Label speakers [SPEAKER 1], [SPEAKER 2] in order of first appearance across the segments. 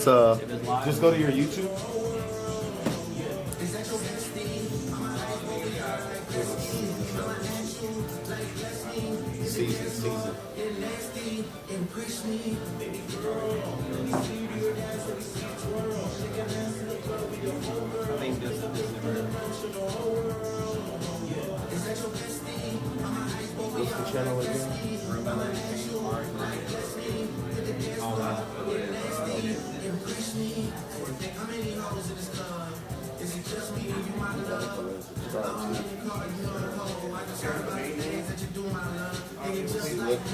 [SPEAKER 1] Just go to your YouTube. Season.
[SPEAKER 2] I think this
[SPEAKER 1] What's the channel again?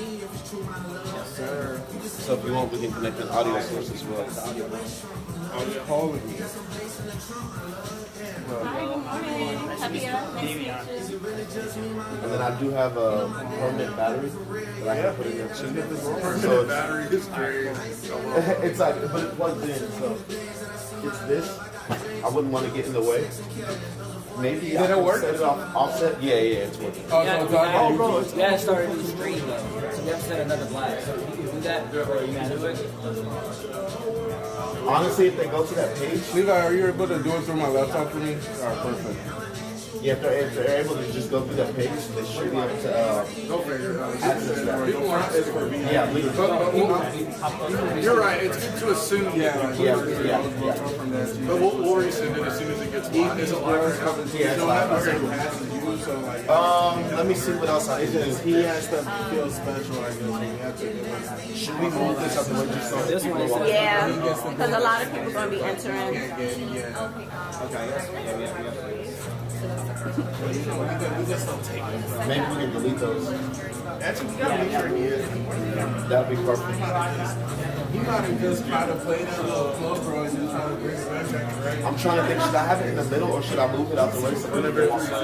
[SPEAKER 2] Yes, sir.
[SPEAKER 1] So if you want, we can connect an audio source as well.
[SPEAKER 3] I was calling you.
[SPEAKER 4] Hi, good morning. Tabia, nice to meet you.
[SPEAKER 1] And then I do have a permanent battery that I can put in there too. So it's,
[SPEAKER 3] Battery is great.
[SPEAKER 1] it's like, but it plugs in. So it's this. I wouldn't want to get in the way. Maybe
[SPEAKER 3] Did
[SPEAKER 1] I
[SPEAKER 3] it
[SPEAKER 1] can
[SPEAKER 3] work?
[SPEAKER 1] set it off offset. Yeah, it's working.
[SPEAKER 3] Oh, so it's on
[SPEAKER 1] Oh, bro, it's
[SPEAKER 5] You gotta start a new stream though. So you have to set another blast. So you can do that, or you can do it.
[SPEAKER 1] Honestly, if they go to that page,
[SPEAKER 3] Levi, are you able to do it through my laptop for me? Alright, perfect.
[SPEAKER 1] yeah, if they're able to just go through that page, they should be able to access that.
[SPEAKER 3] People aren't as for me.
[SPEAKER 1] Yeah, literally.
[SPEAKER 6] You're right. It's good to assume.
[SPEAKER 3] Yeah,
[SPEAKER 1] Yeah.
[SPEAKER 6] But we'll resend it as soon as it gets live. Is it live?
[SPEAKER 1] Yeah, it's live. Let me see what else I can
[SPEAKER 3] He has to feel special, I guess. We have to give him.
[SPEAKER 1] Should we move this up the way just so
[SPEAKER 5] This one is
[SPEAKER 4] Yeah, because a lot of people are going to be entering.
[SPEAKER 1] maybe we can delete those. That'd be perfect.
[SPEAKER 3] You might have just tried to play that little club, bro, and just trying to bring it back.
[SPEAKER 1] I'm trying to think, should I have it in the middle or should I move it out the way? So whenever it wants to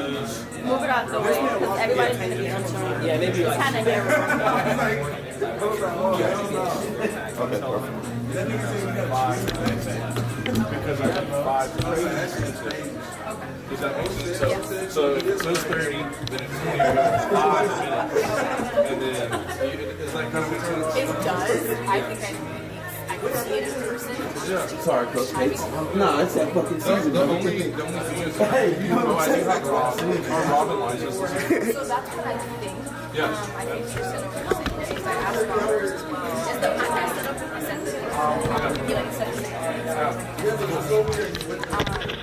[SPEAKER 4] Move it out the way because everybody's going to be entering.
[SPEAKER 5] Yeah, maybe
[SPEAKER 4] It's
[SPEAKER 5] like
[SPEAKER 4] kind of here.
[SPEAKER 1] Okay, perfect.
[SPEAKER 6] Because I have 5. Does that make sense? So it says 30, then it's 25 minutes, and then is that kind of make sense?
[SPEAKER 4] It does. I think I could see it in person.
[SPEAKER 1] Sorry, Coach.
[SPEAKER 5] no, it's that fucking season.
[SPEAKER 6] The only thing is, I do have Robin license.
[SPEAKER 4] So that's what I think.
[SPEAKER 6] Yeah.
[SPEAKER 4] I think she sent over the same thing. I asked her, is the podcast set up for percentage? You like set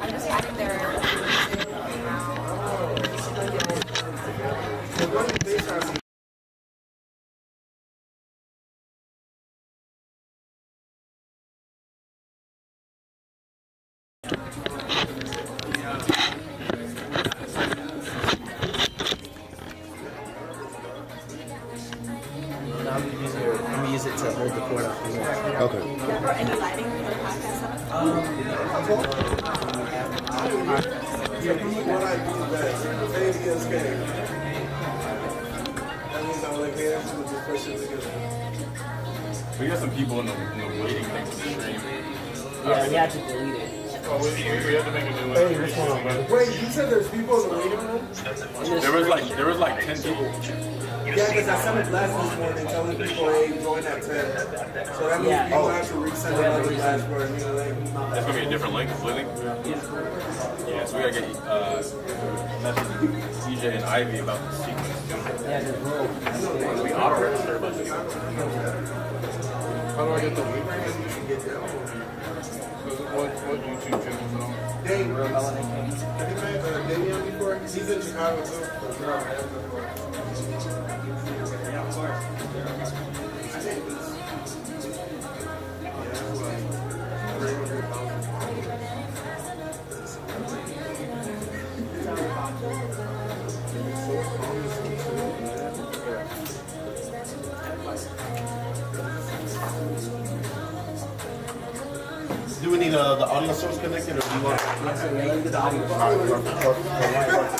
[SPEAKER 4] I'm just adding their.
[SPEAKER 5] I'm gonna use it to hold the cord up.
[SPEAKER 1] Okay.
[SPEAKER 4] Or any lighting for the podcast setup?
[SPEAKER 3] What I do best, say it against game. That means I'm like, hey, I'm gonna just push it together.
[SPEAKER 6] We got some people in the waiting thing for the stream.
[SPEAKER 5] Yeah, you have to delete it.
[SPEAKER 6] Oh, we have to make a new one.
[SPEAKER 1] Hey, what's going on, brother?
[SPEAKER 3] Wait, you said there's people in the waiting room?
[SPEAKER 6] There was like 10 people.
[SPEAKER 3] Yeah, because I sent a blast this morning telling people, hey, join at 10. So that means people have to resend another blast for a new link.
[SPEAKER 6] It's gonna be a different link completely. Yeah, so we gotta get message DJ and Ivy about the sequence.
[SPEAKER 5] Yeah, the rule.
[SPEAKER 6] We auto register, but
[SPEAKER 3] How do I get the link?
[SPEAKER 6] what YouTube channels and all?
[SPEAKER 3] Dave, have you met Damian before? He's in Chicago too.
[SPEAKER 1] Do we need the audio source connected or do you want?
[SPEAKER 5] The audio.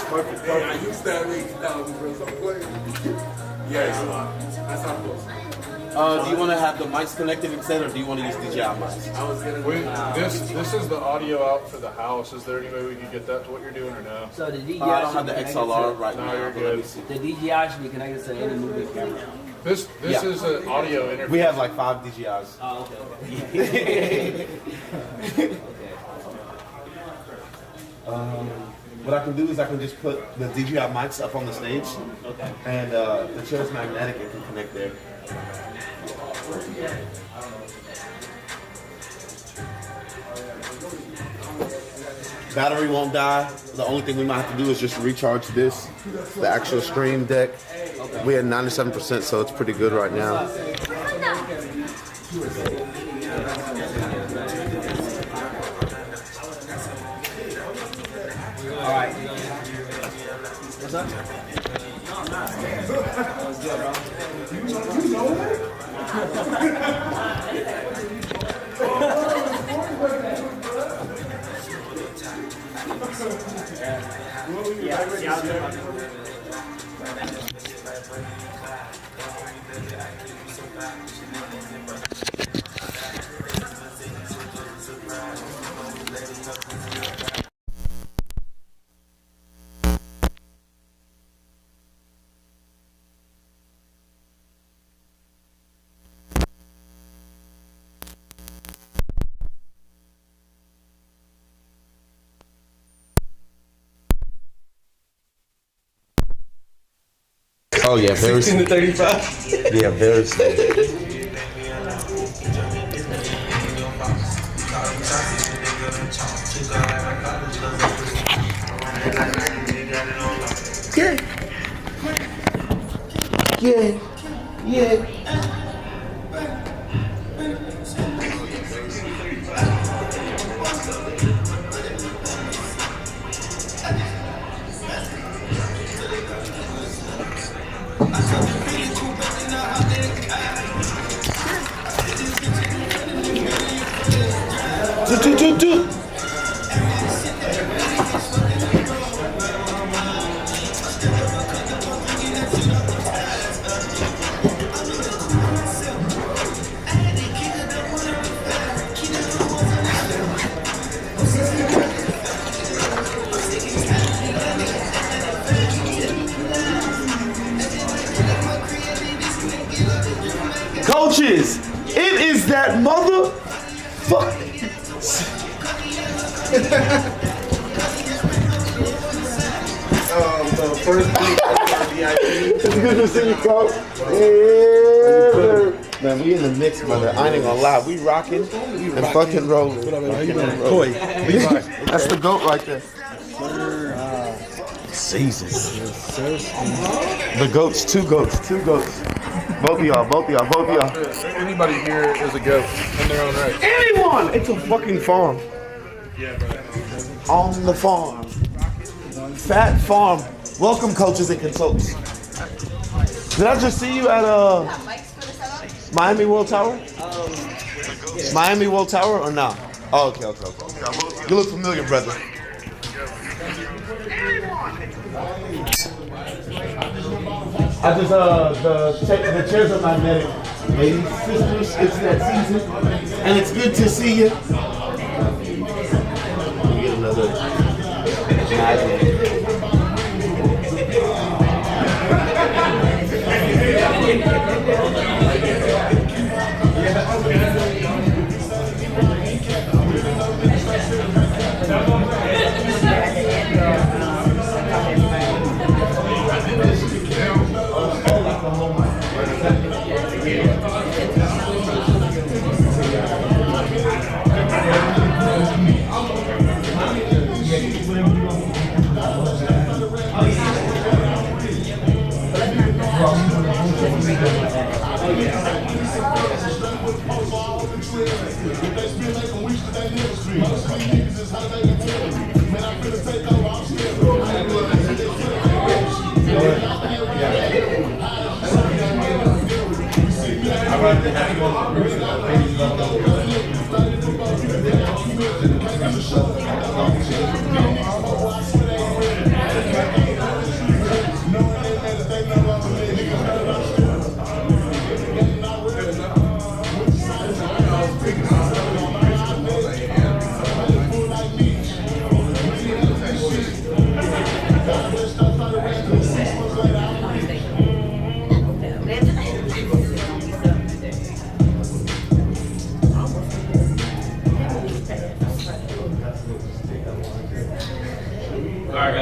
[SPEAKER 1] Perfect.
[SPEAKER 3] I used to have 80,000 for some play. Yeah, that's not close.
[SPEAKER 1] Do you want to have the mics connected instead or do you want to use DJI mics?
[SPEAKER 3] I was gonna
[SPEAKER 6] This is the audio out for the house. Is there any way we can get that to what you're doing or no?
[SPEAKER 5] So the DJI
[SPEAKER 1] I don't have
[SPEAKER 5] should
[SPEAKER 1] the
[SPEAKER 5] be
[SPEAKER 1] XLR right
[SPEAKER 6] No,
[SPEAKER 1] now.
[SPEAKER 6] you're
[SPEAKER 1] But let me
[SPEAKER 6] good.
[SPEAKER 1] see.
[SPEAKER 5] The DJI should be connected to any movie camera.
[SPEAKER 6] This is an audio interview.
[SPEAKER 1] We have like 5 DJIs.
[SPEAKER 5] Oh, okay.
[SPEAKER 1] What I can do is I can just put the DJI mics up on the stage,
[SPEAKER 5] Okay.
[SPEAKER 1] and the chair's magnetic. It can connect there. Battery won't die. The only thing we might have to do is just recharge this, the actual stream deck. We had 97%, so it's pretty good right now.
[SPEAKER 5] All right. What's up?
[SPEAKER 1] Oh yeah, very
[SPEAKER 3] 16 to 35.
[SPEAKER 1] yeah, very slow. Yeah. Do. Coaches, it is that motherfucker.
[SPEAKER 3] The first week of VIP.
[SPEAKER 1] It's good to see you, coach. Yeah, man, we in the mix, brother. I ain't gonna lie, we rocking and fucking rolling.
[SPEAKER 3] Toy.
[SPEAKER 1] That's the goat right there. Season. The goats, two goats. Both of y'all.
[SPEAKER 6] Anybody here is a goat in their own right.
[SPEAKER 1] Anyone! It's a fucking farm. On the farm. Fat farm. Welcome, coaches and consultants. Did I just see you at Miami World Tower? Miami World Tower or not? Oh, okay. You look familiar, brother. I just the chairs are magnetic. Ladies, sisters, it's that season, and it's good to see you. Let me get another magnet.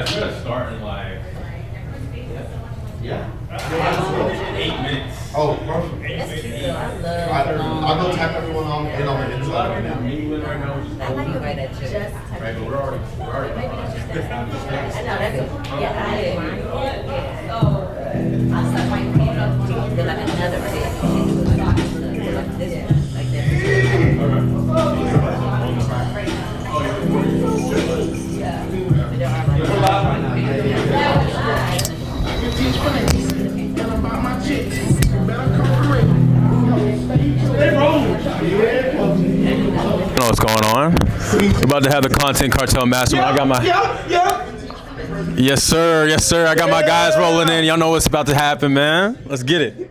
[SPEAKER 7] It's gonna start in like
[SPEAKER 1] Yeah.
[SPEAKER 7] 8 minutes.
[SPEAKER 1] Oh, perfect. I'll go tap everyone on in on the inside right now.
[SPEAKER 7] Mingling right now, which is
[SPEAKER 4] I like it right at you.
[SPEAKER 7] right, but we're already.
[SPEAKER 4] Maybe it's just that. I know that's it. Yeah, I did. I saw my phone up to like another bit. This one, like this.
[SPEAKER 7] You know what's going on? We're about to have the content cartel mastermind. I got my. Yes, sir. Yes, sir. I got my guys rolling in. Y'all know what's about to happen, man. Let's get it.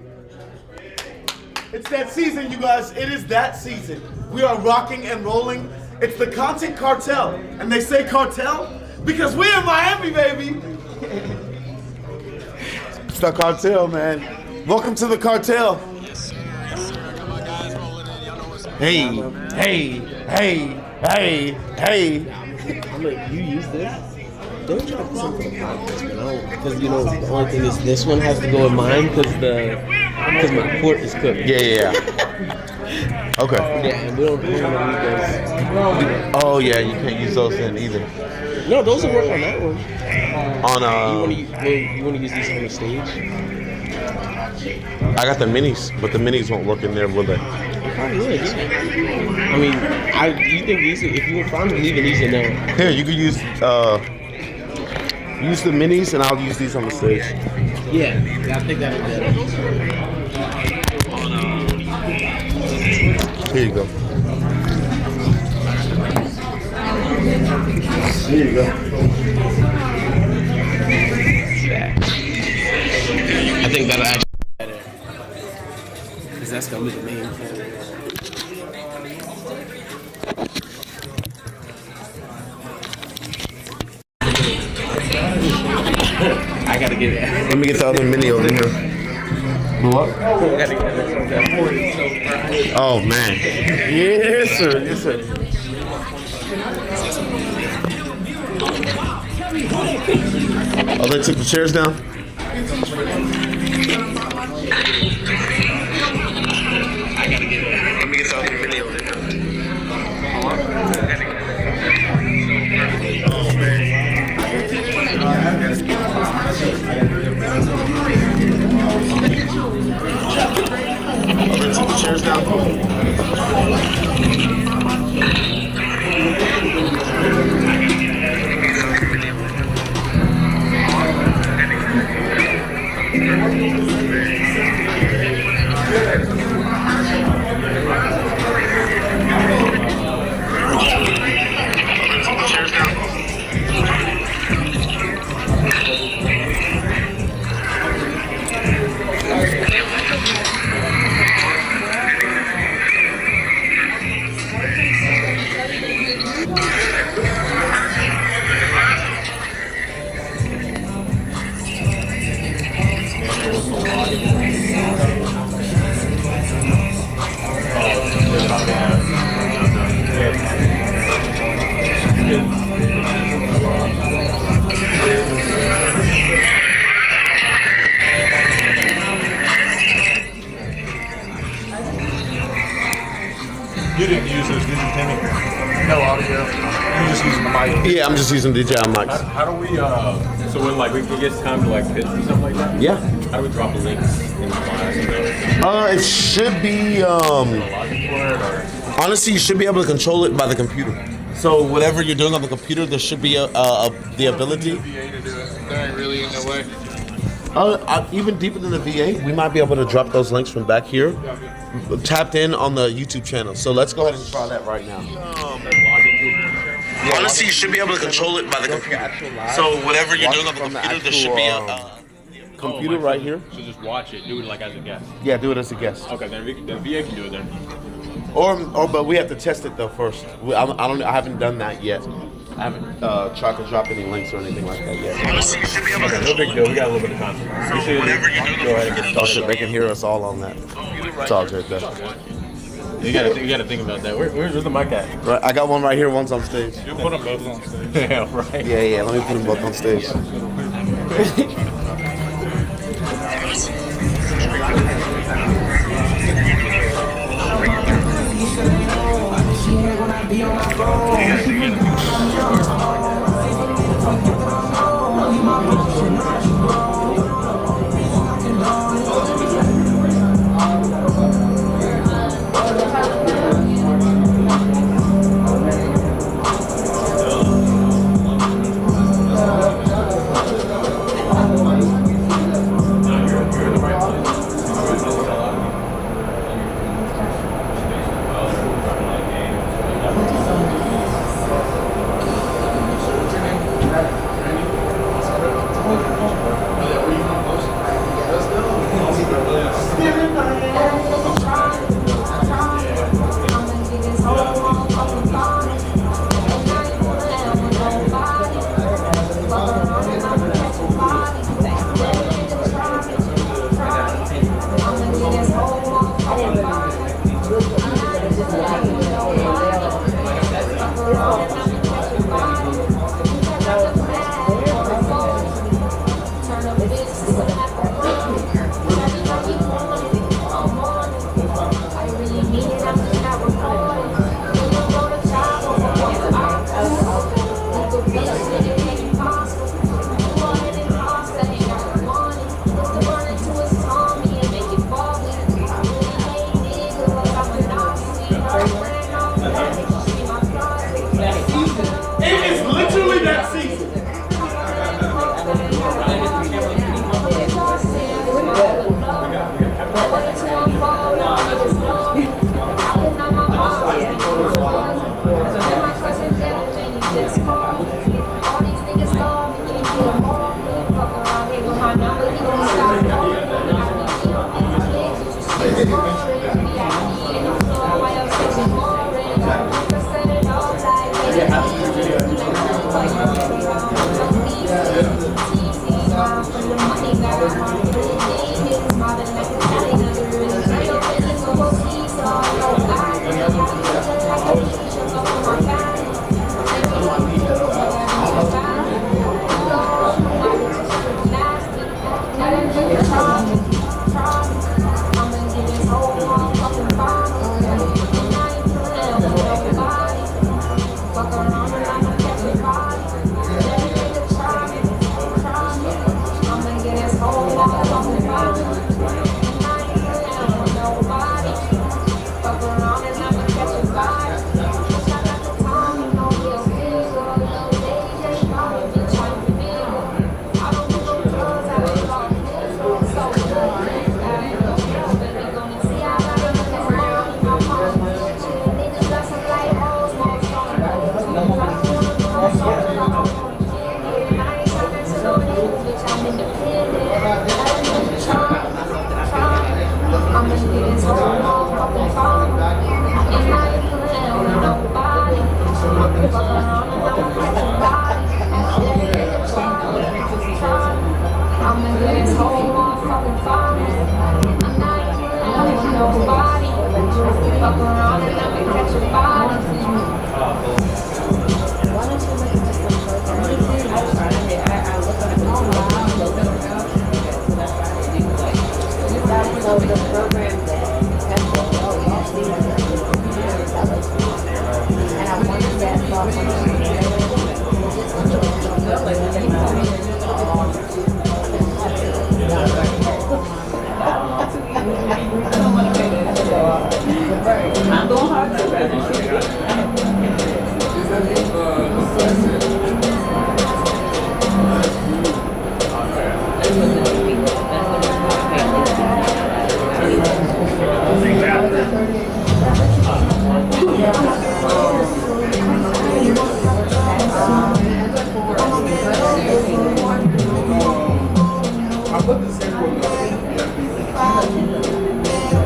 [SPEAKER 1] It's that season, you guys. It is that season. We are rocking and rolling. It's the content cartel. And they say cartel because we're in Miami, baby. It's the cartel, man. Welcome to the cartel. Hey, hey, hey, hey, hey.
[SPEAKER 2] I'm like, you use this? Don't try to put something for the podcast, man. Because you know the only thing is this one has to go in mine because my pork is cooked.
[SPEAKER 1] Yeah. Okay.
[SPEAKER 2] Yeah, and we don't use those.
[SPEAKER 1] Oh yeah, you can't use those in either.
[SPEAKER 2] No, those will work on that one.
[SPEAKER 1] On
[SPEAKER 2] You want to use these on the stage?
[SPEAKER 1] I got the minis, but the minis won't work in there, will they?
[SPEAKER 2] Probably would, yeah. I mean, you think these? If you were fine with leaving these in there?
[SPEAKER 1] Here, you could use the minis, and I'll use these on the stage.
[SPEAKER 2] Yeah, I think that'll be better.
[SPEAKER 1] Here you go. Here you go.
[SPEAKER 2] I think that'll actually be better. Because that's gonna be the main thing. I gotta get it.
[SPEAKER 1] Let me get the other mini over here. What?
[SPEAKER 2] I gotta get it.
[SPEAKER 1] Oh man. Yes, sir. Yes, sir. Oh, they took the chairs down?
[SPEAKER 2] I gotta get it.
[SPEAKER 1] Let me get the other mini over here. Oh man. Took the chairs down.
[SPEAKER 6] You didn't use this, did you, Timmy? No audio. You just using the mic.
[SPEAKER 1] Yeah, I'm just using DJI mics.
[SPEAKER 7] How do we, so when like it gets time to like pitch or something like that?
[SPEAKER 1] Yeah.
[SPEAKER 7] How do we drop the links in the class?
[SPEAKER 1] It should be, honestly, you should be able to control it by the computer. So whatever you're doing on the computer, there should be the ability.
[SPEAKER 6] VA to do it. That ain't really in the way.
[SPEAKER 1] Even deeper than the VA, we might be able to drop those links from back here, tapped in on the YouTube channel. So let's go ahead and try that right now. Honestly, you should be able to control it by the computer. So whatever you're doing on the computer, there should be a computer right here.
[SPEAKER 7] So just watch it, do it like as a guest.
[SPEAKER 1] Yeah, do it as a guest.
[SPEAKER 7] Okay, then the VA can do it then.
[SPEAKER 1] But we have to test it though first. I haven't done that yet. I haven't tried to drop any links or anything like that yet. Honestly, you should be able to
[SPEAKER 7] No big deal. We got a little bit of content.
[SPEAKER 1] So whatever you're doing, go ahead and get started. Oh shit, they can hear us all on that. It's all good though.
[SPEAKER 7] You gotta think about that. Where's the mic at?
[SPEAKER 1] Right, I got one right here. One's on stage.
[SPEAKER 6] You'll put them both on stage.
[SPEAKER 7] Yeah, right.
[SPEAKER 1] Yeah. Let me put them both on stage.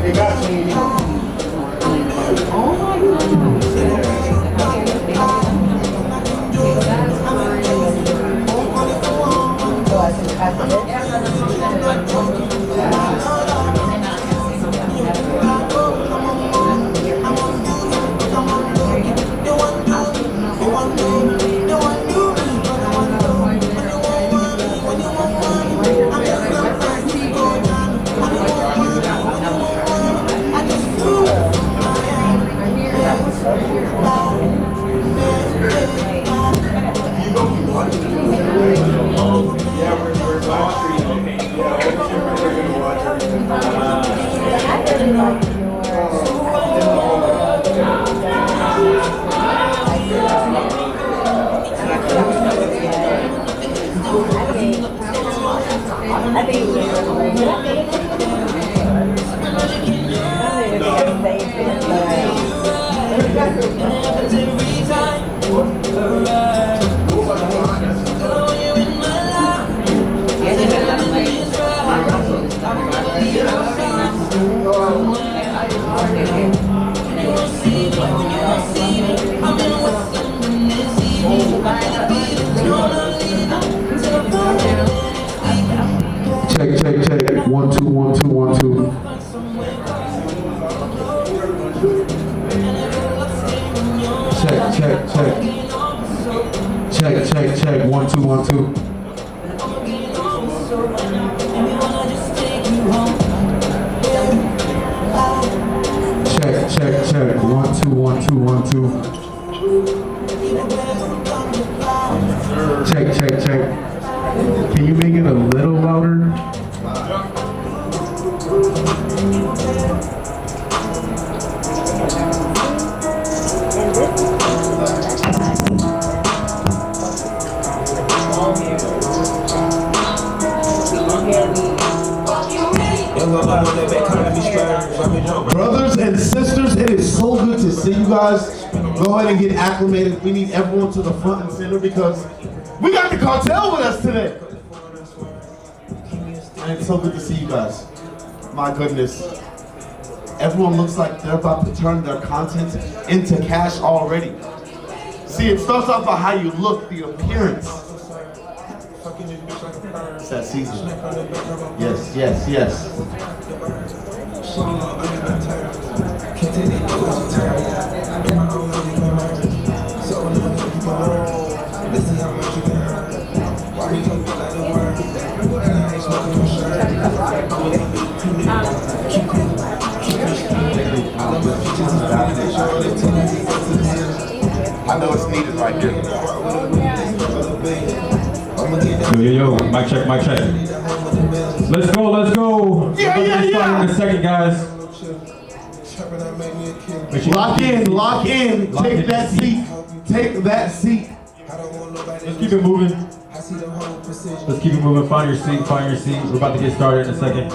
[SPEAKER 3] It got me.
[SPEAKER 8] Check, check, check. 1 2 1 2 1 2. Check, check, check. Check, check, check. 1 2 1 2. Check, check, check. 1 2 1 2 1 2. Check, check, check. Can you make it a little louder? Brothers and sisters, it is so good to see you guys. Go ahead and get acclimated. We need everyone to the front and center because we got the cartel with us today. And it's so good to see you guys. My goodness. Everyone looks like they're about to turn their content into cash already. See, it starts off by how you look, the appearance. It's that season. Yes, yes, yes.
[SPEAKER 1] I know it's needed right here.
[SPEAKER 9] Yo, mic check, mic check. Let's go, let's go.
[SPEAKER 1] Yeah, yeah, yeah.
[SPEAKER 9] In a second, guys.
[SPEAKER 8] Lock in, lock in. Take that seat. Take that seat.
[SPEAKER 9] Let's keep it moving. Let's keep it moving. Find your seat, find your seat. We're about to get started in a second.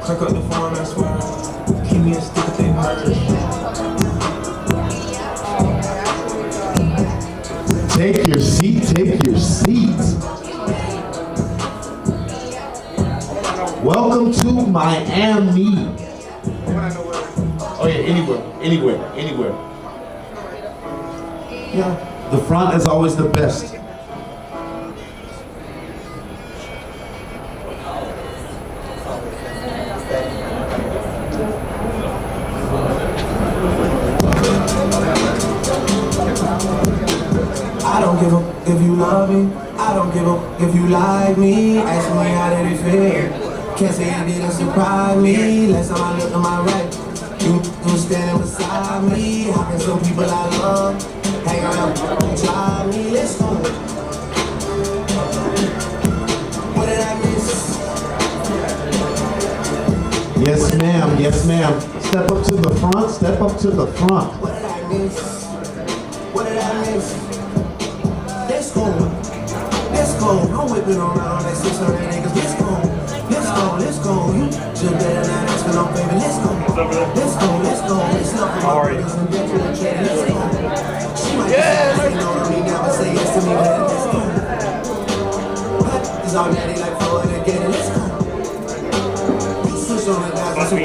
[SPEAKER 10] Crack up the phone, I swear. Keep me a stick if they hurt.
[SPEAKER 8] Take your seat, take your seat. Welcome to Miami. Oh yeah, anywhere, anywhere, anywhere. Yeah, the front is always the best.
[SPEAKER 10] I don't give up if you love me. I don't give up if you like me. Ask me how did it feel. Can't say it didn't surprise me. Last time I looked to my right, you standing beside me. How can some people I love hang around, try me? Let's go. What did I miss?
[SPEAKER 8] Yes, ma'am, yes, ma'am. Step up to the front, step up to the front.
[SPEAKER 10] What did I miss? What did I miss? Let's go. Let's go. I'm whipping around like 600 niggas. Let's go. Let's go. Let's go. You just better not ask for no favor. Let's go. Let's go. Let's go. It's nothing. How are you? Let's go. She might say no to me, never say yes to me, but let's go. It's already like 4 again. Let's go. You switch on the guys. Let's go.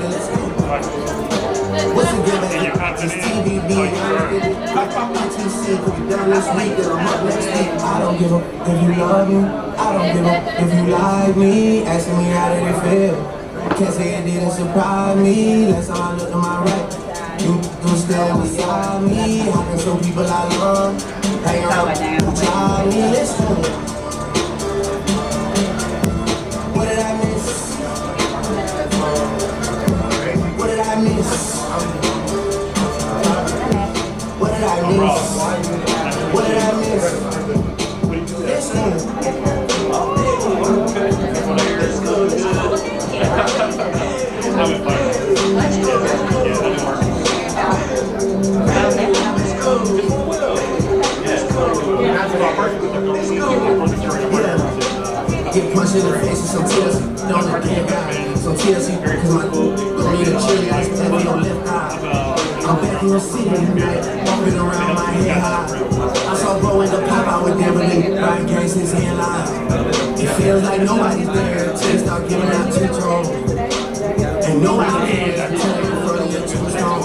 [SPEAKER 10] Let's go. What's the good at? It's TVB. I don't give up if you love me. I don't give up if you like me. Asking me how did it feel. Can't say it didn't surprise me. Last time I looked to my right, you stand beside me. How can some people I love hang around, try me? Let's go. Get punched in the face with some TLC, don't let get high. Some TLC, cause my don't need a chili, I spend on your left eye. I'm back in the city tonight, walking around my head high. I saw bro in the pop, I would never leave, riding gang since he alive. It feels like nobody's there till they start giving out two tones. And nobody cares until you're in front of your tombstone.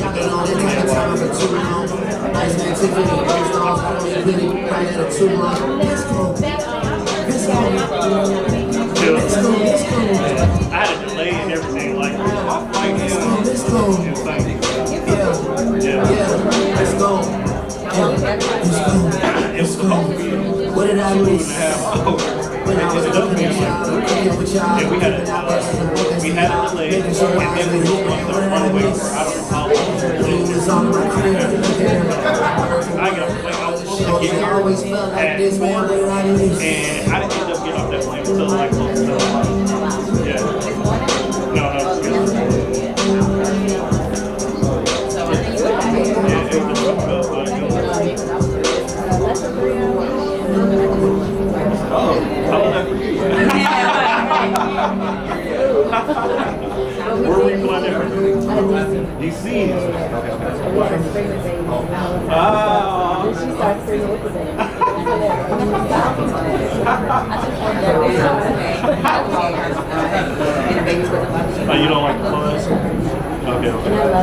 [SPEAKER 10] Y'all been on that type of time for too long. Ice man Tiffany, big stars, I don't even really right at a too long. Let's go. Let's go. Let's go. Let's go.
[SPEAKER 11] I had a delay and everything, like,
[SPEAKER 10] let's go. Yeah. Let's go. Let's go. What did I miss? When I was looking at y'all, cooking with y'all,
[SPEAKER 11] we had a delay, and then we were on the runway for I don't know how long.
[SPEAKER 10] It was on my crib.
[SPEAKER 11] I got a plane, I was supposed to get here at 4, and I didn't end up getting off that plane until like close to 11. Yeah. No, it's good. Yeah, it was rough, but how was that for you? Where were you going there? DC.
[SPEAKER 4] She started singing with the band.
[SPEAKER 11] Oh, you don't like the clothes? Okay.
[SPEAKER 4] And I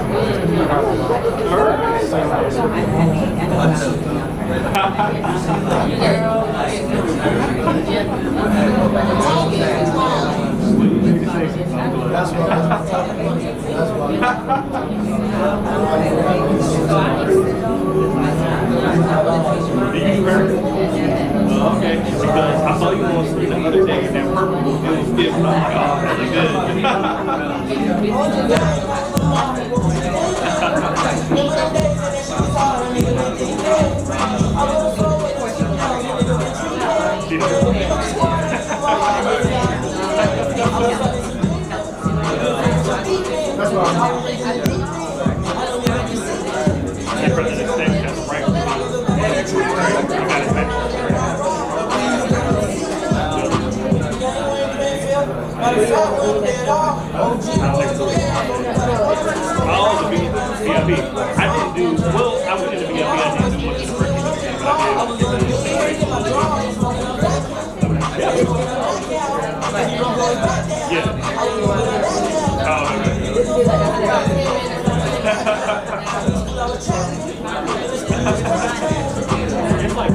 [SPEAKER 10] That's what
[SPEAKER 11] okay, because I saw you on screen the other day and that purple, it was different. I'm like, oh, really good. I didn't do, well, I went into BLB, I didn't do much of the recognition, but I did. Yeah. It's like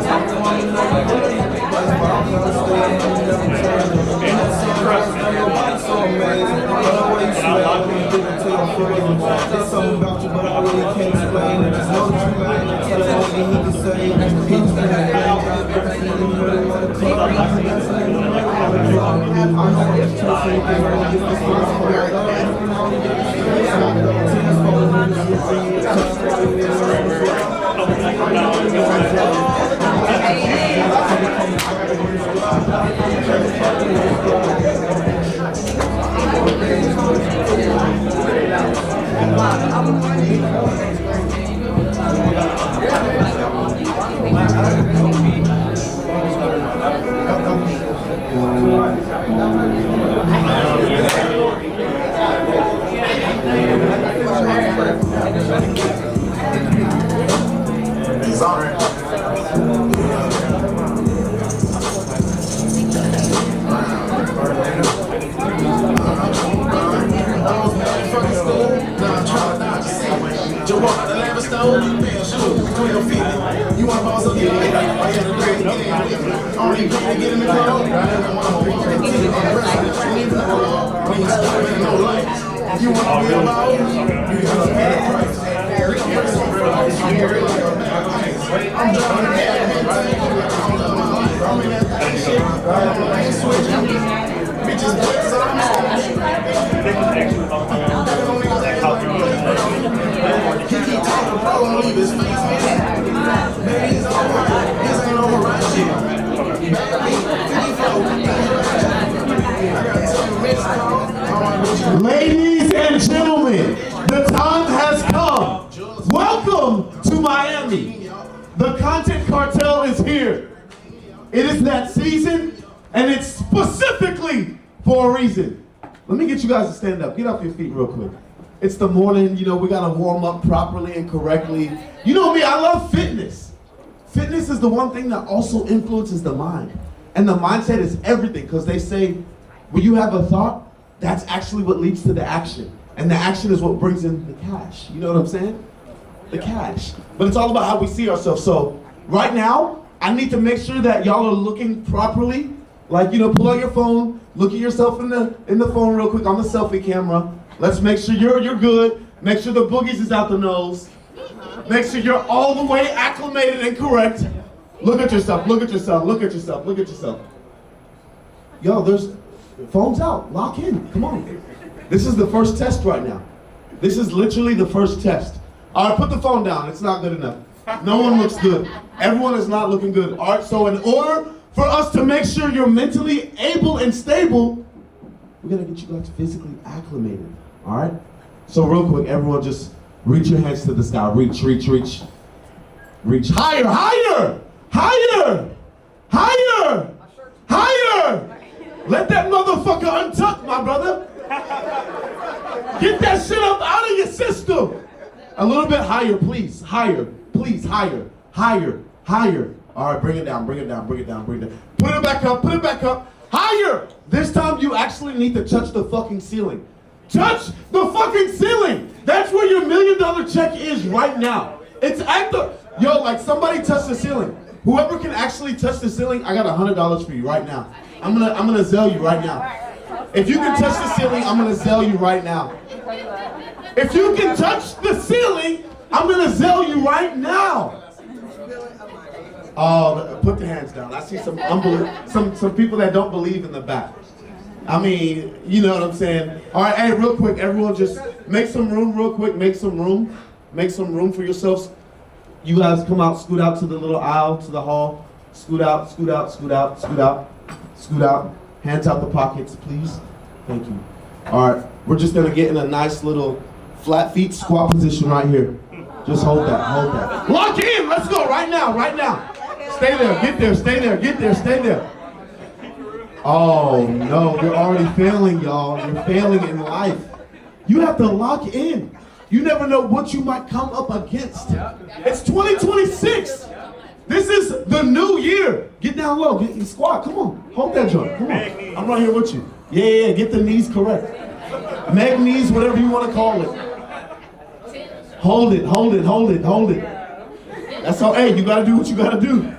[SPEAKER 10] I'm something about you, but I really can't explain it. Just know that you lying and tell him all he can say. He's been a You want balls up here? I got a great game. Only get in the club. You want to be about? You gotta pay the price. I'm driving I'm in that shit. I ain't switching. Bitches, he keep talking, bro, won't leave his face. Man, he's alright. This ain't override shit.
[SPEAKER 8] Ladies and gentlemen, the time has come. Welcome to Miami. The Content Cartel is here. It is that season, and it's specifically for a reason. Let me get you guys to stand up. Get off your feet real quick. It's the morning, you know, we gotta warm up properly and correctly. You know me, I love fitness. Fitness is the one thing that also influences the mind. And the mindset is everything, because they say, when you have a thought, that's actually what leads to the action. And the action is what brings in the cash. You know what I'm saying? The cash. But it's all about how we see ourselves. So right now, I need to make sure that y'all are looking properly. Like, you know, pull out your phone, look at yourself in the phone real quick on the selfie camera. Let's make sure you're good. Make sure the boogies is out the nose. Make sure you're all the way acclimated and correct. Look at yourself, look at yourself, look at yourself, look at yourself. Yo, there's phones out, lock in, come on. This is the first test right now. This is literally the first test. All right, put the phone down, it's not good enough. No one looks good. Everyone is not looking good. All right, so in order for us to make sure you're mentally able and stable, we gotta get you guys physically acclimated, all right? So real quick, everyone just reach your hands to the sky. Reach, reach, reach. Reach higher, higher, higher, higher, higher. Let that motherfucker untuck, my brother. Get that shit up out of your system. A little bit higher, please. Higher, please, higher, higher, higher. All right, bring it down, bring it down, bring it down, bring it down. Put it back up, put it back up. Higher. This time you actually need to touch the fucking ceiling. Touch the fucking ceiling. That's where your $1 million check is right now. It's at the, yo, like somebody touch the ceiling. Whoever can actually touch the ceiling, I got $100 for you right now. I'm gonna Zelle you right now. If you can touch the ceiling, I'm gonna Zelle you right now. If you can touch the ceiling, I'm gonna Zelle you right now. Oh, put the hands down. I see some people that don't believe in the back. I mean, you know what I'm saying? All right, hey, real quick, everyone just make some room real quick. Make some room. Make some room for yourselves. You guys come out, scoot out to the little aisle, to the hall. Scoot out, scoot out, scoot out, scoot out, scoot out. Hands out the pockets, please. Thank you. All right, we're just gonna get in a nice little flat feet squat position right here. Just hold that, hold that. Lock in, let's go right now, right now. Stay there, get there, stay there, get there, stay there. Oh no, you're already failing, y'all. You're failing in life. You have to lock in. You never know what you might come up against. It's 2026. This is the new year. Get down low, get squat. Come on, hold that joint. Come on, I'm right here with you. Yeah, get the knees correct. Meg knees, whatever you want to call it. Hold it, hold it, hold it, hold it. That's all. Hey, you gotta do what you gotta do.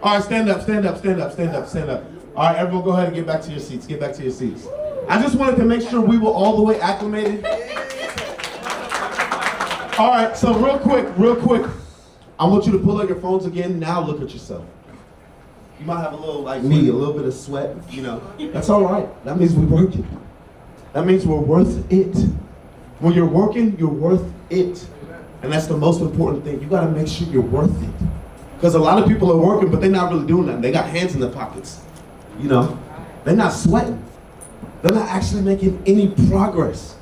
[SPEAKER 8] All right, stand up, stand up, stand up, stand up, stand up. All right, everyone go ahead and get back to your seats. Get back to your seats. I just wanted to make sure we were all the way acclimated. All right, so real quick, I want you to pull out your phones again. Now look at yourself. You might have a little, like me, a little bit of sweat, you know. That's all right. That means we're working. That means we're worth it. When you're working, you're worth it. And that's the most important thing. You gotta make sure you're worth it. Because a lot of people are working, but they're not really doing that. They got hands in their pockets. You know, they're not sweating. They're not actually making any progress.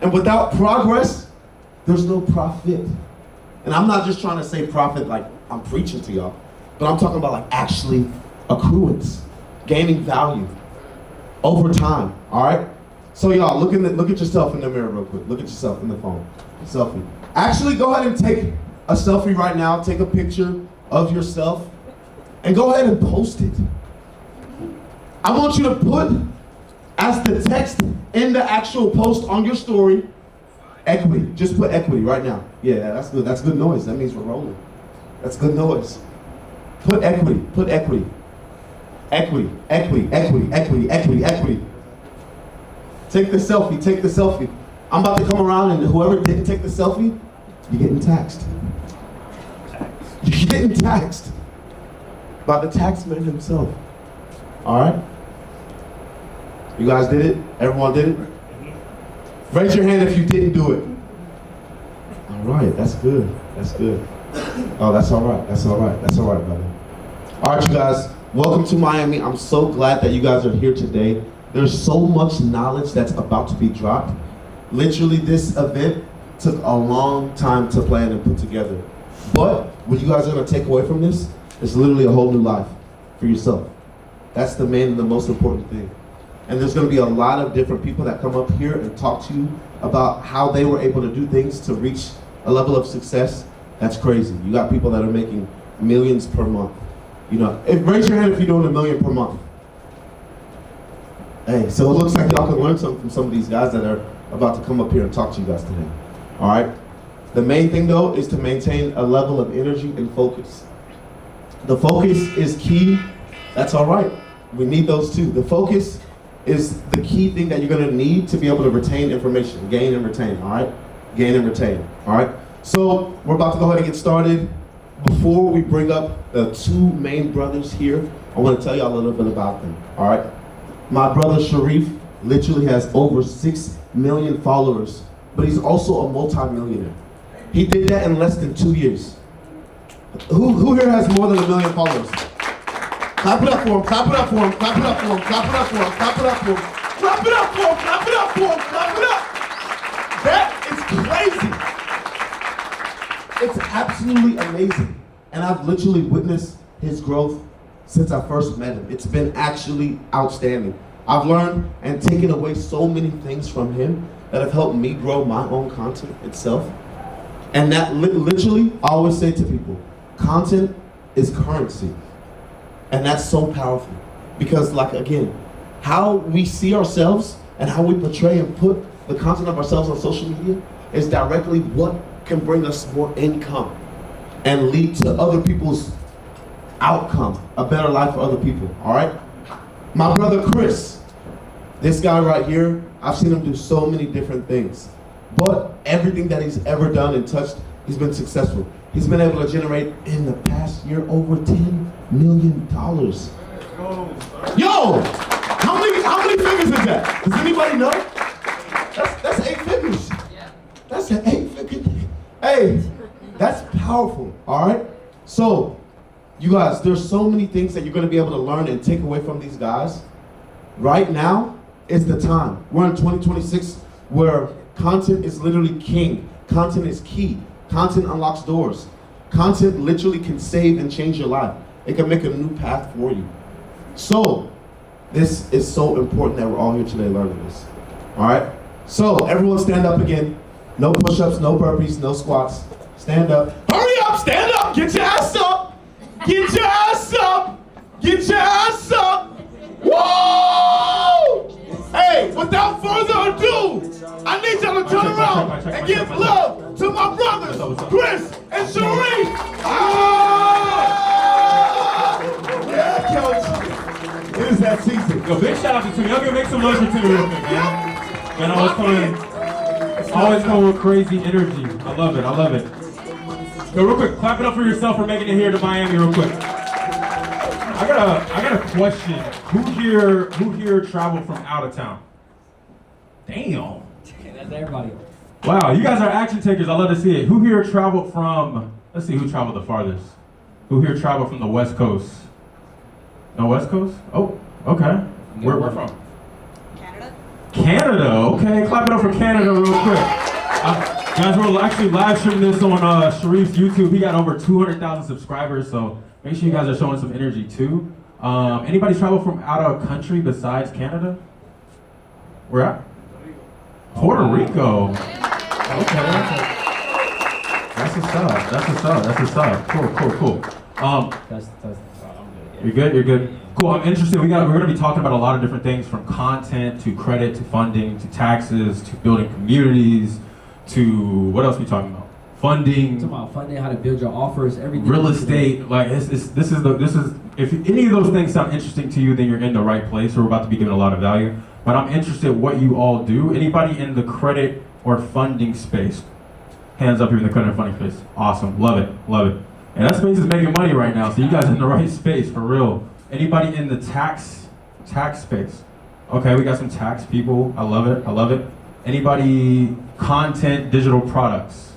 [SPEAKER 8] And without progress, there's no profit. And I'm not just trying to say profit like I'm preaching to y'all, but I'm talking about like actually accruance, gaining value over time, all right? So y'all, look at yourself in the mirror real quick. Look at yourself in the phone, selfie. Actually, go ahead and take a selfie right now. Take a picture of yourself and go ahead and post it. I want you to put as the text in the actual post on your story, equity. Just put equity right now. Yeah, that's good. That's good noise. That means we're rolling. That's good noise. Put equity. Put equity. Equity. Equity. Equity. Equity. Equity. Equity. Take the selfie. Take the selfie. I'm about to come around and whoever didn't take the selfie, you're getting taxed. You're getting taxed by the tax man himself. All right? You guys did it? Everyone did it? Raise your hand if you didn't do it. All right, that's good. That's good. Oh, that's all right. That's all right. That's all right, brother. All right, you guys. Welcome to Miami. I'm so glad that you guys are here today. There's so much knowledge that's about to be dropped. Literally, this event took a long time to plan and put together. But what you guys are going to take away from this is literally a whole new life for yourself. That's the main and the most important thing. And there's going to be a lot of different people that come up here and talk to you about how they were able to do things to reach a level of success. That's crazy. You got people that are making millions per month. You know, raise your hand if you're doing $1 million per month. Hey, so it looks like y'all can learn something from some of these guys that are about to come up here and talk to you guys today. All right? The main thing though is to maintain a level of energy and focus. The focus is key. That's all right. We need those too. The focus is the key thing that you're gonna need to be able to retain information. Gain and retain, all right? Gain and retain, all right? So we're about to go ahead and get started. Before we bring up the two main brothers here, I wanna tell y'all a little bit about them, all right? My brother Sharif literally has over 6 million followers, but he's also a multi-millionaire. He did that in less than 2 years. Who here has more than 1 million followers? Clap it up for him, clap it up for him, clap it up for him, clap it up for him, clap it up for him, clap it up for him, clap it up for him, clap it up. That is crazy. It's absolutely amazing. And I've literally witnessed his growth since I first met him. It's been actually outstanding. I've learned and taken away so many things from him that have helped me grow my own content itself. And that literally, I always say to people, content is currency. And that's so powerful. Because like, again, how we see ourselves and how we portray and put the content of ourselves on social media is directly what can bring us more income and lead to other people's outcome, a better life for other people, all right? My brother Chris, this guy right here, I've seen him do so many different things. But everything that he's ever done and touched, he's been successful. He's been able to generate in the past year over $10 million. Yo, how many figures is that? Does anybody know? That's 8 figures. That's an 8-figure thing. Hey, that's powerful, all right? So, you guys, there's so many things that you're gonna be able to learn and take away from these guys. Right now is the time. We're in 2026 where content is literally king. Content is key. Content unlocks doors. Content literally can save and change your life. It can make a new path for you. So, this is so important that we're all here today learning this. All right? So, everyone stand up again. No push-ups, no burpees, no squats. Stand up. Hurry up, stand up, get your ass up. Get your ass up. Get your ass up. Whoa! Hey, without further ado, I need y'all to turn around and give love to my brothers, Chris and Sharif. Yeah, coach. It is that season.
[SPEAKER 9] Yo, big shout out to Timmy. Y'all can make some noise for Timmy real quick, man. Man, I was fun. Always come with crazy energy. I love it. I love it. Yo, real quick, clap it up for yourself for making it here to Miami, real quick. I got a question. Who here traveled from out of town? Damn.
[SPEAKER 5] That's everybody.
[SPEAKER 9] Wow, you guys are action takers. I love to see it. Who here traveled from? Let's see who traveled the farthest. Who here traveled from the West Coast? No West Coast? Oh, okay. Where from? Canada, okay. Clap it up for Canada real quick. Guys, we're actually live streaming this on Sharif's YouTube. He got over 200,000 subscribers, so make sure you guys are showing some energy too. Anybody travel from out of country besides Canada? Where at? Puerto Rico. Okay. That's what's up. That's what's up. That's what's up. Cool. You're good. You're good. Cool. I'm interested. We're going to be talking about a lot of different things, from content to credit to funding to taxes to building communities to what else are we talking about? Funding.
[SPEAKER 5] Talking about funding, how to build your offers, everything.
[SPEAKER 9] Real estate. Like this is if any of those things sound interesting to you, then you're in the right place. We're about to be giving a lot of value. But I'm interested what you all do. Anybody in the credit or funding space? Hands up here in the credit and funding space. Awesome. Love it. And that space is making money right now, so you guys are in the right space, for real. Anybody in the tax space? Okay, we got some tax people. I love it. Anybody content, digital products?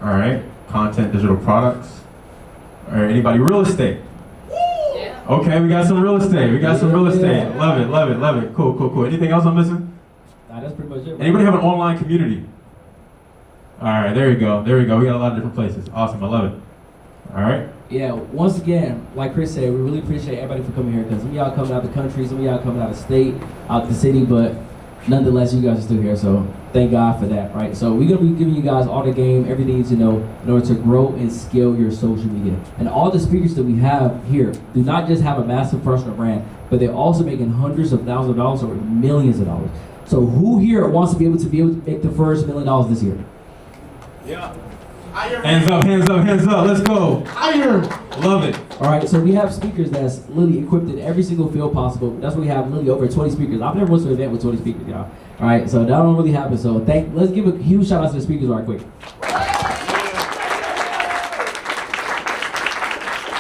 [SPEAKER 9] All right, content, digital products. All right, anybody real estate? Okay, we got some real estate. Love it. Cool. Anything else I'm missing?
[SPEAKER 5] Nah, that's pretty much it.
[SPEAKER 9] Anybody have an online community? All right, there you go. We got a lot of different places. Awesome, I love it. All right.
[SPEAKER 5] Yeah, once again, like Chris said, we really appreciate everybody for coming here, because some of y'all coming out of the country, some of y'all coming out of state, out the city, but nonetheless, you guys are still here, so thank God for that, right? So we're going to be giving you guys all the game, everything you need to know in order to grow and scale your social media. And all the speakers that we have here do not just have a massive personal brand, but they're also making hundreds of thousands of dollars or millions of dollars. So who here wants to be able to make the first $1 million this year?
[SPEAKER 9] Yeah. Hands up, let's go. Higher. Love it.
[SPEAKER 5] All right, so we have speakers that's literally equipped in every single field possible. That's why we have literally over 20 speakers. I've never went to an event with 20 speakers, y'all. All right, so that don't really happen. So let's give a huge shout out to the speakers right quick.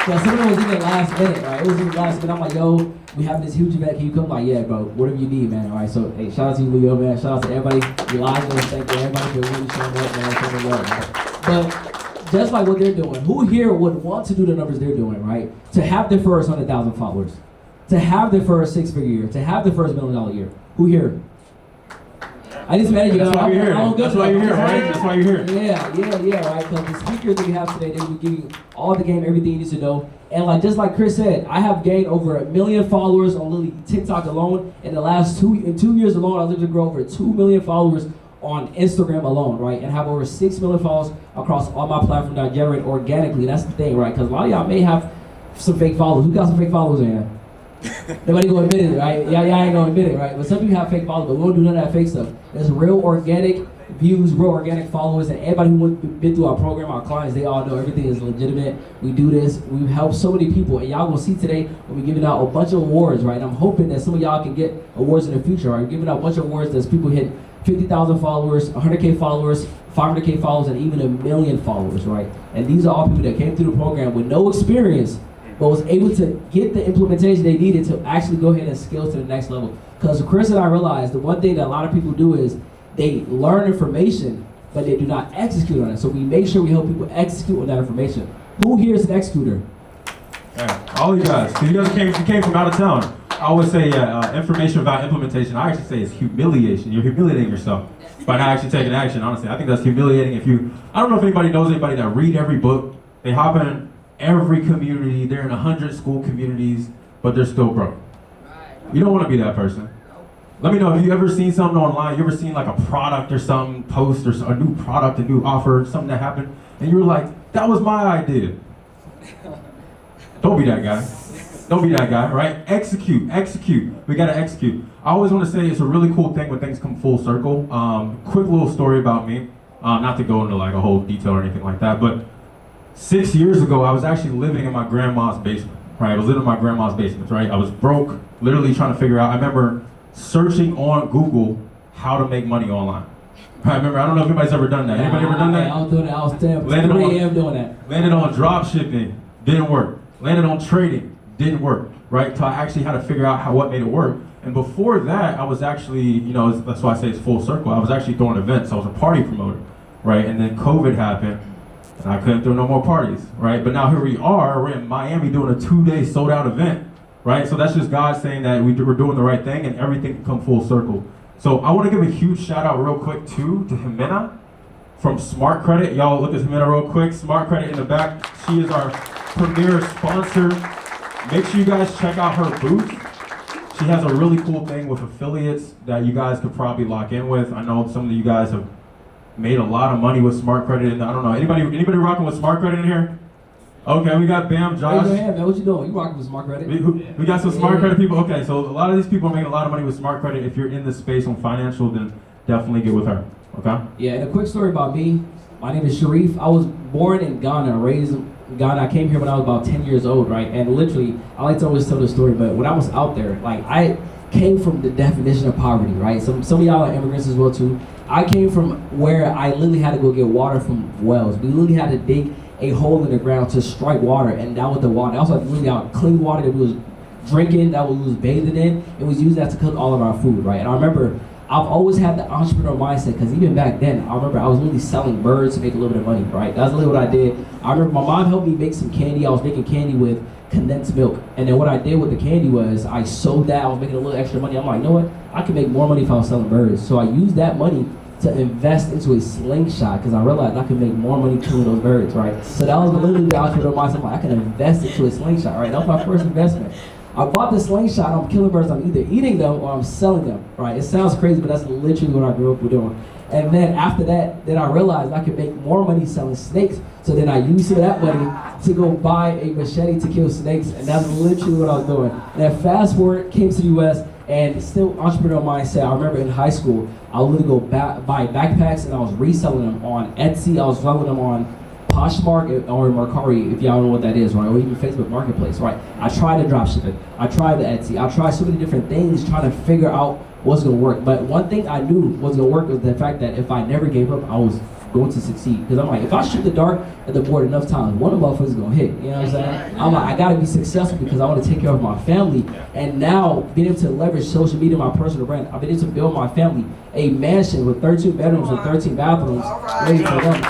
[SPEAKER 5] Yeah, some of them was in the last minute, right? It was in the last minute. I'm like, yo, we have this huge event. Can you come? Like, yeah, bro, whatever you need, man. All right, so hey, shout out to you, Leo, man. Shout out to everybody. Elijah, thank you, everybody for really showing up, man. Showing love, man. But just like what they're doing, who here would want to do the numbers they're doing, right? To have their first 100,000 followers, to have their first six-figure year, to have their first $1 million year. Who here? I need some energy.
[SPEAKER 9] That's why you're here. That's why you're here, right? That's why you're here.
[SPEAKER 5] Yeah, right. Because the speakers that we have today, they will give you all the game, everything you need to know. And just like Chris said, I have gained over 1 million followers on literally TikTok alone. In the last 2 years alone, I was able to grow over 2 million followers on Instagram alone, right? And have over 6 million followers across all my platforms that I generate organically. That's the thing, right? Because a lot of y'all may have some fake followers. Who got some fake followers in here? Nobody gonna admit it, right? Y'all ain't gonna admit it, right? But some people have fake followers, but we don't do none of that fake stuff. There's real organic views, real organic followers, and everybody who's been through our program, our clients, they all know everything is legitimate. We do this, we help so many people, and y'all will see today when we're giving out a bunch of awards, right? And I'm hoping that some of y'all can get awards in the future, right? We're giving out a bunch of awards as people hit 50,000 followers, 100K followers, 500K followers, and even 1 million followers, right? And these are all people that came through the program with no experience, but was able to get the implementation they needed to actually go ahead and scale to the next level. Because Chris and I realized the one thing that a lot of people do is they learn information, but they do not execute on it. So we make sure we help people execute on that information. Who here is an executor?
[SPEAKER 9] Yeah, all you guys. So you guys came from out of town. I always say information without implementation. I actually say it's humiliation. You're humiliating yourself by not actually taking action, honestly. I think that's humiliating. I don't know if anybody knows anybody that read every book. They hop in every community. They're in 100 school communities, but they're still broke. You don't want to be that person. Let me know, have you ever seen something online? You ever seen like a product or something, post or a new product, a new offer, something that happened, and you were like, that was my idea. Don't be that guy. Don't be that guy, right? Execute. We gotta execute. I always want to say it's a really cool thing when things come full circle. Quick little story about me, not to go into like a whole detail or anything like that, but 6 years ago, I was actually living in my grandma's basement, right? I was living in my grandma's basement, right? I was broke, literally trying to figure out, I remember searching on Google how to make money online. I remember, I don't know if anybody's ever done that. Anybody ever done that?
[SPEAKER 5] I was doing that. I was 3 a.m. doing that.
[SPEAKER 9] Landed on drop shipping, didn't work. Landed on trading, didn't work, right? So I actually had to figure out what made it work. And before that, I was actually, you know, that's why I say it's full circle. I was actually throwing events. I was a party promoter, right? And then COVID happened, and I couldn't throw no more parties, right? But now here we are, we're in Miami doing a 2-day sold out event, right? So that's just God saying that we're doing the right thing and everything can come full circle. So I want to give a huge shout out real quick too to Jimena from Smart Credit. Y'all look at Jimena real quick. Smart Credit in the back. She is our premier sponsor. Make sure you guys check out her booth. She has a really cool thing with affiliates that you guys could probably lock in with. I know some of you guys have made a lot of money with Smart Credit. And I don't know, anybody rocking with Smart Credit in here? Okay, we got Bam, Josh.
[SPEAKER 5] Hey man, what you doing? You rocking with Smart Credit?
[SPEAKER 9] We got some Smart Credit people. Okay, so a lot of these people are making a lot of money with Smart Credit. If you're in this space on financial, then definitely get with her. Okay?
[SPEAKER 5] Yeah, and a quick story about me. My name is Sharif. I was born in Ghana, raised in Ghana. I came here when I was about 10 years old, right? And literally, I like to always tell the story, but when I was out there, like I came from the definition of poverty, right? Some of y'all are immigrants as well too. I came from where I literally had to go get water from wells. We literally had to dig a hole in the ground to strike water, and that was the water. That was like really our clean water that we was drinking, that we was bathing in, and we used that to cook all of our food, right? And I remember I've always had the entrepreneur mindset, because even back then, I remember I was really selling birds to make a little bit of money, right? That's literally what I did. I remember my mom helped me make some candy. I was making candy with condensed milk, and then what I did with the candy was I sold that. I was making a little extra money. I'm like, you know what? I can make more money if I was selling birds. So I used that money to invest into a slingshot, because I realized I could make more money killing those birds, right? So that was literally the entrepreneur mindset. I'm like, I can invest into a slingshot, right? That was my first investment. I bought the slingshot. I'm killing birds. I'm either eating them or I'm selling them, right? It sounds crazy, but that's literally what I grew up with doing. And then after that, then I realized I could make more money selling snakes. So then I used some of that money to go buy a machete to kill snakes, and that's literally what I was doing. And then fast forward, came to the U.S., and still entrepreneur mindset. I remember in high school, I would literally go buy backpacks, and I was reselling them on Etsy. I was selling them on Poshmark or Mercari, if y'all know what that is, right? Or even Facebook Marketplace, right? I tried to drop ship it. I tried the Etsy. I tried so many different things trying to figure out what's going to work. But one thing I knew was going to work was the fact that if I never gave up, I was going to succeed. Because I'm like, if I shoot the dart at the board enough times, one of the motherfuckers is going to hit. You know what I'm saying? I'm like, I got to be successful because I want to take care of my family. And now, being able to leverage social media, my personal brand, I've been able to build my family a mansion with 13 bedrooms with 13 bathrooms ready for them.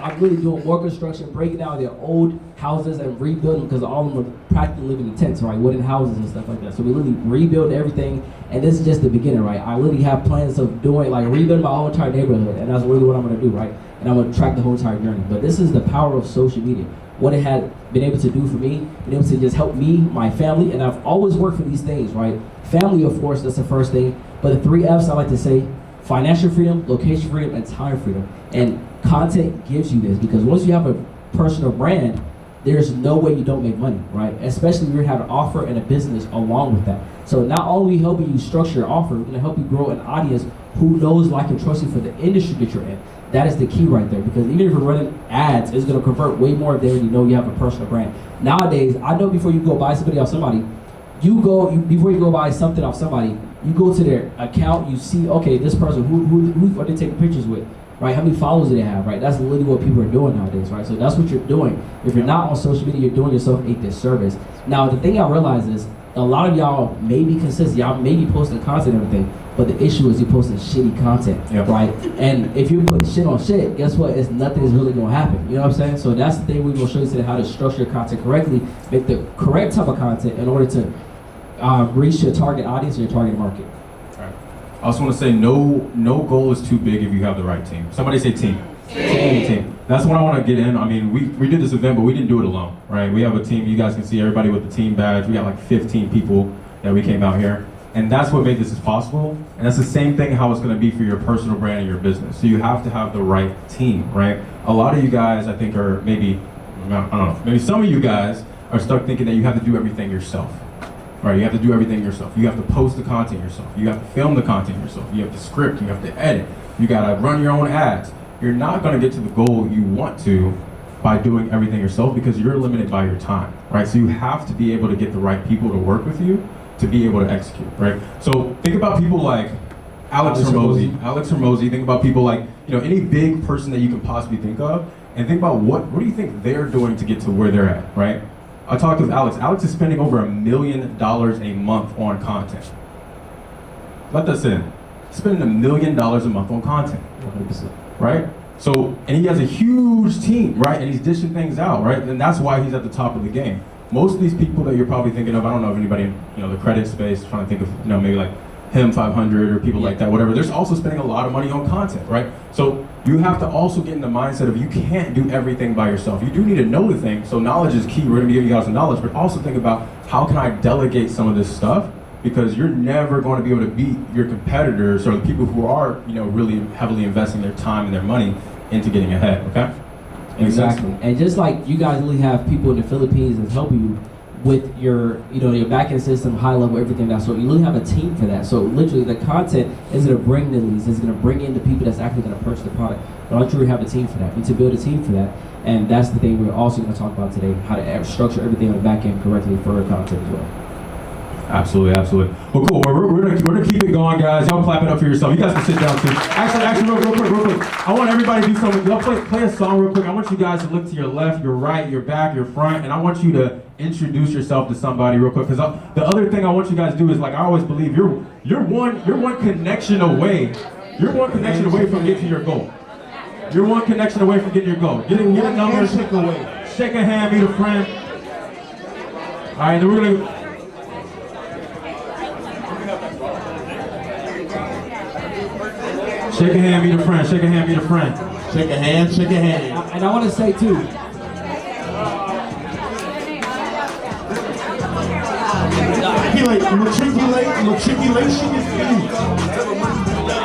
[SPEAKER 5] I'm really doing more construction, breaking down their old houses and rebuilding, because all of them are practically living in tents, right? Wooden houses and stuff like that. So we literally rebuild everything, and this is just the beginning, right? I literally have plans of doing, like, rebuilding my whole entire neighborhood, and that's really what I'm gonna do, right? And I'm gonna track the whole entire journey. But this is the power of social media. What it had been able to do for me, been able to just help me, my family, and I've always worked for these things, right? Family, of course, that's the first thing. But the 3 F's I like to say: financial freedom, location freedom, and time freedom. And content gives you this, because once you have a personal brand, there's no way you don't make money, right? Especially if you have an offer and a business along with that. So not only helping you structure your offer, we're gonna help you grow an audience who knows, like, and trust you for the industry that you're in. That is the key right there, because even if you're running ads, it's gonna convert way more if they already know you have a personal brand. Nowadays, I know before you go buy somebody off somebody, before you go buy something off somebody, you go to their account, you see, okay, this person, who are they taking pictures with? Right? How many followers do they have, right? That's literally what people are doing nowadays, right? So that's what you're doing. If you're not on social media, you're doing yourself a disservice. Now, the thing I realize is, a lot of y'all may be consistent, y'all may be posting content and everything, but the issue is you're posting shitty content, right? And if you're putting shit on shit, guess what? Nothing is really gonna happen. You know what I'm saying? So that's the thing we're gonna show you today, how to structure your content correctly, make the correct type of content in order to reach your target audience or your target market.
[SPEAKER 9] I also want to say no goal is too big if you have the right team. Somebody say team. Team. That's what I want to get in. I mean, we did this event, but we didn't do it alone, right? We have a team. You guys can see everybody with the team badge. We got like 15 people that we came out here. And that's what made this possible. And that's the same thing how it's going to be for your personal brand and your business. So you have to have the right team, right? A lot of you guys, I think, are maybe, I don't know, maybe some of you guys are stuck thinking that you have to do everything yourself. Right, you have to do everything yourself. You have to post the content yourself. You have to film the content yourself. You have to script. You have to edit. You gotta run your own ads. You're not gonna get to the goal you want to by doing everything yourself, because you're limited by your time, right? So you have to be able to get the right people to work with you to be able to execute, right? So think about people like Alex Hormozy. Think about people like, any big person that you can possibly think of, and think about what do you think they're doing to get to where they're at, right? I talked with Alex. Alex is spending over $1 million a month on content. Let that sit in. Spending $1 million a month on content, 100%, right? So, and he has a huge team, right? And he's dishing things out, right? And that's why he's at the top of the game. Most of these people that you're probably thinking of, I don't know if anybody in the credit space, trying to think of maybe like him 500 or people like that, whatever. There's also spending a lot of money on content, right? So you have to also get in the mindset of you can't do everything by yourself. You do need to know the thing, so knowledge is key. We're gonna be giving you guys some knowledge, but also think about how can I delegate some of this stuff, because you're never going to be able to beat your competitors or the people who are, really heavily investing their time and their money into getting ahead, okay?
[SPEAKER 5] Exactly. And just like you guys really have people in the Philippines that help you with your, your back-end system, high level, everything that sort. You really have a team for that. So literally the content is going to bring the leads, is going to bring in the people that's actually going to purchase the product. But don't you have a team for that? We need to build a team for that. And that's the thing we're also going to talk about today, how to structure everything on the back end correctly for our content as well.
[SPEAKER 9] Absolutely. Well, cool. We're gonna keep it going, guys. Y'all clap it up for yourself. You guys can sit down too. Actually, real quick. I want everybody to do something. Y'all play a song real quick. I want you guys to look to your left, your right, your back, your front, and I want you to introduce yourself to somebody real quick. Because the other thing I want you guys to do is, like I always believe, you're one connection away. You're one connection away from getting to your goal. You're one connection away from getting your goal. Get a number, shake a hand, meet a friend. All right, then we're gonna. Shake a hand, meet a friend. Shake a hand, meet a friend.
[SPEAKER 8] Shake a hand, shake a hand.
[SPEAKER 5] And I want to say too.
[SPEAKER 8] Matriculation is key.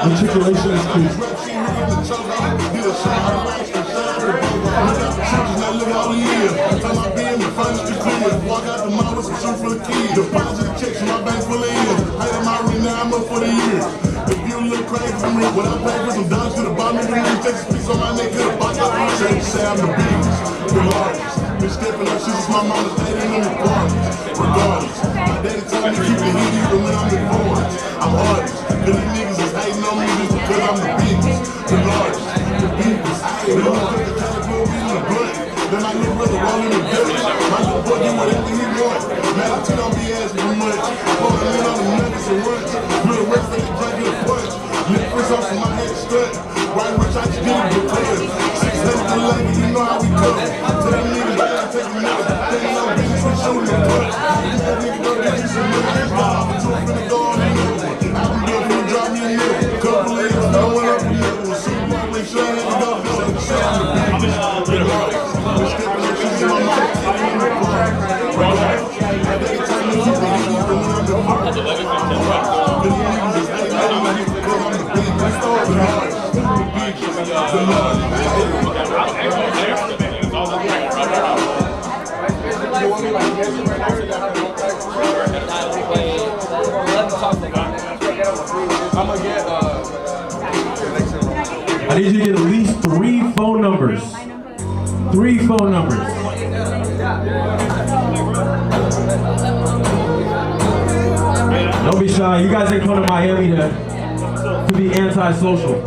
[SPEAKER 8] Matriculation is key. Walk out the mall with some shoes full of keys. Deposit checks in my bank full of years. I am already now, I'm up for the years. If you look crazy for me, when I pay for some dollars to the bottom of the room, take a piece on my neck, could have bought that one shirt. Say I'm the biggest, the largest. Been stepping up since my mama stayed in the parties. Regardless, my daddy told me to keep the heat even when I'm in forwards. I'm hardest, cause these niggas is hating on me just because I'm the biggest, the largest, the biggest. They don't put the California in the blunt. Then my little brother rolling the dirt. My little boy do whatever he wants. Man, I don't be asking for much. Pulling in on the nuggets and runs. Real rest of the drink in a punch. Lift first off from my head strut. Right rich, I just get it with players. 600 to lucky, you know how we come. Tell them niggas that I take them out. Thinking I'm business, we shooting the punch. That nigga go get you some money. I'm too finna go on and over. I'm good for you, drop me a nigga. Couple legs, no one up a nigga. Super Bowl, make sure I had to go. Say I'm the biggest. Get right.
[SPEAKER 9] I need you to get at least 3 phone numbers. 3 phone numbers. Don't be shy. You guys ain't come to Miami to be antisocial.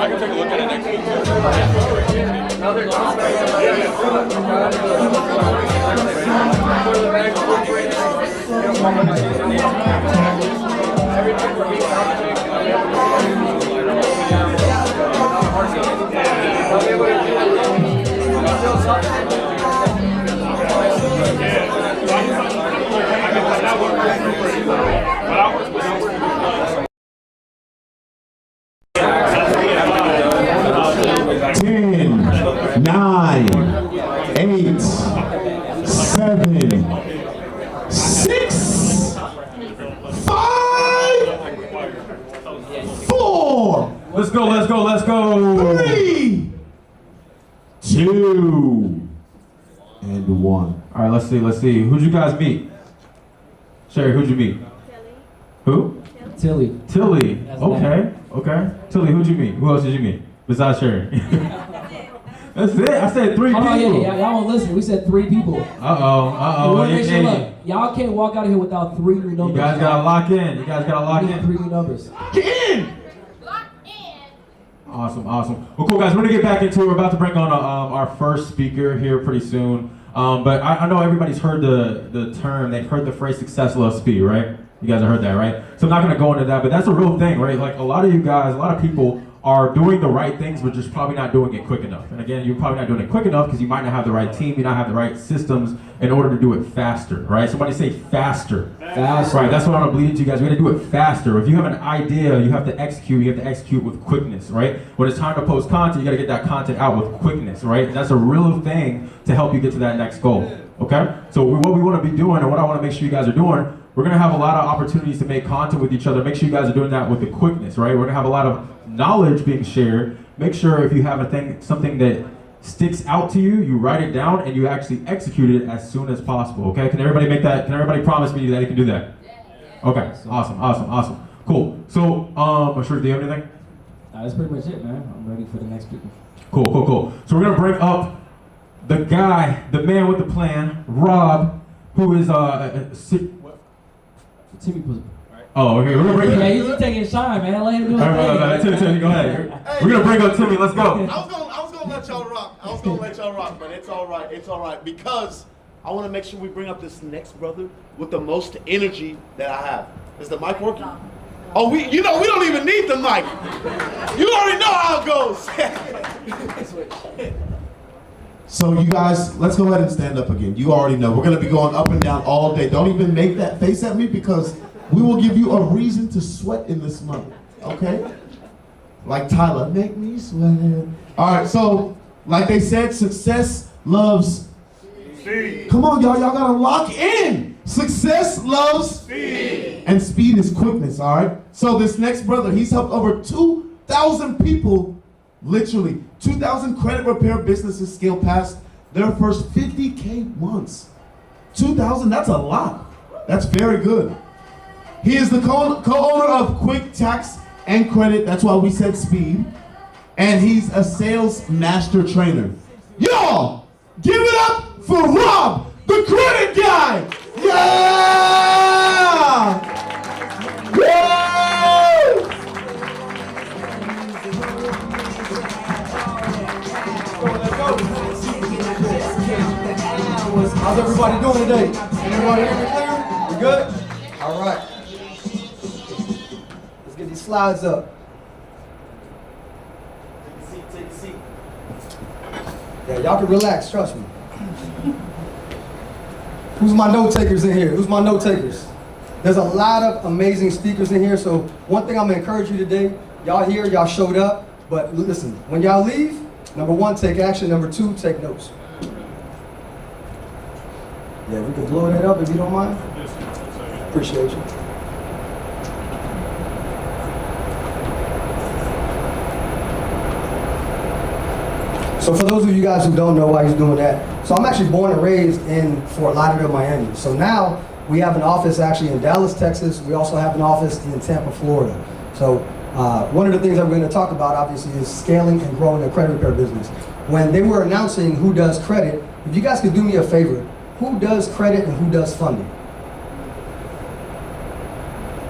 [SPEAKER 7] I can take a look at it next week.
[SPEAKER 8] Nine, 8, 7, 6, 5, 4.
[SPEAKER 9] Let's go, let's go, let's go.
[SPEAKER 8] 3, 2, and 1.
[SPEAKER 9] All right, let's see. Who'd you guys meet? Sherry, who'd you meet? Who?
[SPEAKER 5] Tilly.
[SPEAKER 9] Tilly. Okay. Tilly, who'd you meet? Who else did you meet besides Sherry? That's it. I said 3 people.
[SPEAKER 5] Yeah, y'all won't listen. We said 3 people.
[SPEAKER 9] We wanna make sure,
[SPEAKER 5] look, y'all can't walk out of here without 3 new numbers.
[SPEAKER 9] You guys gotta lock in. You guys gotta lock in.
[SPEAKER 5] 3 new numbers.
[SPEAKER 8] Get in.
[SPEAKER 9] Awesome. Well, cool, guys. We're gonna get back into it. We're about to bring on our first speaker here pretty soon. But I know everybody's heard the term. They've heard the phrase "success loves speed," right? You guys have heard that, right? So I'm not gonna go into that, but that's a real thing, right? Like a lot of you guys, a lot of people are doing the right things, but just probably not doing it quick enough. And again, you're probably not doing it quick enough because you might not have the right team, you not have the right systems in order to do it faster, right? Somebody say faster.
[SPEAKER 5] Faster.
[SPEAKER 9] Right, that's what I'm gonna bleed to you guys. We gotta do it faster. If you have an idea, you have to execute with quickness, right? When it's time to post content, you gotta get that content out with quickness, right? And that's a real thing to help you get to that next goal, okay? So what we wanna be doing, and what I wanna make sure you guys are doing, we're gonna have a lot of opportunities to make content with each other. Make sure you guys are doing that with the quickness, right? We're gonna have a lot of knowledge being shared. Make sure if you have something that sticks out to you, you write it down and you actually execute it as soon as possible, okay? Can everybody make that? Can everybody promise me that they can do that? Okay, awesome. Cool. So, Sharif, do you have anything?
[SPEAKER 5] That's pretty much it, man. I'm ready for the next speaker.
[SPEAKER 9] Cool. So we're gonna bring up the guy, the man with the plan, Rob, who is
[SPEAKER 5] Timmy was.
[SPEAKER 9] Oh, okay. We're gonna bring.
[SPEAKER 5] Yeah, he's taking shine, man. Let him do his thing.
[SPEAKER 9] Timmy, go ahead. We're gonna bring up Timmy. Let's go.
[SPEAKER 8] I was gonna let y'all rock, but it's all right because I want to make sure we bring up this next brother with the most energy that I have. Is the mic working? Oh, we don't even need the mic. You already know how it goes. So you guys, let's go ahead and stand up again. You already know. We're going to be going up and down all day. Don't even make that face at me because we will give you a reason to sweat in this month. Okay? Like Tyler, make me sweat. All right, so like they said, success loves speed. Come on, y'all got to lock in. Success loves speed. And speed is quickness, all right? So this next brother, he's helped over 2,000 people. Literally, 2,000 credit repair businesses scale past their first 50K months. 2,000, that's a lot. That's very good. He is the co-owner of Quick Tax and Credit, that's why we said speed. And he's a sales master trainer. Y'all, give it up for Rob, the credit guy. Yeah! Woo!
[SPEAKER 12] How's everybody doing today? Everybody hear me clear? We good? All right. Let's get these slides up. Take a seat. Yeah, y'all can relax, trust me. Who's my note takers in here? Who's my note takers? There's a lot of amazing speakers in here, so one thing I'm gonna encourage you today, y'all here, y'all showed up, but listen, when y'all leave, number 1, take action. Number 2, take notes. Yeah, we can blow that up if you don't mind. Appreciate you. So for those of you guys who don't know why he's doing that, so I'm actually born and raised in Fort Lauderdale, Miami. So now we have an office actually in Dallas, Texas. We also have an office in Tampa, Florida. So One of the things that we're going to talk about, obviously, is scaling and growing a credit repair business. When they were announcing who does credit, if you guys could do me a favor, who does credit and who does funding?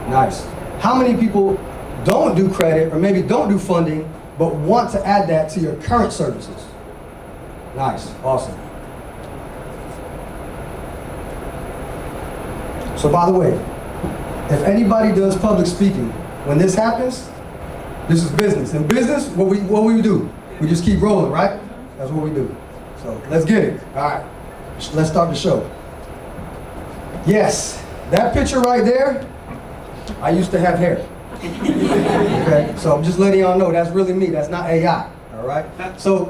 [SPEAKER 12] Nice. How many people don't do credit or maybe don't do funding but want to add that to your current services? Nice. Awesome. So by the way, if anybody does public speaking, when this happens, this is business. In business, what we do? We just keep rolling, right? That's what we do. So let's get it. All right. Let's start the show. Yes, that picture right there, I used to have hair. Okay, so I'm just letting y'all know that's really me. That's not AI. All right. So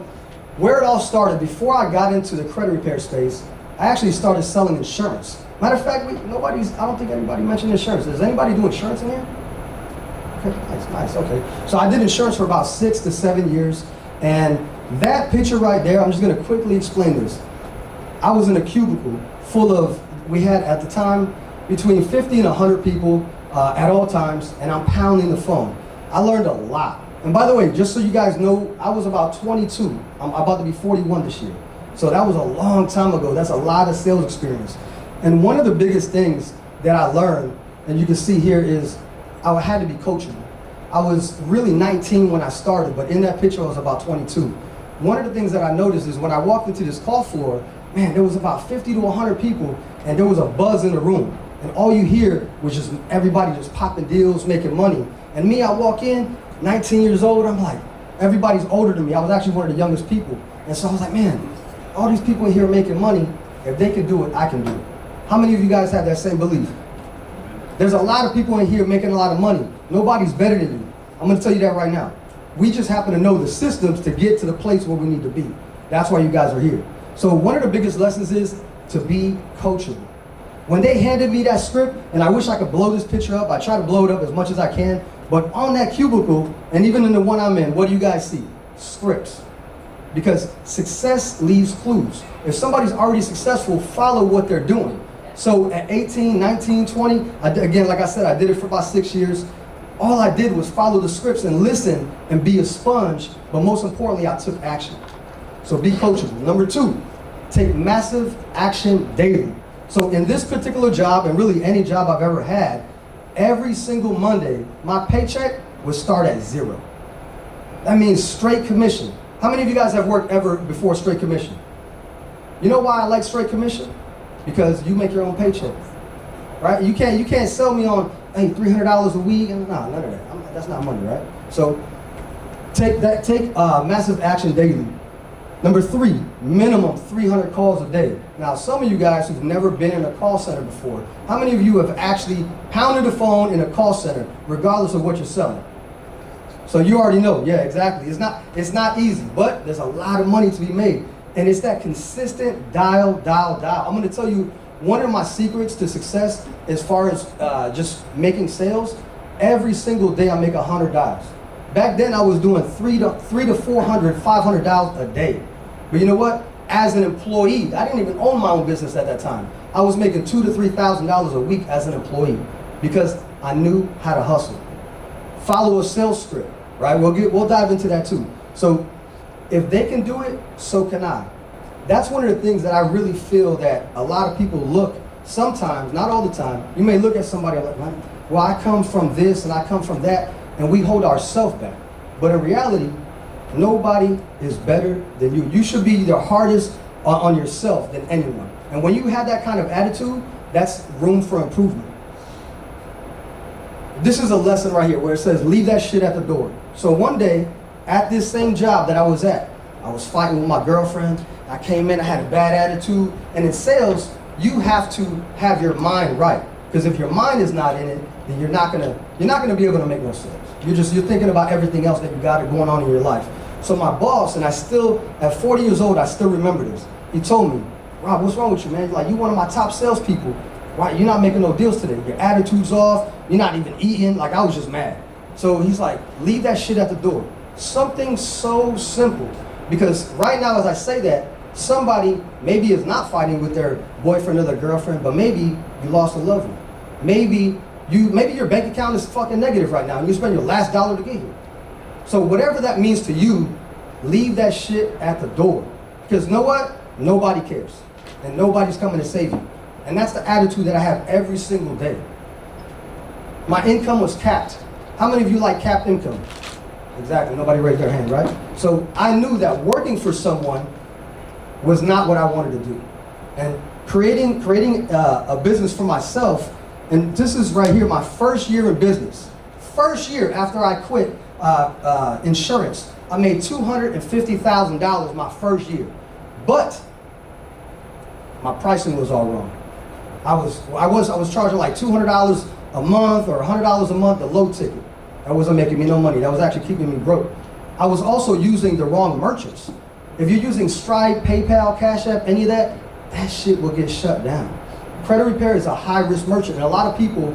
[SPEAKER 12] where it all started, before I got into the credit repair space, I actually started selling insurance. Matter of fact, I don't think anybody mentioned insurance. Does anybody do insurance in here? Okay, nice, okay. So I did insurance for about 6 to 7 years, and that picture right there, I'm just gonna quickly explain this. I was in a cubicle full of, we had at the time between 50 and 100 people at all times, and I'm pounding the phone. I learned a lot. And by the way, just so you guys know, I was about 22. I'm about to be 41 this year. So that was a long time ago. That's a lot of sales experience. And one of the biggest things that I learned, and you can see here, is I had to be coachable. I was really 19 when I started, but in that picture I was about 22. One of the things that I noticed is when I walked into this call floor, man, there was about 50 to 100 people, and there was a buzz in the room. And all you hear was just everybody just popping deals, making money. And me, I walk in, 19 years old, I'm like, everybody's older than me. I was actually one of the youngest people. And so I was like, man, all these people in here making money, if they can do it, I can do it. How many of you guys have that same belief? There's a lot of people in here making a lot of money. Nobody's better than you. I'm gonna tell you that right now. We just happen to know the systems to get to the place where we need to be. That's why you guys are here. So one of the biggest lessons is to be coachable. When they handed me that script, and I wish I could blow this picture up, I try to blow it up as much as I can, but on that cubicle, and even in the one I'm in, what do you guys see? Scripts. Because success leaves clues. If somebody's already successful, follow what they're doing. So at 18, 19, 20, again, like I said, I did it for about 6 years. All I did was follow the scripts and listen and be a sponge, but most importantly, I took action. So be coachable. Number 2, take massive action daily. So in this particular job, and really any job I've ever had, every single Monday, my paycheck would start at 0. That means straight commission. How many of you guys have worked ever before straight commission? You know why I like straight commission? Because you make your own paycheck, right? You can't sell me on, hey, $300 a week, and nah, none of that. That's not money, right? So take massive action daily. Number 3, minimum 300 calls a day. Now, some of you guys who've never been in a call center before, how many of you have actually pounded the phone in a call center, regardless of what you're selling? So you already know, yeah, exactly. It's not easy, but there's a lot of money to be made. And it's that consistent dial. I'm gonna tell you, one of my secrets to success as far as just making sales, every single day I make 100 dials. Back then I was doing 300 to 400, 500 dials a day. But you know what? As an employee, I didn't even own my own business at that time. I was making $2,000 to $3,000 a week as an employee because I knew how to hustle. Follow a sales script, right? We'll dive into that too. So if they can do it, so can I. That's one of the things that I really feel that a lot of people look, sometimes, not all the time, you may look at somebody like, well, I come from this and I come from that, and we hold ourselves back. But in reality, nobody is better than you. You should be the hardest on yourself than anyone. And when you have that kind of attitude, that's room for improvement. This is a lesson right here where it says, leave that shit at the door. So one day, at this same job that I was at, I was fighting with my girlfriend. I came in, I had a bad attitude. And in sales, you have to have your mind right. Because if your mind is not in it, then you're not gonna be able to make no sales. You're thinking about everything else that you got going on in your life. So my boss, and I still, at 40 years old, I still remember this. He told me, Rob, what's wrong with you, man? Like, you're one of my top salespeople. Right? You're not making no deals today. Your attitude's off. You're not even eating. Like, I was just mad. So he's like, leave that shit at the door. Something so simple. Because right now, as I say that, somebody maybe is not fighting with their boyfriend or their girlfriend, but maybe you lost a loved one. Maybe Maybe your bank account is fucking negative right now and you spend your last dollar to get here. So whatever that means to you, leave that shit at the door. Because you know what? Nobody cares. And nobody's coming to save you. And that's the attitude that I have every single day. My income was capped. How many of you like capped income? Exactly, nobody raised their hand, right? So I knew that working for someone was not what I wanted to do. And creating a business for myself, and this is right here, my first year in business. First year after I quit insurance, I made $250,000 my first year. But my pricing was all wrong. I was charging like $200 a month or $100 a month, the low ticket. That wasn't making me no money. That was actually keeping me broke. I was also using the wrong merchants. If you're using Stripe, PayPal, Cash App, any of that, that shit will get shut down. Credit repair is a high-risk merchant, and a lot of people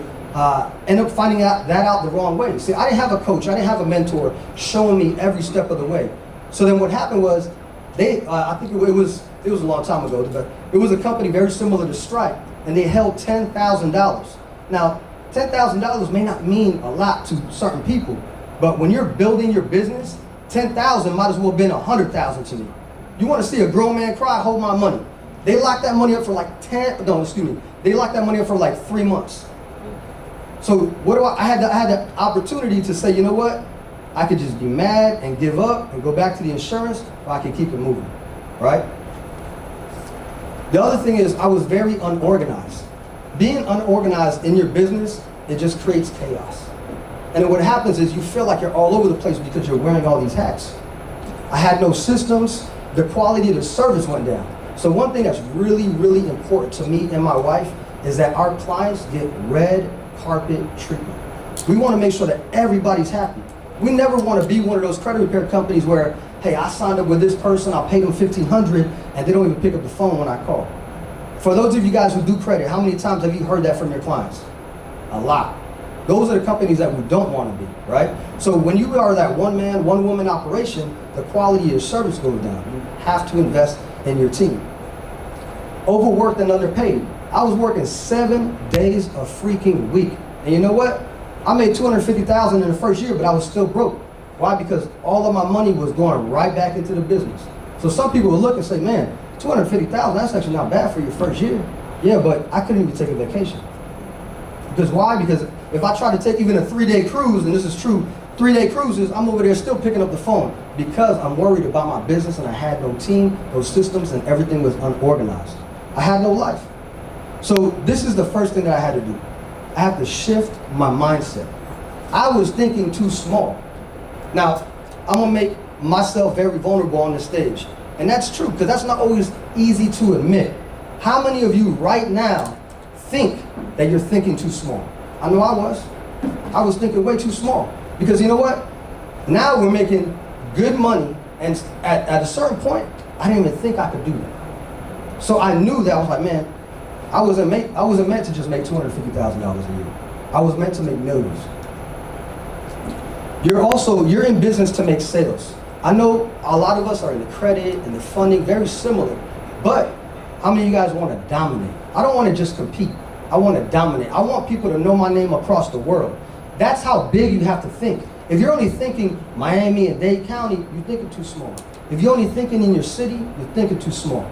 [SPEAKER 12] end up finding that out the wrong way. See, I didn't have a coach, I didn't have a mentor showing me every step of the way. So then what happened was, I think it was a long time ago, but it was a company very similar to Stripe, and they held $10,000. Now, $10,000 may not mean a lot to certain people, but when you're building your business, $10,000 might as well have been $100,000 to me. You want to see a grown man cry? Hold my money. They locked that money up for like they locked that money up for like 3 months. So I had the opportunity to say, you know what? I could just be mad and give up and go back to the insurance, or I could keep it moving, right? The other thing is I was very unorganized. Being unorganized in your business, it just creates chaos. And then what happens is you feel like you're all over the place because you're wearing all these hats. I had no systems. The quality of the service went down. So one thing that's really, really important to me and my wife is that our clients get red carpet treatment. We want to make sure that everybody's happy. We never want to be one of those credit repair companies where, hey, I signed up with this person, I'll pay them $1,500, and they don't even pick up the phone when I call. For those of you guys who do credit, how many times have you heard that from your clients? A lot. Those are the companies that we don't want to be, right? So when you are that one-man, one-woman operation, the quality of your service goes down. You have to invest in your team. Overworked and underpaid. I was working 7 days a freaking week. And you know what? I made $250,000 in the first year, but I was still broke. Why? Because all of my money was going right back into the business. So some people will look and say, man, $250,000, that's actually not bad for your first year. Yeah, but I couldn't even take a vacation. Because why? Because if I try to take even a 3-day cruise, and this is true, 3-day cruises, I'm over there still picking up the phone because I'm worried about my business and I had no team, no systems, and everything was unorganized. I had no life. So this is the first thing that I had to do. I have to shift my mindset. I was thinking too small. Now, I'm gonna make myself very vulnerable on the stage. And that's true, because that's not always easy to admit. How many of you right now think that you're thinking too small? I know I was. I was thinking way too small. Because you know what? Now we're making good money, and at a certain point, I didn't even think I could do that. So I knew that. I was like, man, I wasn't meant to just make $250,000 a year. I was meant to make millions. You're in business to make sales. I know a lot of us are in the credit and the funding, very similar, but how many of you guys want to dominate? I don't want to just compete. I want to dominate. I want people to know my name across the world. That's how big you have to think. If you're only thinking Miami and Dade County, you're thinking too small. If you're only thinking in your city, you're thinking too small.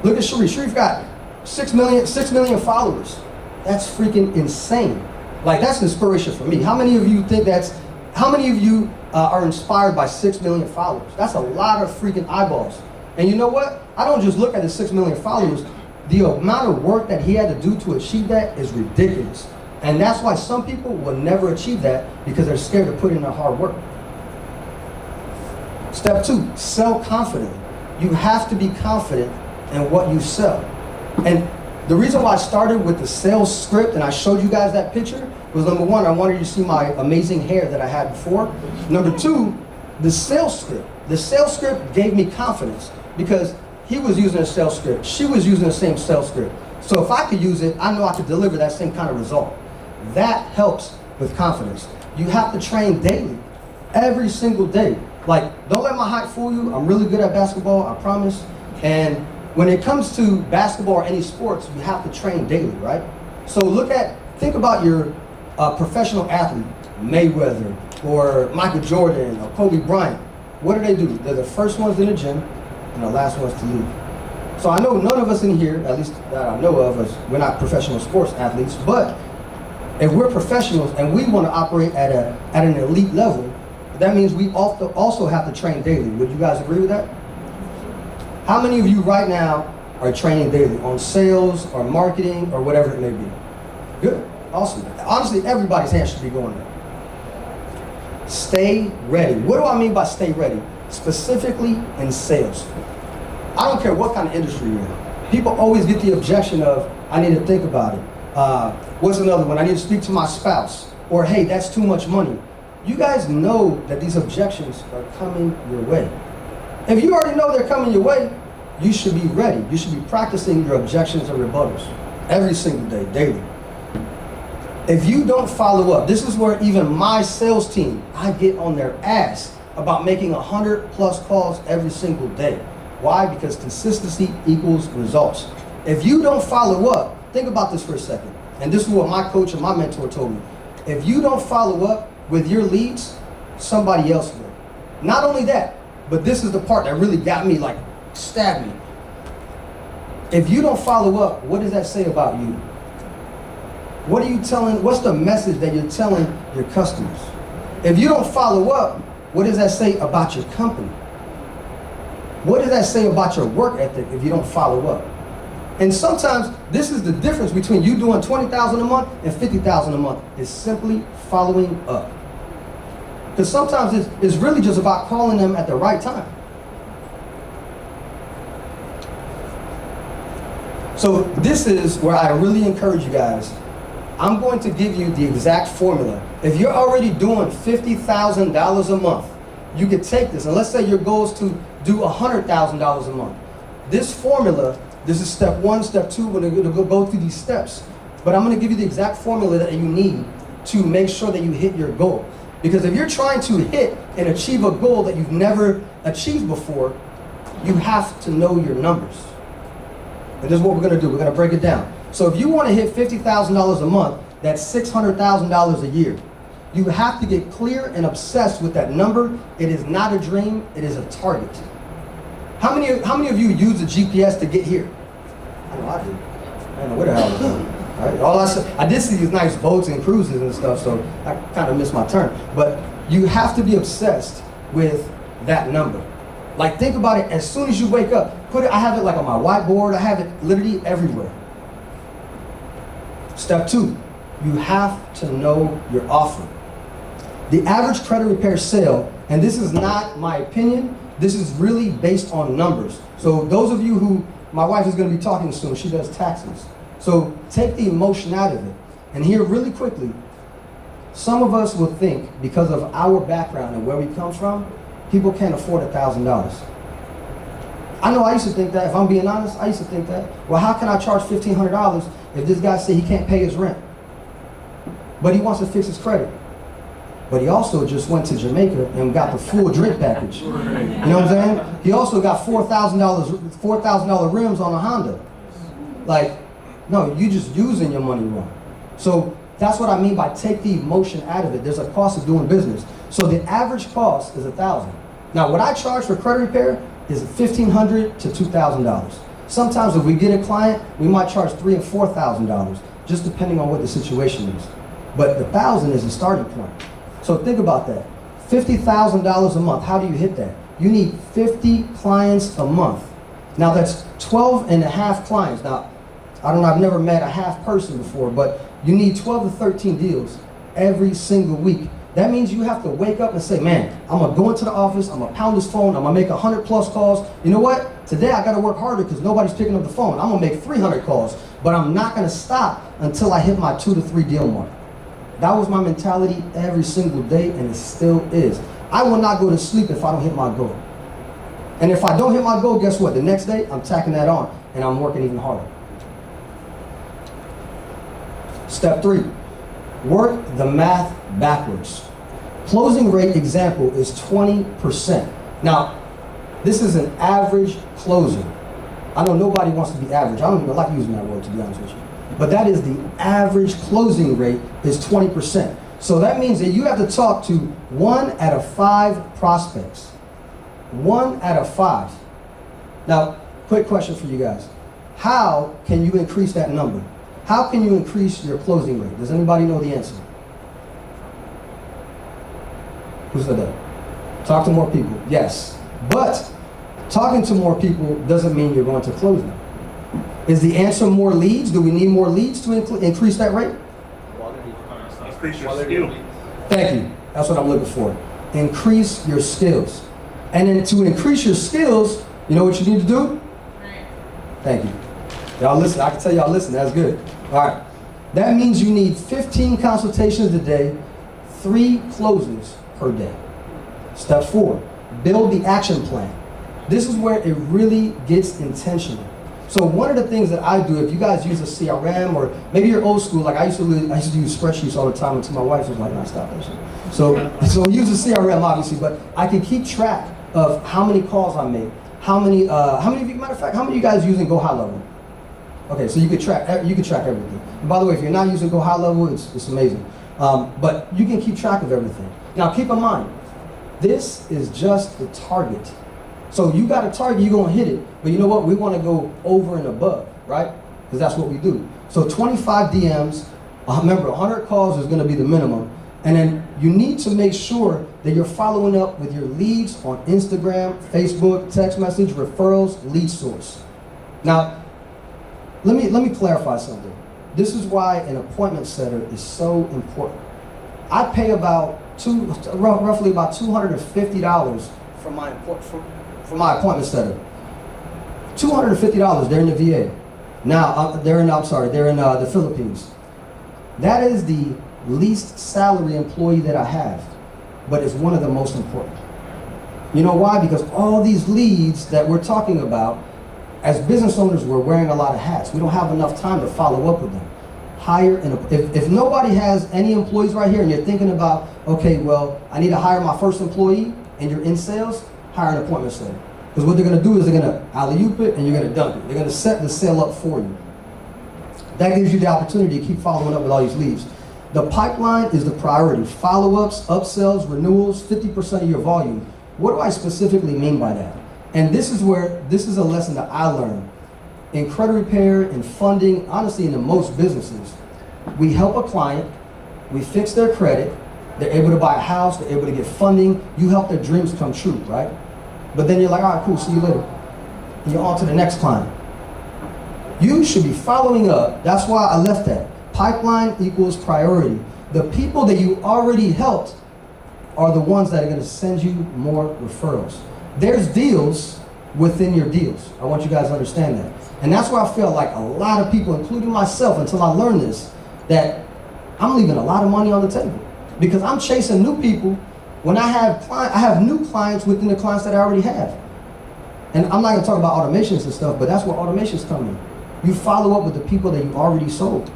[SPEAKER 12] Look at Sharif. Sharif got 6 million followers. That's freaking insane. Like, that's inspiration for me. How many of you are inspired by 6 million followers? That's a lot of freaking eyeballs. And you know what? I don't just look at the 6 million followers. The amount of work that he had to do to achieve that is ridiculous. And that's why some people will never achieve that, because they're scared to put in the hard work. Step 2, sell confidently. You have to be confident in what you sell. And the reason why I started with the sales script and I showed you guys that picture was, number 1, I wanted you to see my amazing hair that I had before. Number 2, the sales script. The sales script gave me confidence because he was using a sales script. She was using the same sales script. So if I could use it, I know I could deliver that same kind of result. That helps with confidence. You have to train daily, every single day. Like, don't let my height fool you. I'm really good at basketball, I promise. And when it comes to basketball or any sports, you have to train daily, right? So think about your A professional athlete, Mayweather, or Michael Jordan, or Kobe Bryant, what do? They're the first ones in the gym and the last ones to leave. So I know none of us in here, at least that I know of, we're not professional sports athletes, but if we're professionals and we want to operate at an elite level, that means we also have to train daily. Would you guys agree with that? How many of you right now are training daily on sales or marketing or whatever it may be? Good, awesome. Honestly, everybody's hand should be going there. Stay ready. What do I mean by stay ready? Specifically in sales. I don't care what kind of industry you're in. People always get the objection of, I need to think about it. What's another one? I need to speak to my spouse. Or, hey, that's too much money. You guys know that these objections are coming your way. If you already know they're coming your way, you should be ready. You should be practicing your objections and rebuttals every single day, daily. If you don't follow up, this is where even my sales team, I get on their ass about making 100+ calls every single day. Why? Because consistency equals results. If you don't follow up, think about this for a second. And this is what my coach and my mentor told me. If you don't follow up with your leads, somebody else will. Not only that, but this is the part that really got me, like, stabbed me. If you don't follow up, what does that say about you? What are you telling, what's the message that you're telling your customers? If you don't follow up, what does that say about your company? What does that say about your work ethic if you don't follow up? And sometimes this is the difference between you doing $20,000 a month and $50,000 a month, is simply following up. Because sometimes it's really just about calling them at the right time. So this is where I really encourage you guys. I'm going to give you the exact formula. If you're already doing $50,000 a month, you could take this, and let's say your goal is to do $100,000 a month. This formula, this is step 1, step 2, we're going to go through these steps. But I'm going to give you the exact formula that you need to make sure that you hit your goal. Because if you're trying to hit and achieve a goal that you've never achieved before, you have to know your numbers. And this is what we're going to do. We're going to break it down. So if you want to hit $50,000 a month, that's $600,000 a year. You have to get clear and obsessed with that number. It is not a dream, it is a target. How many of you use a GPS to get here? I know I do. I don't know where the hell I'm going. Right? I did see these nice boats and cruises and stuff, so I kind of missed my turn. But you have to be obsessed with that number. Like, think about it as soon as you wake up. I have it like on my whiteboard. I have it literally everywhere. Step 2, you have to know your offer. The average credit repair sale, and this is not my opinion, this is really based on numbers. So those of you who, my wife is going to be talking soon, she does taxes. So take the emotion out of it. And here really quickly, some of us will think, because of our background and where we come from, people can't afford $1,000. I know I used to think that. If I'm being honest, I used to think that. Well, how can I charge $1,500 if this guy said he can't pay his rent? But he wants to fix his credit. But he also just went to Jamaica and got the full drink package. You know what I'm saying? He also got $4,000 rims on a Honda. Like, no, you just using your money wrong. So that's what I mean by take the emotion out of it. There's a cost of doing business. So the average cost is $1,000. Now, what I charge for credit repair is $1,500 to $2,000. Sometimes if we get a client, we might charge $3,000 and $4,000, just depending on what the situation is. But the $1,000 is the starting point. So think about that. $50,000 a month, how do you hit that? You need 50 clients a month. Now that's 12 and a half clients. Now, I don't know, I've never met a half person before, but you need 12 to 13 deals every single week. That means you have to wake up and say, man, I'm gonna go into the office, I'm gonna pound this phone, I'm gonna make 100+ calls. You know what? Today I gotta work harder because nobody's picking up the phone. I'm gonna make 300 calls, but I'm not gonna stop until I hit my 2 to 3 deal mark. That was my mentality every single day, and it still is. I will not go to sleep if I don't hit my goal. And if I don't hit my goal, guess what? The next day, I'm tacking that on, and I'm working even harder. Step 3, work the math backwards. Closing rate example is 20%. Now, this is an average closer. I know nobody wants to be average. I don't even like using that word, to be honest with you. But that is the average closing rate is 20%. So that means that you have to talk to 1 out of 5 prospects. 1 out of 5. Now, quick question for you guys. How can you increase that number? How can you increase your closing rate? Does anybody know the answer? Who said that? Talk to more people. Yes. But talking to more people doesn't mean you're going to close them. Is the answer more leads? Do we need more leads to increase that rate?
[SPEAKER 11] Increase your skill.
[SPEAKER 12] Thank you. That's what I'm looking for. Increase your skills. And then to increase your skills, you know what you need to do? Thank you. Y'all listen. I can tell y'all listen. That's good. All right. That means you need 15 consultations a day, 3 closings per day. Step 4, build the action plan. This is where it really gets intentional. So one of the things that I do, if you guys use a CRM or maybe you're old school, like I used to use spreadsheets all the time until my wife was like, "No, stop that shit." So use a CRM obviously, but I can keep track of how many calls I made, how many of you, matter of fact, how many of you guys using Go High Level? Okay, so you can track everything. And by the way, if you're not using Go High Level, it's amazing. But you can keep track of everything. Now keep in mind, this is just the target. So you got a target, you're gonna hit it, but you know what? We wanna go over and above, right? Because that's what we do. So 25 DMs, remember 100 calls is gonna be the minimum, and then you need to make sure that you're following up with your leads on Instagram, Facebook, text message, referrals, lead source. Now, let me clarify something. This is why an appointment setter is so important. I pay about roughly about $250 for my appointment setter. $250. They're in the VA. Now they're in the Philippines. That is the least salary employee that I have, but it's one of the most important. You know why? Because all these leads that we're talking about, as business owners, we're wearing a lot of hats. We don't have enough time to follow up with them. If nobody has any employees right here and you're thinking about, okay, well, I need to hire my first employee and you're in sales, hire an appointment setter. Because what they're gonna do is they're gonna alley-oop it and you're gonna dunk it. They're gonna set the sale up for you. That gives you the opportunity to keep following up with all these leads. The pipeline is the priority. Follow-ups, upsells, renewals, 50% of your volume. What do I specifically mean by that? And this is a lesson that I learned. In credit repair and funding, honestly, in most businesses, we help a client, we fix their credit, they're able to buy a house, they're able to get funding, you help their dreams come true, right? But then you're like, all right, cool, see you later. And you're on to the next client. You should be following up. That's why I left that. Pipeline equals priority. The people that you already helped are the ones that are gonna send you more referrals. There's deals within your deals. I want you guys to understand that. And that's where I feel like a lot of people, including myself, until I learned this, that I'm leaving a lot of money on the table. Because I'm chasing new people when I have new clients within the clients that I already have. And I'm not gonna talk about automations and stuff, but that's where automations come in. You follow up with the people that you already sold.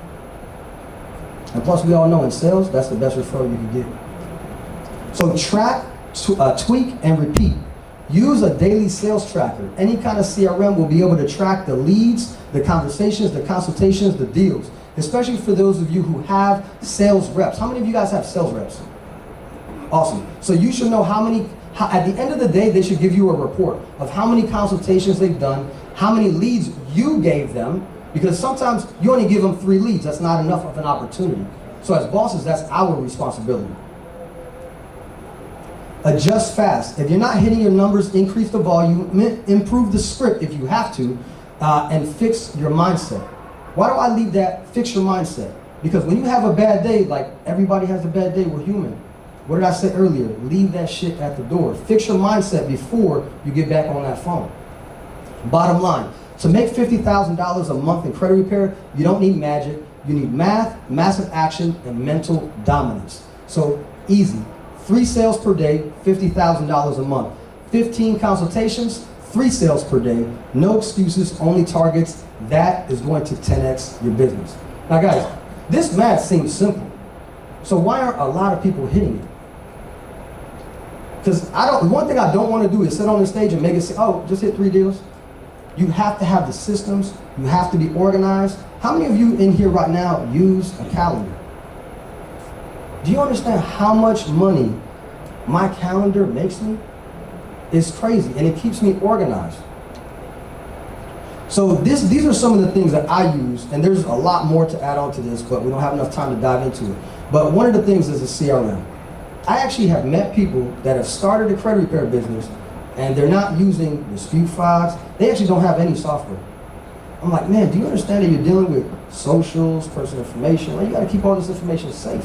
[SPEAKER 12] And plus we all know in sales, that's the best referral you can get. So track, tweak, and repeat. Use a daily sales tracker. Any kind of CRM will be able to track the leads, the conversations, the consultations, the deals, especially for those of you who have sales reps. How many of you guys have sales reps? Awesome. So you should know at the end of the day, they should give you a report of how many consultations they've done, how many leads you gave them, because sometimes you only give them 3 leads. That's not enough of an opportunity. So as bosses, that's our responsibility. Adjust fast. If you're not hitting your numbers, increase the volume, improve the script if you have to, and fix your mindset. Why do I leave that? Fix your mindset. Because when you have a bad day, like everybody has a bad day, we're human. What did I say earlier? Leave that shit at the door. Fix your mindset before you get back on that phone. Bottom line, to make $50,000 a month in credit repair, you don't need magic. You need math, massive action, and mental dominance. So easy. 3 sales per day, $50,000 a month. 15 consultations, 3 sales per day. No excuses, only targets. That is going to 10x your business. Now guys, this math seems simple. So why aren't a lot of people hitting it? Because one thing I don't want to do is sit on the stage and make it say, oh, just hit 3 deals. You have to have the systems, You have to be organized. How many of you in here right now use a calendar? Do you understand how much money my calendar makes me? It's crazy, and it keeps me organized. So these are some of the things that I use, and there's a lot more to add on to this, but we don't have enough time to dive into it. But one of the things is a CRM. I actually have met people that have started a credit repair business, and they're not using dispute files. They actually don't have any software. I'm like, man, do you understand that you're dealing with socials, personal information? Well, you gotta keep all this information safe.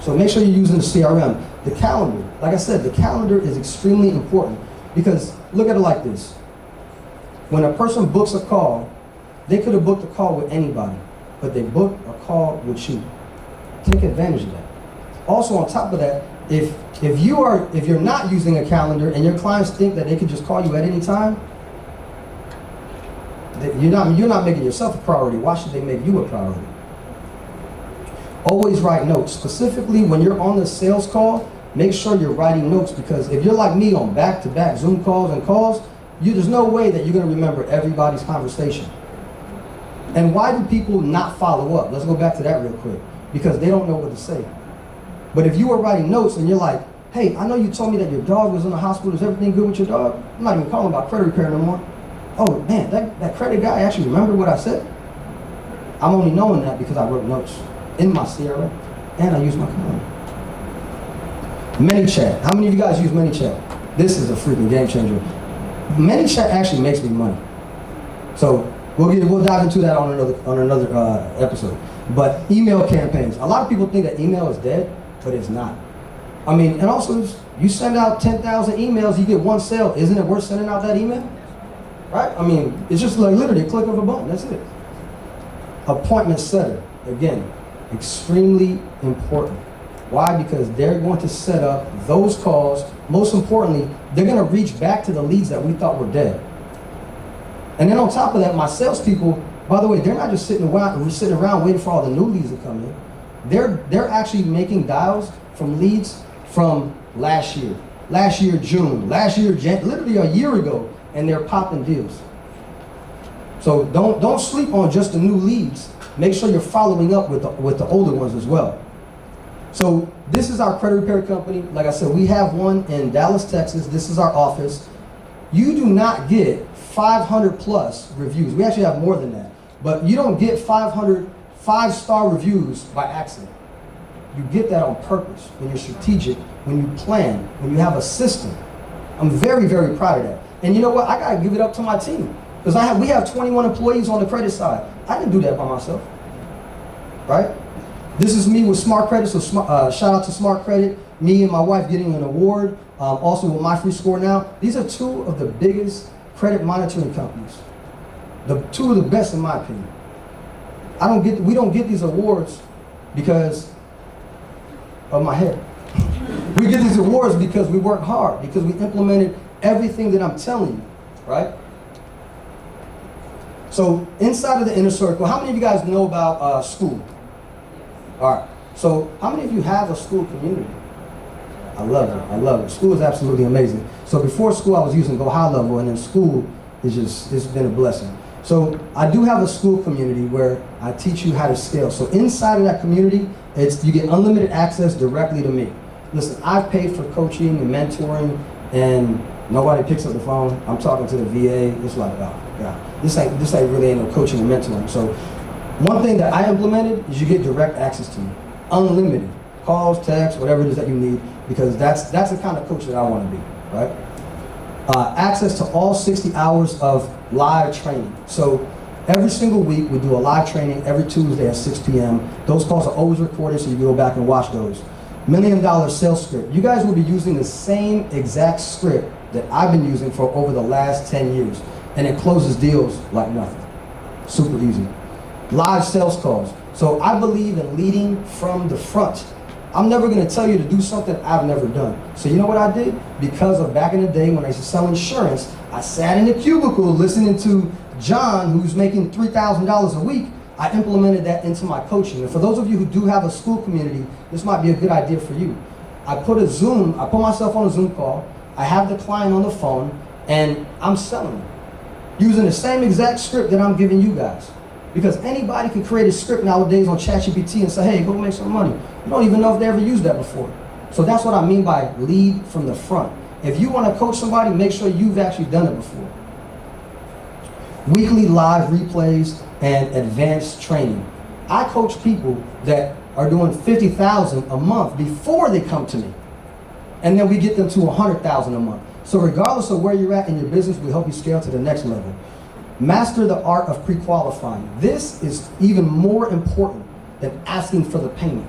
[SPEAKER 12] So make sure you're using the CRM. The calendar, like I said, the calendar is extremely important because look at it like this. When a person books a call, they could have booked a call with anybody, but they booked a call with you. Take advantage of that. Also, on top of that, if you're not using a calendar and your clients think that they can just call you at any time, you're not making yourself a priority. Why should they make you a priority? Always write notes. Specifically, when you're on the sales call, make sure you're writing notes because if you're like me on back-to-back Zoom calls and calls, there's no way that you're going to remember everybody's conversation. And why do people not follow up? Let's go back to that real quick. Because they don't know what to say. But if you were writing notes and you're like, hey, I know you told me that your dog was in the hospital. Is everything good with your dog? I'm not even calling about credit repair no more. Oh, man, that credit guy actually remembered what I said? I'm only knowing that because I wrote notes in my CRM and I use my calendar. ManyChat. How many of you guys use ManyChat? This is a freaking game changer. ManyChat actually makes me money. So we'll dive into that on another episode. But email campaigns. A lot of people think that email is dead, but it's not. I mean, and also you send out 10,000 emails, you get one sale. Isn't it worth sending out that email? Right? I mean, it's just like literally a click of a button. That's it. Appointment setter. Again, extremely important. Why? Because they're going to set up those calls. Most importantly, they're going to reach back to the leads that we thought were dead. And then on top of that, my salespeople, by the way, they're not just sitting around waiting for all the new leads to come in. They're actually making dials from leads from last year June, last year literally a year ago, and they're popping deals. So don't sleep on just the new leads. Make sure you're following up with the older ones as well. So this is our credit repair company. Like I said, we have one in Dallas, Texas. This is our office. You do not get 500 plus reviews. We actually have more than that. But you don't get 500 5-star reviews by accident. You get that on purpose, when you're strategic, when you plan, when you have a system. I'm very, very proud of that. And you know what? I got to give it up to my team. Because we have 21 employees on the credit side. I didn't do that by myself. Right? This is me with Smart Credit, so shout out to Smart Credit. Me and my wife getting an award, also with My Free Score Now. These are two of the biggest credit monitoring companies. Two of the best in my opinion. We don't get these awards because of my head. We get these awards because we work hard, because we implemented everything that I'm telling you, right? So inside of the inner circle, how many of you guys know about school? All right, so how many of you have a school community? I love it, I love it. School is absolutely amazing. So before school, I was using Go High Level, and then school it's been a blessing. So I do have a school community where I teach you how to scale. So inside of that community, you get unlimited access directly to me. Listen, I've paid for coaching and mentoring, and nobody picks up the phone. I'm talking to the VA. It's like, oh, God, this ain't really ain't no coaching and mentoring. So one thing that I implemented is you get direct access to me, unlimited calls, texts, whatever it is that you need, because that's the kind of coach that I want to be, right? Access to all 60 hours of live training. So every single week we do a live training every Tuesday at 6 p.m. Those calls are always recorded, so you can go back and watch those. $1 Million sales script. You guys will be using the same exact script that I've been using for over the last 10 years. And it closes deals like nothing. Super easy. Live sales calls. So I believe in leading from the front. I'm never going to tell you to do something I've never done. So you know what I did? Because of back in the day when I used to sell insurance, I sat in a cubicle listening to John, who's making $3,000 a week. I implemented that into my coaching. And for those of you who do have a school community, this might be a good idea for you. I put myself on a Zoom call. I have the client on the phone, and I'm selling them. using the same exact script that I'm giving you guys. Because anybody can create a script nowadays on ChatGPT and say, hey, go make some money. You don't even know if they ever used that before. So that's what I mean by lead from the front. If you want to coach somebody, make sure you've actually done it before. Weekly live replays and advanced training. I coach people that are doing $50,000 a month before they come to me. And then we get them to $100,000 a month. So regardless of where you're at in your business, we help you scale to the next level. Master the art of pre-qualifying. This is even more important than asking for the payment.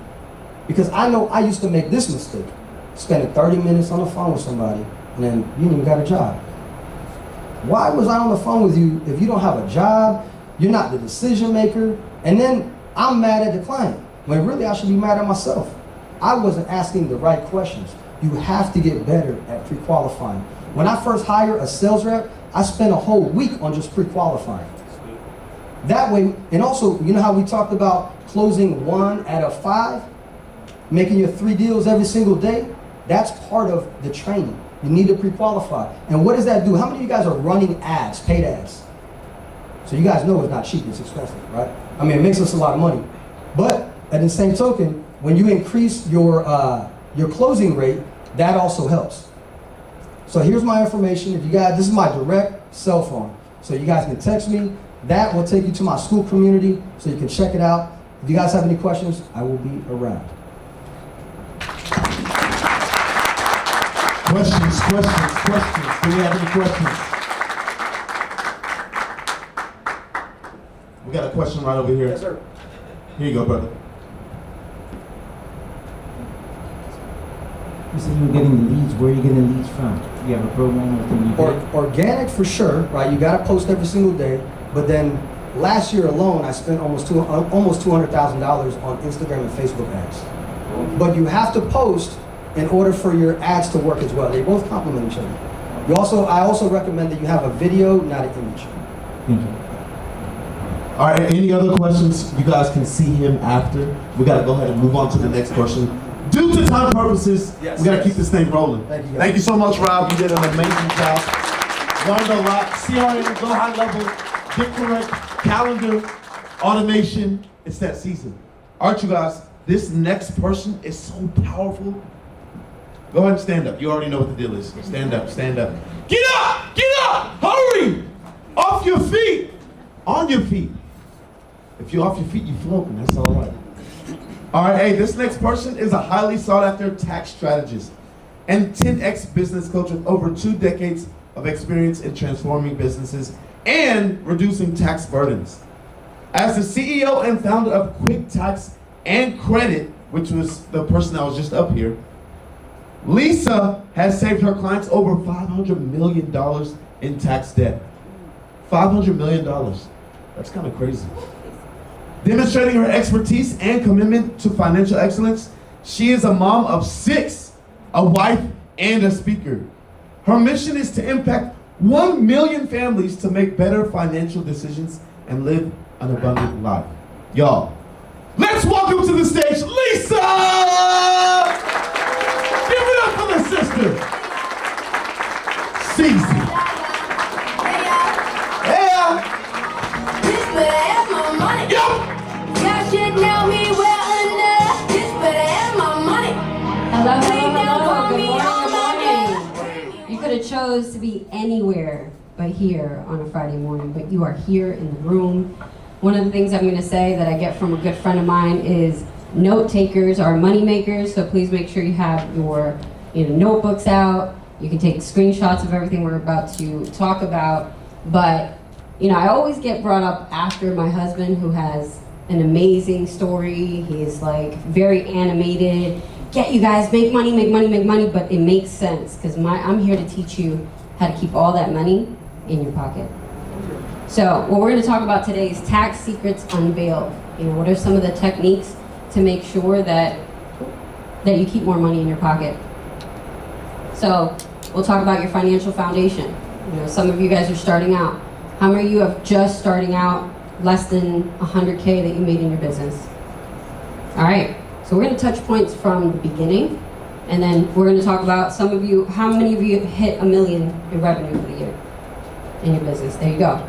[SPEAKER 12] Because I know I used to make this mistake, spending 30 minutes on the phone with somebody, and then you ain't even got a job. Why was I on the phone with you if you don't have a job, you're not the decision maker, and then I'm mad at the client, when really I should be mad at myself. I wasn't asking the right questions. You have to get better at pre-qualifying. When I first hire a sales rep, I spent a whole week on just pre-qualifying. That way, and also, you know how we talked about closing 1 out of 5? Making your 3 deals every single day? That's part of the training. You need to pre-qualify. And what does that do? How many of you guys are running ads, paid ads? So you guys know it's not cheap, it's expensive, right? I mean, it makes us a lot of money. But at the same token, when you increase your closing rate, that also helps. So here's my information. If you guys, this is my direct cell phone. So you guys can text me. That will take you to my school community so you can check it out. If you guys have any questions, I will be around.
[SPEAKER 8] Questions. Do we have any questions? We got a question right over here.
[SPEAKER 12] Yes, sir.
[SPEAKER 8] Here you go, brother.
[SPEAKER 13] You said you were getting the leads. Where are you getting the leads from? You have a program within you?
[SPEAKER 12] Organic for sure, right? You got to post every single day. But then last year alone, I spent almost $200,000 on Instagram and Facebook ads. But you have to post in order for your ads to work as well. They both complement each other. I also recommend that you have a video, not an image.
[SPEAKER 13] Thank you.
[SPEAKER 8] All right, any other questions? You guys can see him after. We got to go ahead and move on to the next person. Due to time purposes, we got to keep this thing rolling. Thank you so much, Rob. You did an amazing job. Learned a lot. CRM, go high level, get correct, calendar, automation. It's that season. All right, you guys, this next person is so powerful. Go ahead and stand up. You already know what the deal is. Stand up, stand up. Get up, hurry. Off your feet, on your feet. If you're off your feet, you're floating, that's all right. All right, hey, this next person is a highly sought after tax strategist and 10X business coach with over 2 decades of experience in transforming businesses and reducing tax burdens. As the CEO and founder of Quick Tax and Credit, which was the person that was just up here, Lisa has saved her clients over $500 million in tax debt. $500 million. That's kind of crazy. Demonstrating her expertise and commitment to financial excellence, she is a mom of 6, a wife, and a speaker. Her mission is to impact 1 million families to make better financial decisions and live an abundant life. Y'all, let's welcome to the stage, Lisa! Give it up for the sister. Cece.
[SPEAKER 14] You could have chose to be anywhere but here on a Friday morning, but you are here in the room. One of the things I'm going to say that I get from a good friend of mine is note takers are money makers, so please make sure you have your notebooks out. You can take screenshots of everything we're about to talk about. But I always get brought up after my husband, who has an amazing story. He's like very animated. Get you guys, make money, make money, make money, but it makes sense because I'm here to teach you how to keep all that money in your pocket. So what we're going to talk about today is tax secrets unveiled. What are some of the techniques to make sure that you keep more money in your pocket? So we'll talk about your financial foundation. Some of you guys are starting out. How many of you are just starting out less than 100K that you made in your business? All right. So we're going to touch points from the beginning, and then we're going to talk about how many of you hit $1 million in revenue for the year? in your business. There you go.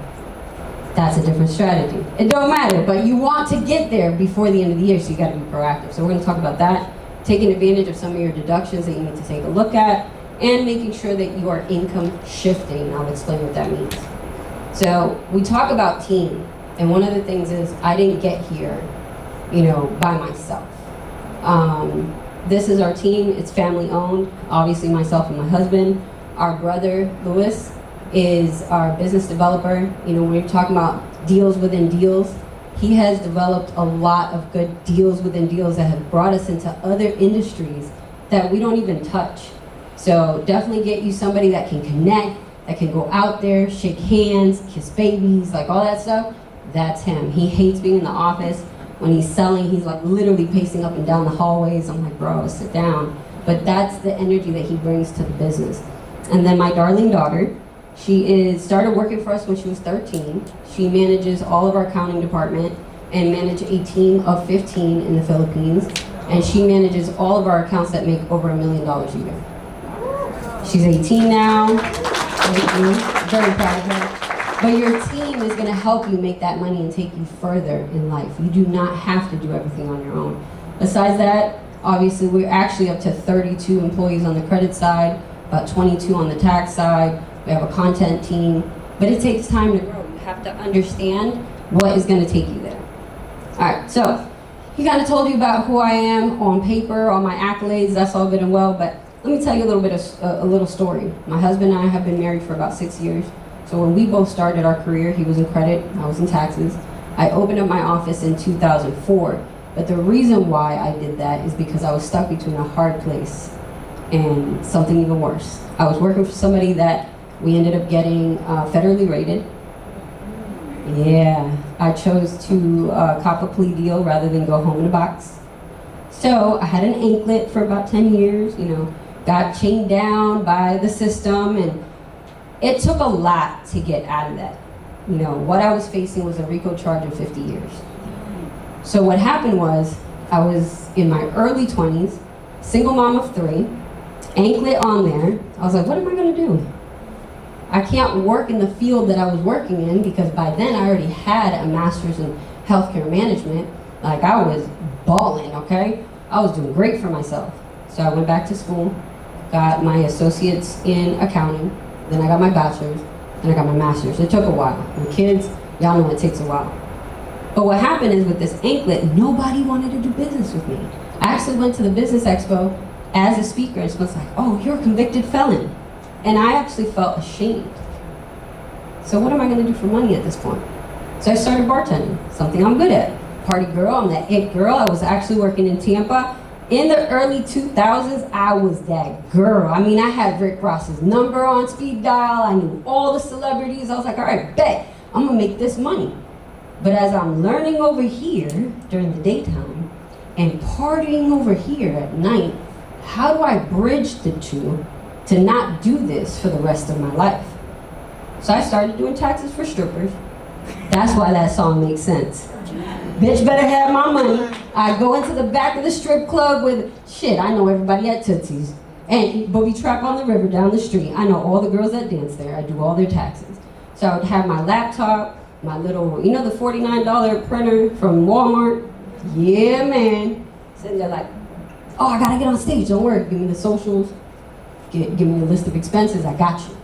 [SPEAKER 14] That's a different strategy. It don't matter, but you want to get there before the end of the year, so you gotta be proactive. So we're gonna talk about that, taking advantage of some of your deductions that you need to take a look at, and making sure that you are income shifting. I'll explain what that means. So we talk about team, and one of the things is I didn't get here, by myself. This is our team. It's family owned. Obviously, myself and my husband. Our brother Louis is our business developer. When we're talking about deals within deals, he has developed a lot of good deals within deals that have brought us into other industries that we don't even touch. So definitely get you somebody that can connect, that can go out there, shake hands, kiss babies, like all that stuff. That's him. He hates being in the office. When he's selling, he's like literally pacing up and down the hallways. I'm like, bro, sit down. But that's the energy that he brings to the business. And then my darling daughter, she started working for us when she was 13. She manages all of our accounting department and manages a team of 15 in the Philippines. And she manages all of our accounts that make over $1 million a year. She's 18 now. Very proud of her. But your team is going to help you make that money and take you further in life. You do not have to do everything on your own. Besides that, obviously, we're actually up to 32 employees on the credit side, about 22 on the tax side. We have a content team, but it takes time to grow. You have to understand what is going to take you there. All right, so he kind of told you about who I am on paper, all my accolades. That's all good and well, but let me tell you a little bit of a little story. My husband and I have been married for about 6 years. So when we both started our career, he was in credit, I was in taxes. I opened up my office in 2004, but the reason why I did that is because I was stuck between a hard place and something even worse. I was working for somebody that we ended up getting federally rated. Yeah, I chose to cop a plea deal rather than go home in a box. So I had an anklet for about 10 years, got chained down by the system, and it took a lot to get out of that. What I was facing was a RICO charge of 50 years. So what happened was, I was in my early 20s, single mom of 3, anklet on there. I was like, what am I gonna do? I can't work in the field that I was working in because by then I already had a master's in healthcare management. Like I was balling, okay? I was doing great for myself. So I went back to school, got my associates in accounting, then I got my bachelor's, then I got my master's. It took a while. And kids, y'all know it takes a while. But what happened is with this anklet, nobody wanted to do business with me. I actually went to the business expo as a speaker and someone's like, oh, you're a convicted felon. And I actually felt ashamed. So what am I gonna do for money at this point? So I started bartending, something I'm good at. Party girl, I'm that it girl. I was actually working in Tampa. In the early 2000s, I was that girl. I mean, I had Rick Ross's number on speed dial. I knew all the celebrities. I was like, all right, bet, I'm gonna make this money. But as I'm learning over here during the daytime and partying over here at night, how do I bridge the two to not do this for the rest of my life? So I started doing taxes for strippers. That's why that song makes sense. Bitch better have my money. I go into the back of the strip club with, shit, I know everybody at Tootsie's. And Booby Trap on the river down the street. I know all the girls that dance there. I do all their taxes. So I would have my laptop, my little, the $49 printer from Walmart. Yeah, man. Sitting there like, oh, I gotta get on stage. Don't worry, give me the socials. Give me a list of expenses, I got you.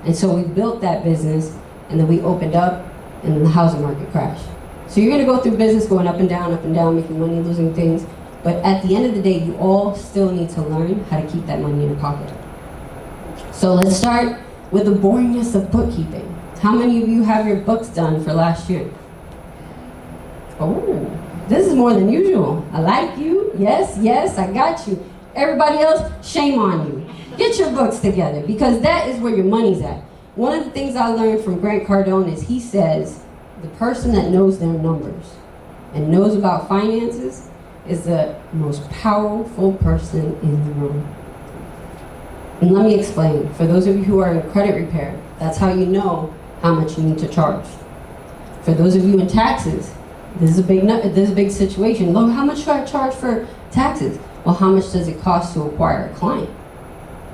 [SPEAKER 14] And so we built that business, and then we opened up, and then the housing market crashed. So you're gonna go through business going up and down, making money, losing things. But at the end of the day, you all still need to learn how to keep that money in your pocket. So let's start with the boringness of bookkeeping. How many of you have your books done for last year? Oh, this is more than usual. I like you. Yes, yes, I got you. Everybody else, shame on you. Get your books together because that is where your money's at. One of the things I learned from Grant Cardone is he says, the person that knows their numbers and knows about finances is the most powerful person in the room. And let me explain. For those of you who are in credit repair, that's how you know how much you need to charge. For those of you in taxes, this is a big situation. Look, how much should I charge for taxes? Well, how much does it cost to acquire a client?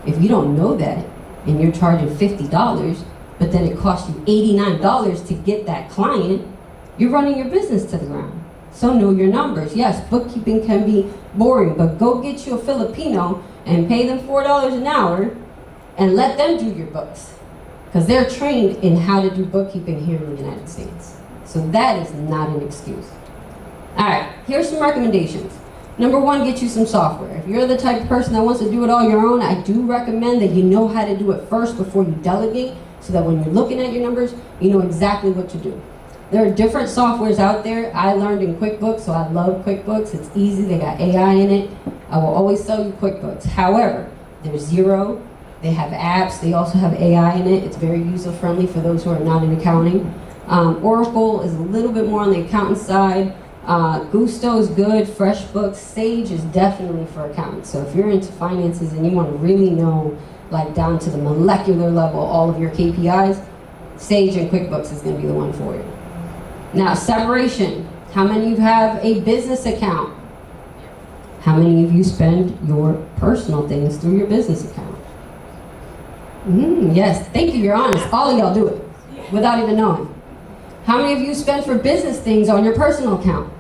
[SPEAKER 14] If you don't know that, and you're charging $50, but then it costs you $89 to get that client, you're running your business to the ground. So know your numbers. Yes, bookkeeping can be boring, but go get you a Filipino and pay them $4 an hour and let them do your books. Because they're trained in how to do bookkeeping here in the United States. So that is not an excuse. All right, here's some recommendations. Number one, get you some software. If you're the type of person that wants to do it all your own, I do recommend that you know how to do it first before you delegate, so that when you're looking at your numbers, you know exactly what to do. There are different softwares out there. I learned in QuickBooks, so I love QuickBooks. It's easy, they got AI in it. I will always sell you QuickBooks. However, there's Xero, they have apps, they also have AI in it. It's very user-friendly for those who are not in accounting. Oracle is a little bit more on the accountant side. Gusto is good, FreshBooks, Sage is definitely for accountants. So if you're into finances and you want to really know, like down to the molecular level, all of your KPIs, Sage and QuickBooks is going to be the one for you. Now, separation. How many of you have a business account? How many of you spend your personal things through your business account? Yes, thank you, you're honest. All of y'all do it without even knowing. How many of you spend for business things on your personal account?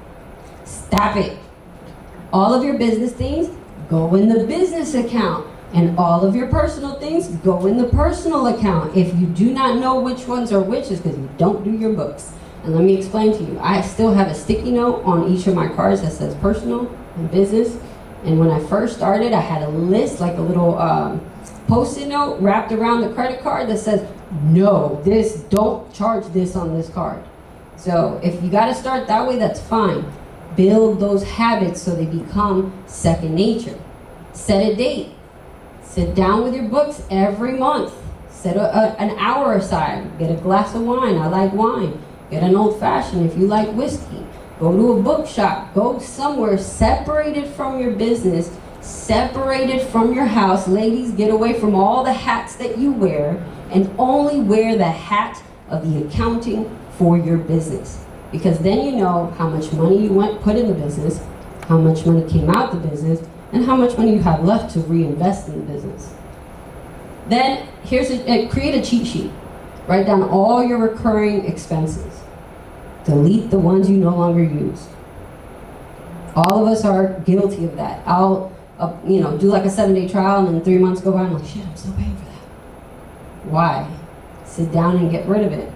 [SPEAKER 14] Stop it. All of your business things go in the business account, and all of your personal things go in the personal account. If you do not know which ones are which, it's because you don't do your books. And let me explain to you. I still have a sticky note on each of my cards that says personal and business. And when I first started, I had a list, like a little Post-it note wrapped around the credit card that says, no, don't charge this on this card. So if you gotta start that way, that's fine. Build those habits so they become second nature. Set a date. Sit down with your books every month. Set an hour aside. Get a glass of wine. I like wine. Get an old fashioned if you like whiskey. Go to a bookshop. Go somewhere separated from your business, separated from your house. Ladies, get away from all the hats that you wear and only wear the hat of the accounting for your business. Because then you know how much money you put in the business, how much money came out the business, and how much money you have left to reinvest in the business. Then create a cheat sheet. Write down all your recurring expenses. Delete the ones you no longer use. All of us are guilty of that. I'll do like a 7-day trial, and then 3 months go by, and I'm like, shit, I'm still paying for that. Why? Sit down and get rid of it.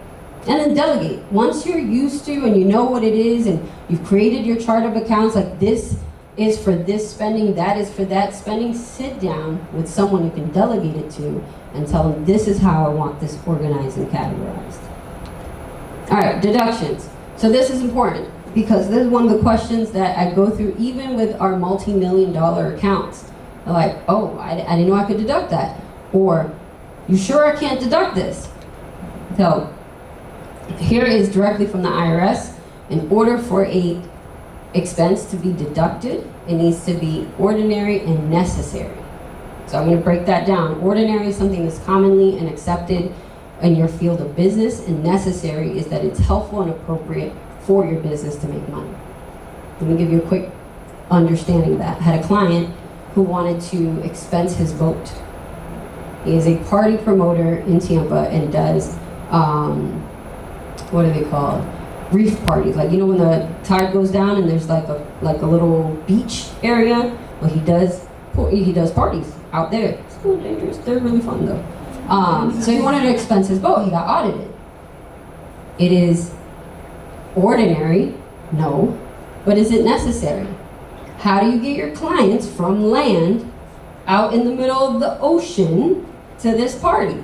[SPEAKER 14] And then delegate. Once you're used to and you know what it is, and you've created your chart of accounts, like this is for this spending, that is for that spending, sit down with someone you can delegate it to and tell them, this is how I want this organized and categorized. All right, deductions. So this is important because this is one of the questions that I go through even with our multi-million-dollar accounts. They're like, oh, I didn't know I could deduct that. Or, you sure I can't deduct this? So, here is directly from the IRS. In order for a expense to be deducted, it needs to be ordinary and necessary. So I'm going to break that down. Ordinary is something that's commonly and accepted in your field of business, and necessary is that it's helpful and appropriate for your business to make money. Let me give you a quick understanding of that. I had a client who wanted to expense his boat. He is a party promoter in Tampa and does, what are they called? Reef parties. Like, you know when the tide goes down and there's like a little beach area? Well, he does parties out there. It's a little dangerous. They're really fun though. So he wanted to expense his boat. He got audited. It is ordinary, no, but is it necessary? How do you get your clients from land out in the middle of the ocean to this party?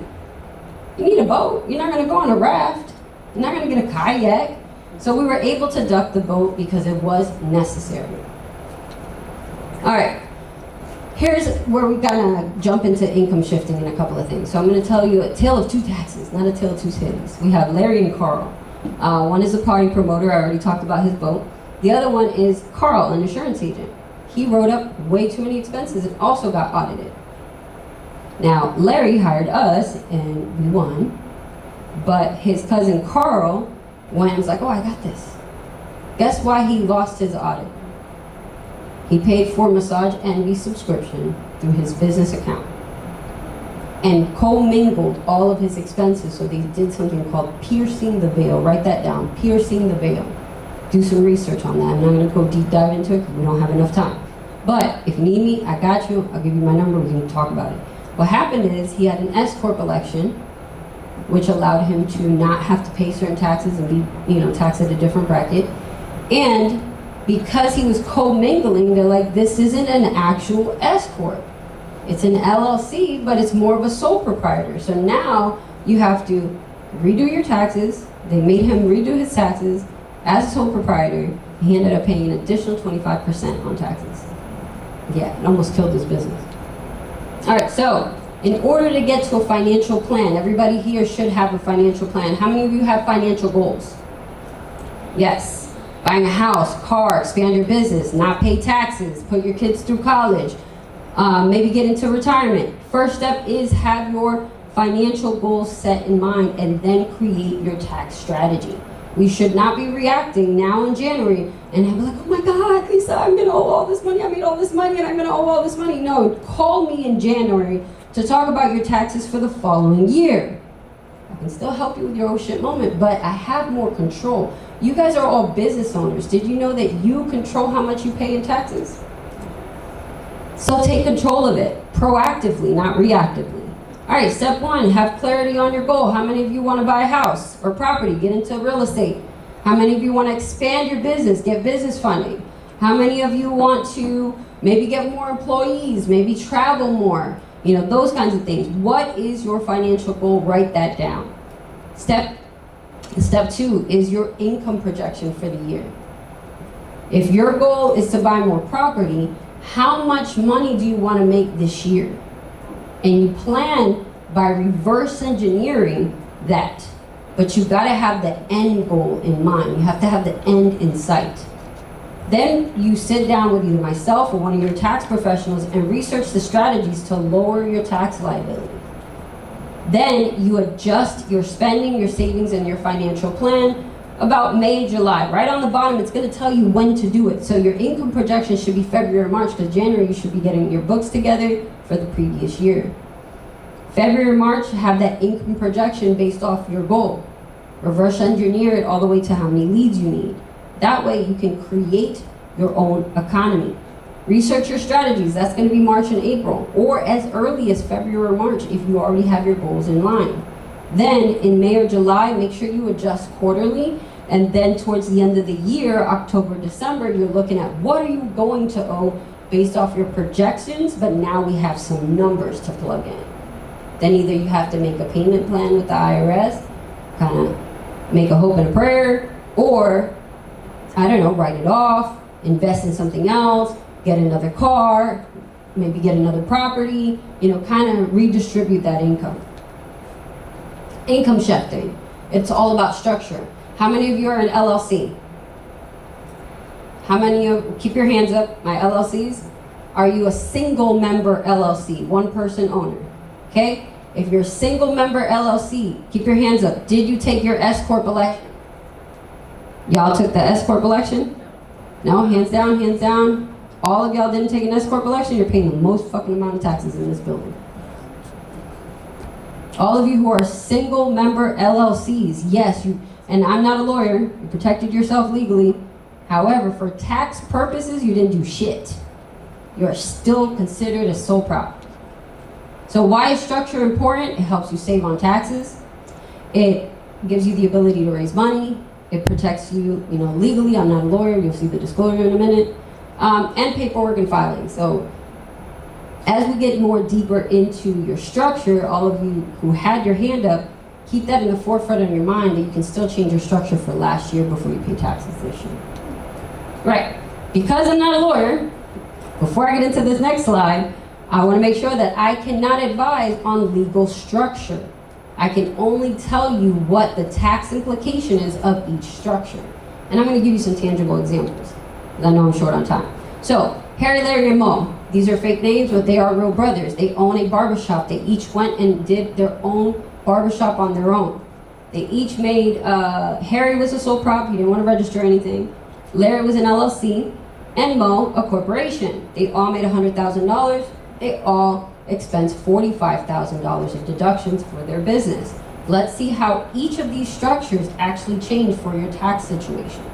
[SPEAKER 14] You need a boat. You're not going to go on a raft. You're not going to get a kayak. So we were able to deduct the boat because it was necessary. All right. Here's where we're gonna jump into income shifting in a couple of things. So I'm gonna tell you a tale of two taxes, not a tale of two cities. We have Larry and Carl. One is a party promoter, I already talked about his boat. The other one is Carl, an insurance agent. He wrote up way too many expenses and also got audited. Now, Larry hired us and we won, but his cousin Carl went and was like, oh, I got this. Guess why he lost his audit? He paid for Massage Envy subscription through his business account. and commingled all of his expenses. So they did something called piercing the veil. Write that down, piercing the veil. Do some research on that. I'm not gonna go deep dive into it because we don't have enough time. But if you need me, I got you. I'll give you my number, we can talk about it. What happened is he had an S-Corp election, which allowed him to not have to pay certain taxes and be, taxed at a different bracket. And because he was commingling, they're like, this isn't an actual S-Corp. It's an LLC, but it's more of a sole proprietor. So now you have to redo your taxes. They made him redo his taxes as a sole proprietor. He ended up paying an additional 25% on taxes. Yeah, it almost killed his business. All right, so in order to get to a financial plan, everybody here should have a financial plan. How many of you have financial goals? Yes. Buying a house, car, expand your business, not pay taxes, put your kids through college, maybe get into retirement. First step is have your financial goals set in mind and then create your tax strategy. We should not be reacting now in January and be like, oh my God, Lisa, I'm gonna owe all this money, I made all this money and I'm gonna owe all this money. No, call me in January to talk about your taxes for the following year. I can still help you with your oh shit moment, but I have more control. You guys are all business owners. Did you know that you control how much you pay in taxes? So take control of it, proactively, not reactively. All right, step one, have clarity on your goal. How many of you want to buy a house or property, get into real estate? How many of you want to expand your business, get business funding? How many of you want to maybe get more employees, maybe travel more? Those kinds of things. What is your financial goal? Write that down. Step two is your income projection for the year. If your goal is to buy more property, how much money do you want to make this year? And you plan by reverse engineering that. But you gotta have the end goal in mind. You have to have the end in sight. Then you sit down with either myself or one of your tax professionals and research the strategies to lower your tax liability. Then you adjust your spending, your savings, and your financial plan about May, July. Right on the bottom, it's gonna tell you when to do it. So your income projection should be February or March, because January you should be getting your books together for the previous year. February or March, have that income projection based off your goal. Reverse engineer it all the way to how many leads you need. That way you can create your own economy. Research your strategies. That's going to be March and April, or as early as February or March if you already have your goals in line. Then in May or July, make sure you adjust quarterly. And then towards the end of the year, October, December, you're looking at what are you going to owe based off your projections, but now we have some numbers to plug in. Then either you have to make a payment plan with the IRS, kind of make a hope and a prayer, or, I don't know, write it off, invest in something else, get another car, maybe get another property, kind of redistribute that income. Income shifting. It's all about structure. How many of you are an LLC? How many of, keep your hands up, my LLCs. Are you a single member LLC, one person owner? Okay? If you're a single member LLC, keep your hands up. Did you take your S-Corp election? Y'all took the S-Corp election? No, hands down, hands down. All of y'all didn't take an S-Corp election, you're paying the most fucking amount of taxes in this building. All of you who are single member LLCs, yes, and I'm not a lawyer, you protected yourself legally. However, for tax purposes, you didn't do shit. You're still considered a sole prop. So why is structure important? It helps you save on taxes. It gives you the ability to raise money. It protects you, legally. I'm not a lawyer. You'll see the disclosure in a minute. And paperwork and filing. So as we get more deeper into your structure, all of you who had your hand up, keep that in the forefront of your mind that you can still change your structure for last year before you pay taxes this year. Right. Because I'm not a lawyer, before I get into this next slide, I want to make sure that I cannot advise on legal structure. I can only tell you what the tax implication is of each structure. And I'm going to give you some tangible examples, because I know I'm short on time. So, Harry, Larry, and Mo, these are fake names, but they are real brothers. They own a barbershop. They each went and did their own barbershop on their own. They each made, Harry was a sole prop, he didn't want to register anything. Larry was an LLC, and Mo, a corporation. They all made $100,000. They all expense $45,000 of deductions for their business. Let's see how each of these structures actually change for your tax situation.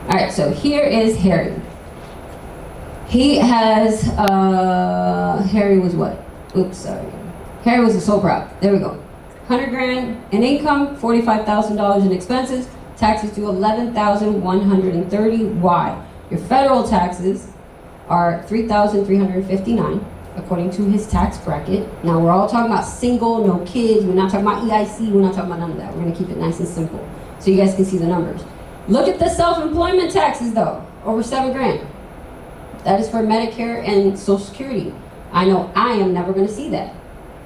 [SPEAKER 14] All right, so here is Harry. He has, Harry was what? Oops, sorry. Harry was a sole prop. There we go. 100 grand in income, $45,000 in expenses, taxes due $11,130. Why? Your federal taxes are $3,359 according to his tax bracket. Now we're all talking about single, no kids. We're not talking about EIC. We're not talking about none of that. We're gonna keep it nice and simple so you guys can see the numbers. Look at the self-employment taxes though, over 7 grand. That is for Medicare and Social Security. I know I am never gonna see that.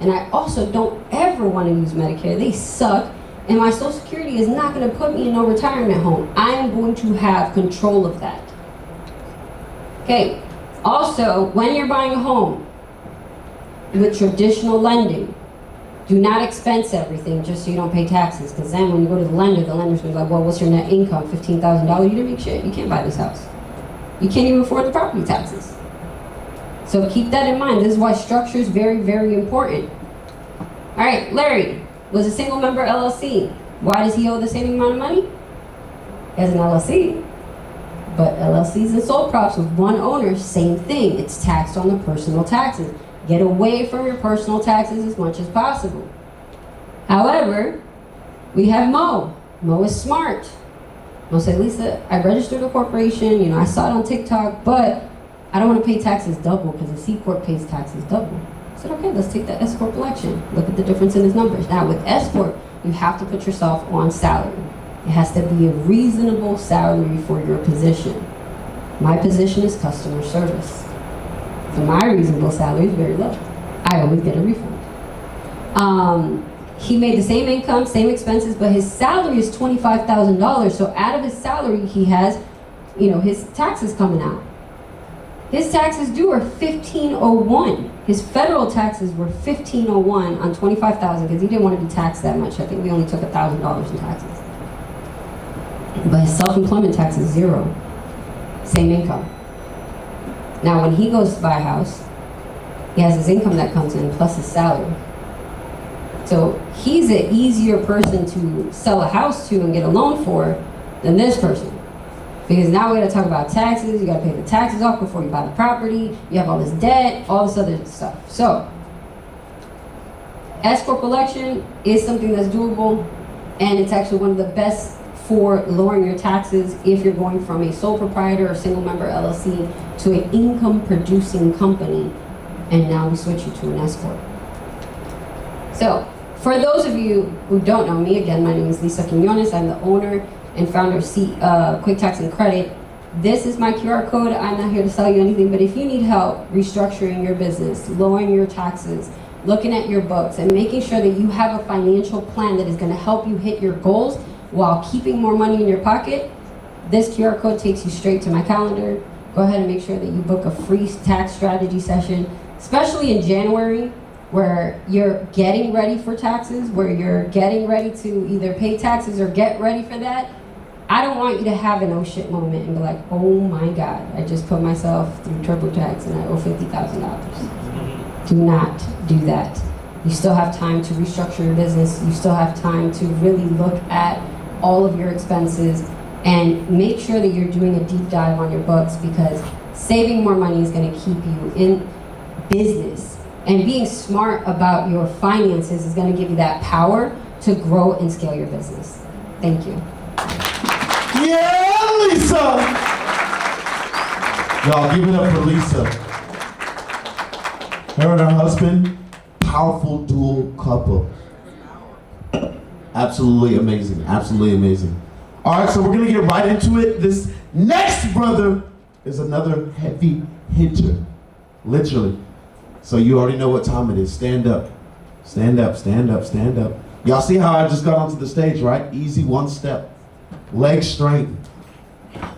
[SPEAKER 14] And I also don't ever wanna use Medicare. They suck. And my Social Security is not gonna put me in no retirement home. I am going to have control of that. Okay, also, when you're buying a home with traditional lending, do not expense everything just so you don't pay taxes. Because then when you go to the lender's gonna be like, well, what's your net income? $15,000, you didn't make shit. You can't buy this house. You can't even afford the property taxes. So keep that in mind. This is why structure is very, very important. All right, Larry was a single member LLC. Why does he owe the same amount of money? He has an LLC. But LLCs and sole props with one owner, same thing. It's taxed on the personal taxes. Get away from your personal taxes as much as possible. However, we have Mo. Mo is smart. Mo said, Lisa, I registered a corporation, I saw it on TikTok, but I don't want to pay taxes double because the C Corp pays taxes double. I said, okay, let's take the S Corp election. Look at the difference in his numbers. Now with S Corp, you have to put yourself on salary. It has to be a reasonable salary for your position. My position is customer service. So my reasonable salary is very low. I always get a refund. He made the same income, same expenses, but his salary is $25,000. So out of his salary, he has, his taxes coming out. His taxes due are $1,501. His federal taxes were $1,501 on $25,000 because he didn't want to be taxed that much. I think we only took $1,000 in taxes. But his self-employment tax is $0. Same income. Now when he goes to buy a house, he has his income that comes in plus his salary. So he's an easier person to sell a house to and get a loan for than this person. Because now we gotta talk about taxes, you gotta pay the taxes off before you buy the property, you have all this debt, all this other stuff. So, S Corp election is something that's doable, and it's actually one of the best for lowering your taxes if you're going from a sole proprietor or single member LLC to an income producing company, and now we switch you to an S Corp. So, for those of you who don't know me, again, my name is Lisa Quinones. I'm the owner and founder of Quick Tax and Credit. This is my QR code. I'm not here to sell you anything, but if you need help restructuring your business, lowering your taxes, looking at your books, and making sure that you have a financial plan that is gonna help you hit your goals while keeping more money in your pocket, this QR code takes you straight to my calendar. Go ahead and make sure that you book a free tax strategy session, especially in January, where you're getting ready for taxes, where you're getting ready to either pay taxes or get ready for that. I don't want you to have an oh shit moment and be like, oh my God, I just put myself through TurboTax and I owe $50,000. Do not do that. You still have time to restructure your business. You still have time to really look at all of your expenses and make sure that you're doing a deep dive on your books, because saving more money is gonna keep you in business. And being smart about your finances is going to give you that power to grow and scale your business. Thank you.
[SPEAKER 8] Yeah, Lisa! Y'all give it up for Lisa. Her and her husband, powerful dual couple. Absolutely amazing, absolutely amazing. All right, so we're gonna get right into it. This next brother is another heavy hitter, literally. So you already know what time it is. Stand up, stand up, stand up, stand up. Y'all see how I just got onto the stage, right? Easy, one step. Leg straight.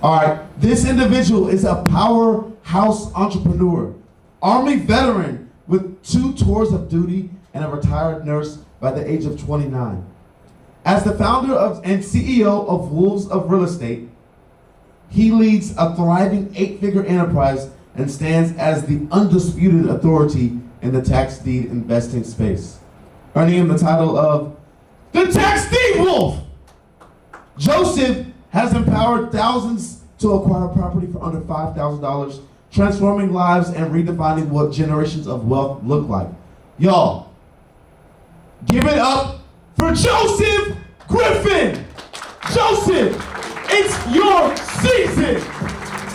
[SPEAKER 8] All right, this individual is a powerhouse entrepreneur, Army veteran with 2 tours of duty and a retired nurse by the age of 29. As the founder of and CEO of Wolves of Real Estate, he leads a thriving 8-figure enterprise and stands as the undisputed authority in the tax deed investing space, earning him the title of the Tax Deed Wolf. Joseph has empowered thousands to acquire property for under $5,000, transforming lives and redefining what generations of wealth look like. Y'all, give it up for Joseph Griffin. Joseph, it's your season.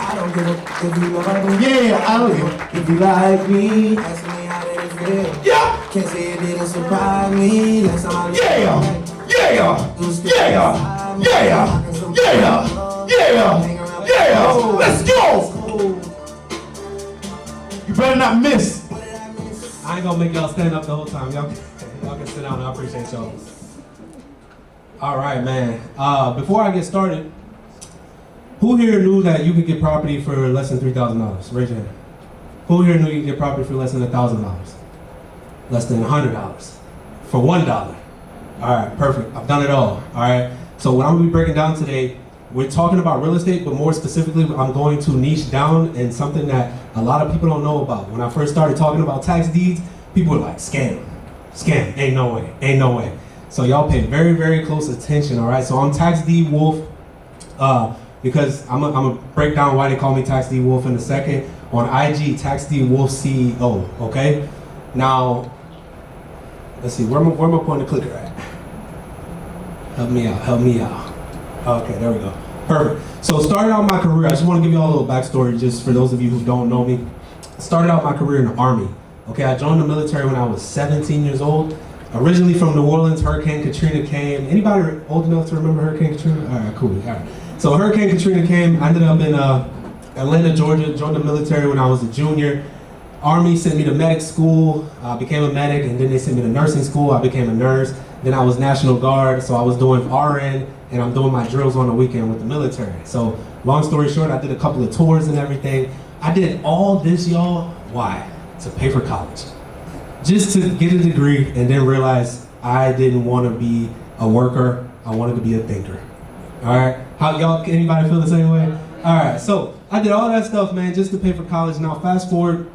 [SPEAKER 10] I don't give a if you love me.
[SPEAKER 8] Yeah, I don't give
[SPEAKER 10] if you like me. Ask me how that it feel.
[SPEAKER 8] Yeah.
[SPEAKER 10] Can't say it didn't surprise me. That's all I
[SPEAKER 8] Yeah. Yeah. Let's go. You better not miss.
[SPEAKER 15] I ain't gonna make y'all stand up the whole time. Y'all can sit down. I appreciate y'all. All right, man. Before I get started, who here knew that you could get property for less than $3,000? Raise your hand. Who here knew you could get property for less than $1,000? Less than $100? For $1? All right, perfect. I've done it all. All right. So what I'm gonna be breaking down today, we're talking about real estate, but more specifically, I'm going to niche down in something that a lot of people don't know about. When I first started talking about tax deeds, people were like, scam, ain't no way. So y'all pay very, very close attention, all right? So I'm Tax Deed Wolf, because I'm gonna break down why they call me Tax Deed Wolf in a second. On IG, Tax Deed Wolf CEO, okay? Now, let's see, where am I pointing the clicker at? Help me out. Okay, there we go. Perfect. So started out my career, I just want to give you all a little backstory just for those of you who don't know me. Started out my career in the Army. Okay, I joined the military when I was 17 years old. Originally from New Orleans, Hurricane Katrina came. Anybody old enough to remember Hurricane Katrina? All right, cool. All right. So Hurricane Katrina came. I ended up in Atlanta, Georgia. Joined the military when I was a junior. Army sent me to medic school. I became a medic, and then they sent me to nursing school. I became a nurse. Then I was National Guard, so I was doing RN, and I'm doing my drills on the weekend with the military. So long story short, I did a couple of tours and everything. I did all this, y'all. Why? To pay for college. Just to get a degree and then realize I didn't want to be a worker. I wanted to be a thinker. All right? How y'all, anybody feel the same way? All right, so I did all that stuff, man, just to pay for college. Now fast forward,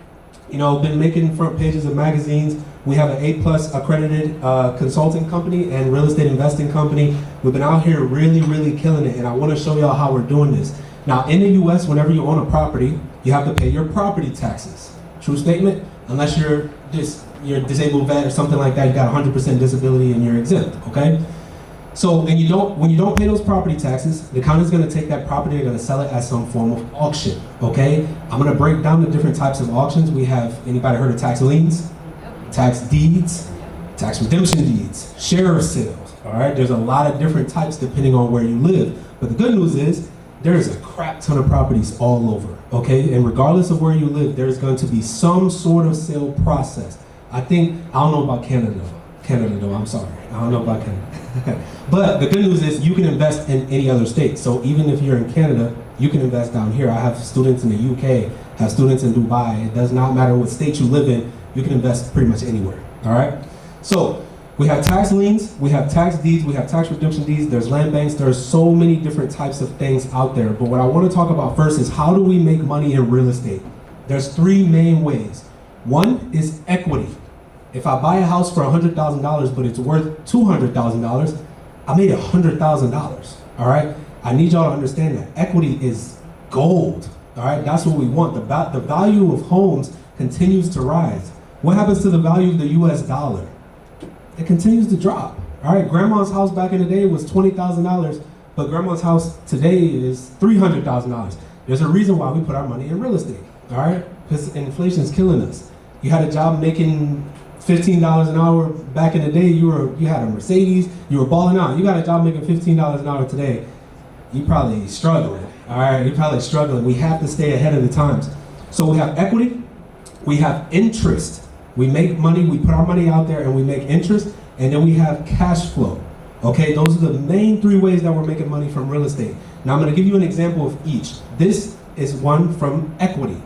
[SPEAKER 15] you know, been making front pages of magazines. We have an A+ accredited consulting company and real estate investing company. We've been out here really, really killing it, and I want to show y'all how we're doing this. Now, in the U.S., whenever you own a property, you have to pay your property taxes. True statement? Unless you're a disabled vet or something like that, you got 100% disability and you're exempt, okay? So when you don't pay those property taxes, the county's gonna take that property, they're gonna sell it as some form of auction, okay? I'm gonna break down the different types of auctions. We have, anybody heard of tax liens, tax deeds, tax redemption deeds, share sales, all right? There's a lot of different types depending on where you live. But the good news is, there's a crap ton of properties all over, okay? And regardless of where you live, there's going to be some sort of sale process. I don't know about Canada though, I'm sorry. I don't know about Canada. But the good news is you can invest in any other state. So even if you're in Canada, you can invest down here. I have students in the UK, have students in Dubai. It does not matter what state you live in, you can invest pretty much anywhere, all right? So we have tax liens, we have tax deeds, we have tax redemption deeds, there's land banks, there's so many different types of things out there. But what I want to talk about first is how do we make money in real estate? There's three main ways. One is equity. If I buy a house for $100,000, but it's worth $200,000, I made $100,000, all right? I need y'all to understand that. Equity is gold, all right? That's what we want. The value of homes continues to rise. What happens to the value of the US dollar? It continues to drop, all right? Grandma's house back in the day was $20,000, but grandma's house today is $300,000. There's a reason why we put our money in real estate, all right? Because inflation is killing us. You had a job making $15 an hour back in the day, you had a Mercedes, you were balling out. You got a job making $15 an hour today, you probably struggling, all right? You're probably struggling. We have to stay ahead of the times. So we have equity, we have interest. We make money, we put our money out there and we make interest, and then we have cash flow. Okay, those are the main three ways that we're making money from real estate. Now I'm gonna give you an example of each. This is one from equity.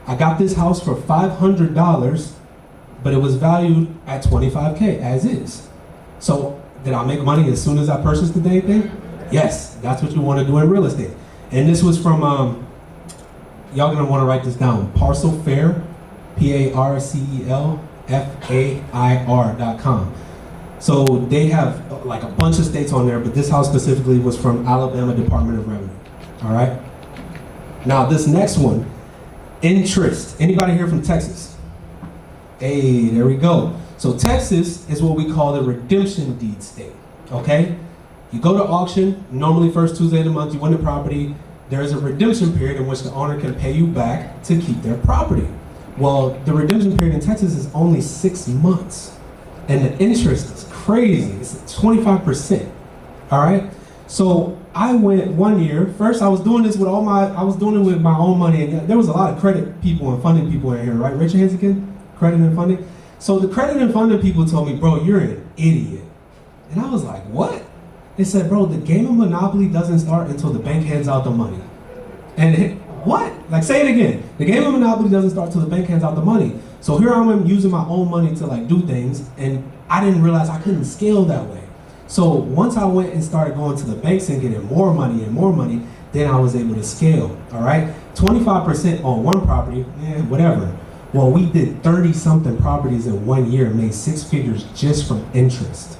[SPEAKER 15] I got this house for $500, but it was valued at $25K as is. So did I make money as soon as I purchased the dang thing? Yes, that's what you wanna do in real estate. And this was from, y'all gonna wanna write this down, Parcel Fair, Parcel FAIR.com. So they have like a bunch of states on there, but this house specifically was from Alabama Department of Revenue. All right. Now this next one, interest. Anybody here from Texas? Hey, there we go. So Texas is what we call the redemption deed state. Okay. You go to auction, normally first Tuesday of the month, you win the property. There is a redemption period in which the owner can pay you back to keep their property. Well, the redemption period in Texas is only 6 months. And the interest is crazy. It's 25%. All right. So I went 1 year. First, I was doing this with I was doing it with my own money. And there was a lot of credit people and funding people in here, right? Raise your hands again. Credit and funding. So the credit and funding people told me, bro, you're an idiot. And I was like, what? They said, bro, the game of Monopoly doesn't start until the bank hands out the money. And what? Like, say it again. The game of Monopoly doesn't start till the bank hands out the money. So here I am using my own money to like do things, and I didn't realize I couldn't scale that way. So once I went and started going to the banks and getting more money, then I was able to scale, all right? 25% on one property, whatever. Well, we did 30-something properties in 1 year, made 6 figures just from interest.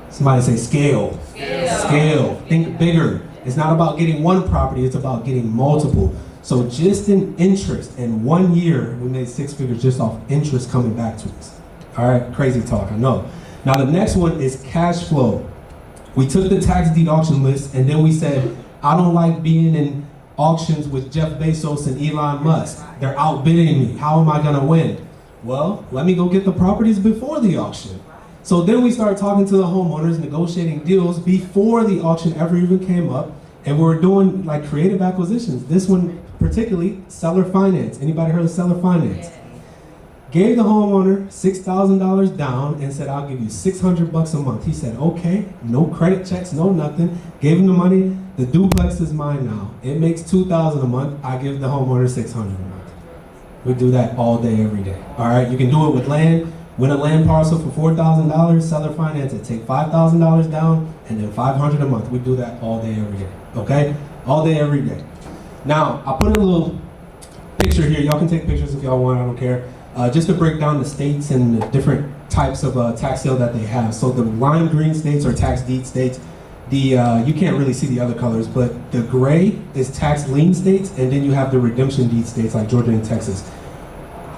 [SPEAKER 15] Somebody say scale. Scale. Think bigger. It's not about getting one property, it's about getting multiple. So just in interest, in 1 year, we made 6 figures just off interest coming back to us. All right, crazy talk, I know. Now the next one is cash flow. We took the tax deed auction list and then we said, I don't like being in auctions with Jeff Bezos and Elon Musk. They're outbidding me. How am I gonna win? Well, let me go get the properties before the auction. So then we started talking to the homeowners, negotiating deals before the auction ever even came up. And we were doing like creative acquisitions. This one particularly, seller finance. Anybody heard of seller finance? Gave the homeowner $6,000 down and said, I'll give you $600 a month. He said, okay, no credit checks, no nothing. Gave him the money. The duplex is mine now. It makes $2,000 a month. I give the homeowner $600 a month. We do that all day, every day. All right, you can do it with land. Win a land parcel for $4,000, seller finance it. Take $5,000 down and then $500 a month. We do that all day, every day. Okay? All day, every day. Now, I put a little picture here. Y'all can take pictures if y'all want, I don't care. Just to break down the states and the different types of tax sale that they have. So the lime green states are tax deed states. You can't really see the other colors, but the gray is tax lien states, and then you have the redemption deed states like Georgia and Texas.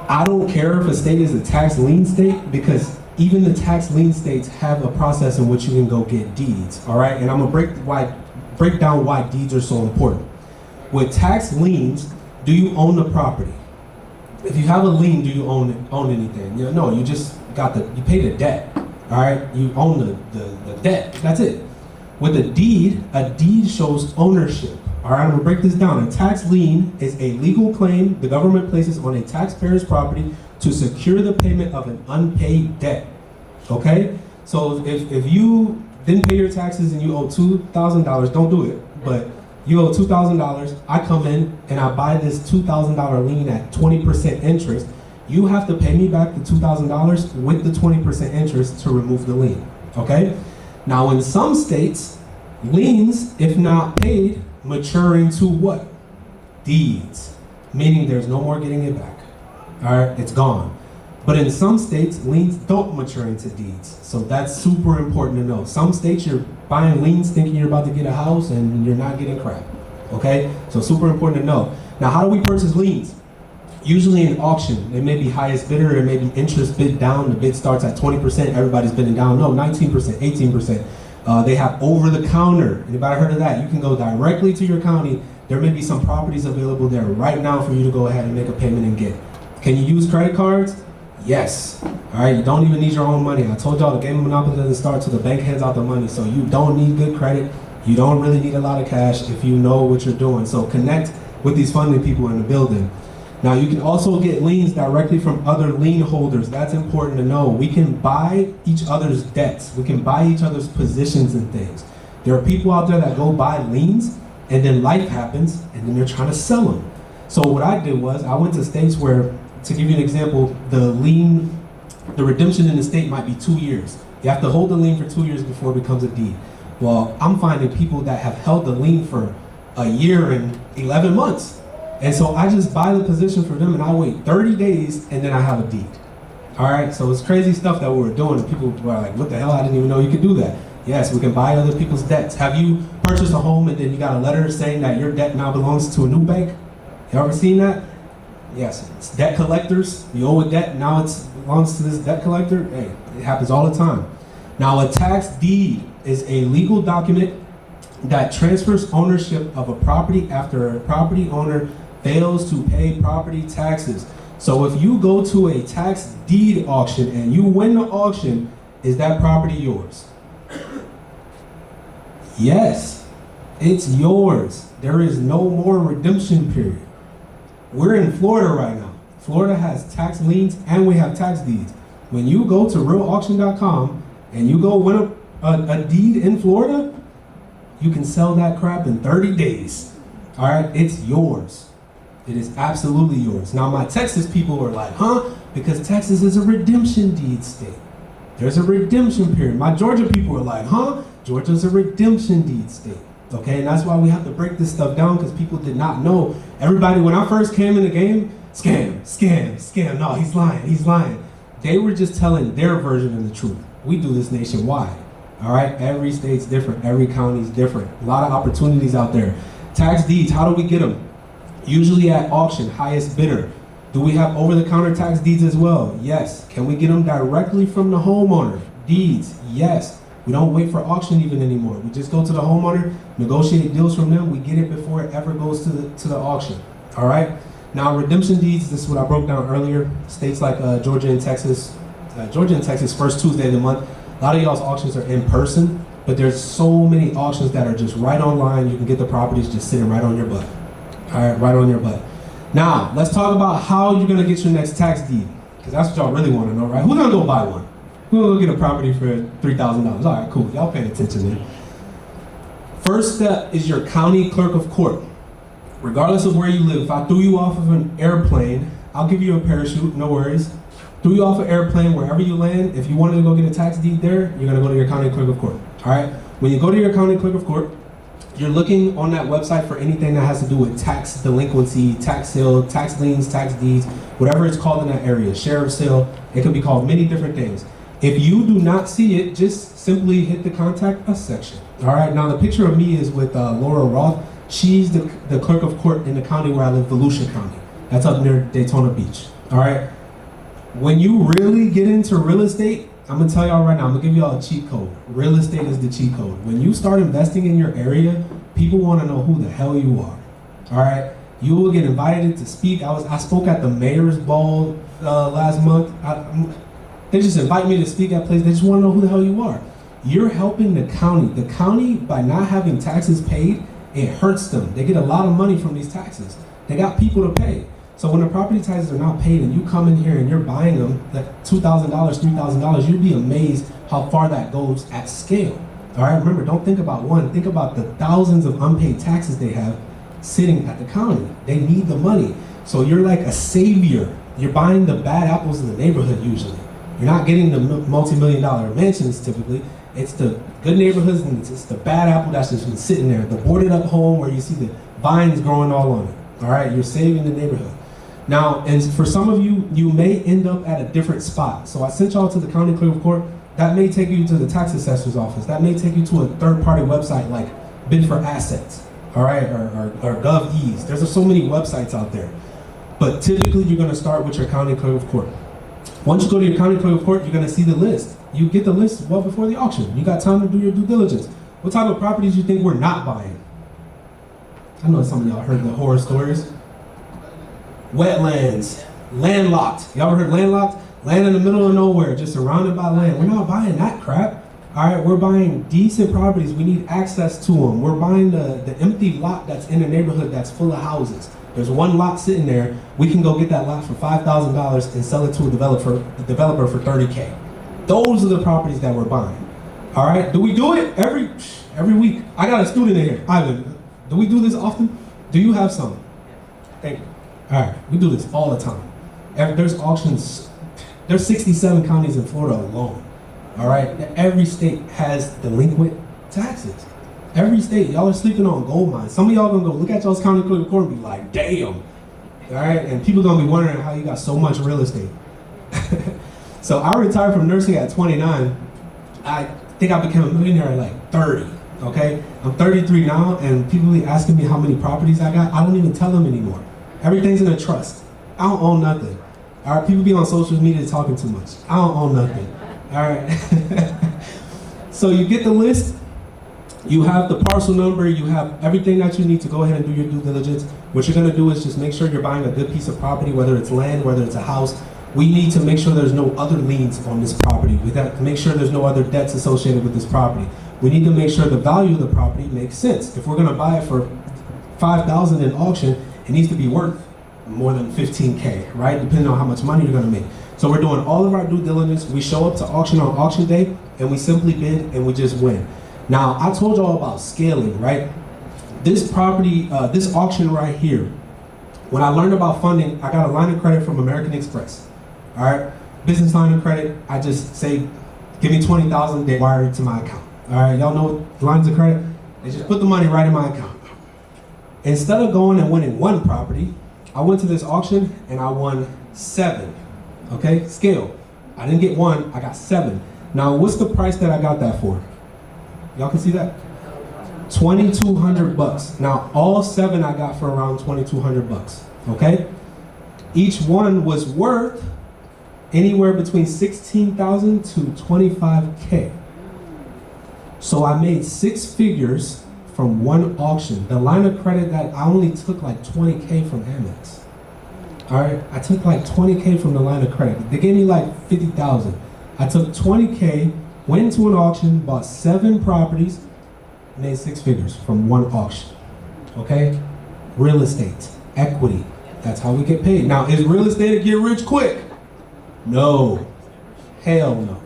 [SPEAKER 15] I don't care if a state is a tax lien state because even the tax lien states have a process in which you can go get deeds, all right? And I'm gonna break down why deeds are so important. With tax liens, do you own the property? If you have a lien, do you own anything? No, you just you pay the debt, all right? You own the debt, that's it. With a deed shows ownership. All right, I'm gonna break this down. A tax lien is a legal claim the government places on a taxpayer's property to secure the payment of an unpaid debt, okay? So if you didn't pay your taxes and you owe $2,000, don't do it, but you owe $2,000, I come in and I buy this $2,000 lien at 20% interest, you have to pay me back the $2,000 with the 20% interest to remove the lien, okay? Now in some states, liens, if not paid, mature into what? Deeds, meaning there's no more getting it back. All right, it's gone. But in some states, liens don't mature into deeds. So that's super important to know. Some states you're buying liens thinking you're about to get a house and you're not getting crap. Okay, so super important to know. Now, how do we purchase liens? Usually in auction, it may be highest bidder, it may be interest bid down. The bid starts at 20%, everybody's bidding down. No, 19%, 18%. They have over-the-counter. Anybody heard of that? You can go directly to your county. There may be some properties available there right now for you to go ahead and make a payment and get. Can you use credit cards? Yes. All right, you don't even need your own money. I told y'all the game of Monopoly doesn't start till the bank hands out the money, so you don't need good credit. You don't really need a lot of cash if you know what you're doing. So connect with these funding people in the building. Now, you can also get liens directly from other lien holders. That's important to know. We can buy each other's debts. We can buy each other's positions and things. There are people out there that go buy liens, and then life happens, and then they're trying to sell them. So what I did was, I went to states where, to give you an example, the redemption in the state might be 2 years. You have to hold the lien for 2 years before it becomes a deed. Well, I'm finding people that have held the lien for a year and 11 months. And so I just buy the position for them and I wait 30 days and then I have a deed. All right, so it's crazy stuff that we were doing, and people were like, what the hell, I didn't even know you could do that. Yes, we can buy other people's debts. Have you purchased a home and then you got a letter saying that your debt now belongs to a new bank? You ever seen that? Yes, it's debt collectors. You owe a debt, now it belongs to this debt collector. Hey, it happens all the time. Now, a tax deed is a legal document that transfers ownership of a property after a property owner fails to pay property taxes. So if you go to a tax deed auction and you win the auction, is that property yours? Yes, it's yours. There is no more redemption period. We're in Florida right now. Florida has tax liens and we have tax deeds. When you go to realauction.com and you go win a deed in Florida, you can sell that crap in 30 days. All right, it's yours. It is absolutely yours. Now, my Texas people are like, huh? Because Texas is a redemption deed state. There's a redemption period. My Georgia people are like, huh? Georgia's a redemption deed state. Okay, and that's why we have to break this stuff down, because people did not know. Everybody, when I first came in the game, scam, scam, scam. No, he's lying, he's lying. They were just telling their version of the truth. We do this nationwide. All right, every state's different, every county's different. A lot of opportunities out there. Tax deeds, how do we get them? Usually at auction, highest bidder. Do we have over-the-counter tax deeds as well? Yes. Can we get them directly from the homeowner? Deeds, yes. We don't wait for auction even anymore. We just go to the homeowner, negotiate deals from them. We get it before it ever goes to the auction. All right. Now, redemption deeds. This is what I broke down earlier. States like Georgia and Texas. Georgia and Texas, first Tuesday of the month. A lot of y'all's auctions are in person, but there's so many auctions that are just right online. You can get the properties just sitting right on your butt. All right, right on your butt. Now, let's talk about how you're gonna get your next tax deed, because that's what y'all really want to know, right? Who's gonna go buy one? Who's gonna go get a property for $3,000? All right, cool. Y'all paying attention there. First step is your county clerk of court. Regardless of where you live, if I threw you off of an airplane, I'll give you a parachute, no worries. Threw you off an airplane, wherever you land, if you wanted to go get a tax deed there, you're gonna go to your county clerk of court. All right? When you go to your county clerk of court, you're looking on that website for anything that has to do with tax delinquency, tax sale, tax liens, tax deeds, whatever it's called in that area, sheriff's sale. It can be called many different things. If you do not see it, just simply hit the contact us section. All right, now the picture of me is with Laura Roth. She's the clerk of court in the county where I live, Volusia County. That's up near Daytona Beach. All right, when you really get into real estate, I'm gonna tell y'all right now, I'm gonna give y'all a cheat code. Real estate is the cheat code. When you start investing in your area, people wanna know who the hell you are. All right, you will get invited to speak. I spoke at the mayor's ball last month. They just invite me to speak at places. They just wanna know who the hell you are. You're helping the county. The county, by not having taxes paid, it hurts them. They get a lot of money from these taxes. They got people to pay. So when the property taxes are not paid and you come in here and you're buying them like $2,000, $3,000, you'd be amazed how far that goes at scale. All right, remember, don't think about one, think about the thousands of unpaid taxes they have sitting at the county. They need the money. So you're like a savior. You're buying the bad apples in the neighborhood usually. You're not getting the multi-million-dollar mansions typically. It's the good neighborhoods and it's the bad apple that's just been sitting there. The boarded up home where you see the vines growing all on it. All right, you're saving the neighborhood. Now, and for some of you, you may end up at a different spot. So I sent y'all to the county clerk of court. That may take you to the tax assessor's office. That may take you to a third-party website like Bid for Assets, all right, or GovEase. There's so many websites out there. But typically, you're gonna start with your county clerk of court. Once you go to your county clerk of court, you're gonna see the list. You get the list well before the auction. You got time to do your due diligence. What type of properties you think we're not buying? I know some of y'all heard the horror stories. Wetlands, landlocked. Y'all ever heard landlocked? Land in the middle of nowhere, just surrounded by land. We're not buying that crap. All right, we're buying decent properties. We need access to them. We're buying the empty lot that's in a neighborhood that's full of houses. There's one lot sitting there. We can go get that lot for $5,000 and sell it to a developer for $30K. Those are the properties that we're buying. All right, do we do it every week? I got a student in here, Ivan. Do we do this often? Do you have some? Thank you. All right, we do this all the time. There's auctions. There's 67 counties in Florida alone. All right, every state has delinquent taxes. Every state, y'all are sleeping on gold mines. Some of y'all gonna go look at y'all's county clerk of court and be like, damn. All right, and people gonna be wondering how you got so much real estate. So I retired from nursing at 29. I think I became a millionaire at like 30, okay? I'm 33 now, and people be asking me how many properties I got. I don't even tell them anymore. Everything's in a trust. I don't own nothing. All right, people be on social media talking too much. I don't own nothing, all right? So you get the list, you have the parcel number, you have everything that you need to go ahead and do your due diligence. What you're gonna do is just make sure you're buying a good piece of property, whether it's land, whether it's a house. We need to make sure there's no other liens on this property. We got to make sure there's no other debts associated with this property. We need to make sure the value of the property makes sense. If we're gonna buy it for $5,000 in auction, it needs to be worth more than 15K, right? Depending on how much money you're gonna make. So we're doing all of our due diligence. We show up to auction on auction day, and we simply bid, and we just win. Now, I told y'all about scaling, right? This property, this auction right here, when I learned about funding, I got a line of credit from American Express, all right? Business line of credit, I just say, give me $20,000, they wire it to my account. All right, y'all know lines of credit? They just put the money right in my account. Instead of going and winning one property, I went to this auction and I won 7, okay? Scale. I didn't get 1, I got 7. Now, what's the price that I got that for? Y'all can see that? $2,200. Now, all 7 I got for around $2,200, okay? Each one was worth anywhere between $16,000 to $25K. So I made 6 figures from one auction. The line of credit that I only took like 20K from Amex. All right, I took like 20K from the line of credit. They gave me like 50,000. I took 20K, went into an auction, bought 7 properties, made 6 figures from one auction. Okay? Real estate, equity. That's how we get paid. Now, is real estate a get rich quick? No. Hell no.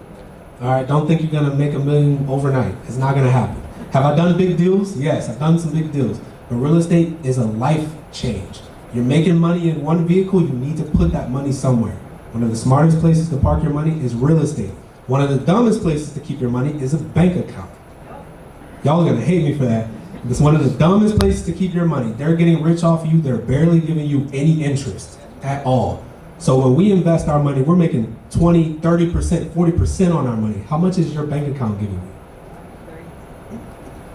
[SPEAKER 15] All right, don't think you're gonna make $1 million overnight. It's not gonna happen. Have I done big deals? Yes, I've done some big deals. But real estate is a life change. You're making money in one vehicle, you need to put that money somewhere. One of the smartest places to park your money is real estate. One of the dumbest places to keep your money is a bank account. Y'all are gonna hate me for that. It's one of the dumbest places to keep your money. They're getting rich off of you, they're barely giving you any interest at all. So when we invest our money, we're making 20, 30%, 40% on our money. How much is your bank account giving you?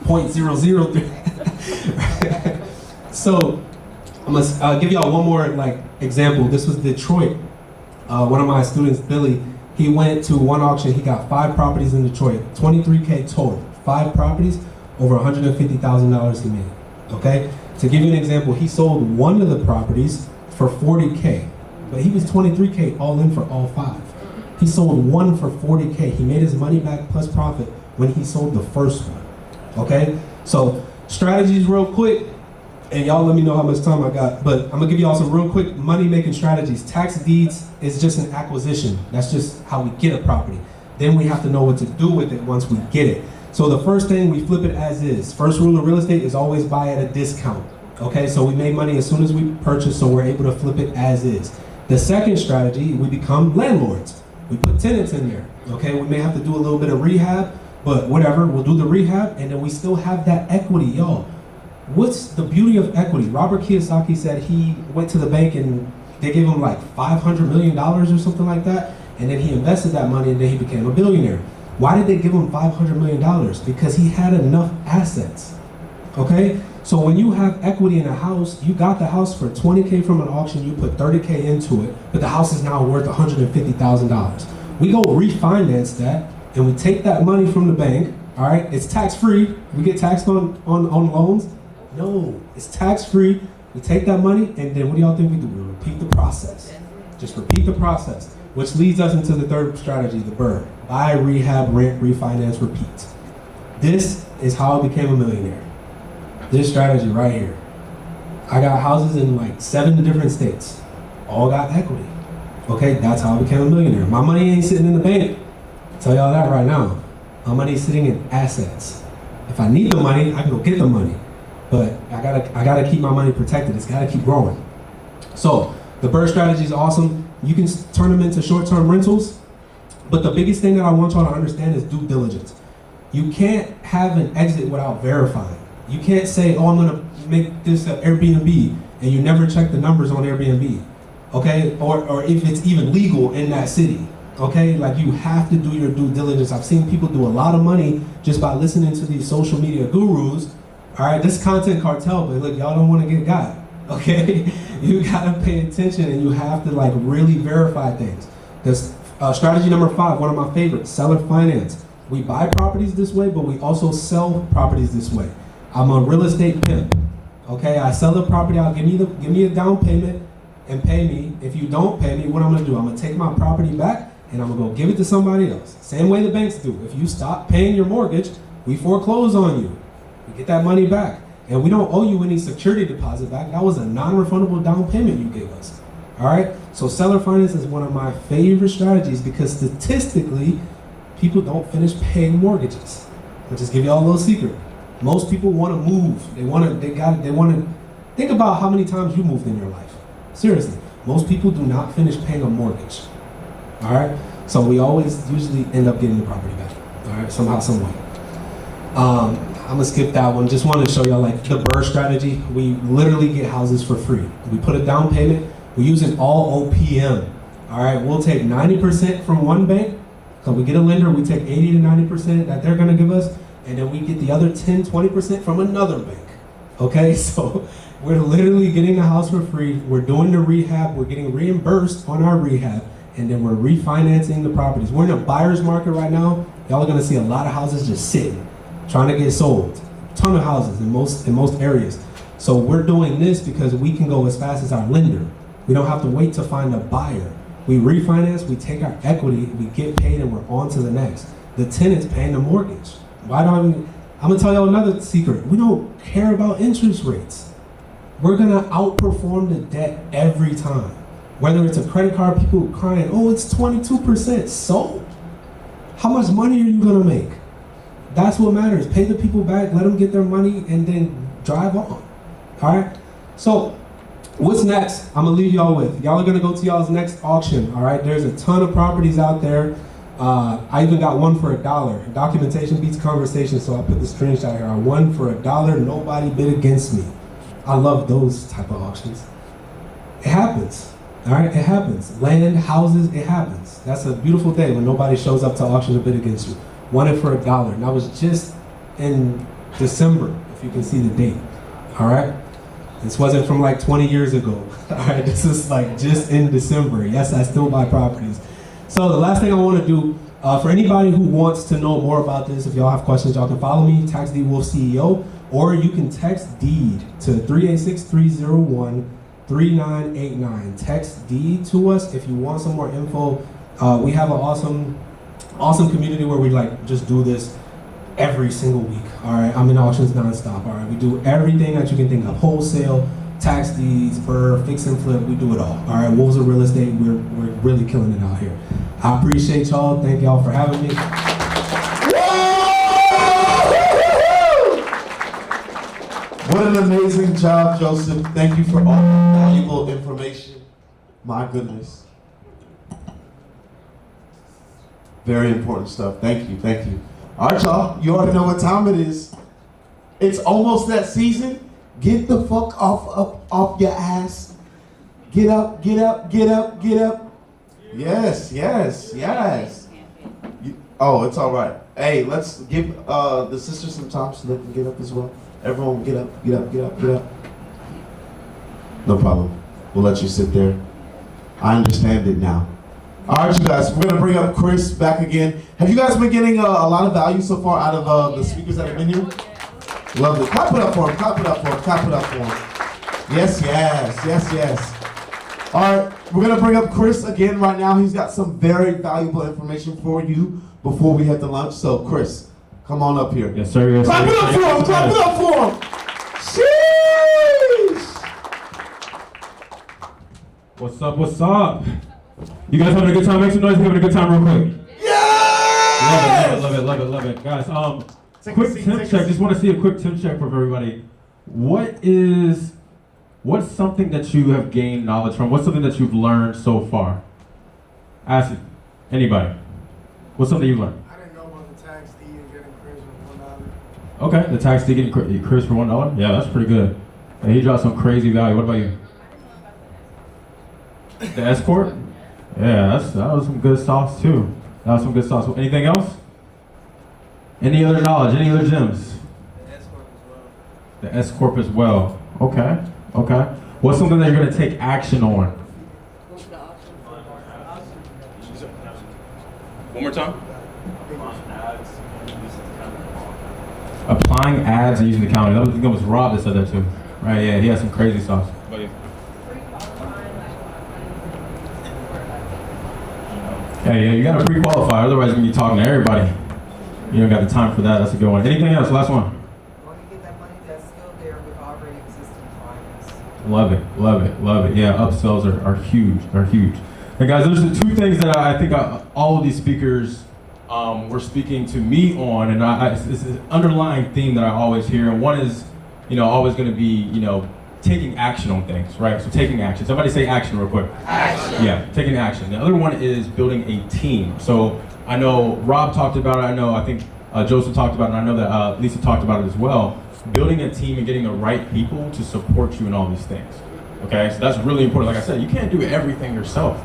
[SPEAKER 15] 0.003. So I'm gonna give y'all one more example. This was Detroit. One of my students, Billy, he went to one auction. He got 5 properties in Detroit, 23K total. 5 properties, over $150,000 he made. Okay. To give you an example, he sold one of the properties for 40K. But he was 23K all in for all 5. He sold one for 40K. He made his money back plus profit when he sold the first one. Okay? So strategies real quick, and y'all let me know how much time I got, but I'm gonna give y'all some real quick money-making strategies. Tax deeds is just an acquisition. That's just how we get a property. Then we have to know what to do with it once we get it. So the first thing, we flip it as is. First rule of real estate is always buy at a discount. Okay, so we made money as soon as we purchase, so we're able to flip it as is. The second strategy, we become landlords. We put tenants in there. Okay, we may have to do a little bit of rehab, but whatever, we'll do the rehab, and then we still have that equity, y'all. What's the beauty of equity? Robert Kiyosaki said he went to the bank and they gave him like $500 million or something like that, and then he invested that money and then he became a billionaire. Why did they give him $500 million? Because he had enough assets, okay? So when you have equity in a house, you got the house for 20K from an auction, you put 30K into it, but the house is now worth $150,000. We go refinance that, and we take that money from the bank, all right? It's tax-free. We get taxed on loans. No, it's tax-free. We take that money, and then what do y'all think we do? We repeat the process. Just repeat the process, which leads us into the third strategy, the BRRRR. Buy, rehab, rent, refinance, repeat. This is how I became a millionaire. This strategy right here. I got houses in like 7 different states. All got equity. Okay, that's how I became a millionaire. My money ain't sitting in the bank. I'll tell y'all that right now. My money's sitting in assets. If I need the money, I can go get the money. But I gotta keep my money protected. It's gotta keep growing. So the BRRRR strategy is awesome. You can turn them into short-term rentals. But the biggest thing that I want y'all to understand is due diligence. You can't have an exit without verifying. You can't say, oh, I'm gonna make this an Airbnb, and you never check the numbers on Airbnb, okay? Or if it's even legal in that city. Okay, like you have to do your due diligence. I've seen people do a lot of money just by listening to these social media gurus. All right, this content cartel, but look, y'all don't want to get got. Okay, you gotta pay attention and you have to like really verify things. This strategy number 5, one of my favorites, seller finance. We buy properties this way, but we also sell properties this way. I'm a real estate pimp. Okay, I sell the property. I'll give me a down payment and pay me. If you don't pay me, what I'm gonna do? I'm gonna take my property back and I'm gonna go give it to somebody else. Same way the banks do. If you stop paying your mortgage, we foreclose on you. We get that money back. And we don't owe you any security deposit back. That was a non-refundable down payment you gave us. All right? So seller finance is one of my favorite strategies because statistically, people don't finish paying mortgages. I'll just give you all a little secret. Most people want to move. They want to think about how many times you moved in your life. Seriously. Most people do not finish paying a mortgage. All right? So we always usually end up getting the property back. All right? Somehow, some way. I'm gonna skip that one. Just wanted to show y'all like the BRRRR strategy. We literally get houses for free. We put a down payment. We use it all OPM. All right, we'll take 90% from one bank. So we get a lender, we take 80 to 90% that they're gonna give us, and then we get the other 10, 20% from another bank. Okay, so we're literally getting the house for free. We're doing the rehab. We're getting reimbursed on our rehab, and then we're refinancing the properties. We're in a buyer's market right now. Y'all are gonna see a lot of houses just sitting, trying to get sold. A ton of houses in most areas. So we're doing this because we can go as fast as our lender. We don't have to wait to find a buyer. We refinance, we take our equity, we get paid, and we're on to the next. The tenant's paying the mortgage. I'm gonna tell y'all another secret. We don't care about interest rates. We're gonna outperform the debt every time. Whether it's a credit card, people crying, oh, it's 22%. So, how much money are you gonna make? That's what matters. Pay the people back, let them get their money, and then drive on. All right? So, what's next? I'm gonna leave y'all with. Y'all are gonna go to y'all's next auction. All right? There's a ton of properties out there. I even got one for $1. Documentation beats conversation, so I put the screenshot here. I won for $1. Nobody bid against me. I love those type of auctions. It happens. All right? It happens. Land, houses, it happens. That's a beautiful day when nobody shows up to auction to bid against you. Won it for $1. And that was just in December, if you can see the date. All right? This wasn't from like 20 years ago. All right? This is like just in December. Yes, I still buy properties. So the last thing I want to do, for anybody who wants to know more about this, if y'all have questions, y'all can follow me, Tax Deed Wolf CEO, or you can text DEED to 386-301-3989. Text DEED to us if you want some more info. We have an awesome community where we like just do this every single week. All right, I'm in auctions nonstop. All right, we do everything that you can think of: wholesale, tax deeds, BRRRR, fix and flip. We do it all. All right, Wolves of Real Estate. We're really killing it out here. I appreciate y'all. Thank y'all for having me.
[SPEAKER 8] What an amazing job, Joseph. Thank you for all the valuable information. My goodness. Very important stuff. Thank you, thank you. All right, y'all, you already know what time it is. It's almost that season. Get the fuck off your ass. Get up, get up, get up, get up. Yes. Oh, it's all right. Hey, let's give the sisters some time so they can get up as well. Everyone get up. No problem. We'll let you sit there. I understand it now. All right, you guys, we're going to bring up Chris back again. Have you guys been getting a lot of value so far out of the speakers that have been here? Love it. Clap it up for him. Yes. All right, we're going to bring up Chris again right now. He's got some very valuable information for you before we head to lunch. So, Chris, come on up here.
[SPEAKER 9] Yes, sir.
[SPEAKER 8] Clap it up for him. Sheesh!
[SPEAKER 9] What's up? You guys having a good time? Make some noise. Having a good time real quick.
[SPEAKER 8] Yeah!
[SPEAKER 9] Love it. Guys, quick temp check. Just want to see a quick temp check from everybody. What's something that you have gained knowledge from? What's something that you've learned so far? Ask it. Anybody. What's something you've learned?
[SPEAKER 16] I didn't know about the tax deed and getting Chris for $1.
[SPEAKER 9] Okay, the tax deed getting Chris for $1? Yeah, that's pretty good. And he dropped some crazy value. What about you? The escort? Yeah, that was some good sauce too. That was some good sauce. Anything else? Any other knowledge? Any other gems? The S Corp as well. Okay. Okay. What's something that you're gonna take action on?
[SPEAKER 7] One more time.
[SPEAKER 9] Applying ads and using the calendar. I think that was Rob that said that too. Right? Yeah, he has some crazy sauce. Yeah, you gotta pre-qualify, otherwise you're gonna be talking to everybody. You don't got the time for that. That's a good one. Anything else? Last one. Love it, love it, love it. Yeah, upsells are huge, are huge. And guys, there's the two things that I think all of these speakers were speaking to me on, and it's an underlying theme that I always hear. And one is, always going to be, taking action on things, right? So taking action. Somebody say action real quick. Action. Yeah, taking action. The other one is building a team. So I know Rob talked about it. I think Joseph talked about it. And I know that Lisa talked about it as well. Building a team and getting the right people to support you in all these things. Okay, so that's really important. Like I said, you can't do everything yourself,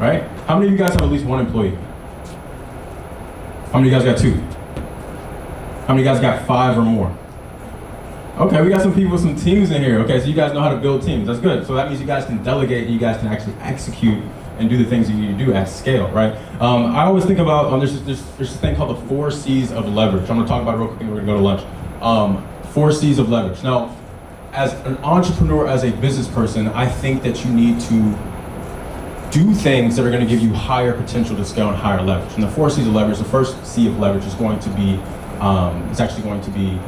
[SPEAKER 9] right? How many of you guys have at least one employee? How many of you guys got two? How many of you guys got 5 or more? Okay, we got some people with some teams in here. Okay, so you guys know how to build teams. That's good. So that means you guys can delegate and you guys can actually execute and do the things you need to do at scale, right? I always think about, there's this thing called the 4 C's of leverage. I'm gonna talk about it real quick and we're gonna go to lunch. 4 C's of leverage. Now, as an entrepreneur, as a business person, I think that you need to do things that are gonna give you higher potential to scale and higher leverage. And the 4 C's of leverage, the first C of leverage is going to be, it's actually going to be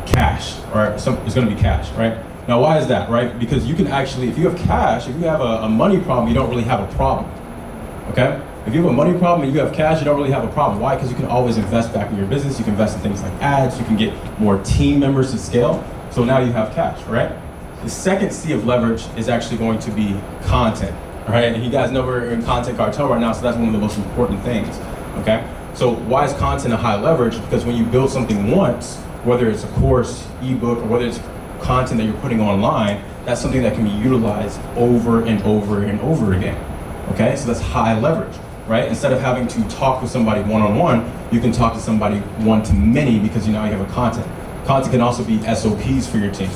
[SPEAKER 9] cash, or it's going to be cash, right? Now, why is that, right? Because you can actually, if you have cash, if you have a money problem, you don't really have a problem, okay? If you have a money problem and you have cash, you don't really have a problem. Why? Because you can always invest back in your business. You can invest in things like ads. You can get more team members to scale. So now you have cash, right? The second C of leverage is actually going to be content, right? And you guys know we're in Content Cartel right now, so that's one of the most important things, okay? So why is content a high leverage? Because when you build something once, whether it's a course, ebook, or whether it's content that you're putting online, that's something that can be utilized over and over and over again, okay? So that's high leverage, right? Instead of having to talk with somebody one-on-one, you can talk to somebody one-to-many because now you have a content. Content can also be SOPs for your team,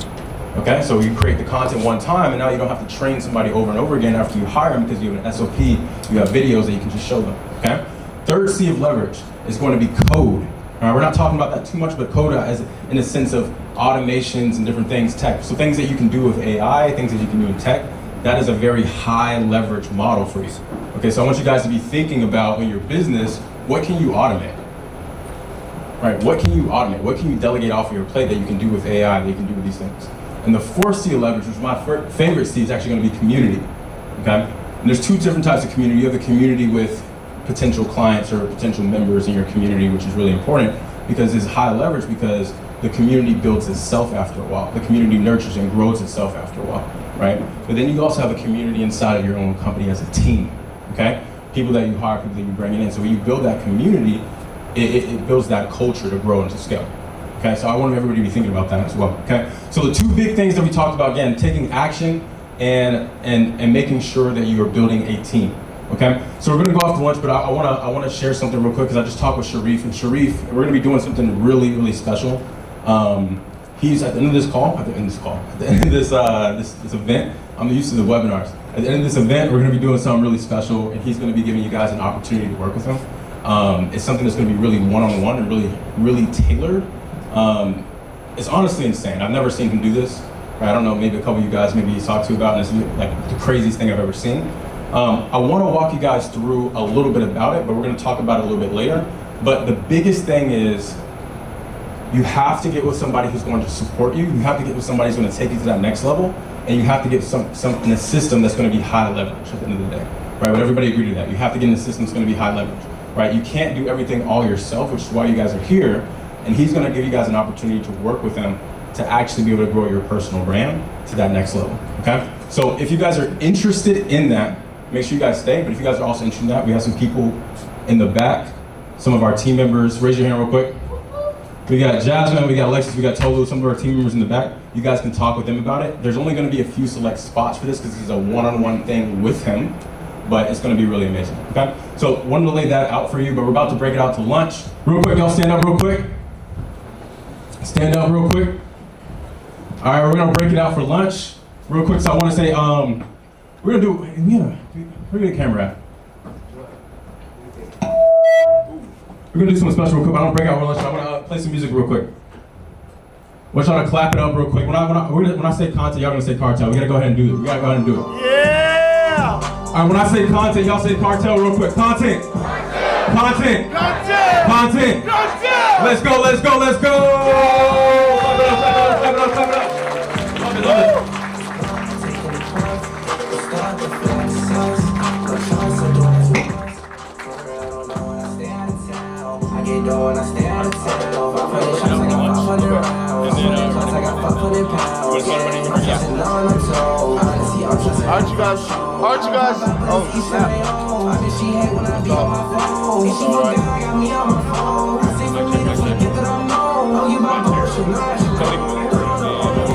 [SPEAKER 9] okay? So you create the content one time and now you don't have to train somebody over and over again after you hire them because you have an SOP, you have videos that you can just show them, okay? Third C of leverage is going to be code. We're not talking about that too much, but code as in the sense of automations and different things, tech. So things that you can do with AI, things that you can do in tech, that is a very high leverage model for you. Okay, so I want you guys to be thinking about in your business, what can you automate? Right, what can you automate? What can you delegate off of your plate that you can do with AI, that you can do with these things? And the fourth C of leverage, which is my favorite C, is actually going to be community, okay? And there's 2 different types of community. You have the community with potential clients or potential members in your community, which is really important because it's high leverage because the community builds itself after a while. The community nurtures and grows itself after a while, right? But then you also have a community inside of your own company as a team, okay? People that you hire, people that you bring in. So when you build that community, it builds that culture to grow and to scale, okay? So I want everybody to be thinking about that as well, okay? So the 2 big things that we talked about, again, taking action and making sure that you are building a team. Okay, so we're gonna go off to lunch, but I wanna share something real quick because I just talked with Sharif, and Sharif, we're gonna be doing something really, really special. He's at the end of this call, at the end of this event. I'm used to the webinars. At the end of this event, we're gonna be doing something really special, and he's gonna be giving you guys an opportunity to work with him. It's something that's gonna be really one-on-one and really, really tailored. It's honestly insane. I've never seen him do this. Right? I don't know, maybe a couple of you guys maybe he's talked to about, and it's like the craziest thing I've ever seen. I want to walk you guys through a little bit about it, but we're going to talk about it a little bit later. But the biggest thing is you have to get with somebody who's going to support you. You have to get with somebody who's going to take you to that next level, and you have to get in a system that's going to be high leverage at the end of the day. Right? Would everybody agree to that? You have to get in a system that's going to be high leverage. Right? You can't do everything all yourself, which is why you guys are here. And he's going to give you guys an opportunity to work with him to actually be able to grow your personal brand to that next level. Okay? So if you guys are interested in that, make sure you guys stay, but if you guys are also interested in that, we have some people in the back, some of our team members. Raise your hand real quick. We got Jasmine, we got Alexis, we got Tolu, some of our team members in the back. You guys can talk with them about it. There's only gonna be a few select spots for this because this is a one-on-one thing with him. but it's gonna be really amazing, okay? So wanted to lay that out for you, but we're about to break it out to lunch. Real quick, y'all stand up real quick. Stand up real quick. All right, we're gonna break it out for lunch. Real quick, so I wanna say, we're gonna do, where the camera at? We're gonna do something special real quick. I don't break out for lunch. I wanna play some music real quick. I want y'all to clap it up real quick. When I say content, y'all gonna say Cartel. We gotta go ahead and do it. We gotta go ahead and do it.
[SPEAKER 1] Yeah!
[SPEAKER 9] All right, when I say content, y'all say Cartel real quick. Content. Content.
[SPEAKER 1] Content!
[SPEAKER 9] Content.
[SPEAKER 1] Content!
[SPEAKER 9] Let's go, let's go, let's go! Clap it up, clap it up, clap it up, clap it up. Love it, love it.
[SPEAKER 10] When I stay out of town, 500 shots, I got 500 rounds. Plus I got 500 pounds. Sitting on my toe.
[SPEAKER 1] Aren't you guys? Oh, snap.
[SPEAKER 10] She hate when I be on my phone. She forgot I got me on my phone. I say for me to forget that I'm known. Oh, you my bullshit.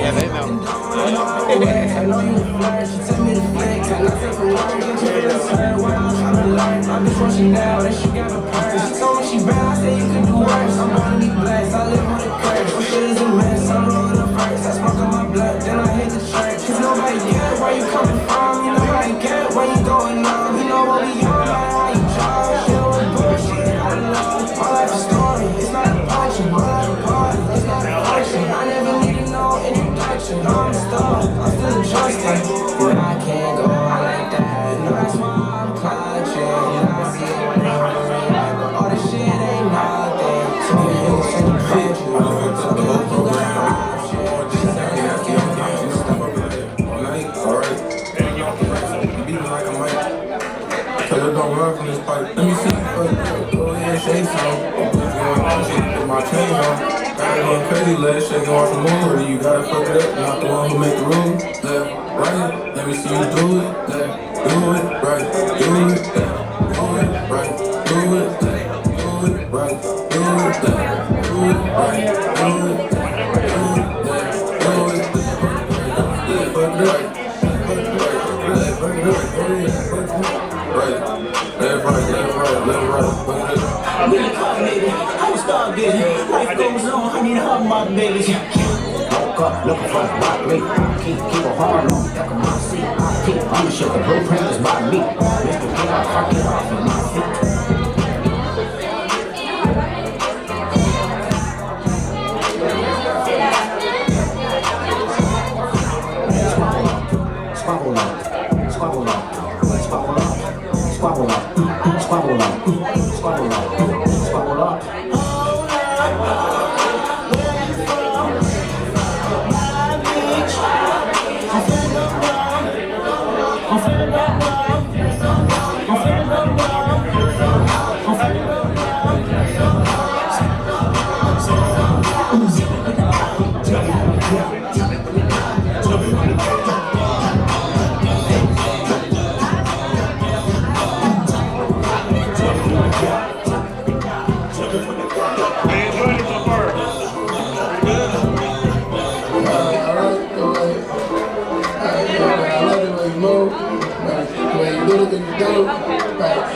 [SPEAKER 1] Yeah, they know.
[SPEAKER 10] I know you a flirt. She tell me to flex. And I say for work. Get you to the sir. What I'm trying to learn. I'm just rushing now. That she got a purse. She told me she bad. I say you can do worse. I'm gonna be blessed. I live with a curse. My shit is a mess. I'm rolling the first. I smoke on my blood. Then I hit the church. Cause nobody get where you coming from. You nobody get where you going on. You know what we on. How you try. Shit with bullshit. I love my life a story. It's not a potion. My life a party. It's not a function. I never needed no introduction. I'm a star. I'm still a trusting. But I can't go out like that. And that's why I'm clutching. And I see it when they run around. But all this shit ain't nothing. So you can send a picture. So you got
[SPEAKER 3] don't run from this pipe. Let me see. Go ahead, say something. Put my chain on. Got it going crazy, let it shake off the move. Or you gotta fuck it up, not the one who make the rules. Left, right, let me see you do it. Left, do it, right, do it. Left, do it, right, do it. Left, do it, right, do it. Left, do it, right, do it. Left, do it. Fuck it up. Fuck it up. Right, left, right, left, right, left, right.
[SPEAKER 10] I'm in the car, baby. I'm a star, baby. Life goes on. I need a hug, my baby. Woke up looking for the rock me. Keep a hard on. Duck on my seat. I'm the shit. The blueprint is by me. Mr. King, I fuck it off with my feet. Squabble up. Squabble up. Squabble up. Squabble up. Squabble up. Squabble up. Squabble up.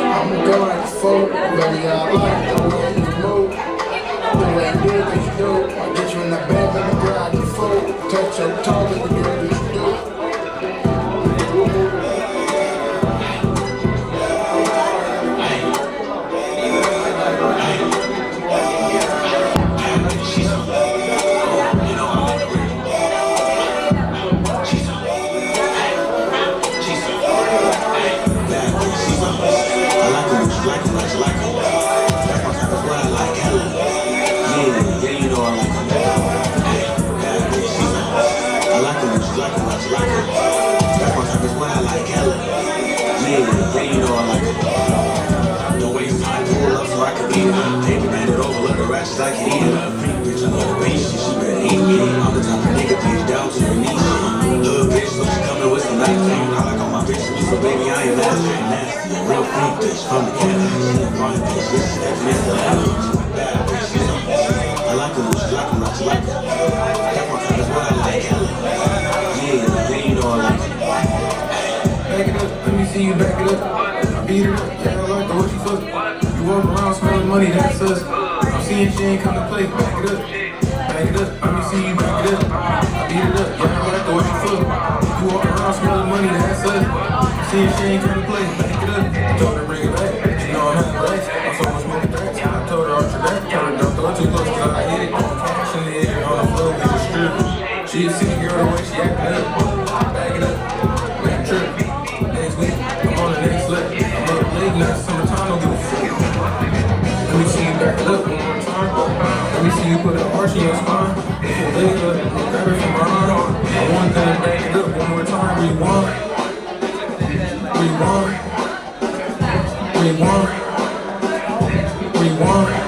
[SPEAKER 3] I'ma go like a folk, baby, I like the way you move. The way you do it, you do. I'll get you in the bed, baby girl, I can fool. Touch your toe, baby girl, you do.
[SPEAKER 10] I can eat it up. Bitch, I love the beach, she better eat me. I'm the type of nigga bitch down to her knees. Little bitch, so she coming with some nice things. I like all my bitches, so baby, I ain't nasty. Nasty, real freak bitch from the Canada. Fine bitch, this is that Mr. Adams. Bad bitch, she's on. I like the look, she like the look, she like the look. That's my type, that's what I like. Yeah, you know I like it.
[SPEAKER 3] Back it up, let me see you back it up. beat it up, yeah, I like the way she fuck. You walk around smelling money, that's us. I'm seeing she ain't come to play, back it up. Back it up, let me see you back it up. I beat it up, yeah, I like the way she fuck. You walk around smelling money, that's us. I'm seeing she ain't come to play, back it up. I told her bring it back, she know I'm having racks. I'm so much smoking tracks. I told her arch your back, told her don't throw it too close cause I hit it. Cash in the air, on the floor, we just strip. She a city girl, the way she actin' up. Back it up, make a trip. Next week, I'm on the next lip. I'm up late, now summertime, don't give a fuck. Let me see you back it up one more time. Let me see you put an arch in your spine. If your leg up, grab it from behind. I want that, back it up one more time. Rewind. Rewind. Rewind. Rewind.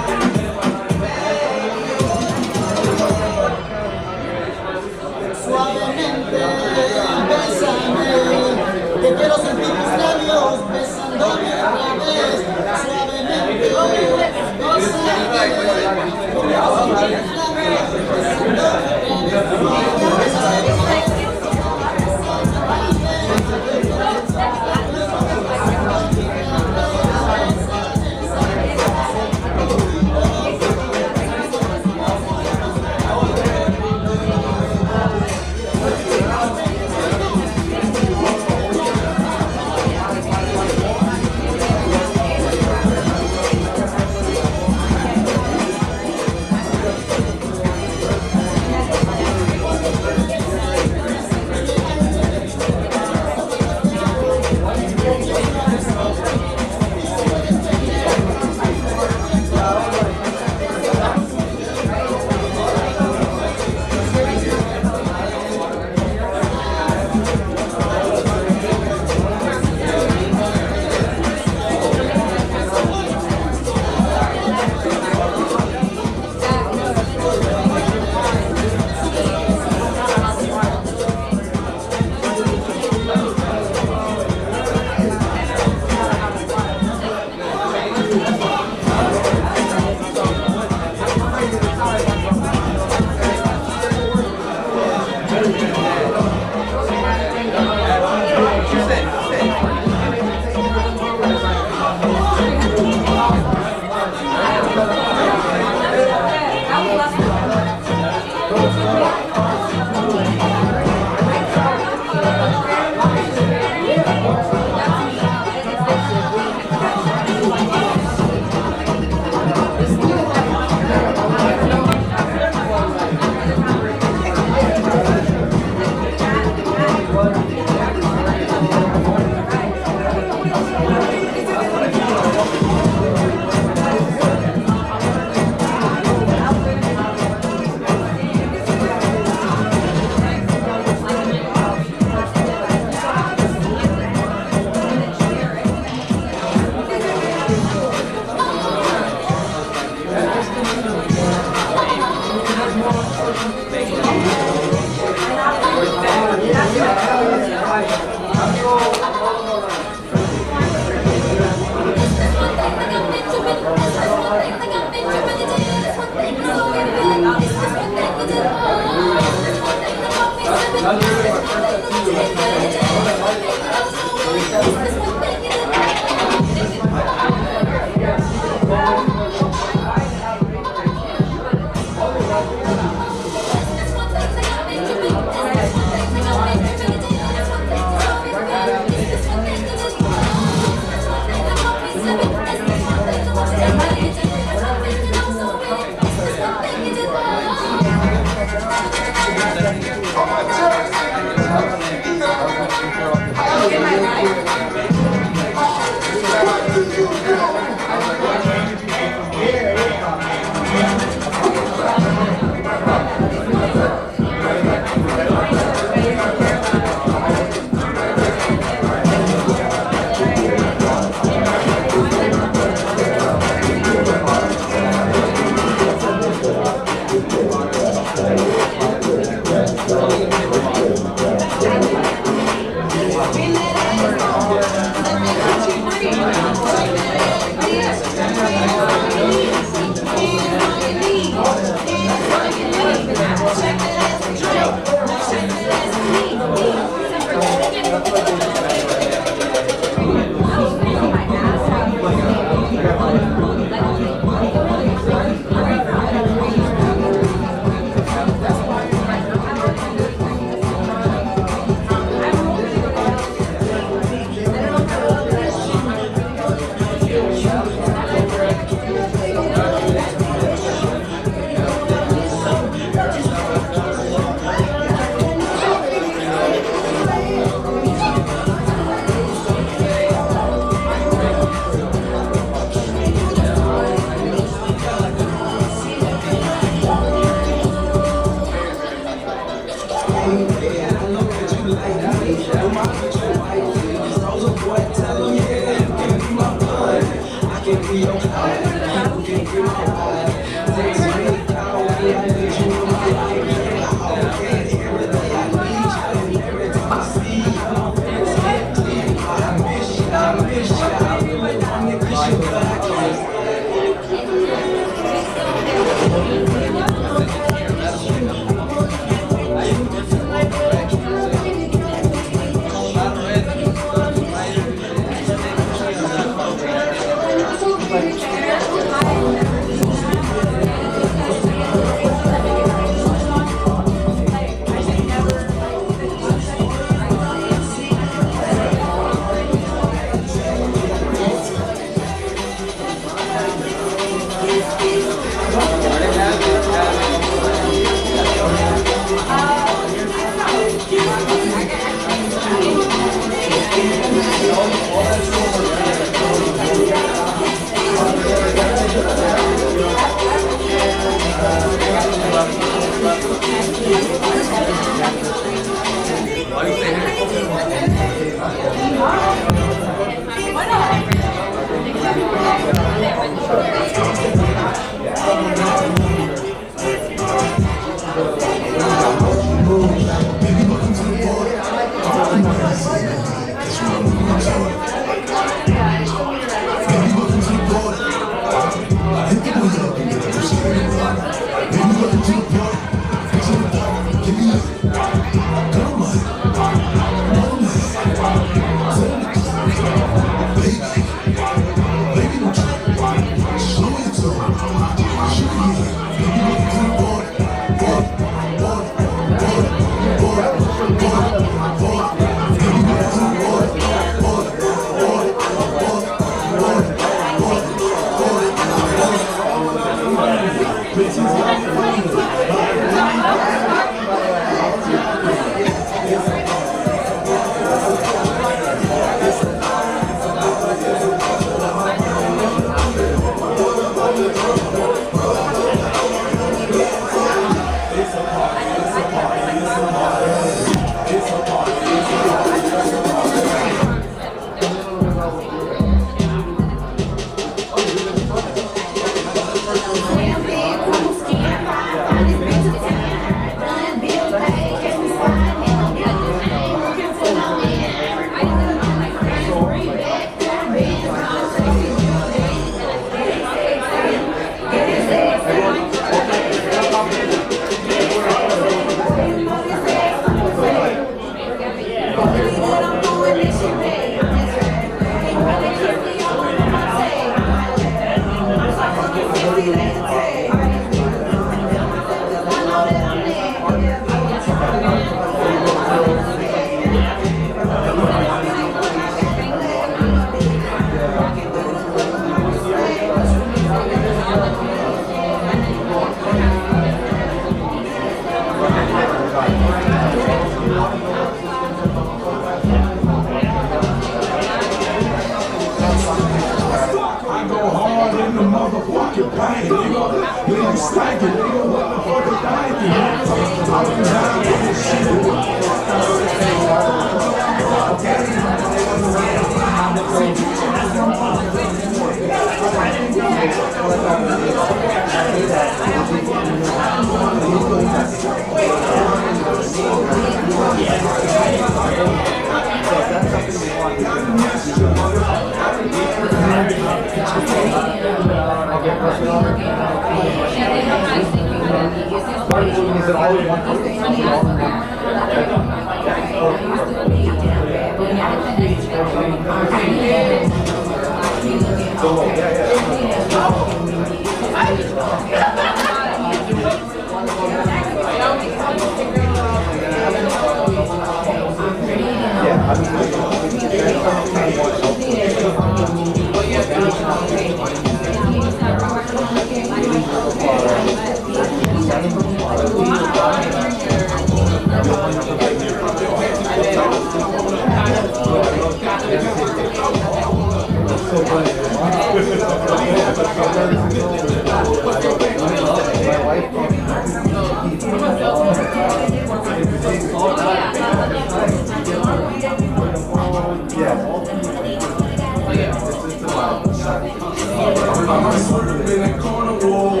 [SPEAKER 3] I swear up in that corner, whoa.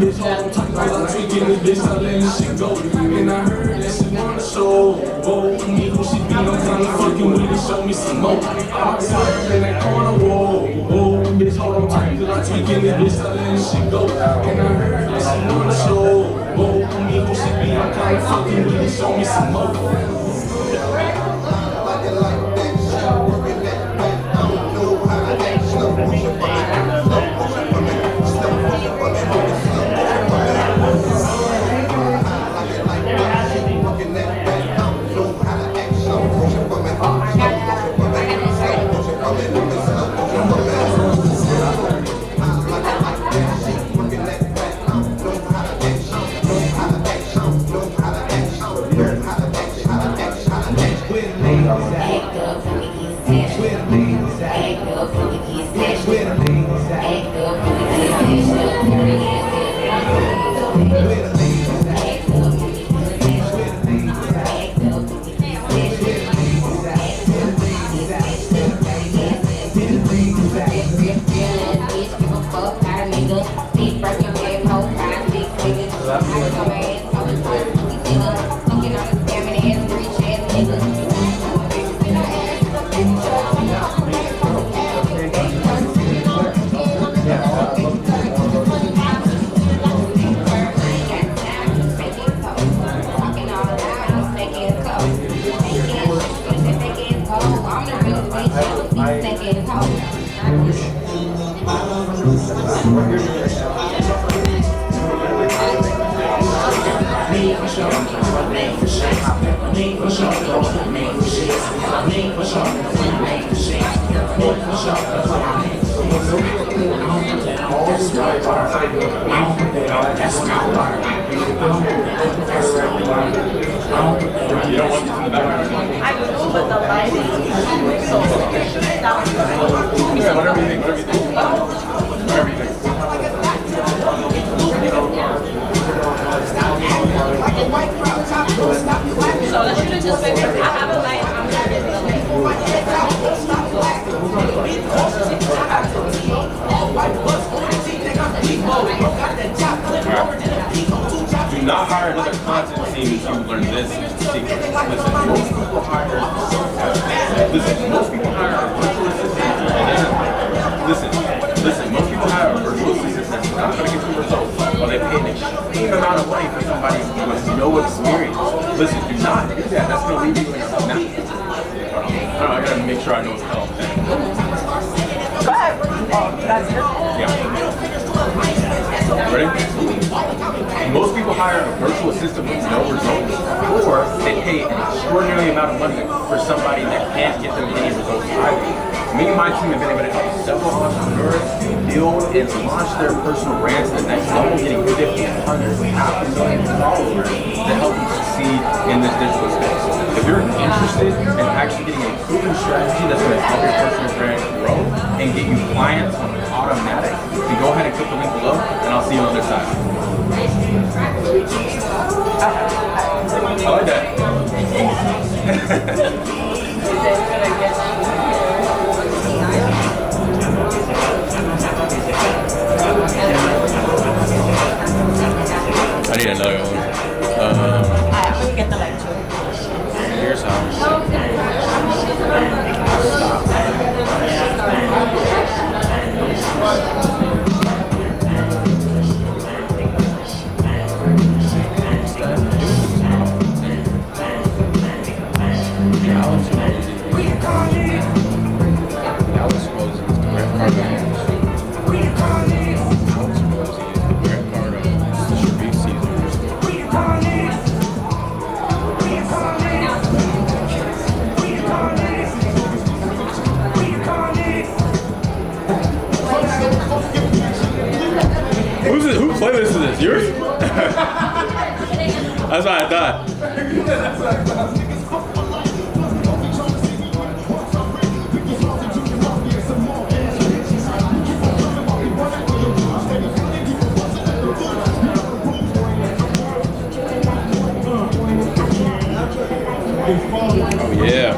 [SPEAKER 3] Bitch, hold on tight, cause I'm tweaking this bitch, I let this shit go. And I heard that she wanna show. Whoa, me who she be, I'm kinda fucking with it, show me some more. I swear up in that corner, whoa. Bitch, hold on tight, cause I'm tweaking this bitch, I let this shit go. And I heard that she wanna show. Whoa, me who she be, I'm kinda fucking with it, show me some more.
[SPEAKER 7] Do not hire another content team until you learn this secret. Listen, most people hire. Listen, most people hire a virtual assistant. Listen. Most people hire a virtual assistant that's not going to get you results, or they pay an extreme amount of money for somebody with no experience. Listen, do not do that. That's going to leave you in a snap. I got to make sure I know what's called.
[SPEAKER 17] Go ahead. That's it.
[SPEAKER 7] Yeah. Ready? Most people hire a virtual assistant with no results, or they pay an extraordinary amount of money for somebody that can't get them any results either. Me and my team have been able to help several entrepreneurs build and launch their personal brands to the next level, getting 50, 100, half a million followers to help you succeed in this digital space. If you're interested in actually getting a proven strategy that's going to help your personal brand grow and get you clients on automatic, then go ahead and click the link below, and I'll see you on the other side. I like that. I need another one.
[SPEAKER 17] I'm gonna get the light too.
[SPEAKER 7] Here's how. Whose playlist is this? Yours? That's what I thought. Oh yeah.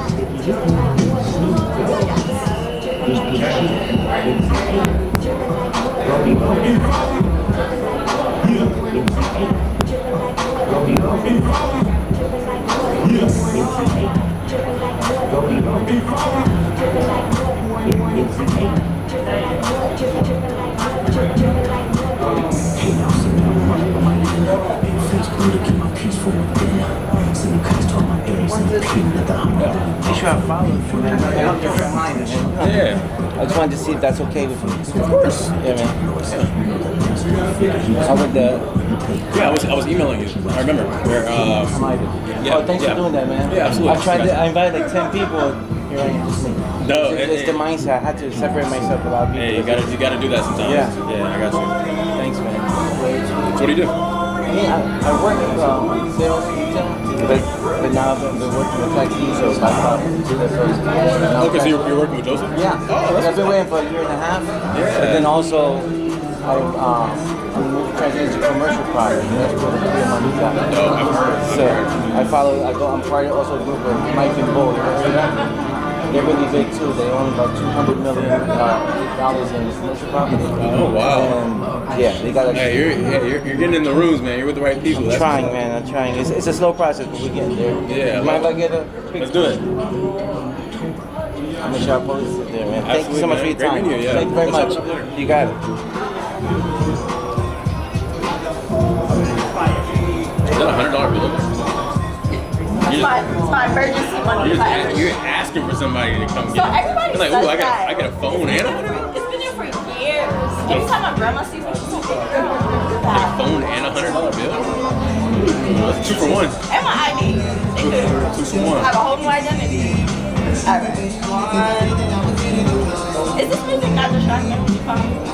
[SPEAKER 13] Yeah. I just wanted to see if that's okay with you.
[SPEAKER 7] Of course.
[SPEAKER 13] Yeah, man. How would the...
[SPEAKER 7] Yeah, I was emailing you. I remember. Where,
[SPEAKER 13] oh, thanks for doing that, man.
[SPEAKER 7] Yeah, absolutely.
[SPEAKER 13] I invited like 10 people. Here I am, just me.
[SPEAKER 7] No,
[SPEAKER 13] it's the mindset. I had to separate myself a lot of people.
[SPEAKER 7] Hey, you gotta do that sometimes. Yeah, I got you.
[SPEAKER 13] Thanks, man.
[SPEAKER 7] What do you do?
[SPEAKER 13] I work sales, retail, but now I've been working with IT, so it's my problem.
[SPEAKER 7] Okay, so you're working with Joseph?
[SPEAKER 13] Yeah.
[SPEAKER 7] Oh,
[SPEAKER 13] I've been waiting for a year and a half.
[SPEAKER 7] Yeah.
[SPEAKER 13] But then also, I'm transitioning to commercial projects. And that's where the career money got.
[SPEAKER 7] Oh, I've heard.
[SPEAKER 13] So I'm part of also a group with Mike and Bo. You ever heard of that? They're really big too. They own about $200 million in commercial property.
[SPEAKER 7] Oh wow!
[SPEAKER 13] And yeah, they got.
[SPEAKER 7] You're getting in the rooms, man. You're with the right people.
[SPEAKER 13] I'm trying, man. I'm trying. It's a slow process, but we're getting there.
[SPEAKER 7] Yeah.
[SPEAKER 13] Mind if I get a?
[SPEAKER 7] Let's do it.
[SPEAKER 13] I'm gonna try to post it there, man. Thank you so much for your
[SPEAKER 7] Great
[SPEAKER 13] time.
[SPEAKER 7] meeting you, yeah.
[SPEAKER 13] Thank you very much. You got it.
[SPEAKER 7] Is that $100 bill?
[SPEAKER 17] It's my emergency money.
[SPEAKER 7] You're asking for somebody to come
[SPEAKER 17] So
[SPEAKER 7] get it.
[SPEAKER 17] everybody
[SPEAKER 7] You're like,
[SPEAKER 17] says
[SPEAKER 7] ooh, I
[SPEAKER 17] that.
[SPEAKER 7] got a phone and a
[SPEAKER 17] It's been there for years. Anytime my grandma sees me, she's like, girl, look at that.
[SPEAKER 7] phone and a $100 bill. That's 2 for 1.
[SPEAKER 17] And my ID.
[SPEAKER 7] 2 for 1.
[SPEAKER 17] I have a whole new identity. Alright. Is this music not distracting? Alright.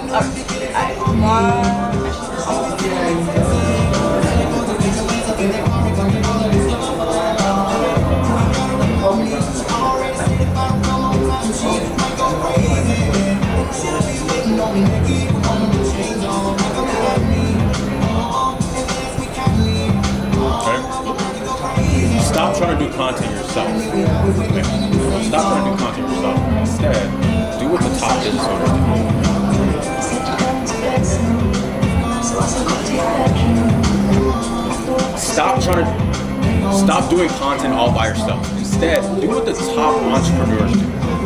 [SPEAKER 7] Stop trying to do content yourself. Stop trying to do content yourself. Instead, do what the top business owners do. Stop doing content all by yourself. Instead, do what the top entrepreneurs do.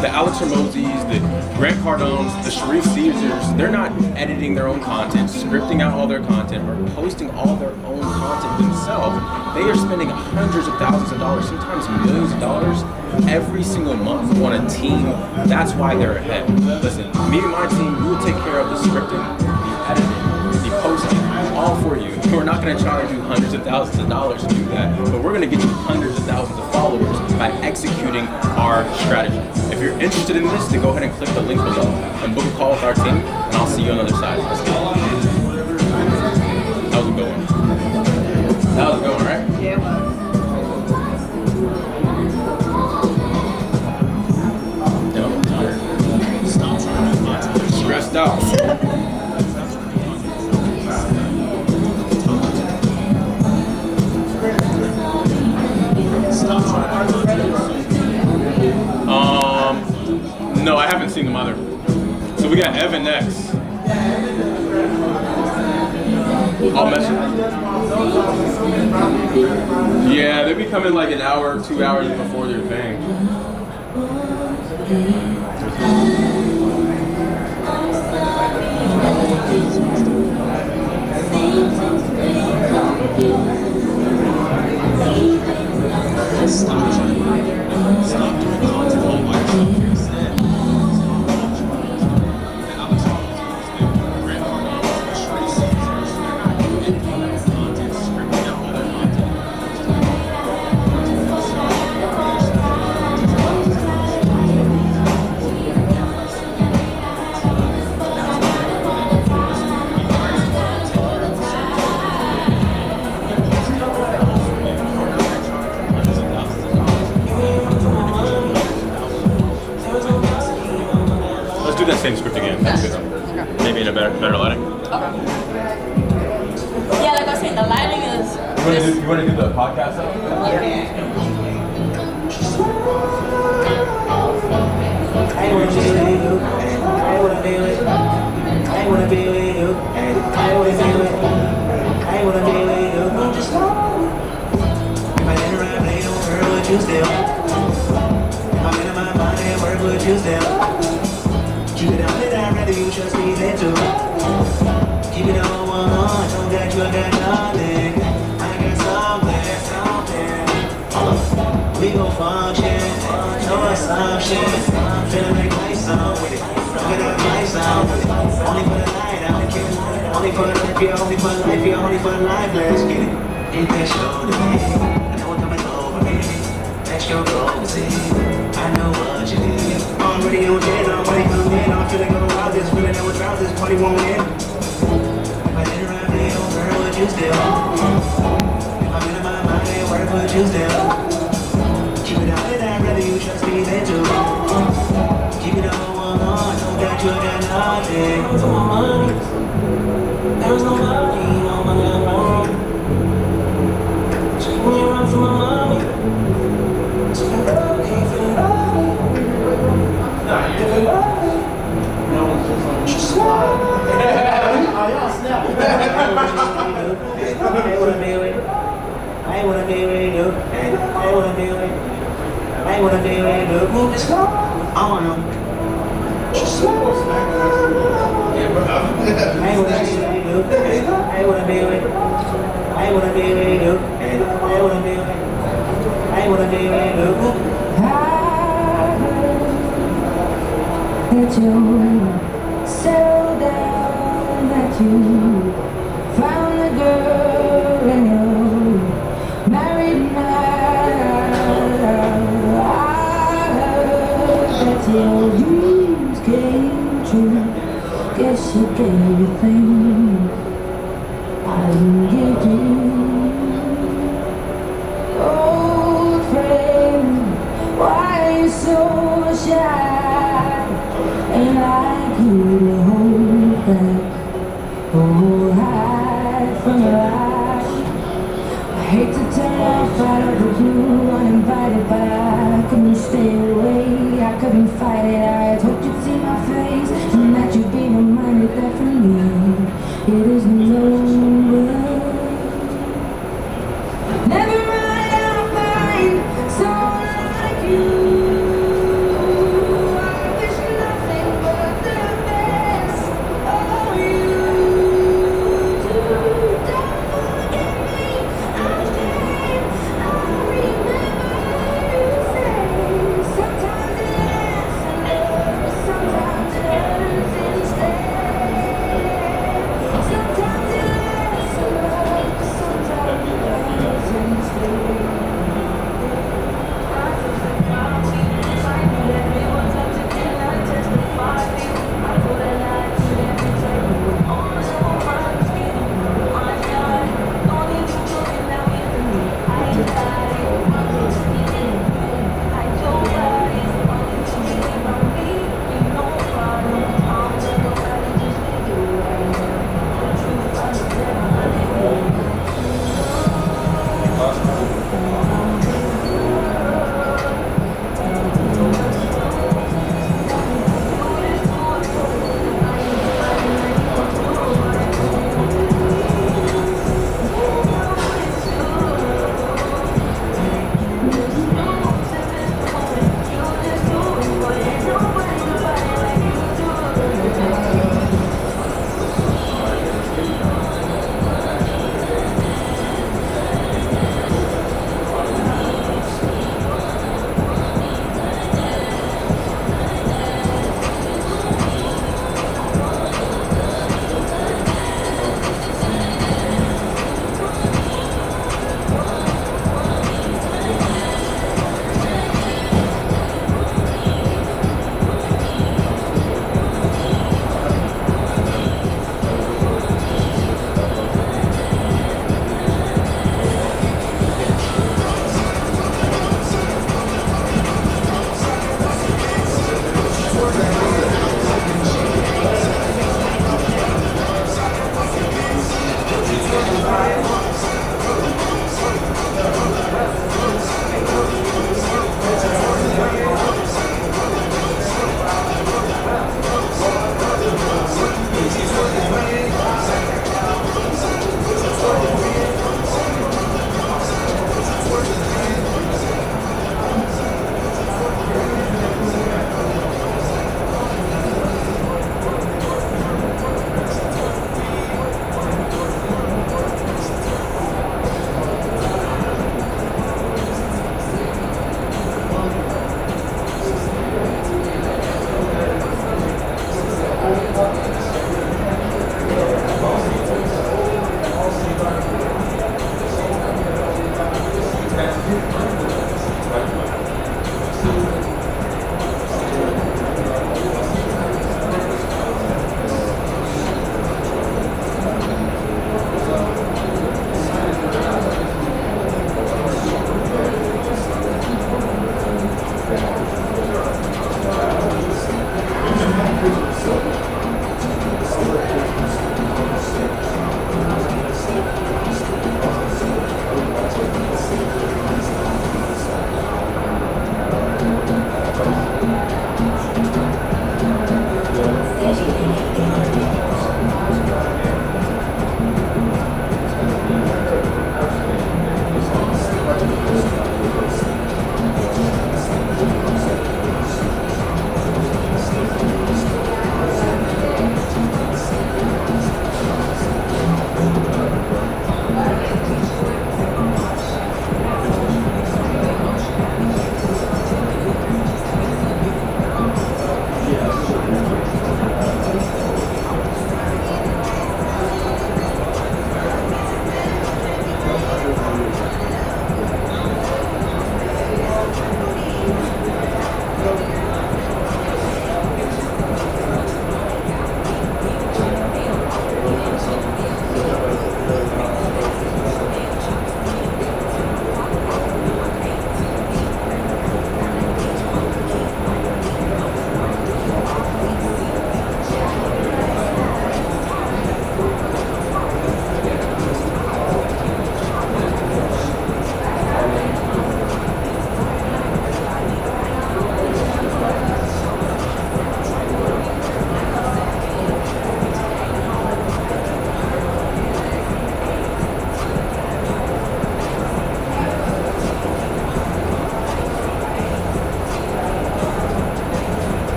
[SPEAKER 7] The Alex Hermosis, the Grant Cardones, the Sharif Caesars, they're not editing their own content, scripting out all their content, or posting all their own content themselves. They are spending hundreds of thousands of dollars, sometimes millions of dollars, every single month on a team. That's why they're ahead. Listen, me and my team, we will take care of the scripting, the editing, the posting, all for you. We're not going to charge you hundreds of thousands of dollars to do that, but we're going to get you hundreds of thousands of followers by executing our strategy. If you're interested in this, then go ahead and click the link below and book a call with our team, and I'll see you on the other side. Let's go. That was a good one. That was a good one, right?
[SPEAKER 17] Yeah, it was.
[SPEAKER 7] I'm tired. Stressed out. No, I haven't seen them either. So we got Evan next. I'll message. Yeah, they be coming like an hour, 2 hours before their thing. Stop doing content all by yourself. Instead, that same script again. That's good. Maybe in a better lighting.
[SPEAKER 17] Okay. Yeah, like I was saying, the lighting is.
[SPEAKER 7] You want to do the podcast stuff?
[SPEAKER 17] Yeah.
[SPEAKER 10] I ain't wanna be with you. I ain't wanna be with you. I ain't wanna be with you. squeeze into. Keep it on one on, don't got you, I got nothing. I got something. We gon' function, show us some shit. Feeling like lights on with it. Look at that lights on with it. Only for the night, I'm kidding. Only for life, yeah, only for life, yeah, only for life, let's get it. Get that show to me. I know what coming over me. That's your goal, see. I know what you need. Already on dead, already come in. I'm feeling go out this, feeling that without this party won't end. If I didn't ride me, oh girl, would you still? If I'm in my mind, where would you still? Keep it out of that, rather you trust me than to. Keep it on one on, don't got you, I got nothing. For my money, there's no money, no money, no money. Take me around for my money. So I can't feel it all. Nah, you feel it all. No one's just on just slide. I wanna be with you. I wanna be with you. I wanna be with you. I wanna be with you. Move this slow. I wanna. Just slow. I wanna be with you. I wanna be with you. I wanna be with you. I wanna be with you. I wanna be with you.
[SPEAKER 18] That you settled down, that you found the girl and you married now. I heard that your dreams came true. Guess you gave everything I didn't give you. Old friend, why are you so shy? And I you to hold back, oh, hide from your eyes. I hate to turn off out of the blue, uninvited, but I couldn't stay away. I couldn't fight it. I hoped you'd see my face and that you'd be reminded that for me it isn't over. Never mind, I'll find someone like you. I wish nothing but the best.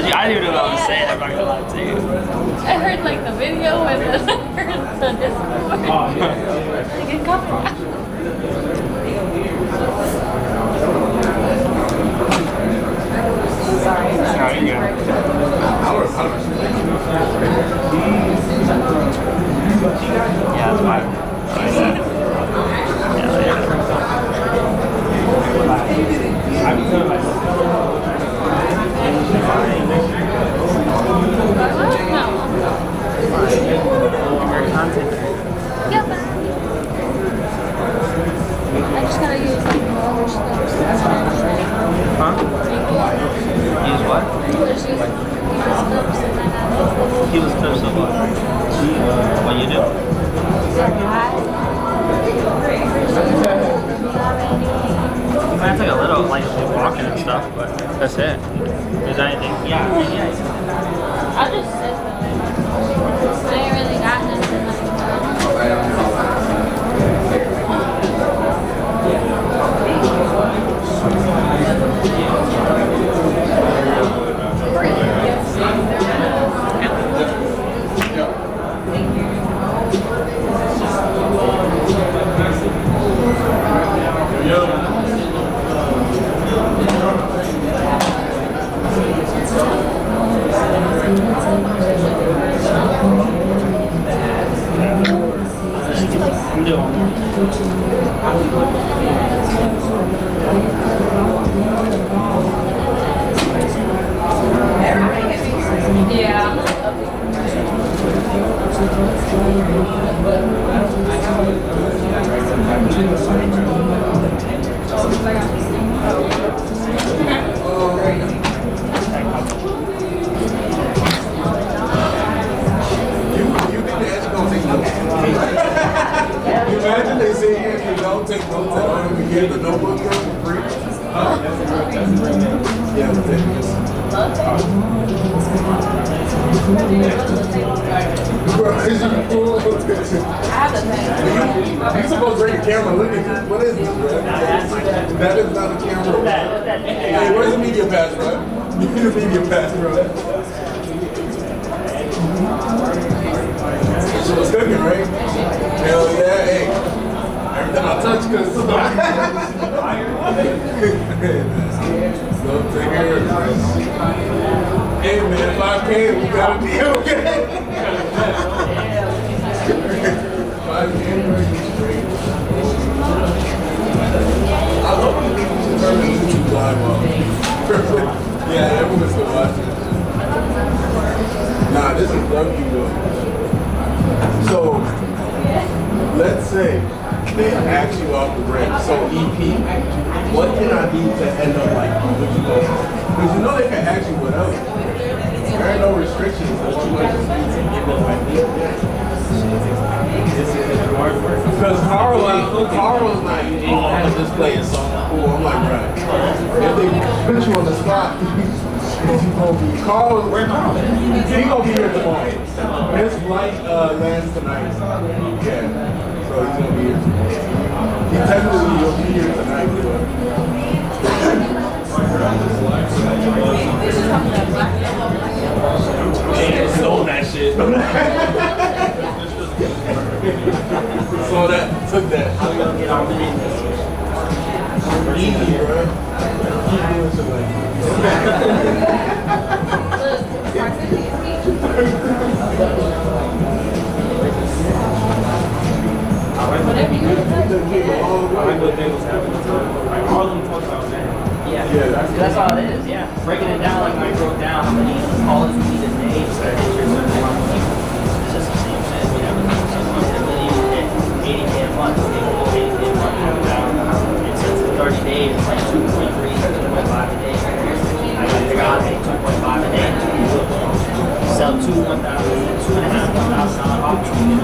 [SPEAKER 19] I didn't even know what I was saying. I'm not gonna lie to you.
[SPEAKER 17] I heard like the video and then I heard the Discord. Oh, yeah. Like a couple. Sorry.
[SPEAKER 19] No, you go. Yeah, that's fine.
[SPEAKER 17] Yeah, but I just gotta use like more steps.
[SPEAKER 19] Huh? Use what?
[SPEAKER 17] Just use clips and then
[SPEAKER 19] He was clips of what? What you do? You might have to take a little, like walking and stuff, but that's it. Is there anything? Yeah.
[SPEAKER 17] I'll just sit there. I ain't really got nothing
[SPEAKER 3] Imagine they say if you don't take notes at home, you get the notebook for free. Yeah, we'll take this. You're supposed to bring a camera. Look at this. What is this, bro? That is not a camera. Hey, where's the media pass, bro? You need a media pass, bro. So it's cooking, right? Hell yeah, hey. Everything I touch, cause so take care of it. Hey man, 5K, we gotta be okay. 5K, great. I love when people just turn the YouTube live on. Yeah, everyone's still watching. Nah, this is lucky though. So, let's say they ask you off the rip. So EP, what can I do to end up like what you want? Because you know they can ask you whatever. There are no restrictions. What you want to give them like this. Because Carl's not had to just play a song. Cool, I'm like, right. If they put you on the spot, Carl, he gonna be here tomorrow. His flight lands tonight. Yeah, so he's gonna be here tomorrow. He technically will be here tonight. They stole that shit. So that took that. Easy, bro. Keep doing shit like
[SPEAKER 19] Yeah, that's all it is, yeah. Breaking it down like I broke down how many calls we need a day, so it's just the same shit. We have a million hit 80K a month, they go 80K a month, it's 30 days, it's like 2.3, 2.5 a day. I got to figure out how to make 2.5 a day. Sell $2,500 options.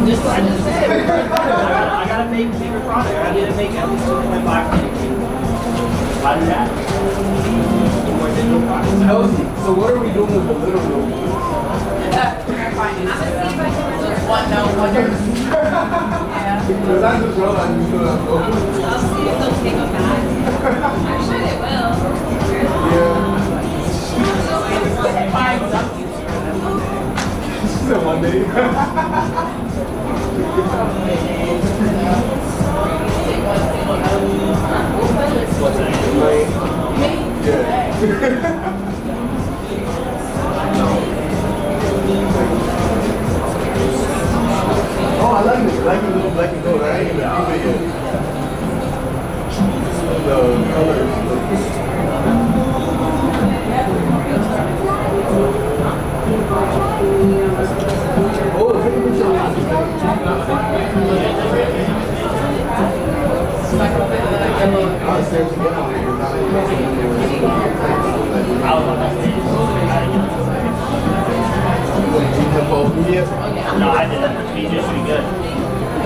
[SPEAKER 19] This is I just said. I gotta make a bigger product. I need to make at least 2.5 by that. More digital products.
[SPEAKER 3] So what are we doing with the little room?
[SPEAKER 17] One no wonder. Yeah.
[SPEAKER 3] Because I just realized you could have
[SPEAKER 17] I'll see if they'll take them back. I'm sure they will.
[SPEAKER 3] Yeah.
[SPEAKER 17] Find something.
[SPEAKER 3] She said one day.
[SPEAKER 19] What's that?
[SPEAKER 3] Yeah. Oh, I like it. I like it little black and gold. I ain't even do it yet. The colors.
[SPEAKER 19] No, I didn't. He just be good.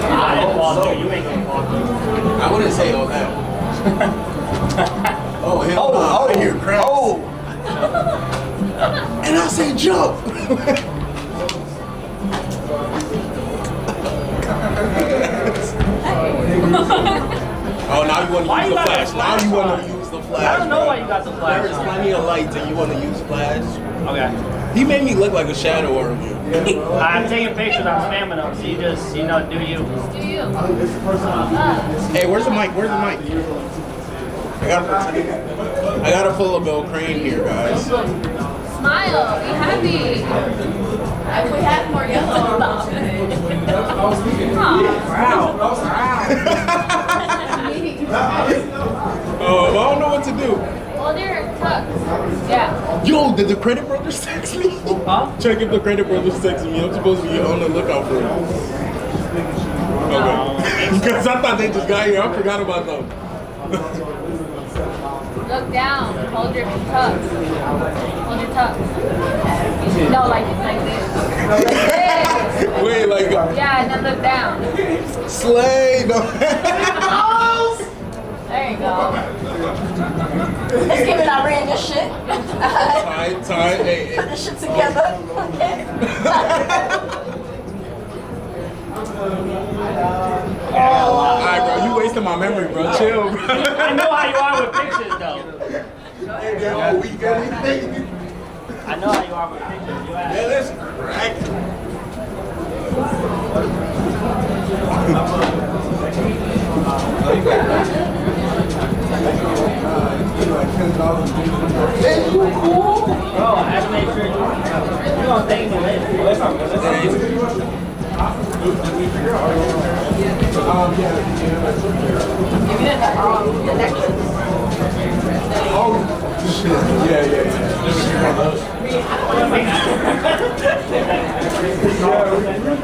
[SPEAKER 19] I didn't fall through. You ain't gonna fall through.
[SPEAKER 3] I wouldn't say all that. Oh, hell no. I hear crap. Oh. And I say jump. Oh, now you want to use the flash. Now you want to use the flash.
[SPEAKER 19] I don't know why you got the flash.
[SPEAKER 3] There is plenty of lights and you want to use flash.
[SPEAKER 19] Okay.
[SPEAKER 3] He made me look like a shadow earlier.
[SPEAKER 19] I'm taking pictures, I'm spamming them, so you just, do you.
[SPEAKER 17] Do you?
[SPEAKER 3] Hey, where's the mic? Where's the mic? I got a full of Bill Crane here, guys.
[SPEAKER 17] Smile. Be happy. If we had more yellow.
[SPEAKER 3] Oh, I don't know what to do.
[SPEAKER 17] Well, they're tucks. Yeah.
[SPEAKER 3] Yo, did the credit brothers text me?
[SPEAKER 19] Huh?
[SPEAKER 3] Check if the credit brothers texting me. I'm supposed to be on the lookout for them. Okay. Because I thought they just got here. I forgot about them.
[SPEAKER 17] Look down. Hold your tucks. Hold your tucks. No, like this.
[SPEAKER 3] Wait, like.
[SPEAKER 17] Yeah, and then look down.
[SPEAKER 3] Slay. No.
[SPEAKER 17] There you go. Let's give it our brand new shit.
[SPEAKER 3] Time. Hey,
[SPEAKER 17] put this shit together. Okay.
[SPEAKER 3] Alright, bro, you wasting my memory, bro. Chill, bro.
[SPEAKER 19] I know how you are with pictures, though. I know how you are with pictures. You ask.
[SPEAKER 3] Man, that's crack.
[SPEAKER 19] Hey, you cool? Bro, I have to make sure you're gonna thank me later.
[SPEAKER 17] Give me the connections.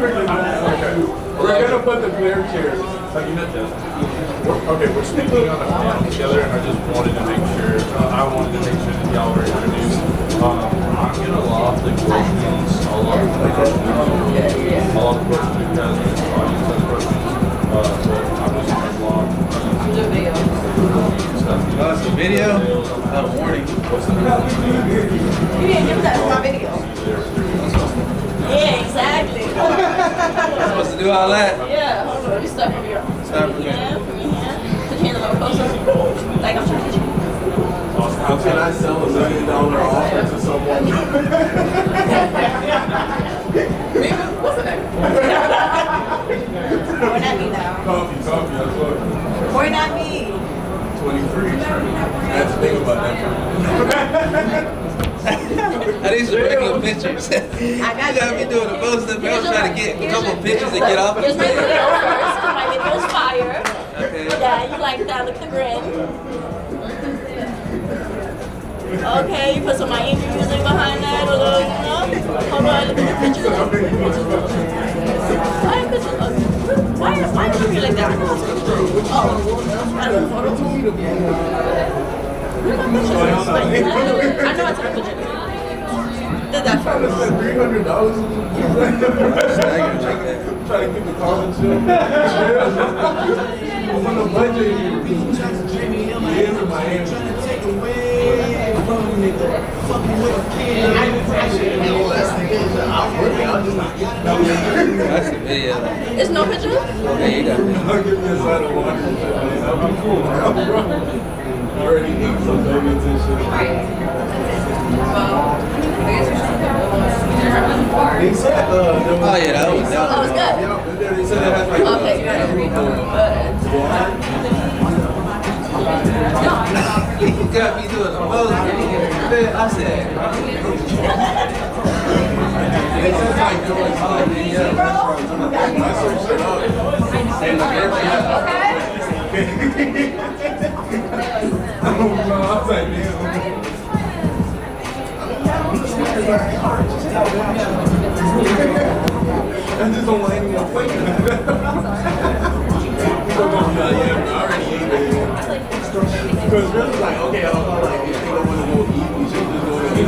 [SPEAKER 6] We're gonna put the clear chairs. Like you know, okay, we're speaking on the panel together, and I just wanted to make sure. I wanted to make sure that y'all were introduced. I'm gonna lob the questions along the questions because the audience has questions. So I'm just gonna lob.
[SPEAKER 20] Oh, it's a video? Oh, warning.
[SPEAKER 17] You didn't give that for my video. Yeah, exactly.
[SPEAKER 20] I'm supposed to do all that?
[SPEAKER 17] Yeah, hold on. You start from your hand. From your hand. Put your hand a little closer. Like I'm trying to get you.
[SPEAKER 6] How can I sell $1 million offer to someone?
[SPEAKER 17] What's the name? Point at me now.
[SPEAKER 6] Coffee, that's what.
[SPEAKER 17] Point at me.
[SPEAKER 6] 23. I had to think about that.
[SPEAKER 20] I need some regular pictures.
[SPEAKER 17] I got
[SPEAKER 20] you. Gotta be doing the most stuff. I'm trying to get a couple pictures and get off of
[SPEAKER 17] Here's
[SPEAKER 20] the
[SPEAKER 17] my
[SPEAKER 20] stage.
[SPEAKER 17] video first. My video's fire.
[SPEAKER 20] Okay.
[SPEAKER 17] Yeah, you like that. Look at the grin. Okay, you put some Miami music behind that. A little, you know? Hold on, look at the pictures. Why are pictures? Why are you looking like that? Oh, I don't know. Where's my pictures? I know I took a picture. Did that for me.
[SPEAKER 6] $300. Try to keep the comments chill. I'm on the budget. Yeah, in Miami.
[SPEAKER 20] That's the video.
[SPEAKER 17] There's no picture?
[SPEAKER 20] Yeah, you got it.
[SPEAKER 6] I'll give me a side of water. That'll be cool. I already need some donuts and shit. They said,
[SPEAKER 20] oh yeah, that was
[SPEAKER 17] Oh, it's good.
[SPEAKER 6] They said it has like
[SPEAKER 17] Okay, good.
[SPEAKER 20] You got me doing the most. Man, I said.
[SPEAKER 6] They said like doing something. I searched it up. And the I was like, damn. I just don't want anyone playing that. Yeah, I already ate it. Because really, like, okay, I don't know, like, if they don't want to go eat, we should just go to eat. I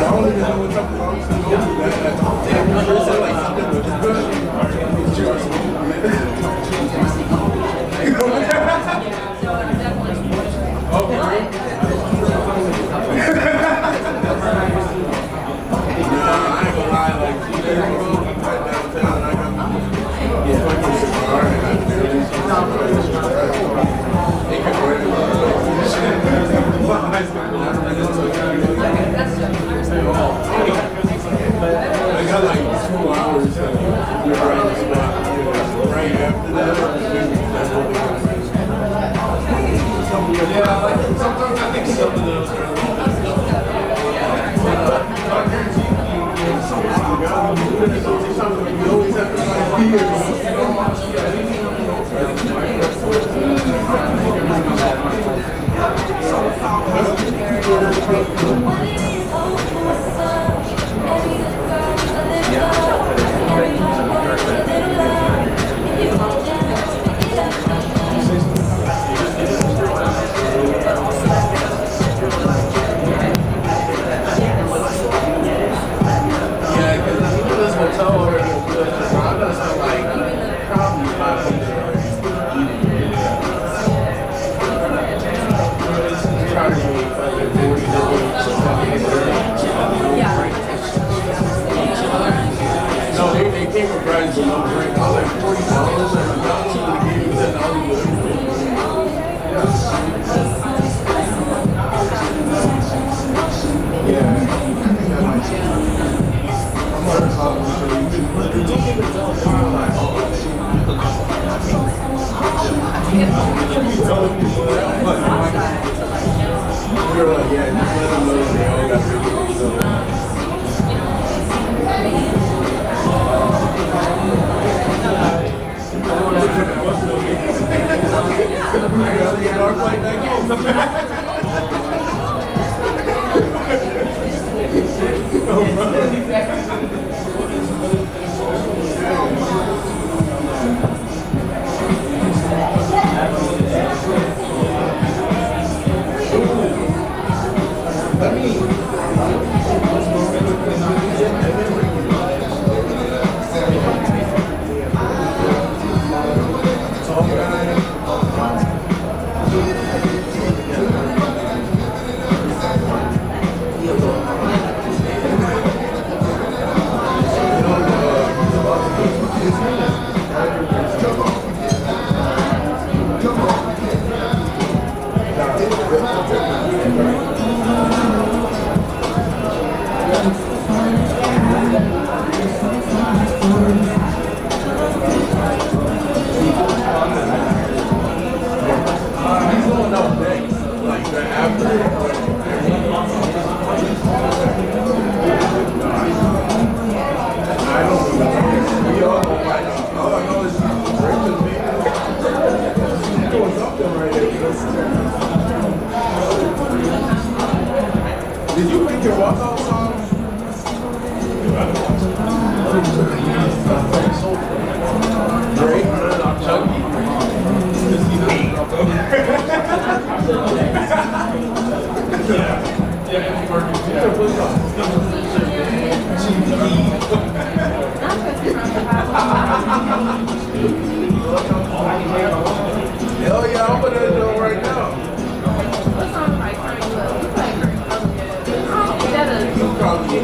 [SPEAKER 6] don't even know what type of house to go to. That said, like, something was good. It's yours. I got like 2 hours to get right on the spot. Right after that, that's what they got. Yeah, like sometimes I think some of those are you always have to like
[SPEAKER 3] Did you make your walk-out song? Great. Chucky. Hell yeah, I'm putting that joint right now. You probably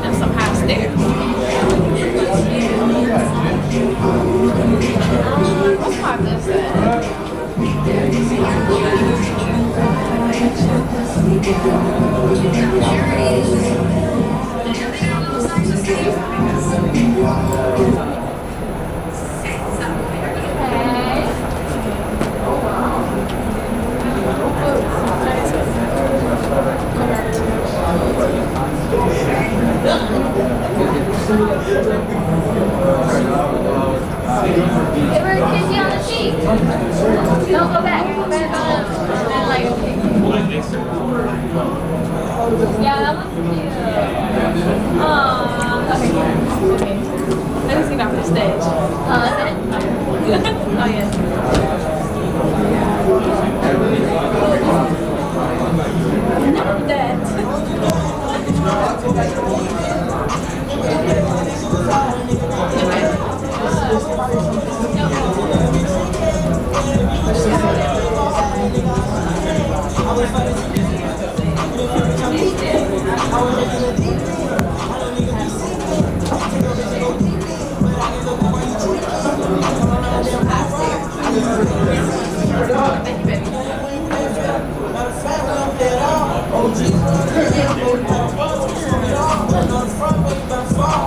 [SPEAKER 17] And some high stairs. What's my good side? Give her a kissy on the cheek. Don't go back. Go back on and like. Yeah, that was cute. Aww. Okay. I just got off the stage. That's it? Oh, yeah. Not that. Thank you, baby.
[SPEAKER 10] on the front, but you been far.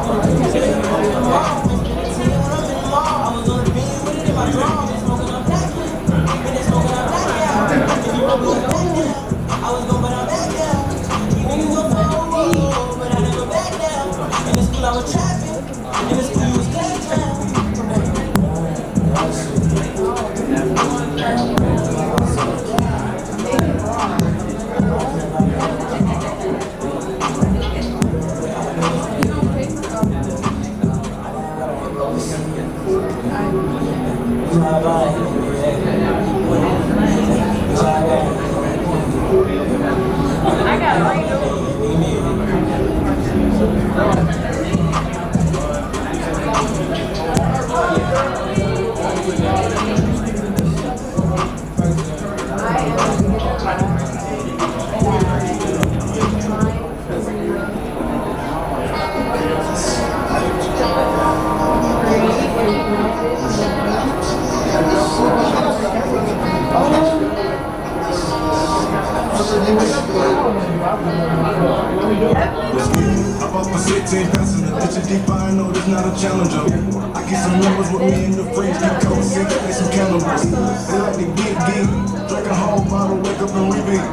[SPEAKER 10] I was on the beat with it in my drum. Been smoking on black. Been smoking on black. I was going, but I'm back down. You niggas go forward, but I never back down. In the school I was trapping. In the school you was playing.
[SPEAKER 17] I got it right now.
[SPEAKER 10] I'm up for 16 passes, the ditch is deep, I know there's not a challenger. I get some numbers with me in the fridge, keep cold, sick, they some cannibals. They like to get geek, drink a whole bottle, wake up and repeat. I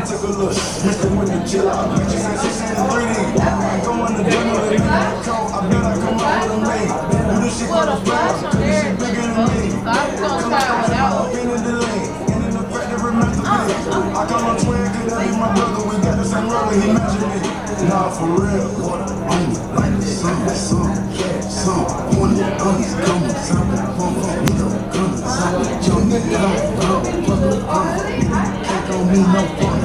[SPEAKER 10] took a look, Mr. Winter, chill out, bitches and 6 in 3D. I go in the jungle, they need a coat, I bet I come out with a mate. Do this shit for the flag, cause this shit bigger than me. Come up in the delay, and in the fact that remember me. I call my twin, cause that be my brother, we got the same roller, he mentioned me. Nah, for real, water on me, like the sun, yeah, sun, horny, guns, coming, something, pump, nigga, guns, something, jump, public, can't on me, no fun,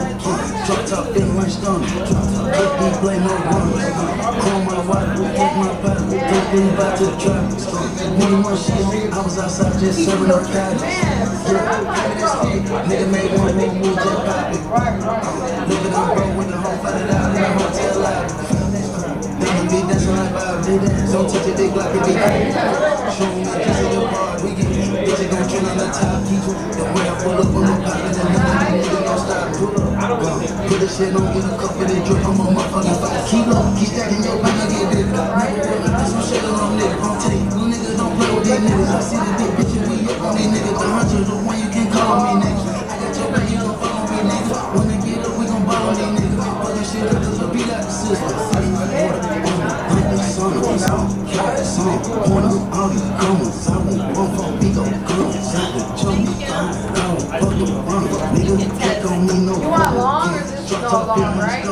[SPEAKER 10] drop top, in my stomach, drop me, play no run, call my wife, take my body, take me back to the traffic store, one shit, I was outside just serving her caddies, nigga made one more move, just pop it, living on road with the whole fight it out in the hotel lobby. They be dancing like Bob, they dance. Don't touch it, they glock it, they can't. Show me a piece of your bar, we get bitches gon' trend on the top. Keep the way I pull up on the pop, and then nigga don't stop. Pull up, put this shit on, get a cup of that drip. I'm a motherfucking fight. Keep stacking your back, I get big. Put some shit on nigga, I'm taking. Little niggas don't play with these niggas. I see the big bitches, we up on these niggas. The hundreds, the one you can call me nigga. I got your back, you gon' follow me nigga. When they get up, we gon' ball on these niggas. Fuck this shit up, cause it'll be like the system.
[SPEAKER 17] You want long or is this just all long, right?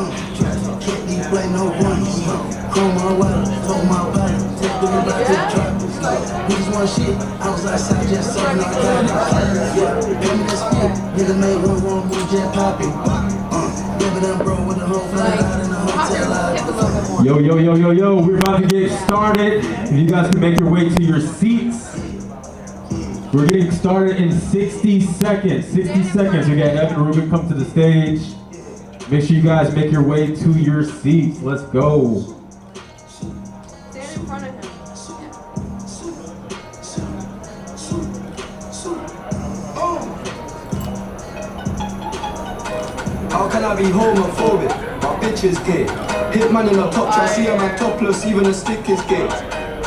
[SPEAKER 10] Shit, I was outside just serving our nigga made one wrong move, just popping. Bro, with the whole flag out in the hotel.
[SPEAKER 9] Yo, we're about to get started. If you guys can make your way to your seats. We're getting started in 60 seconds. 60 seconds. We got Evan and Ruben come to the stage. Make sure you guys make your way to your seats. Let's go.
[SPEAKER 17] Stand in front of him.
[SPEAKER 12] How can I be homophobic? My bitch is gay. Hit man in the top try, see a man topless, even a stick is gay.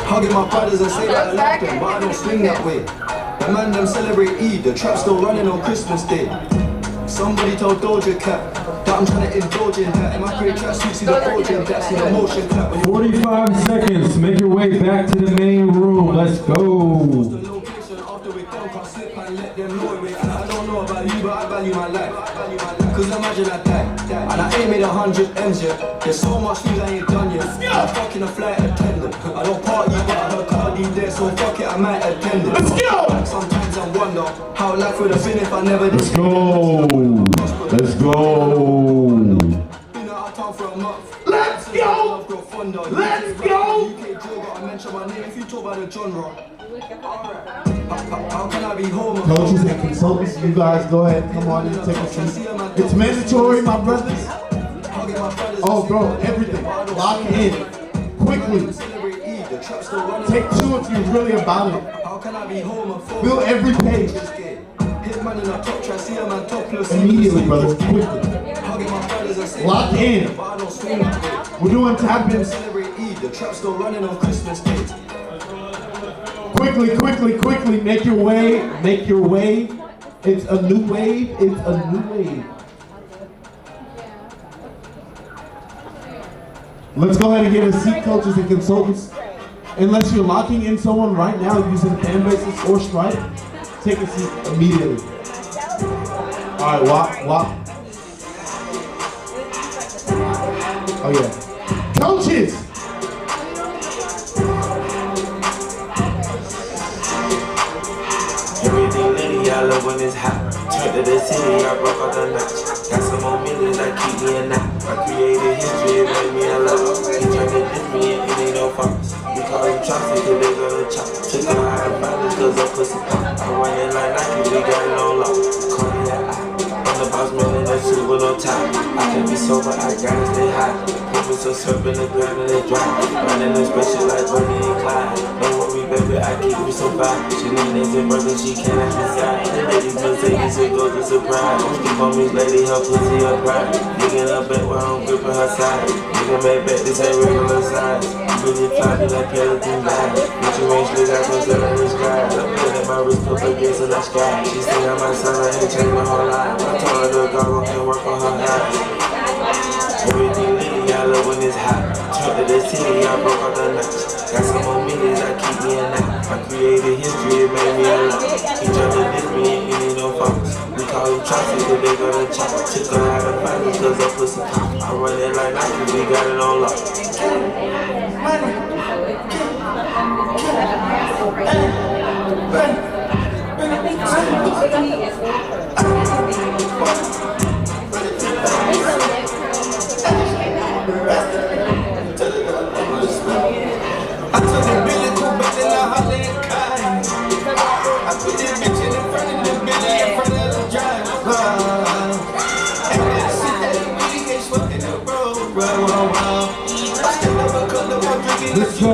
[SPEAKER 12] Hugging my brothers and say that I like them, but I don't swing that way. The man them celebrate Eid, the trap still running on Christmas Day. Somebody told Doja Cat that I'm trying to indulge in that. In my great track suit, see the origin, that's in the motion clap.
[SPEAKER 9] 45 seconds. Make your way back to the main room. Let's go.
[SPEAKER 12] I don't know about you, but I value my life. Cause imagine I die, and I ain't made 100 M's yet. There's so much things I ain't done yet. I'm fucking a flight attendant. I don't party, but I heard Cardi there, so fuck it, I might attend it. Let's go! Sometimes I wonder how life would have been if I never did.
[SPEAKER 9] Let's go. Let's go.
[SPEAKER 12] Been out of town for a month. Let's go! Let's go! UK Joe, I mention my name if you talk about the genre. How can I be home?
[SPEAKER 8] Coaches and consultants, you guys go ahead, come on and take a seat. It's mandatory, my brothers. Oh, bro, everything. Lock in. Quickly. Take two if you're really about it. Fill every page. Immediately, brothers, quickly. Lock in. We're doing tap-ins.
[SPEAKER 10] The trap still running on Christmas Day.
[SPEAKER 8] Quickly, quickly, quickly, make your way, make your way. It's a new wave, it's a new wave. Let's go ahead and get a seat, coaches and consultants. Unless you're locking in someone right now using fan bases or Stripe, take a seat immediately. All right, walk. Oh yeah. Coaches!
[SPEAKER 21] Everything litty, I love when it's hot. Turn to the city, I broke all the notch. Got some more millions that keep me a knot. I created history, it made me a lot. He turned to this me and it ain't no promise. We call him Chopsy cause they gonna chop. Took out high violence cause I'm pussy pop. I run it like Nike, we got it on lock. Call me that eye. I'm the boss man in that suit with no tie. I can be sober, I gotta stay high. Put me some surf in the ground and it dry. Running the special like Bunny and Clyde. Don't worry baby, I keep me some vibe. She needs and brothers, she can't act inside. The ladies will say this will go to surprise. Keep on me, lady, her pussy her pride. Digging her back while I'm gripping her side. Nigga made back, this ain't regular size. Really fly me like Peloton glide. But you ain't slick, I can tell in the sky. I'm putting my wrist up against the sky. She sing on my son, I ain't changed my whole life. I told her the goggle can work on her eyes. Everything litty, I love when it's hot. Turn to the city, I broke all the knots. Got some more millions, I keep me a knot. I created history, it made me a lot. He turned to this me and it ain't no focus. We call him Chopsy, but they gonna chop. Took her out of finals cause I pussy pop. I run it like Nike, we got it on lock.
[SPEAKER 10] I took the Billy to back in the Holly and Kai. I put this bitch in front of the Billy in front of the driver. And that shit that we ain't smoking the road. I still never cut the one drinking.
[SPEAKER 9] Let's go.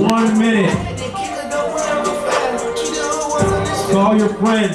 [SPEAKER 9] 1 minute. Call your friend.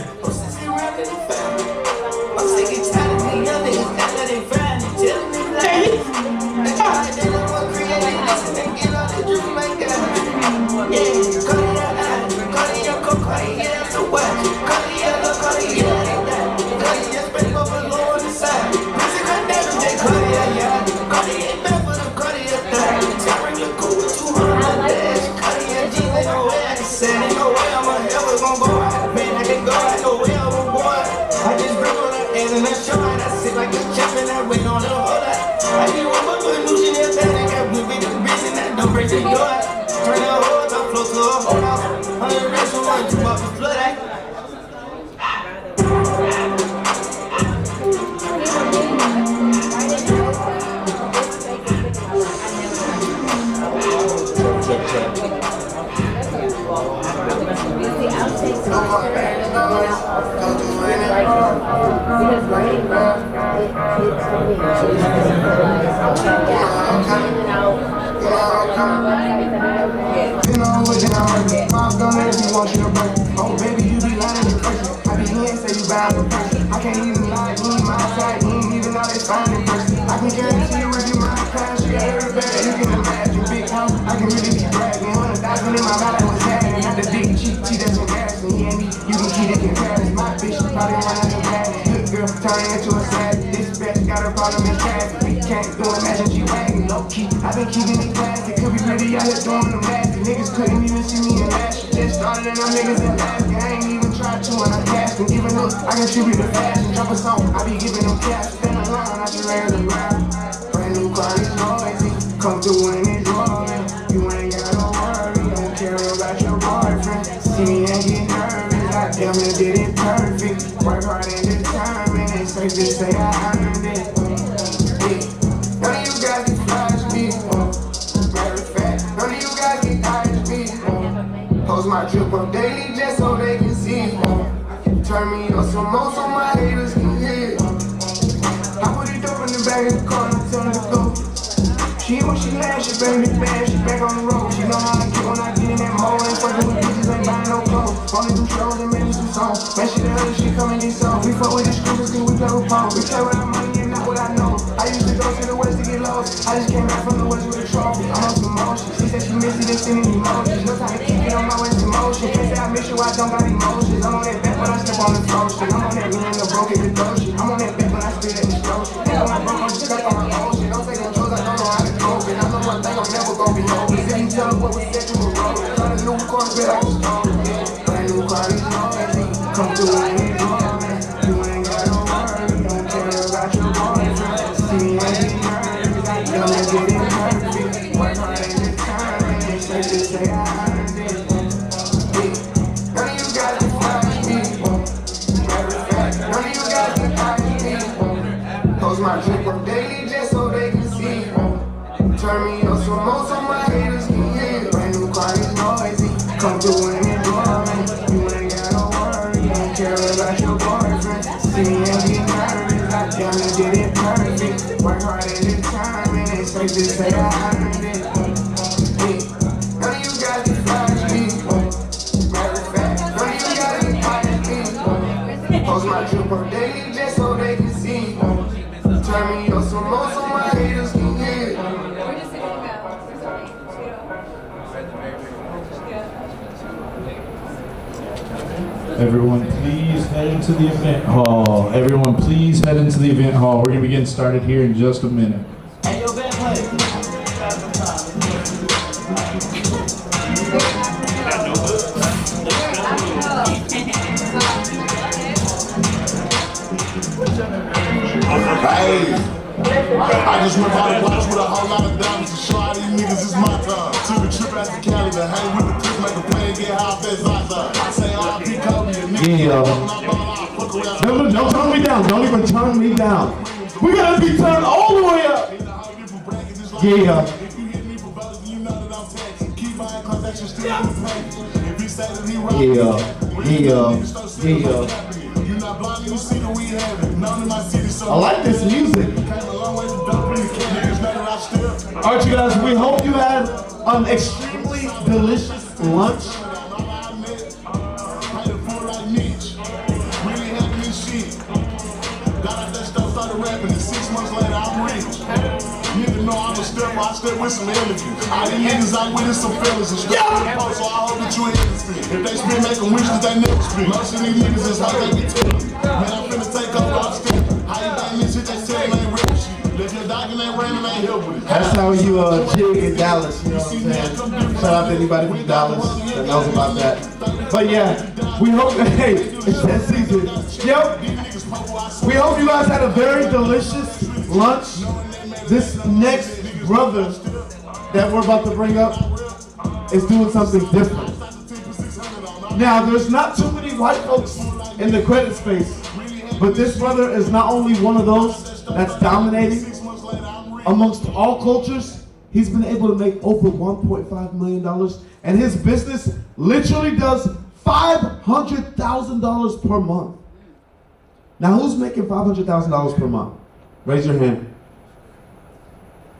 [SPEAKER 10] Oh baby, you be lying in person. I be here and say you bad in person. I can't even lie, you ain't my side, you ain't even know they fine in person. I can guarantee you if you my class, you got every bag. You can imagine big house, I can really be bragging. 100,000 in my mouth, I was having. Not the big cheap, that's embarrassing. He and me, you can keep it comparison. My bitch, probably one of the bad. Good girl, turning into a sad. This bitch got a problem in traffic. We can't do it, imagine she wagging. Low key, I been keeping it classy. Could be pretty out here doing the math. Niggas couldn't even see me in action. Just started and them niggas in laughing. I ain't even tried to when I cast and giving up. I contribute to fashion. Drop a song, I be giving them cash. Stand alone, I should raise the ground. Brand new car is noisy. Come through and enjoy it. You ain't got no worry. Don't care about your boyfriend. See me and get nervous. I damn near did it perfect. Work hard and determined. It's safe to say I earned it. None of you guys can flash me. Matter of fact, none of you guys can hide me. Post my drip up daily just so they can see. Turn me up some more so my haters can hear. I put it up in the back of the car and tell her to go. She when she laugh, she bring me back, she back on the road. She know how I get when I get in that mode. Ain't fucking with bitches, ain't buying no clothes. Only do shows and maybe some songs. Man, she the other, she come and get songs. We fuck with the scrippers, telephone. We play with our money and not what I know. I used to go to the west to get lost. I just came back from the west with a trophy. I'm on some motion. She said she missed it and sending emojis. No time to keep it on my west emotion. Can't say I miss you, I don't got emotions. I'm on that back when I step on the ocean. I'm on that lean, the broken, the dotion. I'm on that back when I spit at the ocean. Ain't on my broke, I'm just stuck on my ocean. Don't take them drugs, I don't know how to cope. And I know one thing, I'm never gonna be open. If you tell them what was said, you were wrong. Got a new car, feel like a stone. Brand new car, it's noisy. Come through and hit home. You ain't got no worry, don't care about your boyfriend. See me as you nervous, gonna get it perfect. Work hard and determined, it's safe to say I earned it. None of you guys can find me. Matter of fact, none of you guys can find me. Post my drip up daily just so they can see. Turn me up so most of my haters can hear. Brand new car is noisy, come through and enjoy me. You ain't got no worry, don't care about your boyfriend. See me and get nervous, I damn near did it perfect. Work hard and determined, it's safe to say I earned it. None of you guys can flash me. Matter of fact, none of you guys can find me. Post my drip up daily just so they can see. Turn me up so most of my haters can hear.
[SPEAKER 2] Everyone, please head into the event hall. Everyone, please head into the event hall. We're going to begin started here in just a minute.
[SPEAKER 10] Hey, yo, band play.
[SPEAKER 8] Hey, I just went by the watch with a whole lot of diamonds to show all these niggas it's my time. Took a trip out to Cali to hang with the clip, make a play and get high off that Zaza. I say R.I.P. Kobe, a nigga.
[SPEAKER 1] Don't turn me down. Don't even turn me down. We gotta be turned all the way up. Yeah. I like this music. All right, you guys, we hope you had an extremely delicious lunch.
[SPEAKER 8] I step with some energy. All these niggas out with some fellas and stuff. Yeah. So I hope that you ain't spit. If they spit, make them wish that they never spit. Most of these niggas is how they get telling me. Man, I'm finna take off off step. How you bang this shit, they say it ain't real shit. If your dog ain't raining, ain't help with it.
[SPEAKER 1] That's how you jig in Dallas, you know what I'm saying? Shout out to anybody from Dallas that knows about that. But yeah, we hope that, hey, it's that season. Yep. We hope you guys had a very delicious lunch. This next brother that we're about to bring up is doing something different. Now, there's not too many white folks in the credit space, but this brother is not only one of those that's dominating amongst all cultures. He's been able to make over $1.5 million, and his business literally does $500,000 per month. Now, who's making $500,000 per month? Raise your hand.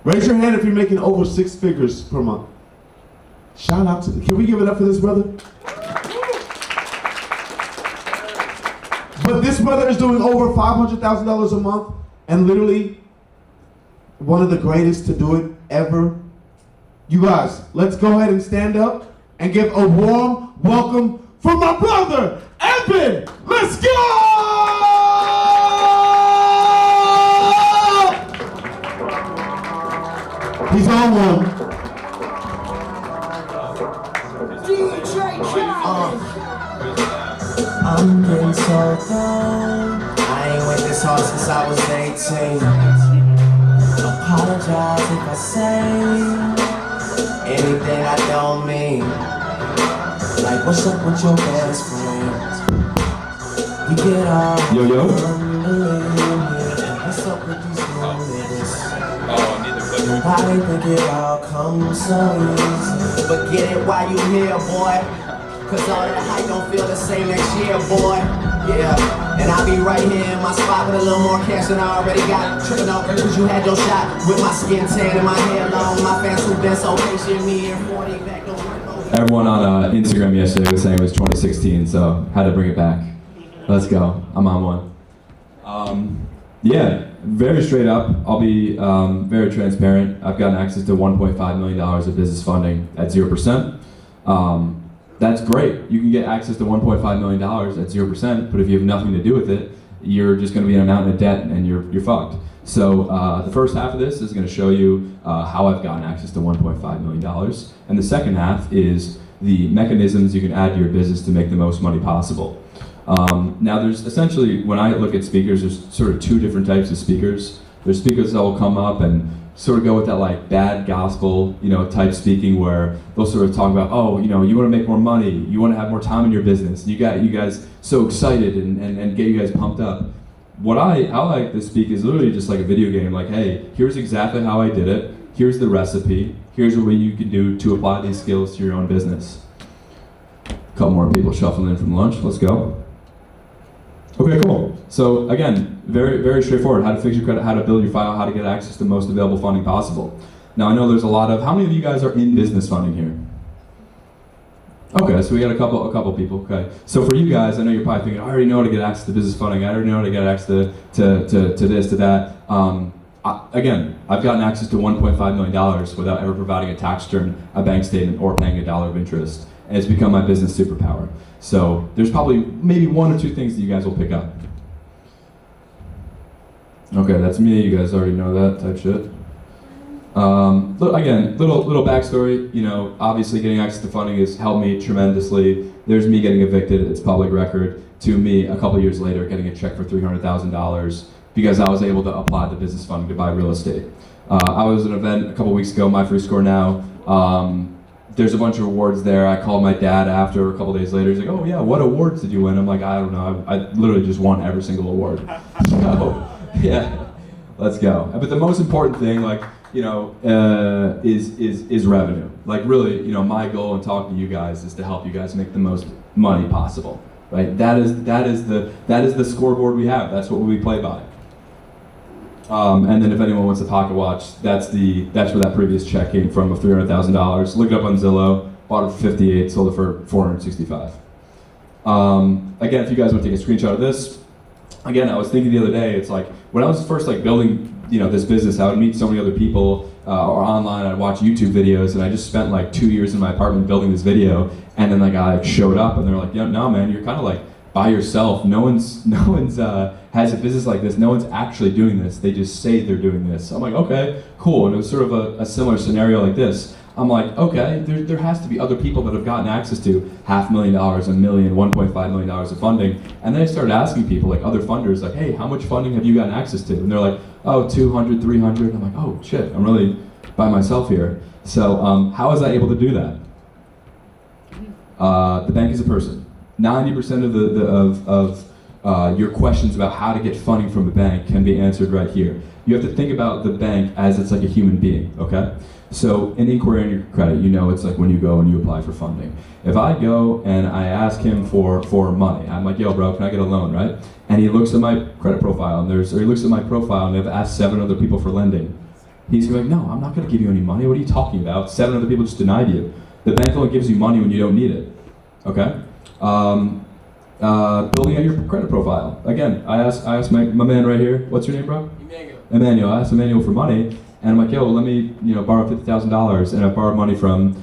[SPEAKER 1] Raise your hand if you're making over 6 figures per month. Shout out to, can we give it up for this brother? But this brother is doing over $500,000 a month and literally one of the greatest to do it ever. You guys, let's go ahead and stand up and give a warm welcome for my brother, Evan. Let's go! He's on one.
[SPEAKER 10] I'm getting so down. I ain't with this hard since I was 18. Apologize if I say anything I don't mean. Like, what's up with your best friend? We get off.
[SPEAKER 9] Yo.
[SPEAKER 10] What's up with these niggas? Why they think it all comes so easy? But get it while you here, boy. Cause all that hype don't feel the same next year, boy. Yeah, and I'll be right here in my spot with a little more cash than I already got. Tripping out cause you had your shot. With my skin tan and my hair long. My fans who've been so patient, me here 40 back over.
[SPEAKER 22] Everyone on Instagram yesterday was saying it was 2016, so had to bring it back. Let's go. I'm on one.
[SPEAKER 4] Yeah, very straight up. I'll be very transparent. I've gotten access to $1.5 million of business funding at 0%. That's great. You can get access to $1.5 million at 0%, but if you have nothing to do with it, you're just going to be in a mountain of debt and you're fucked. So the first half of this is going to show you how I've gotten access to $1.5 million. And the second half is the mechanisms you can add to your business to make the most money possible. Now there's essentially, when I look at speakers, there's sort of two different types of speakers. There's speakers that will come up and sort of go with that like bad gospel, type speaking where they'll sort of talk about, oh, you want to make more money, you want to have more time in your business, you got you guys so excited and get you guys pumped up. What I like to speak is literally just like a video game, like, hey, here's exactly how I did it, here's the recipe, here's what you can do to apply these skills to your own business. A couple more people shuffling in from lunch, let's go. Okay, cool. So again, very, very straightforward. How to fix your credit, how to build your file, how to get access to the most available funding possible. Now I know there's a lot of, how many of you guys are in business funding here? Okay, so we got a couple people, okay. So for you guys, I know you're probably thinking, I already know how to get access to business funding, I already know how to get access to this, to that. Again, I've gotten access to $1.5 million without ever providing a tax return, a bank statement, or paying $1 of interest. And it's become my business superpower. So there's probably maybe one or two things that you guys will pick up. Okay, that's me. You guys already know that type shit. Again, little backstory. Obviously getting access to funding has helped me tremendously. There's me getting evicted. It's public record. To me, a couple years later, getting a check for $300,000 because I was able to apply the business funding to buy real estate. I was at an event a couple weeks ago. My free score now. There's a bunch of awards there. I called my dad after a couple days later. He's like, oh yeah, what awards did you win? I'm like, I don't know. I literally just won every single award. So, yeah, let's go. But the most important thing, is revenue. Like really, my goal in talking to you guys is to help you guys make the most money possible, right? That is the scoreboard we have. That's what we play by. And then if anyone wants a pocket watch, that's where that previous check came from of $300,000. Look it up on Zillow, bought it for 58, sold it for 465. Again, if you guys want to take a screenshot of this, again, I was thinking the other day, it's like, when I was first building, this business, I would meet so many other people, or online, I'd watch YouTube videos, and I just spent 2 years in my apartment building this video, and then I showed up, and they're like, yeah, no man, you're kind of by yourself. No one's has a business like this. No one's actually doing this. They just say they're doing this. I'm like, okay, cool. And it was sort of a similar scenario like this. I'm like, okay, there has to be other people that have gotten access to $500,000, $1 million, $1.5 million of funding. And then I started asking people, other funders, hey, how much funding have you gotten access to? And they're like, oh, 200, 300. I'm like, oh shit, I'm really by myself here. So how was I able to do that? The bank is a person. 90% of your questions about how to get funding from the bank can be answered right here. You have to think about the bank as it's like a human being, okay? So an inquiry on your credit, it's like when you go and you apply for funding. If I go and I ask him for money, I'm like, yo bro, can I get a loan, right? And he looks at my credit profile, or he looks at my profile and I've asked 7 other people for lending. He's going, no, I'm not gonna give you any money. What are you talking about? 7 other people just denied you. The bank only gives you money when you don't need it, okay? Building out your credit profile. Again, I asked my man right here, what's your name, bro? Emmanuel. I asked Emmanuel for money, and I'm like, yo, let me borrow $50,000, and I borrowed money from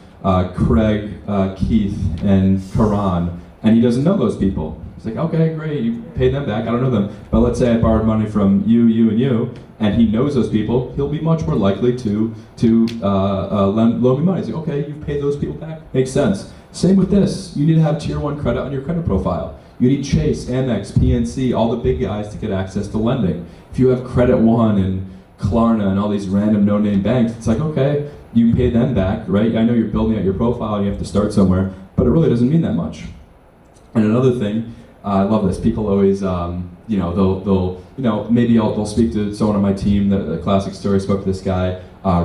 [SPEAKER 4] Craig, Keith, and Karan, and he doesn't know those people. He's like, okay, great, you paid them back, I don't know them, but let's say I borrowed money from you, and you, and he knows those people, he'll be much more likely to loan me money. He's like, okay, you've paid those people back, makes sense. Same with this, you need to have tier 1 credit on your credit profile. You need Chase, Amex, PNC, all the big guys to get access to lending. If you have Credit One and Klarna and all these random no-name banks, it's like, okay, you pay them back, right? I know you're building out your profile and you have to start somewhere, but it really doesn't mean that much. And another thing, I love this, people always, maybe they'll speak to someone on my team, the classic story, spoke to this guy,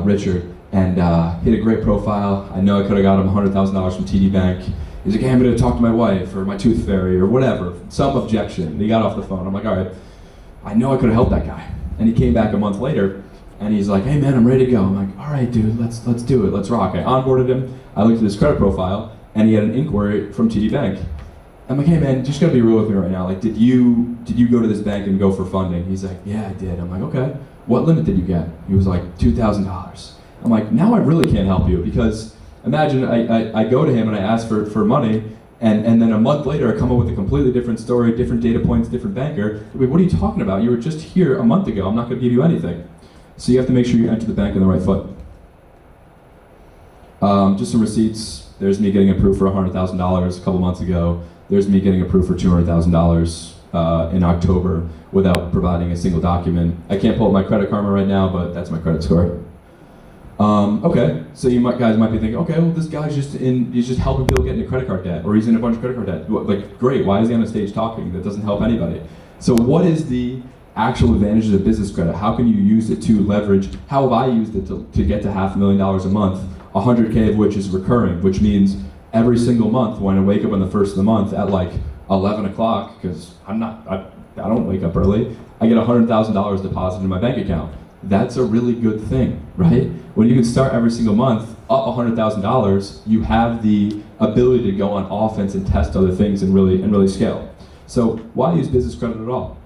[SPEAKER 4] Richard, and he had a great profile. I know I could have got him $100,000 from TD Bank. He's like, hey, I'm going to talk to my wife or my tooth fairy or whatever, some objection. And he got off the phone. I'm like, all right, I know I could have helped that guy. And he came back a month later and he's like, hey man, I'm ready to go. I'm like, all right, dude, let's do it, let's rock. I onboarded him, I looked at his credit profile, and he had an inquiry from TD Bank. I'm like, hey man, just gotta be real with me right now. Like, did you go to this bank and go for funding? He's like, yeah, I did. I'm like, okay. What limit did you get? He was like, $2,000. I'm like, now I really can't help you, because imagine I go to him and I ask for money, and then a month later I come up with a completely different story, different data points, different banker. Wait, what are you talking about? You were just here a month ago. I'm not gonna give you anything. So you have to make sure you enter the bank on the right foot. Just some receipts. There's me getting approved for $100,000 a couple months ago. There's me getting approved for $200,000 in October without providing a single document. I can't pull up my Credit Karma right now, but that's my credit score. Okay, so guys might be thinking, okay, well this guy's he's just helping people get into credit card debt, or he's in a bunch of credit card debt. Like, great, why is he on a stage talking? That doesn't help anybody. So what is the actual advantages of business credit? How can you use it to leverage? How have I used it to get to $500,000 a month, 100K of which is recurring, which means every single month when I wake up on the first of the month at like 11 o'clock, because I don't wake up early, I get $100,000 deposited in my bank account. That's a really good thing, right? When you can start every single month up $100,000, you have the ability to go on offense and test other things and really scale. So why use business credit at all?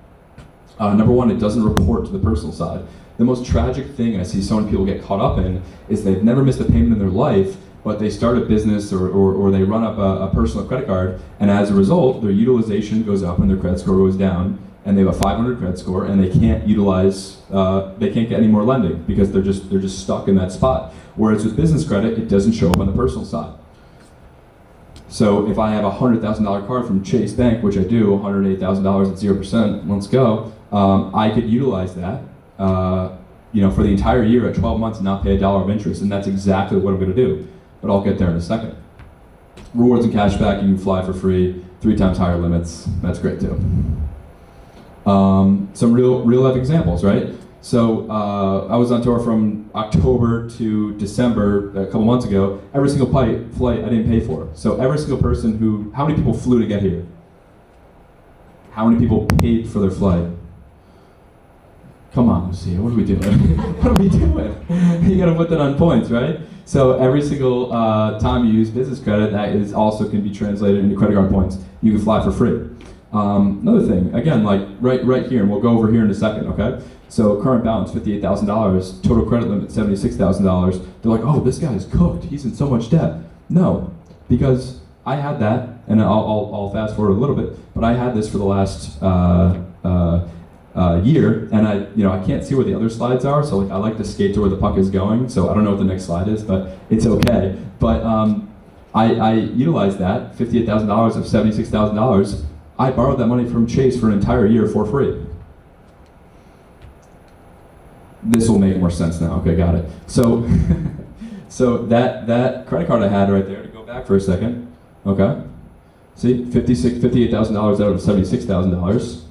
[SPEAKER 4] Number one, it doesn't report to the personal side. The most tragic thing I see so many people get caught up in is they've never missed a payment in their life, but they start a business or they run up a personal credit card, and as a result, their utilization goes up and their credit score goes down, and they have a 500 credit score, and they can't utilize, they can't get any more lending because they're just stuck in that spot. Whereas with business credit, it doesn't show up on the personal side. So if I have a $100,000 card from Chase Bank, which I do, $108,000 at 0%, let's go, I could utilize that for the entire year at 12 months and not pay $1 of interest, and that's exactly what I'm gonna do. But I'll get there in a second. Rewards and cash back, you can fly for free, 3 times higher limits, that's great too. Some real life examples, right? So I was on tour from October to December a couple months ago. Every single flight I didn't pay for. So every single person how many people flew to get here? How many people paid for their flight? Come on, Lucia, what are we doing? What are we doing? You gotta put that on points, right? So every single time you use business credit, that is also can be translated into credit card points. You can fly for free. Another thing, again, like right here, and we'll go over here in a second, okay? So current balance, $58,000, total credit limit, $76,000. They're like, oh, this guy's cooked, he's in so much debt. No, because I had that, and I'll fast forward a little bit, but I had this for the last year, and I can't see where the other slides are, so I like to skate to where the puck is going, so I don't know what the next slide is, but it's okay. But I utilized that, $58,000 of $76,000. I borrowed that money from Chase for an entire year for free. This will make more sense now. Okay, got it. So, so that credit card I had right there, to go back for a second, okay? See, $58,000 out of $76,000.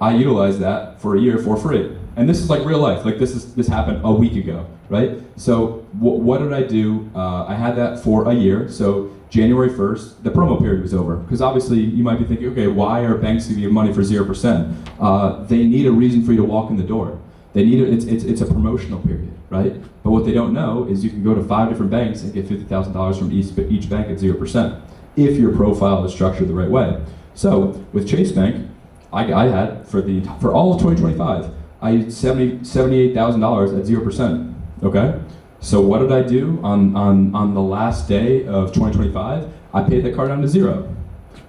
[SPEAKER 4] I utilized that for a year for free. And this is like real life, like this happened a week ago, right? So what did I do? I had that for a year, so January 1st, the promo period was over. Because obviously you might be thinking, okay, why are banks giving you money for 0%? They need a reason for you to walk in the door. They need it's a promotional period, right? But what they don't know is you can go to 5 different banks and get $50,000 from each bank at 0%, if your profile is structured the right way. So with Chase Bank, I had for all of 2025, I used $78,000 at 0%. Okay, so what did I do on the last day of 2025? I paid that card down to 0.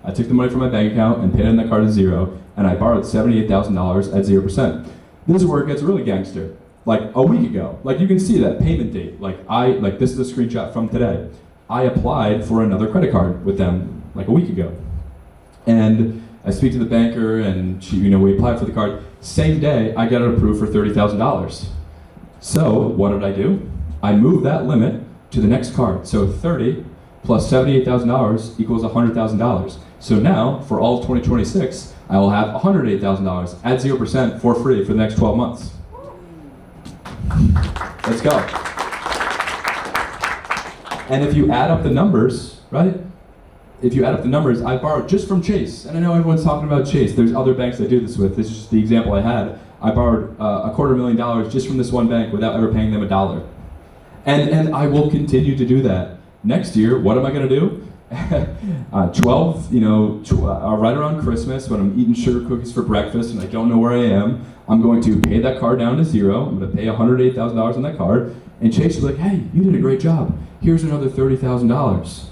[SPEAKER 4] I took the money from my bank account and paid on that card to 0, and I borrowed $78,000 at 0%. This is where it gets really gangster. Like a week ago, like you can see that payment date. Like this is a screenshot from today. I applied for another credit card with them like a week ago, and I speak to the banker, and we applied for the card. Same day, I got it approved for $30,000. So what did I do? I moved that limit to the next card. So 30 plus $78,000 equals $100,000. So now, for all of 2026, I will have $108,000 at 0% for free for the next 12 months. Let's go. And if you add up the numbers, right? If you add up the numbers, I borrowed just from Chase, and I know everyone's talking about Chase. There's other banks that do this with. This is just the example I had. I borrowed $250,000 just from this one bank without ever paying them $1. And I will continue to do that. Next year, what am I going to do? 12, right around Christmas when I'm eating sugar cookies for breakfast and I don't know where I am, I'm going to pay that card down to zero. I'm going to pay $108,000 on that card, and Chase will be like, hey, you did a great job. Here's another $30,000.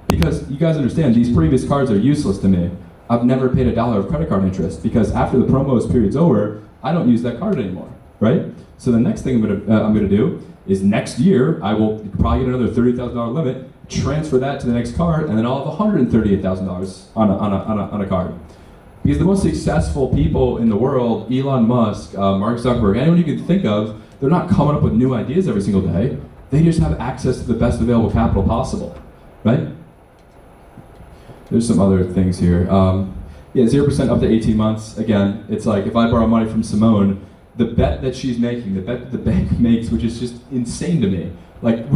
[SPEAKER 4] Because you guys understand, these previous cards are useless to me. I've never paid $1 of credit card interest because after the promos period's over, I don't use that card anymore, right? So the next thing I'm gonna do is next year I will probably get another $30,000 limit, transfer that to the next card, and then I'll have $138,000 on a card. Because the most successful people in the world, Elon Musk, Mark Zuckerberg, anyone you can think of, they're not coming up with new ideas every single day. They just have access to the best available capital possible, right? There's some other things here. Yeah, 0% up to 18 months. Again, it's like if I borrow money from Simone, the bet that she's making, the bet that the bank makes, which is just insane to me. Like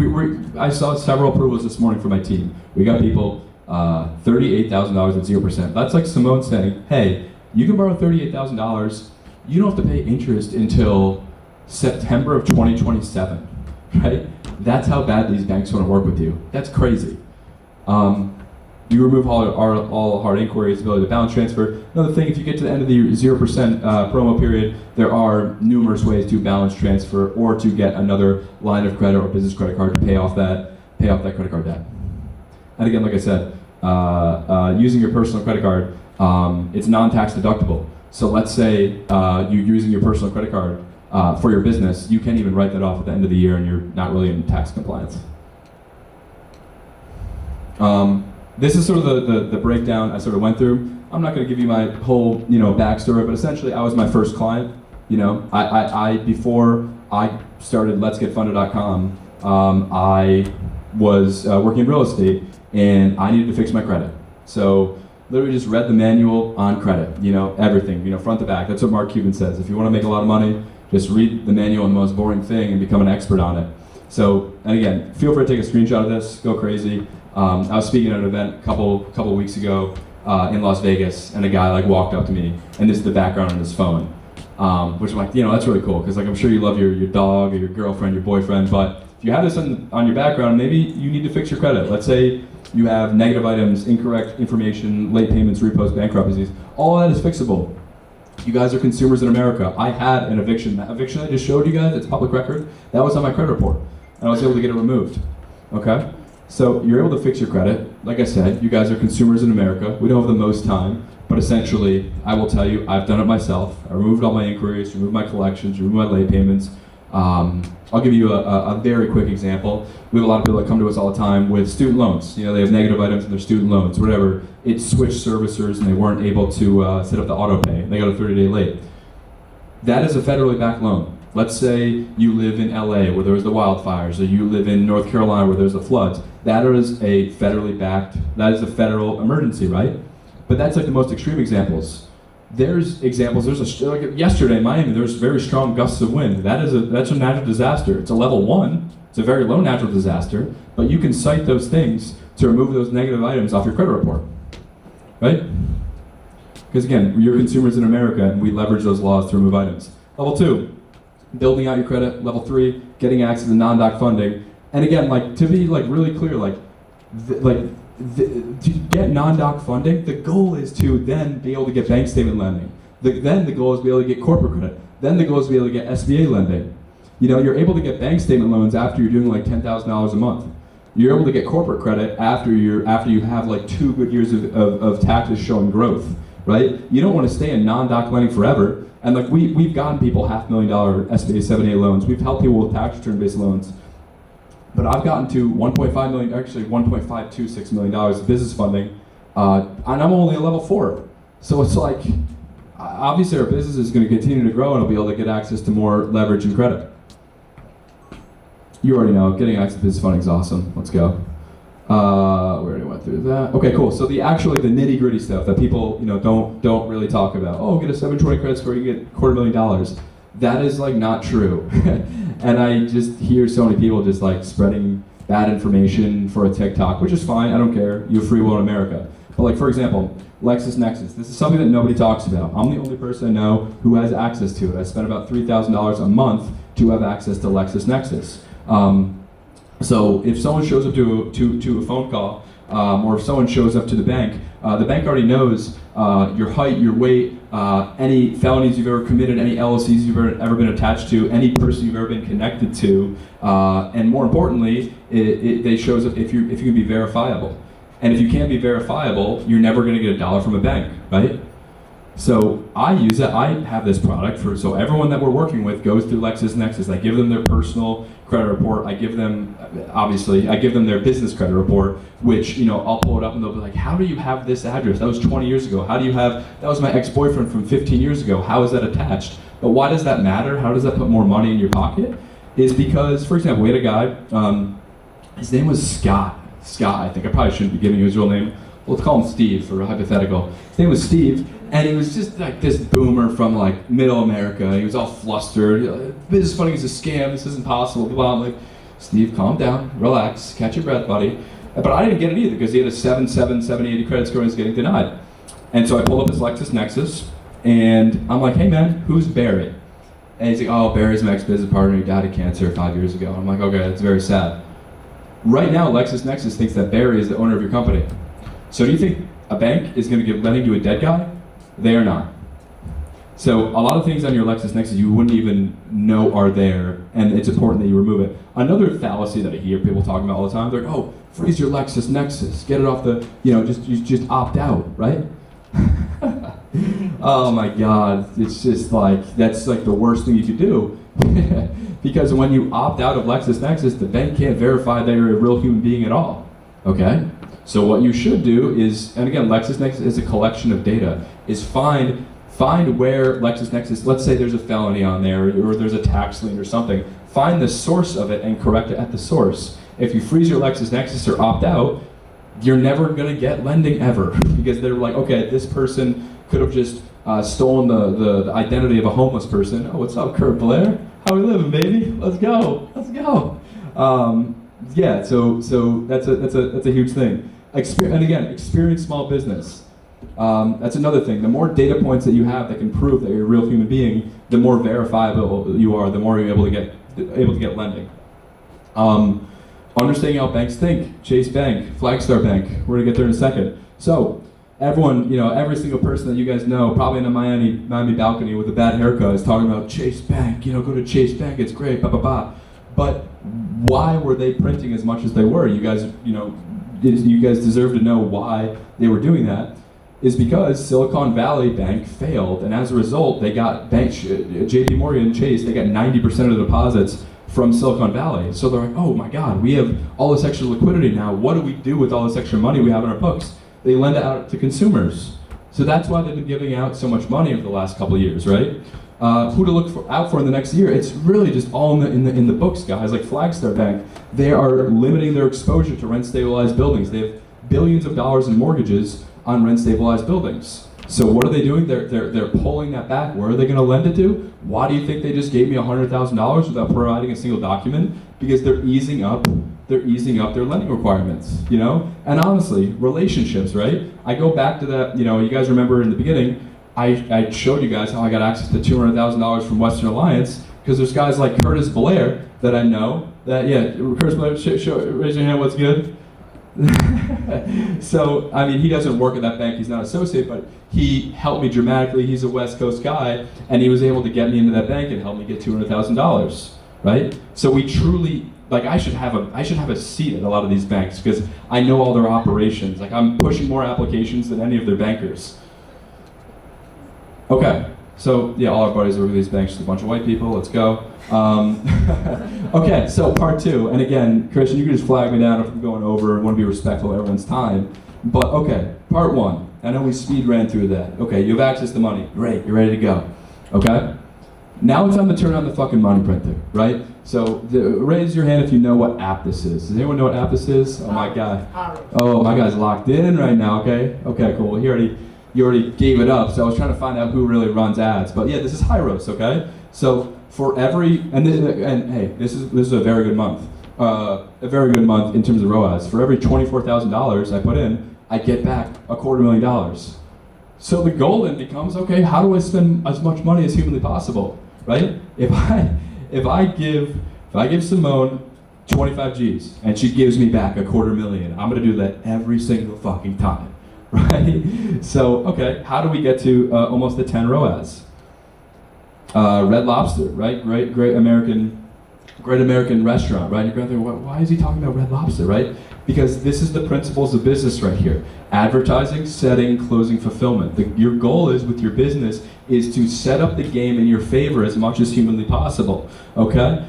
[SPEAKER 4] I saw several approvals this morning for my team. We got people $38,000 at 0%. That's like Simone saying, hey, you can borrow $38,000. You don't have to pay interest until September of 2027, right? That's how bad these banks want to work with you. That's crazy. You remove all hard inquiries, ability to balance transfer. Another thing, if you get to the end of the 0% promo period, there are numerous ways to balance transfer or to get another line of credit or business credit card to pay off that credit card debt. And again, like I said, using your personal credit card, it's non-tax deductible. So let's say you're using your personal credit card for your business, you can't even write that off at the end of the year and you're not really in tax compliance. This is sort of the breakdown I sort of went through. I'm not going to give you my whole backstory, but essentially I was my first client. Before I started Let'sGetFunded.com, I was working in real estate and I needed to fix my credit. So literally just read the manual on credit, everything, front to back. That's what Mark Cuban says. If you want to make a lot of money, just read the manual on the most boring thing and become an expert on it. So, and again, feel free to take a screenshot of this, go crazy. I was speaking at an event a couple weeks ago in Las Vegas, and a guy walked up to me, and this is the background on his phone, which I'm like, that's really cool, because I'm sure you love your dog or your girlfriend, your boyfriend, but if you have this on your background, maybe you need to fix your credit. Let's say you have negative items, incorrect information, late payments, repos, bankruptcies. All of that is fixable. You guys are consumers in America. I had an eviction. That eviction I just showed you guys, it's public record, that was on my credit report, and I was able to get it removed, okay? So you're able to fix your credit. Like I said, you guys are consumers in America. We don't have the most time, but essentially, I will tell you, I've done it myself. I removed all my inquiries, removed my collections, removed my late payments. I'll give you a very quick example. We have a lot of people that come to us all the time with student loans. They have negative items in their student loans, whatever. It switched servicers and they weren't able to set up the auto pay. They got a 30-day late. That is a federally backed loan. Let's say you live in LA where there was the wildfires, or you live in North Carolina where there's the floods. That is a federally backed, that is a federal emergency, right? But that's like the most extreme examples. There's examples, yesterday in Miami, there's very strong gusts of wind. That's a natural disaster. It's a level 1, it's a very low natural disaster, but you can cite those things to remove those negative items off your credit report, right? Because again, you're consumers in America and we leverage those laws to remove items. Level 2, building out your credit. Level 3, getting access to non-doc funding. And again, to be really clear, to get non-doc funding, the goal is to then be able to get bank statement lending. Then the goal is to be able to get corporate credit. Then the goal is to be able to get SBA lending. You're able to get bank statement loans after you're doing $10,000 a month. You're able to get corporate credit after you have 2 good years of taxes showing growth, right? You don't want to stay in non-doc lending forever. And we've gotten people $500,000 SBA 7A loans. We've helped people with tax return-based loans. But I've gotten to $1.5 million, actually $1.526 million of business funding, and I'm only a level 4. So it's obviously our business is going to continue to grow and I'll be able to get access to more leverage and credit. You already know, getting access to business funding is awesome. Let's go. We already went through that. Okay, cool. So the nitty-gritty stuff that people don't really talk about. Oh, get a 720 credit score, you get $250,000. That is not true. And I just hear so many people just spreading bad information for a TikTok, which is fine, I don't care. You have free will in America. But for example, LexisNexis. This is something that nobody talks about. I'm the only person I know who has access to it. I spend about $3,000 a month to have access to LexisNexis. So if someone shows up to a phone call or if someone shows up to the bank already knows your height, your weight, any felonies you've ever committed, any LLCs you've ever been attached to, any person you've ever been connected to, and more importantly, they shows up if you can be verifiable. And if you can't be verifiable, you're never going to get a dollar from a bank, right? So I use it. I have this product so everyone that we're working with goes through LexisNexis. I give them their personal credit report. I give them their business credit report, which, I'll pull it up and they'll be like, how do you have this address? That was 20 years ago. That was my ex-boyfriend from 15 years ago. How is that attached? But why does that matter? How does that put more money in your pocket? Is because, for example, we had a guy, his name was Scott, I think. I probably shouldn't be giving you his real name. Let's call him Steve for a hypothetical. His name was Steve, and he was just like this boomer from like middle America. He was all flustered. Business funding is a scam. This isn't possible. Blah. I'm like, Steve, calm down, relax, catch your breath, buddy. But I didn't get it either because he had a 780 credit score and was getting denied. And so I pulled up his LexisNexis, and I'm like, hey man, who's Barry? And he's like, oh, Barry's my ex-business partner. He died of cancer 5 years ago. I'm like, okay, that's very sad. Right now, LexisNexis thinks that Barry is the owner of your company. So do you think a bank is going to give lending to a dead guy? They are not. So a lot of things on your LexisNexis you wouldn't even know are there, and it's important that you remove it. Another fallacy that I hear people talking about all the time, they're like, oh, freeze your LexisNexis, get it off the, just opt out, right? Oh my God, it's just like, that's like the worst thing you could do. Because when you opt out of LexisNexis, the bank can't verify that you're a real human being at all, okay? So what you should do is, and again, LexisNexis is a collection of data, is find where LexisNexis, let's say there's a felony on there, or there's a tax lien or something, find the source of it and correct it at the source. If you freeze your LexisNexis or opt out, you're never gonna get lending ever, because they're like, okay, this person could have just stolen the identity of a homeless person. Oh, what's up, Kurt Blair? How we living, baby? Let's go. Yeah, so that's a huge thing. And again, experience small business. That's another thing. The more data points that you have that can prove that you're a real human being, the more verifiable you are, the more you're able to get lending. Understanding how banks think. Chase Bank, Flagstar Bank. We're gonna get there in a second. So everyone, every single person that you guys know, probably in a Miami balcony with a bad haircut, is talking about Chase Bank. Go to Chase Bank. It's great. Blah blah blah. But why were they printing as much as they were? You guys deserve to know why they were doing that. Is because Silicon Valley Bank failed, and as a result, they got J.P. Morgan Chase. They got 90% of the deposits from Silicon Valley. So they're like, oh my God, we have all this extra liquidity now. What do we do with all this extra money we have in our books? They lend it out to consumers. So that's why they've been giving out so much money over the last couple of years, right? Who to look out for in the next year? It's really just all in the books, guys. Like Flagstar Bank, they are limiting their exposure to rent-stabilized buildings. They have billions of dollars in mortgages on rent-stabilized buildings. So what are they doing? They're pulling that back. Where are they going to lend it to? Why do you think they just gave me $100,000 without providing a single document? Because they're easing up their lending requirements, And honestly, relationships, right? I go back to that, you guys remember in the beginning, I showed you guys how I got access to $200,000 from Western Alliance, because there's guys like Curtis Blair that I know, Curtis Blair, raise your hand, what's good? So, I mean, he doesn't work at that bank, he's not associated, but he helped me dramatically. He's a West Coast guy, and he was able to get me into that bank and help me get $200,000, right? So we truly, I should have a seat at a lot of these banks, because I know all their operations. I'm pushing more applications than any of their bankers. Okay, so yeah, all our buddies work at these banks, just a bunch of white people, let's go. Okay, so part two, and again, Christian, you can just flag me down if I'm going over and want to be respectful of everyone's time. But okay, part one, I know we speed ran through that. Okay, you have access to money, great, you're ready to go. Okay, now it's time to turn on the fucking money printer, right? So raise your hand if you know what app this is. Does anyone know what app this is? Oh my God. Oh, my guy's locked in right now, okay? Okay, cool, well, you already gave it up, so I was trying to find out who really runs ads. But yeah, this is Hyros, okay? So for every, and hey, this is a very good month. A very good month in terms of ROAS. For every $24,000 I put in, I get back $250,000. So the goal then becomes, okay, how do I spend as much money as humanly possible, right? If I give Simone 25 G's, and she gives me back $250,000. I'm gonna do that every single fucking time, right? So, okay, how do we get to almost a 10 ROAS? Red Lobster, right? Great American restaurant, right? You're going to think, why is he talking about Red Lobster, right? Because this is the principles of business right here. Advertising, setting, closing, fulfillment. Your goal is with your business is to set up the game in your favor as much as humanly possible, okay?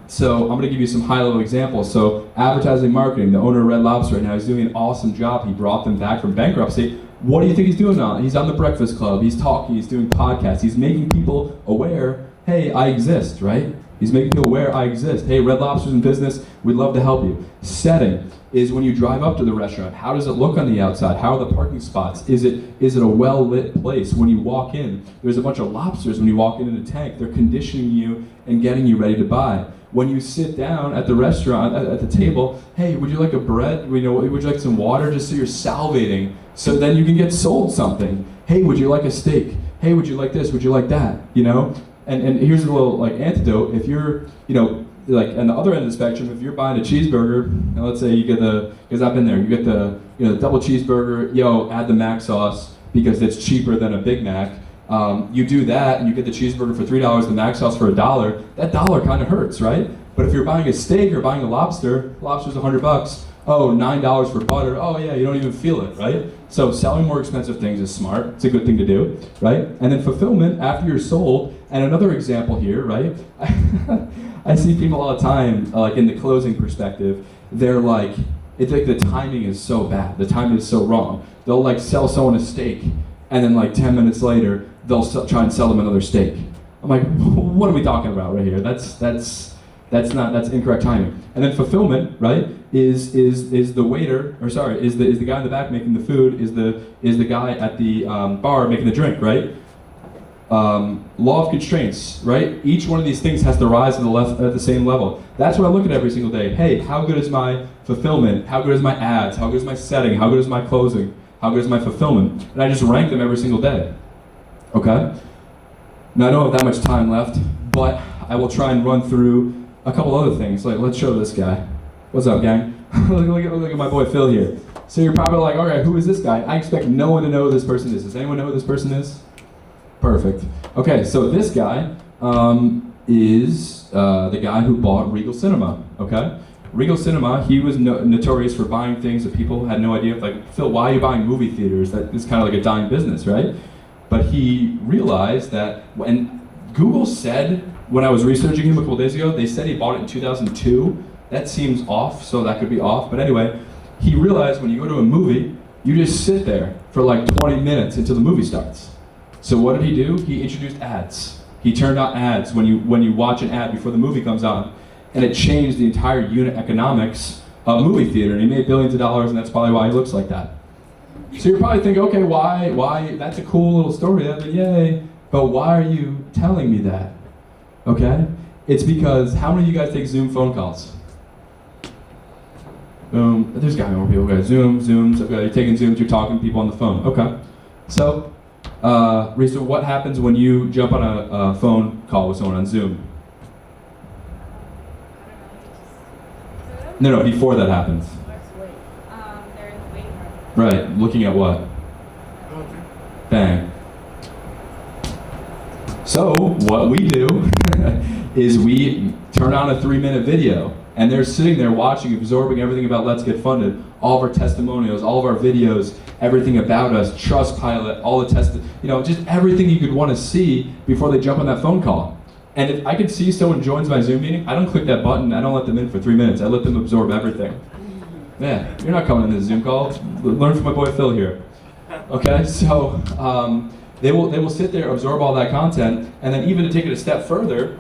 [SPEAKER 4] So I'm gonna give you some high-level examples. So advertising marketing, the owner of Red Lobster right now, he's doing an awesome job. He brought them back from bankruptcy. What do you think he's doing now? He's on the Breakfast Club, he's talking, he's doing podcasts, he's making people aware, hey, I exist, right? He's making people aware I exist. Hey, Red Lobster's in business, we'd love to help you. Setting is when you drive up to the restaurant, how does it look on the outside? How are the parking spots? Is it a well-lit place? When you walk in, there's a bunch of lobsters when you walk in a tank. They're conditioning you and getting you ready to buy. When you sit down at the restaurant, at the table, hey, would you like a bread? Would you like some water? Just so you're salivating, so then you can get sold something. Hey, would you like a steak? Hey, would you like this? Would you like that? You know? And here's a little like antidote. If you're, like on the other end of the spectrum, if you're buying a cheeseburger, and let's say you get because I've been there, you get the double cheeseburger, add the mac sauce because it's cheaper than a Big Mac. You do that and you get the cheeseburger for $3, the mac sauce for $1. That dollar kind of hurts, right? But if you're buying a steak or buying a lobster's $100. Oh, $9 for butter. Oh yeah, you don't even feel it, right? So selling more expensive things is smart. It's a good thing to do, right? And then fulfillment after you're sold. And another example here, right? I see people all the time, like in the closing perspective, they're like, it's like the timing is so bad. The timing is so wrong. They'll like sell someone a steak, and then like 10 minutes later, they'll try and sell them another steak. I'm like, what are we talking about right here? That's incorrect timing. And then fulfillment, right, is the waiter, or sorry, is the guy in the back making the food, is the guy at the bar making the drink, right? Law of constraints, right? Each one of these things has to rise at the same level. That's what I look at every single day. Hey, how good is my fulfillment? How good is my ads? How good is my setting? How good is my closing? How good is my fulfillment? And I just rank them every single day. Okay? Now I don't have that much time left, but I will try and run through a couple other things. Like, let's show this guy. What's up, gang? look at my boy Phil here. So you're probably like, okay, who is this guy? I expect no one to know who this person is. Does anyone know who this person is? Perfect. Okay, so this guy is the guy who bought Regal Cinema, okay? Regal Cinema, he was notorious for buying things that people had no idea. Like, Phil, why are you buying movie theaters? That is kind of like a dying business, right? But he realized that when Google said, when I was researching him a couple days ago, they said he bought it in 2002. That seems off, so that could be off. But anyway, he realized when you go to a movie, you just sit there for like 20 minutes until the movie starts. So what did he do? He introduced ads. He turned on ads when you watch an ad before the movie comes on. And it changed the entire unit economics of movie theater. And he made billions of dollars, and that's probably why he looks like that. So you're probably thinking, okay, why, that's a cool little story, yay. But why are you telling me that? Okay? It's because, how many of you guys take Zoom phone calls? Boom, there's got to be more people. Okay, Zooms, okay, you're taking Zooms, you're talking to people on the phone. Okay. So, Risa, what happens when you jump on a phone call with someone on Zoom? No, before that happens. Right, looking at what? Bang. So, what we do is we turn on a 3-minute video, and they're sitting there watching, absorbing everything about Let's Get Funded, all of our testimonials, all of our videos, everything about us, Trustpilot, all the just everything you could want to see before they jump on that phone call. And if I could see someone joins my Zoom meeting, I don't click that button, I don't let them in for 3 minutes, I let them absorb everything. Yeah, you're not coming in this Zoom call. Learn from my boy Phil here. Okay, so they will sit there, absorb all that content, and then even to take it a step further,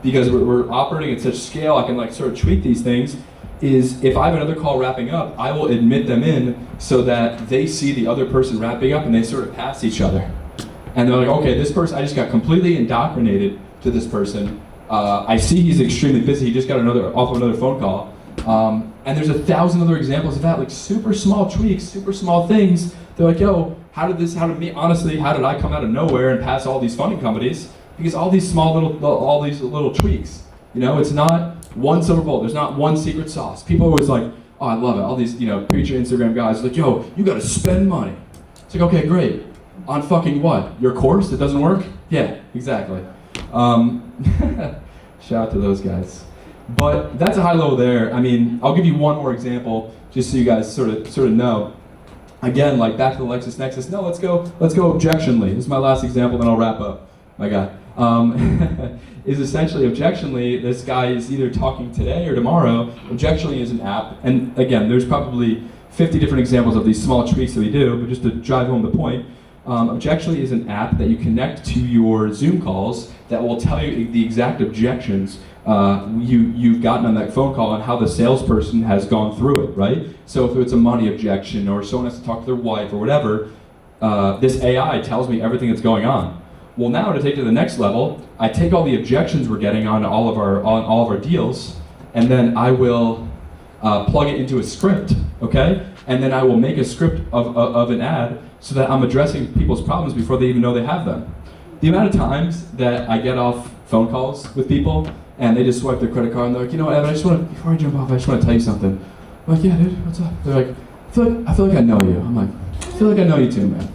[SPEAKER 4] because we're operating at such scale, I can like sort of tweak these things, is if I have another call wrapping up, I will admit them in so that they see the other person wrapping up and they sort of pass each other. And they're like, okay, this person, I just got completely indoctrinated to this person. I see he's extremely busy, he just got off of another phone call. And there's 1,000 other examples of that, like super small tweaks, super small things. They're like, yo, honestly, how did I come out of nowhere and pass all these funding companies? Because all these little tweaks. You know, it's not one silver bullet. There's not one secret sauce. People are always like, oh, I love it. All these, preacher Instagram guys are like, yo, you gotta spend money. It's like, okay, great. On fucking what? Your course that doesn't work? Yeah, exactly. Shout out to those guys. But that's a high level there. I mean, I'll give you one more example just so you guys sort of know. Again, like back to the LexisNexis. No, let's go objectionly. This is my last example, then I'll wrap up. My guy. Is essentially objectionly, this guy is either talking today or tomorrow. Objectionly is an app, and again, there's probably 50 different examples of these small tweaks that we do, but just to drive home the point, objectionly is an app that you connect to your Zoom calls that will tell you the exact objections you've gotten on that phone call and how the salesperson has gone through it, right? So if it's a money objection or someone has to talk to their wife or whatever, this AI tells me everything that's going on. Well, now to take it to the next level, I take all the objections we're getting on all of our deals, and then I will plug it into a script, okay? And then I will make a script of an ad so that I'm addressing people's problems before they even know they have them. The amount of times that I get off phone calls with people and they just swipe their credit card and they're like, you know what, Evan, before I jump off, I just want to tell you something. I'm like, yeah, dude, what's up? They're like, I feel like I know you. I'm like, I feel like I know you too, man.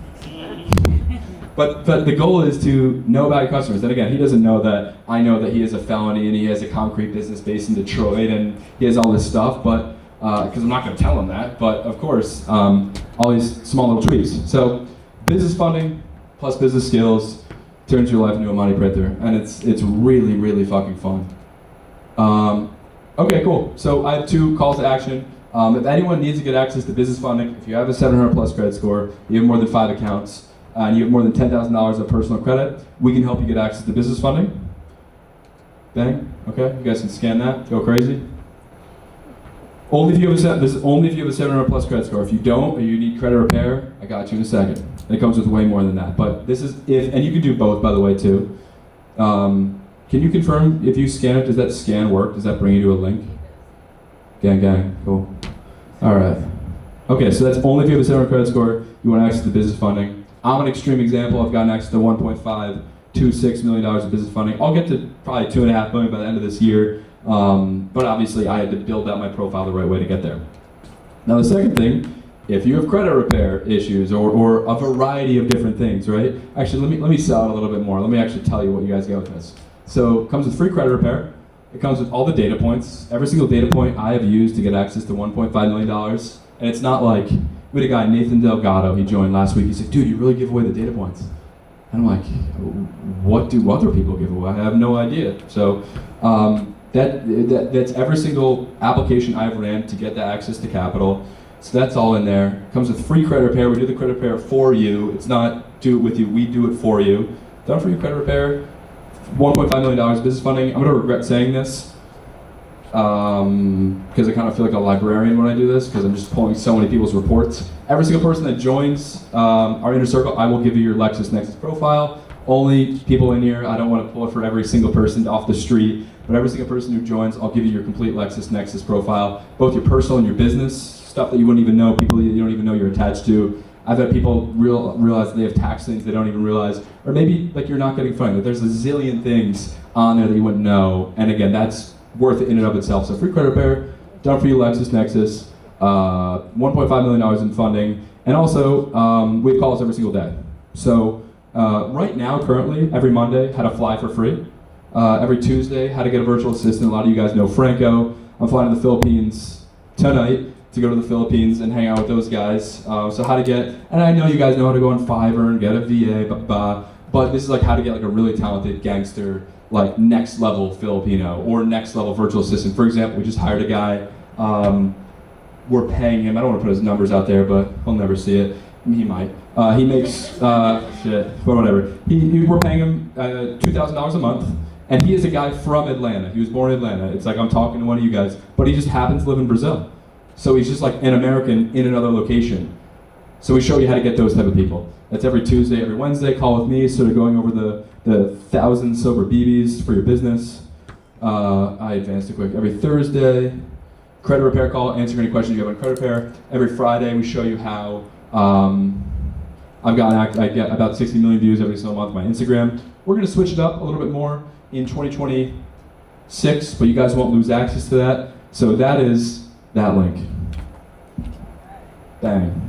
[SPEAKER 4] But the goal is to know about your customers. And again, he doesn't know that I know that he has a felony and he has a concrete business based in Detroit and he has all this stuff, but because I'm not going to tell him that. But of course, all these small little tweaks. So business funding plus business skills turns your life into a money printer, and it's really, really fucking fun. Okay, cool. So I have 2 calls to action. If anyone needs to get access to business funding, if you have a 700 plus credit score, you have more than 5 accounts, and you have more than $10,000 of personal credit, we can help you get access to business funding. Bang, okay, you guys can scan that, go crazy. Only if you have a 700 plus credit score. If you don't, or you need credit repair, I got you in a second. It comes with way more than that, but this is and you can do both, by the way, too. Can you confirm if you scan it, does that scan work? Does that bring you to a link? Gang, cool. All right. Okay, so that's only if you have a 700 credit score, you want access to business funding. I'm an extreme example. I've gotten access to $1.526 million of business funding. I'll get to probably $2.5 million by the end of this year, but obviously I had to build out my profile the right way to get there. Now the second thing, if you have credit repair issues or a variety of different things, right? Actually, let me sell it a little bit more. Let me actually tell you what you guys get with this. So it comes with free credit repair. It comes with all the data points. Every single data point I have used to get access to $1.5 million. And it's not like, we had a guy, Nathan Delgado, he joined last week. He's like, dude, you really give away the data points. And I'm like, what do other people give away? I have no idea. So that's every single application I've ran to get the access to capital. So that's all in there. It comes with free credit repair. We do the credit repair for you. It's not do it with you, we do it for you. Done for you credit repair, $1.5 million business funding. I'm gonna regret saying this because I kind of feel like a librarian when I do this because I'm just pulling so many people's reports. Every single person that joins our inner circle, I will give you your LexisNexis profile. Only people in here, I don't want to pull it for every single person off the street, but every single person who joins, I'll give you your complete LexisNexis profile, both your personal and your business, stuff that you wouldn't even know, people you don't even know you're attached to. I've had people realize they have tax things they don't even realize, or maybe like you're not getting funding. There's a zillion things on there that you wouldn't know, and again, that's worth it in and of itself. So free credit repair, done for you LexisNexis, $1.5 million in funding, and also we have calls every single day. So right now, currently, every Monday, how to fly for free. Every Tuesday, how to get a virtual assistant. A lot of you guys know Franco. I'm flying to the Philippines tonight to go to the Philippines and hang out with those guys. So how to get, and I know you guys know how to go on Fiverr and get a VA, but this is like how to get like a really talented gangster, like next level Filipino or next level virtual assistant. For example, we just hired a guy. We're paying him, I don't want to put his numbers out there, but he'll never see it. He might. He makes, shit, but whatever. We're paying him $2,000 a month, and he is a guy from Atlanta. He was born in Atlanta. It's like I'm talking to one of you guys, but he just happens to live in Brazil. So he's just like an American in another location. So we show you how to get those type of people. That's every Tuesday, every Wednesday. Call with me, sort of going over the 1,000 sober BBs for your business. I advanced it quick. Every Thursday, credit repair call, answering any questions you have on credit repair. Every Friday, we show you how I get about 60 million views every single month on my Instagram. We're going to switch it up a little bit more in 2020. 6, but you guys won't lose access to that. So that is that link. Bang.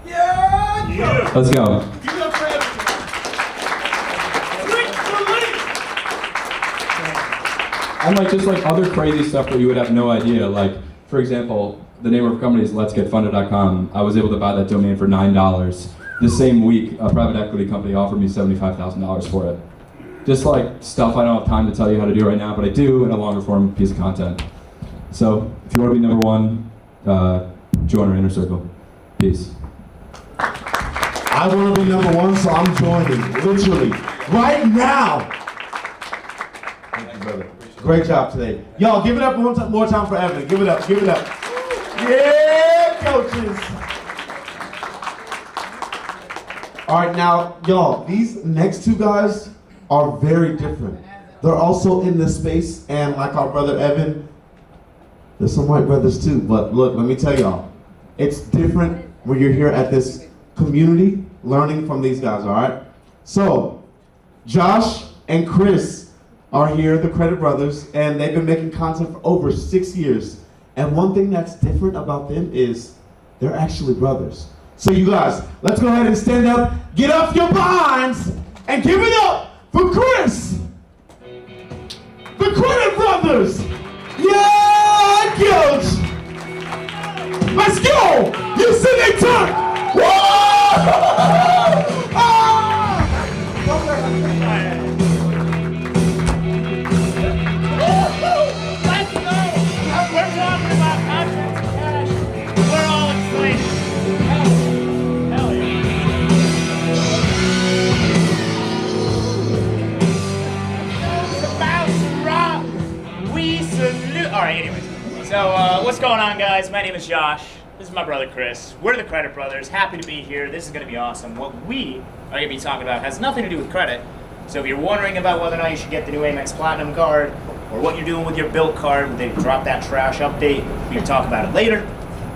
[SPEAKER 6] Yeah!
[SPEAKER 4] Let's go.
[SPEAKER 6] Give it up for Evan. Click the link!
[SPEAKER 4] And like just like other crazy stuff that you would have no idea. Like, for example, the name of our company is letsgetfunded.com. I was able to buy that domain for $9. The same week, a private equity company offered me $75,000 for it. Just like stuff I don't have time to tell you how to do right now, but I do in a longer form piece of content. So if you want to be number one, join our inner circle. Peace.
[SPEAKER 8] I want to be number one, so I'm joining, literally, right now. Thank you, brother. Great job today. Y'all, give it up one more time for Evan. Give it up, give it up. Yeah, coaches. All right, now, y'all, these next two guys are very different. They're also in this space, and like our brother Evan, there's some white brothers too, but look, let me tell y'all, it's different when you're here at this community learning from these guys, all right? So, Josh and Chris are here, the Credit Brothers, and they've been making content for over 6 years. And one thing that's different about them is they're actually brothers. So you guys, let's go ahead and stand up, get off your behinds, and give it up for Chris! The Credit Brothers! Yeah, coach! Let's go! You see they turn! Whoa!
[SPEAKER 11] Let's go! We're talking about contracts and cash. We're all inflated. Hell yeah. It's about to rock. We salute. Alright, anyways. So, what's going on, guys? My name is Josh. This is my brother Chris. We're the Credit Brothers. Happy to be here. This is going to be awesome. What we are going to be talking about has nothing to do with credit. So if you're wondering about whether or not you should get the new Amex Platinum card or what you're doing with your Built card, they dropped that trash update. We can talk about it later.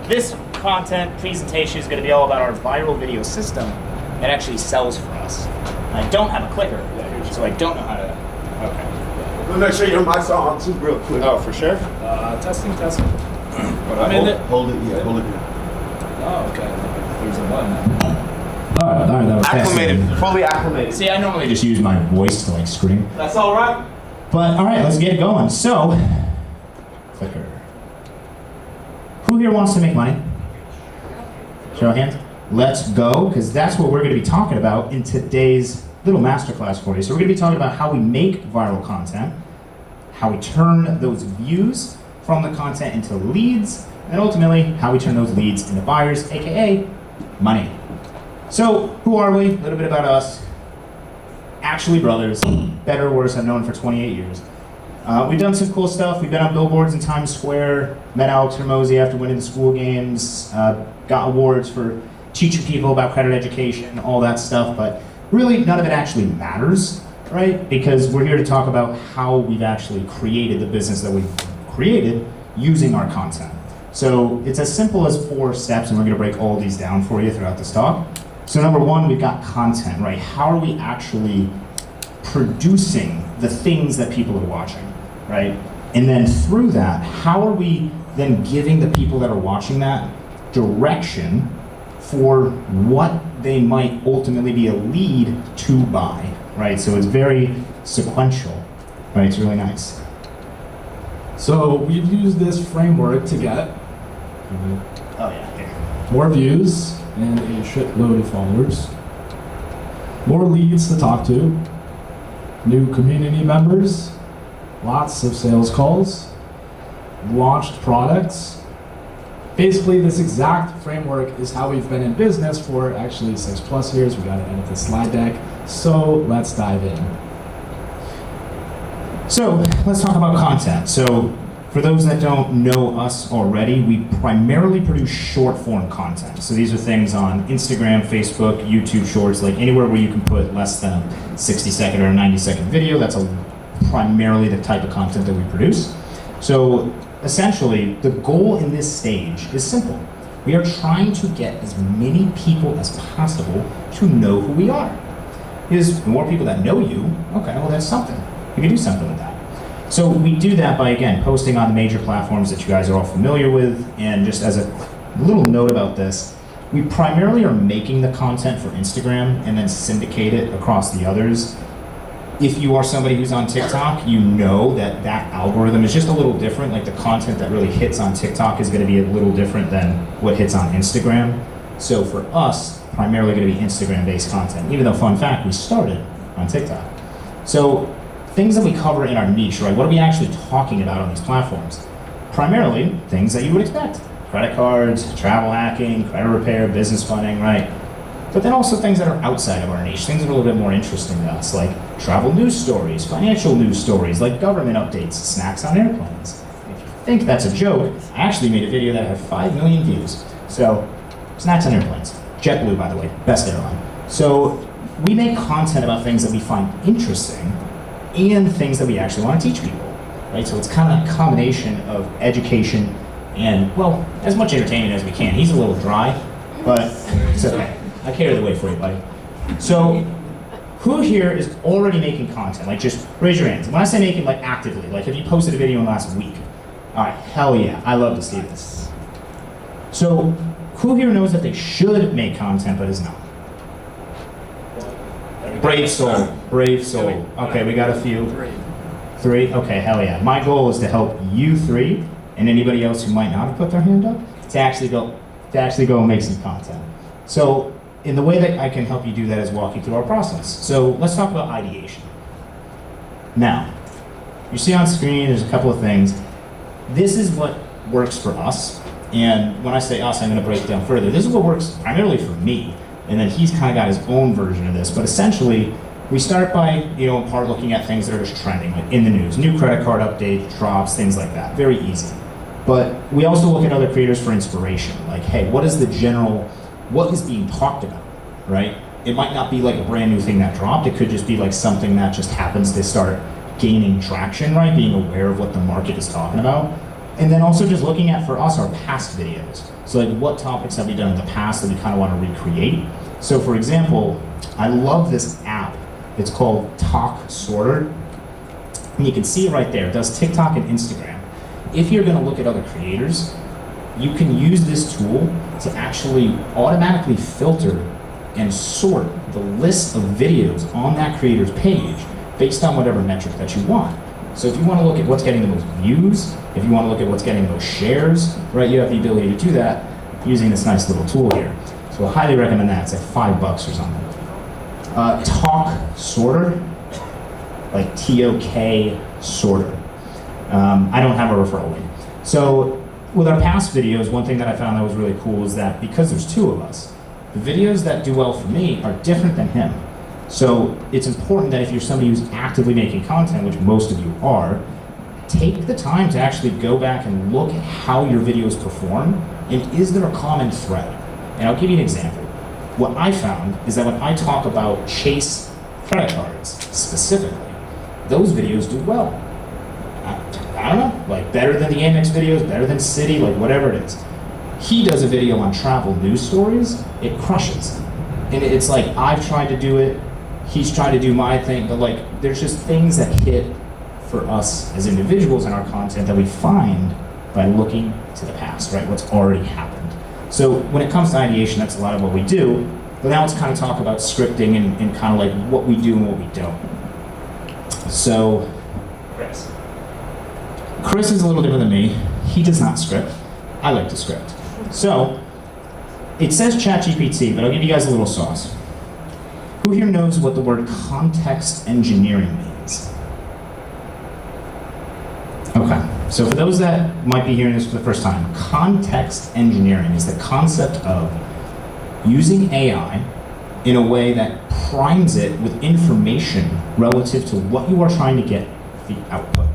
[SPEAKER 11] This content presentation is going to be all about our viral video system that actually sells for us. I don't have a clicker, so I don't know how to. Okay.
[SPEAKER 8] Let me make sure your mic's on too, real quick.
[SPEAKER 11] Oh, for sure.
[SPEAKER 7] Testing.
[SPEAKER 8] Hold it, yeah, hold it here.
[SPEAKER 7] Oh, okay. There's a button.
[SPEAKER 15] All right, that was
[SPEAKER 8] Acclimated,
[SPEAKER 15] fascinating.
[SPEAKER 8] fully acclimated.
[SPEAKER 15] See, I normally just use my voice to like scream.
[SPEAKER 8] That's all right.
[SPEAKER 15] But all right, let's get going. So, clicker. Who here wants to make money? Show of hands. Let's go, because that's what we're going to be talking about in today's little masterclass for you. So we're going to be talking about how we make viral content, how we turn those views from the content into leads, and ultimately how we turn those leads into buyers, aka money. So who are we? A little bit about us. Actually brothers, better or worse, I've known for 28 years. We've done some cool stuff. We've been on billboards in Times Square, met Alex Hormozy after winning the school games, got awards for teaching people about credit education, all that stuff, but really none of it actually matters, right? Because we're here to talk about how we've actually created the business that we've created using our content. So it's as simple as 4 steps, and we're gonna break all these down for you throughout this talk. So number 1, we've got content, right? How are we actually producing the things that people are watching, right? And then through that, how are we then giving the people that are watching that direction for what they might ultimately be a lead to buy, right? So it's very sequential, right? It's really nice.
[SPEAKER 2] So we've used this framework to get
[SPEAKER 15] Oh yeah, here.
[SPEAKER 2] more views and a shitload of followers, more leads to talk to, new community members, lots of sales calls, launched products. Basically, this exact framework is how we've been in business for actually 6+ years. We got to edit the slide deck. So let's dive in.
[SPEAKER 15] So let's talk about content. So for those that don't know us already, we primarily produce short form content. So these are things on Instagram, Facebook, YouTube Shorts, like anywhere where you can put less than a 60-second or a 90-second video. That's primarily the type of content that we produce. So essentially, the goal in this stage is simple. We are trying to get as many people as possible to know who we are. Because the more people that know you, okay, well that's something. We can do something with that.
[SPEAKER 5] So we do that by, again, posting on the major platforms that you guys are all familiar with. And just as a little note about this, we primarily are making the content for Instagram and then syndicate it across the others. If you are somebody who's on TikTok, you know that that algorithm is just a little different. Like the content that really hits on TikTok is gonna be a little different than what hits on Instagram. So for us, primarily gonna be Instagram-based content, even though, fun fact, we started on TikTok. So things that we cover in our niche, right? What are we actually talking about on these platforms? Primarily, things that you would expect. Credit cards, travel hacking, credit repair, business funding, right? But then also things that are outside of our niche, things that are a little bit more interesting to us, like travel news stories, financial news stories, like government updates, snacks on airplanes. If you think that's a joke, I actually made a video that had 5 million views. So, snacks on airplanes. JetBlue, by the way, best airline. So, we make content about things that we find interesting and things that we actually want to teach people, right? So it's kind of a combination of education and, well, as much entertainment as we can. He's a little dry, but it's okay. I carry the weight for you, buddy. So, who here is already making content? Like, just raise your hands. When I say making, like, actively, like, if you posted a video in the last week, all right, hell yeah, I love to see this. So, who here knows that they should make content but is not? Brave soul, brave soul. Okay, we got a few. Three? Okay, hell yeah. My goal is to help you three and anybody else who might not have put their hand up to actually go and make some content. So, in the way that I can help you do that is walk you through our process. So let's talk about ideation. Now, you see on screen, there's a couple of things. This is what works for us. And when I say us, I'm gonna break it down further. This is what works primarily for me. And then he's kind of got his own version of this. But essentially, we start by, in part looking at things that are just trending, like in the news, new credit card updates, drops, things like that. Very easy. But we also look at other creators for inspiration. Like, hey, what is being talked about, right? It might not be like a brand new thing that dropped. It could just be like something that just happens to start gaining traction, right? Being aware of what the market is talking about. And then also just looking at, for us, our past videos. So like, what topics have we done in the past that we kind of want to recreate? So for example, I love this app. It's called Talk Sorter. And you can see it right there. It does TikTok and Instagram. If you're going to look at other creators, you can use this tool to actually automatically filter and sort the list of videos on that creator's page based on whatever metric that you want. So if you want to look at what's getting the most views, if you want to look at what's getting the most shares, right, you have the ability to do that using this nice little tool here. So I highly recommend that. It's like $5 or something. Talk Sorter, like TOK Sorter. I don't have a referral link. So with our past videos, one thing that I found that was really cool is that because there's two of us, the videos that do well for me are different than him. So it's important that if you're somebody who's actively making content, which most of you are, take the time to actually go back and look at how your videos perform, and is there a common thread? And I'll give you an example. What I found is that when I talk about Chase credit cards specifically, those videos do well. I don't know, like better than the Amex videos, better than Citi, like whatever it is. He does a video on travel news stories, it crushes. And it's like, I've tried to do it, he's tried to do my thing, but like, there's just things that hit for us as individuals in our content that we find by looking to the past, right? What's already happened. So when it comes to ideation, that's a lot of what we do, but now let's kind of talk about scripting and kind of like what we do and what we don't. So, Chris is a little different than me. He does not script. I like to script. So, it says ChatGPT, but I'll give you guys a little sauce. Who here knows what the word context engineering means? Okay, so for those that might be hearing this for the first time, context engineering is the concept of using AI in a way that primes it with information relative to what you are trying to get the output.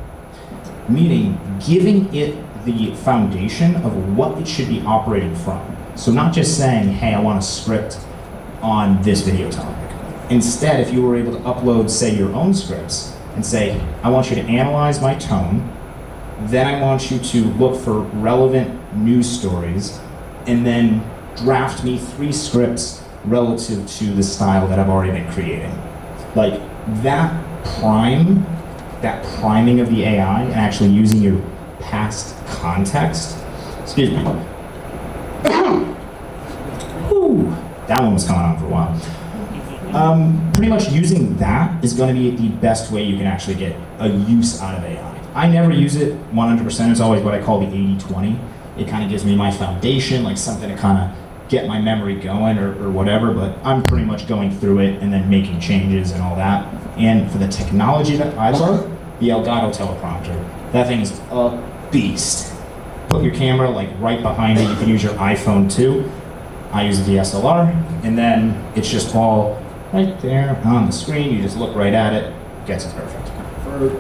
[SPEAKER 5] Meaning, giving it the foundation of what it should be operating from. So not just saying, hey, I want a script on this video topic. Instead, if you were able to upload, say, your own scripts and say, I want you to analyze my tone, then I want you to look for relevant news stories, and then draft me 3 scripts relative to the style that I've already been creating. Like, that prime that priming of the AI and actually using your past context. Excuse me. Whew, that one was coming on for a while. Pretty much using that is going to be the best way you can actually get a use out of AI. I never use it 100%. It's always what I call the 80-20. It kind of gives me my foundation, like something to kind of get my memory going or whatever, but I'm pretty much going through it and then making changes and all that. And for the technology that I love, the Elgato teleprompter, that thing is a beast. Put your camera like right behind it. You can use your iPhone too. I use the DSLR, and then it's just all right there on the screen. You just look right at it, gets it perfect.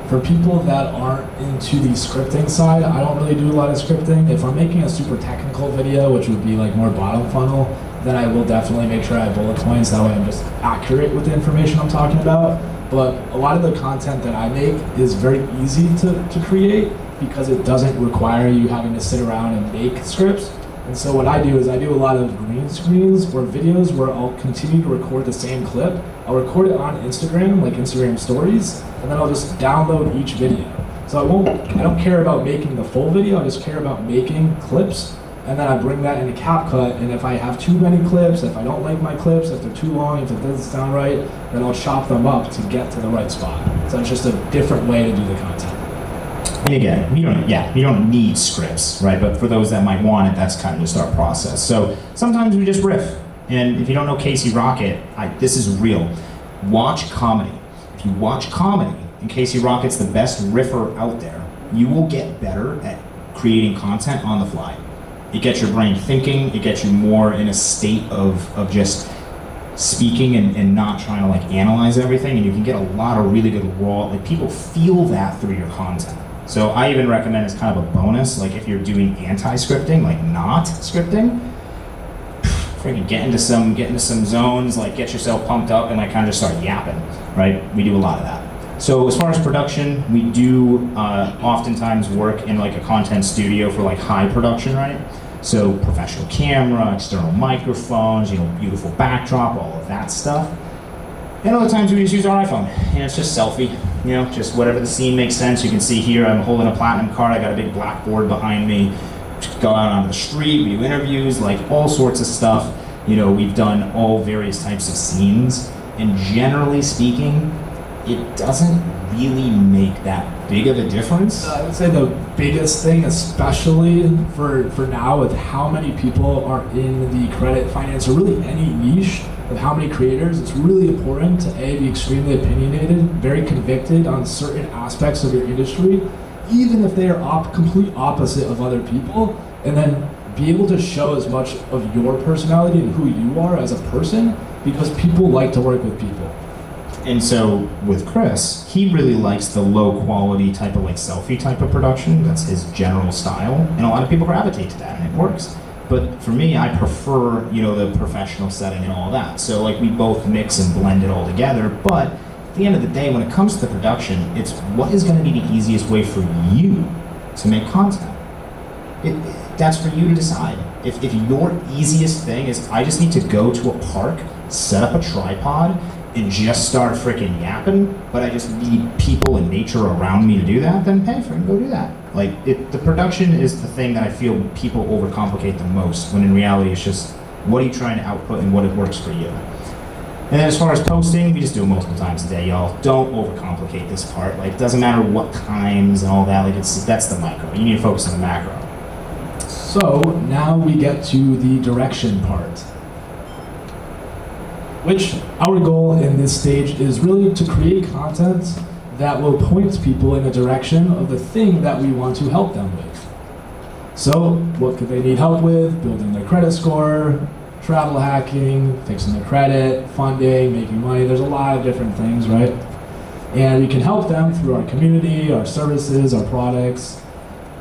[SPEAKER 2] For people that aren't into the scripting side, I don't really do a lot of scripting. If I'm making a super technical video, which would be like more bottom funnel, then I will definitely make sure I have bullet points. That way I'm just accurate with the information I'm talking about. But a lot of the content that I make is very easy to create because it doesn't require you having to sit around and make scripts. And so what I do is I do a lot of green screens or videos where I'll continue to record the same clip. I'll record it on Instagram, like Instagram stories, and then I'll just download each video. So I don't care about making the full video, I just care about making clips, and then I bring that into CapCut, and if I have too many clips, if I don't like my clips, if they're too long, if it doesn't sound right, then I'll chop them up to get to the right spot. So it's just a different way to do the content.
[SPEAKER 5] And again, you don't need scripts, right? But for those that might want it, that's kind of just our process. So sometimes we just riff. And if you don't know Casey Rocket, this is real. Watch comedy. If you watch comedy, and Casey Rocket's the best riffer out there, you will get better at creating content on the fly. It gets your brain thinking, it gets you more in a state of just speaking and not trying to like analyze everything, and you can get a lot of really good raw, like people feel that through your content. So I even recommend as kind of a bonus, like if you're doing anti-scripting, like not scripting, freaking get into some zones, like get yourself pumped up and like kind of just start yapping, right? We do a lot of that. So as far as production, we do oftentimes work in like a content studio for like high production, right? So professional camera, external microphones, beautiful backdrop, all of that stuff. And other times we just use our iPhone. It's just selfie, just whatever the scene makes sense. You can see here I'm holding a platinum card. I got a big blackboard behind me. Just go out onto the street, we do interviews, like all sorts of stuff. We've done all various types of scenes. And generally speaking, it doesn't really make that big of a difference.
[SPEAKER 2] I would say the biggest thing, especially for now, with how many people are in the credit, finance, or really any niche, with how many creators, it's really important to be extremely opinionated, very convicted on certain aspects of your industry, even if they are complete opposite of other people, and then be able to show as much of your personality and who you are as a person, because people like to work with people.
[SPEAKER 5] And so with Chris, he really likes the low quality type of like selfie type of production. That's his general style, and a lot of people gravitate to that, and it works. But for me, I prefer, the professional setting and all that. So like we both mix and blend it all together. But at the end of the day, when it comes to the production, it's what is going to be the easiest way for you to make content. That's for you to decide. If your easiest thing is, I just need to go to a park, set up a tripod, and just start freaking yapping, but I just need people and nature around me to do that, then pay for it and go do that. Like, the production is the thing that I feel people overcomplicate the most, when in reality it's just, what are you trying to output and what it works for you. And then as far as posting, we just do it multiple times a day, y'all. Don't overcomplicate this part. Like, it doesn't matter what times and all that, like that's the micro. You need to focus on the macro.
[SPEAKER 2] So now we get to the direction part, which our goal in this stage is really to create content that will point people in the direction of the thing that we want to help them with. So what could they need help with? Building their credit score, travel hacking, fixing their credit, funding, making money. There's a lot of different things, right? And we can help them through our community, our services, our products.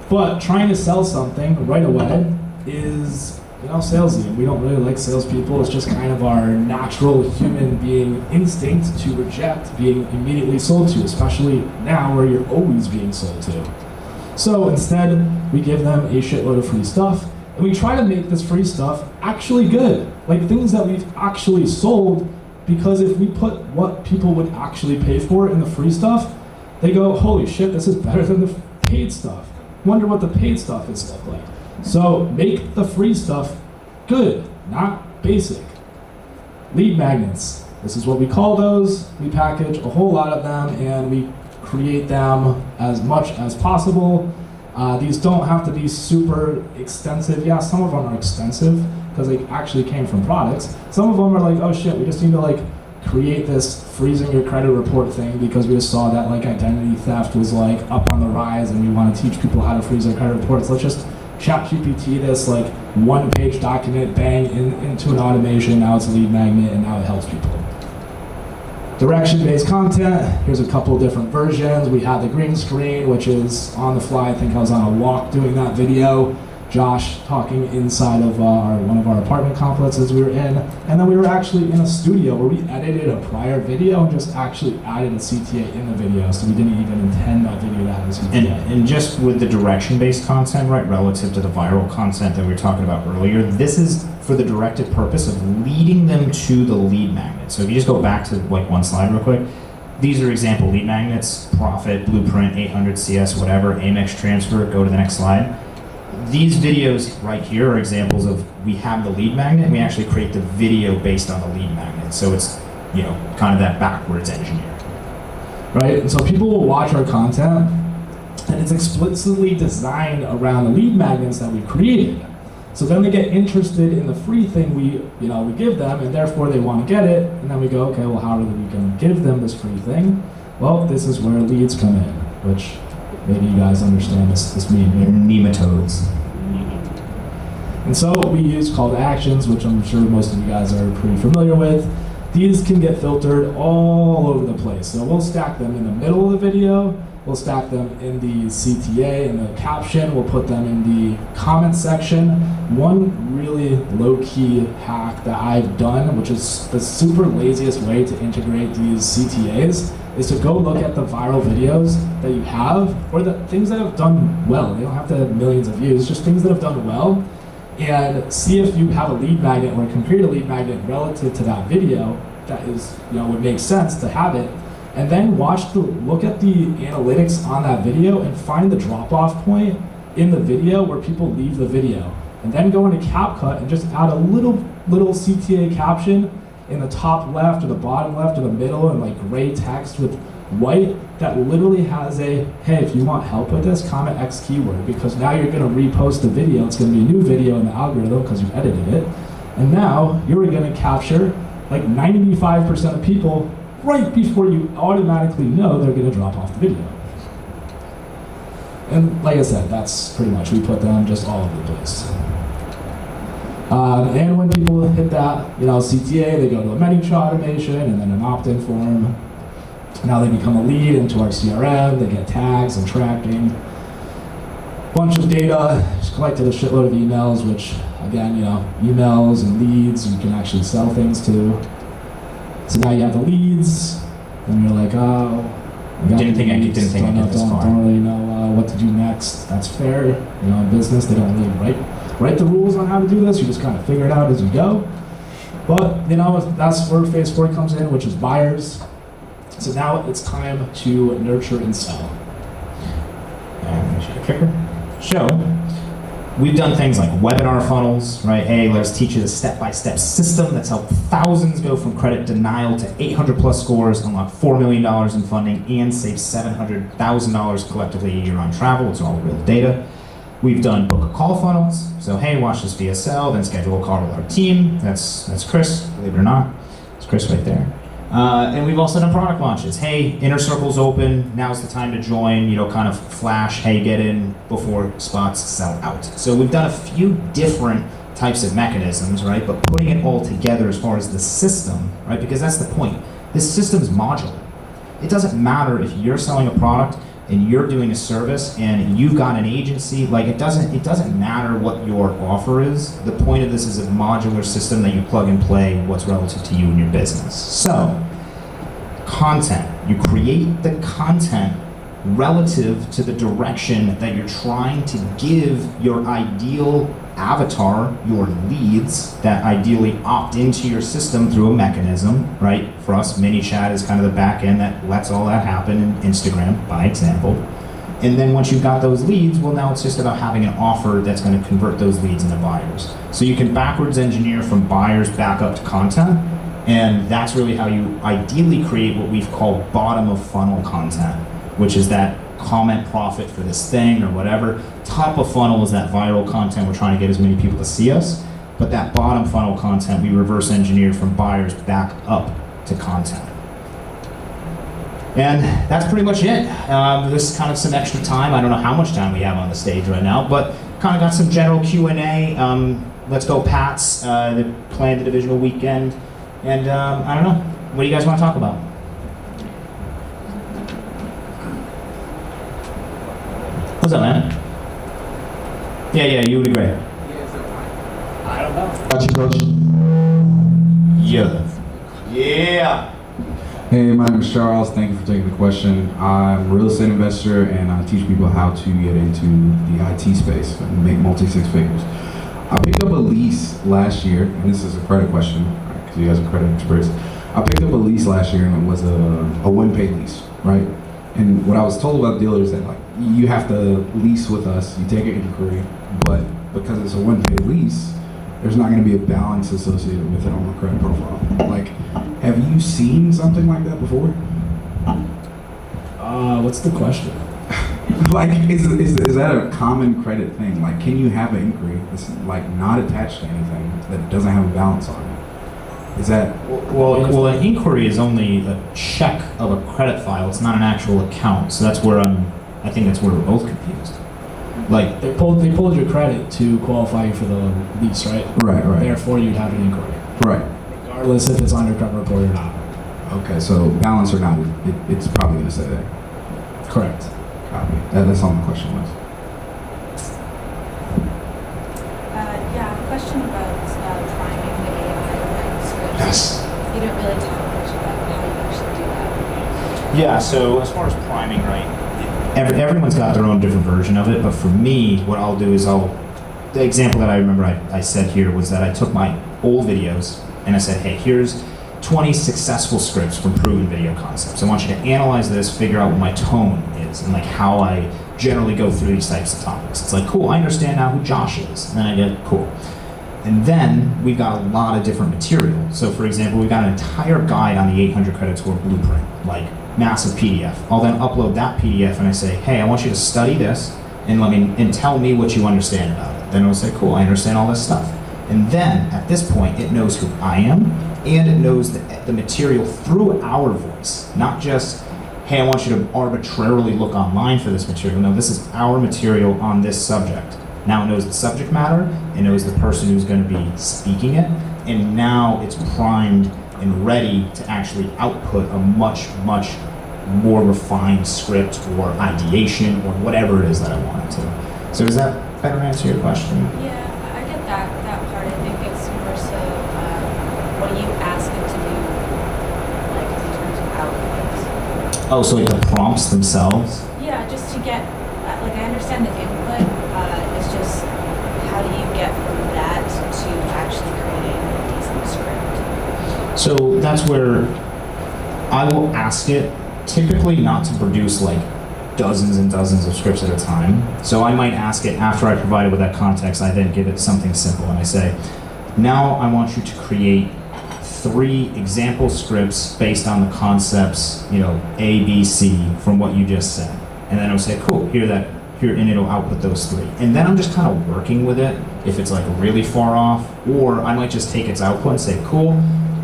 [SPEAKER 2] But trying to sell something right away is, salesy. And we don't really like salespeople. It's just kind of our natural human being instinct to reject being immediately sold to, especially now where you're always being sold to. So instead, we give them a shitload of free stuff, and we try to make this free stuff actually good, like things that we've actually sold, because if we put what people would actually pay for in the free stuff, they go, holy shit, this is better than the paid stuff. Wonder what the paid stuff is look like. So make the free stuff good, not basic. Lead magnets. This is what we call those. We package a whole lot of them and we create them as much as possible. These don't have to be super extensive. Yeah, some of them are extensive because they actually came from products. Some of them are like, oh shit, we just need to like create this freezing your credit report thing because we just saw that like identity theft was like up on the rise and we want to teach people how to freeze their credit reports. Let's just ChatGPT this like one-page document, bang, into an automation. Now it's a lead magnet and now it helps people. Direction-based content, here's a couple different versions. We have the green screen, which is on the fly. I think I was on a walk doing that video. Josh talking inside of one of our apartment complexes we were in. And then we were actually in a studio where we edited a prior video and just actually added a CTA in the video. So we didn't even intend that video to have a CTA.
[SPEAKER 5] And just with the direction-based content, right, relative to the viral content that we were talking about earlier, this is for the directed purpose of leading them to the lead magnet. So if you just go back to like one slide real quick, these are example lead magnets: Profit, Blueprint, 800 CS, whatever, Amex Transfer. Go to the next slide. These videos right here are examples of, we have the lead magnet and we actually create the video based on the lead magnet. So it's, you know, kind of that backwards engineering.
[SPEAKER 2] Right, and so people will watch our content and it's explicitly designed around the lead magnets that we created. So then they get interested in the free thing we give them, and therefore they want to get it, and then we go, okay, well, how are we going to give them this free thing? Well, this is where leads come in, which maybe you guys understand this meme here.
[SPEAKER 5] Nematodes.
[SPEAKER 2] And so we use call to actions, which I'm sure most of you guys are pretty familiar with. These can get filtered all over the place. So we'll stack them in the middle of the video, we'll stack them in the CTA, in the caption, we'll put them in the comment section. One really low-key hack that I've done, which is the super laziest way to integrate these CTAs, is to go look at the viral videos that you have, or the things that have done well. They don't have to have millions of views, just things that have done well, and see if you have a lead magnet or compare a lead magnet relative to that video that is, would make sense to have it. And then look at the analytics on that video and find the drop-off point in the video where people leave the video. And then go into CapCut and just add a little CTA caption in the top left or the bottom left or the middle and like gray text with white that literally has a, hey, if you want help with this, comment X keyword, because now you're gonna repost the video. It's gonna be a new video in the algorithm because you edited it. And now you're gonna capture like 95% of people right before you automatically know they're gonna drop off the video. And like I said, that's pretty much, we put them just all over the place. And when people hit that, CTA, they go to a menu automation and then an opt-in form. Now they become a lead into our CRM, they get tags and tracking. Bunch of data, just collected a shitload of emails, which again, emails and leads, you can actually sell things to. So now you have the leads, and you're like, oh,
[SPEAKER 5] Didn't think I'd get this far.
[SPEAKER 2] Don't really know what to do next. That's fair. In business, they don't really write the rules on how to do this. You just kind of figure it out as you go. But that's where phase 4 comes in, which is buyers. So now it's time to nurture and sell.
[SPEAKER 5] And should I clicker? So we've done things like webinar funnels, right? Hey, let's teach you the step-by-step system that's helped thousands go from credit denial to 800 plus scores, unlock $4 million in funding, and save $700,000 collectively a year on travel. It's all real data. We've done book a call funnels. So hey, watch this VSL, then schedule a call with our team. That's Chris, believe it or not. It's Chris right there. And we've also done product launches. Hey, Inner Circle's open. Now's the time to join. Kind of flash. Hey, get in before spots sell out. So we've done a few different types of mechanisms, right? But putting it all together as far as the system, right? Because that's the point. This system's modular. It doesn't matter if you're selling a product and you're doing a service and you've got an agency. Like it doesn't matter what your offer is. The point of this is a modular system that you plug and play what's relative to you and your business. So, content. You create the content relative to the direction that you're trying to give your ideal avatar your leads that ideally opt into your system through a mechanism, right? For us, MiniChat is kind of the back end that lets all that happen in Instagram, by example. And then once you've got those leads, well, now it's just about having an offer that's going to convert those leads into buyers. So you can backwards engineer from buyers back up to content, and that's really how you ideally create what we've called bottom of funnel content, which is that comment profit for this thing or whatever. Top of funnel is that viral content. We're trying to get as many people to see us. But that bottom funnel content, we reverse engineer from buyers back up to content. And that's pretty much it. This is kind of some extra time. I don't know how much time we have on the stage right now, but kind of got some general Q&A. Let's go Pats. They're playing the divisional weekend. And I don't know. What do you guys want to talk about? What's up, man? Yeah, you would be great.
[SPEAKER 19] I don't know.
[SPEAKER 2] Got you, coach.
[SPEAKER 5] Yeah.
[SPEAKER 14] Hey, my name is Charles. Thank you for taking the question. I'm a real estate investor and I teach people how to get into the IT space and make multi-six figures. I picked up a lease last year, and this is a credit question, because you guys are credit experts. I picked up a lease last year and it was a one-pay lease, right? And what I was told about dealers that like you have to lease with us, you take an inquiry, but because it's a one-pay lease, there's not going to be a balance associated with it on the credit profile. Like, have you seen something like that before?
[SPEAKER 2] What's the question?
[SPEAKER 14] Like, is that a common credit thing? Like, can you have an inquiry that's like not attached to anything that doesn't have a balance on it? Is that
[SPEAKER 5] well? An inquiry is only a check of a credit file. It's not an actual account. So that's where I think that's where we're both confused. Like
[SPEAKER 2] they pulled your credit to qualify you for the lease, right?
[SPEAKER 14] Right.
[SPEAKER 2] Therefore, you'd have an inquiry.
[SPEAKER 14] Right.
[SPEAKER 2] Regardless if it's on your credit report or not.
[SPEAKER 14] Okay, so balance or not, it's probably going to say that.
[SPEAKER 2] Correct.
[SPEAKER 14] Copy. That's all my question was.
[SPEAKER 17] Yeah, question about priming the AI scripts.
[SPEAKER 5] Yes.
[SPEAKER 17] You didn't really talk much about how you actually do that.
[SPEAKER 5] Yeah, so as far as priming, right, everyone's got their own different version of it, but for me, what I'll do is the example that I remember I said here was that I took my old videos and I said, hey, here's 20 successful scripts from proven video concepts. I want you to analyze this, figure out what my tone is, and like how I generally go through these types of topics. It's like, cool, I understand now who Josh is. And then I get, cool. And then we've got a lot of different material. So for example, we've got an entire guide on the 800 credit score blueprint, like massive PDF. I'll then upload that PDF and I say, hey, I want you to study this and tell me what you understand about it. Then it'll say, cool, I understand all this stuff. And then at this point, it knows who I am and it knows the material through our voice, not just, hey, I want you to arbitrarily look online for this material. No, this is our material on this subject. Now it knows the subject matter, it knows the person who's going to be speaking it, and now it's primed and ready to actually output a much, much more refined script or ideation or whatever it is that I want it to. So does that better answer your question?
[SPEAKER 17] Yeah, I get that part. I think it's more so what do you ask it to do, like in terms of outputs?
[SPEAKER 5] Oh, so like the prompts themselves?
[SPEAKER 17] Yeah, just to get, like I understand the input, it's just how do you get from that to actually creating a decent script?
[SPEAKER 5] So that's where I will ask it, typically not to produce like dozens and dozens of scripts at a time. So I might ask it after I provide it with that context, I then give it something simple and I say, now I want you to create 3 example scripts based on the concepts, A, B, C from what you just said. And then it'll say, cool, here, and it'll output those 3. And then I'm just kind of working with it if it's like really far off, or I might just take its output and say, cool,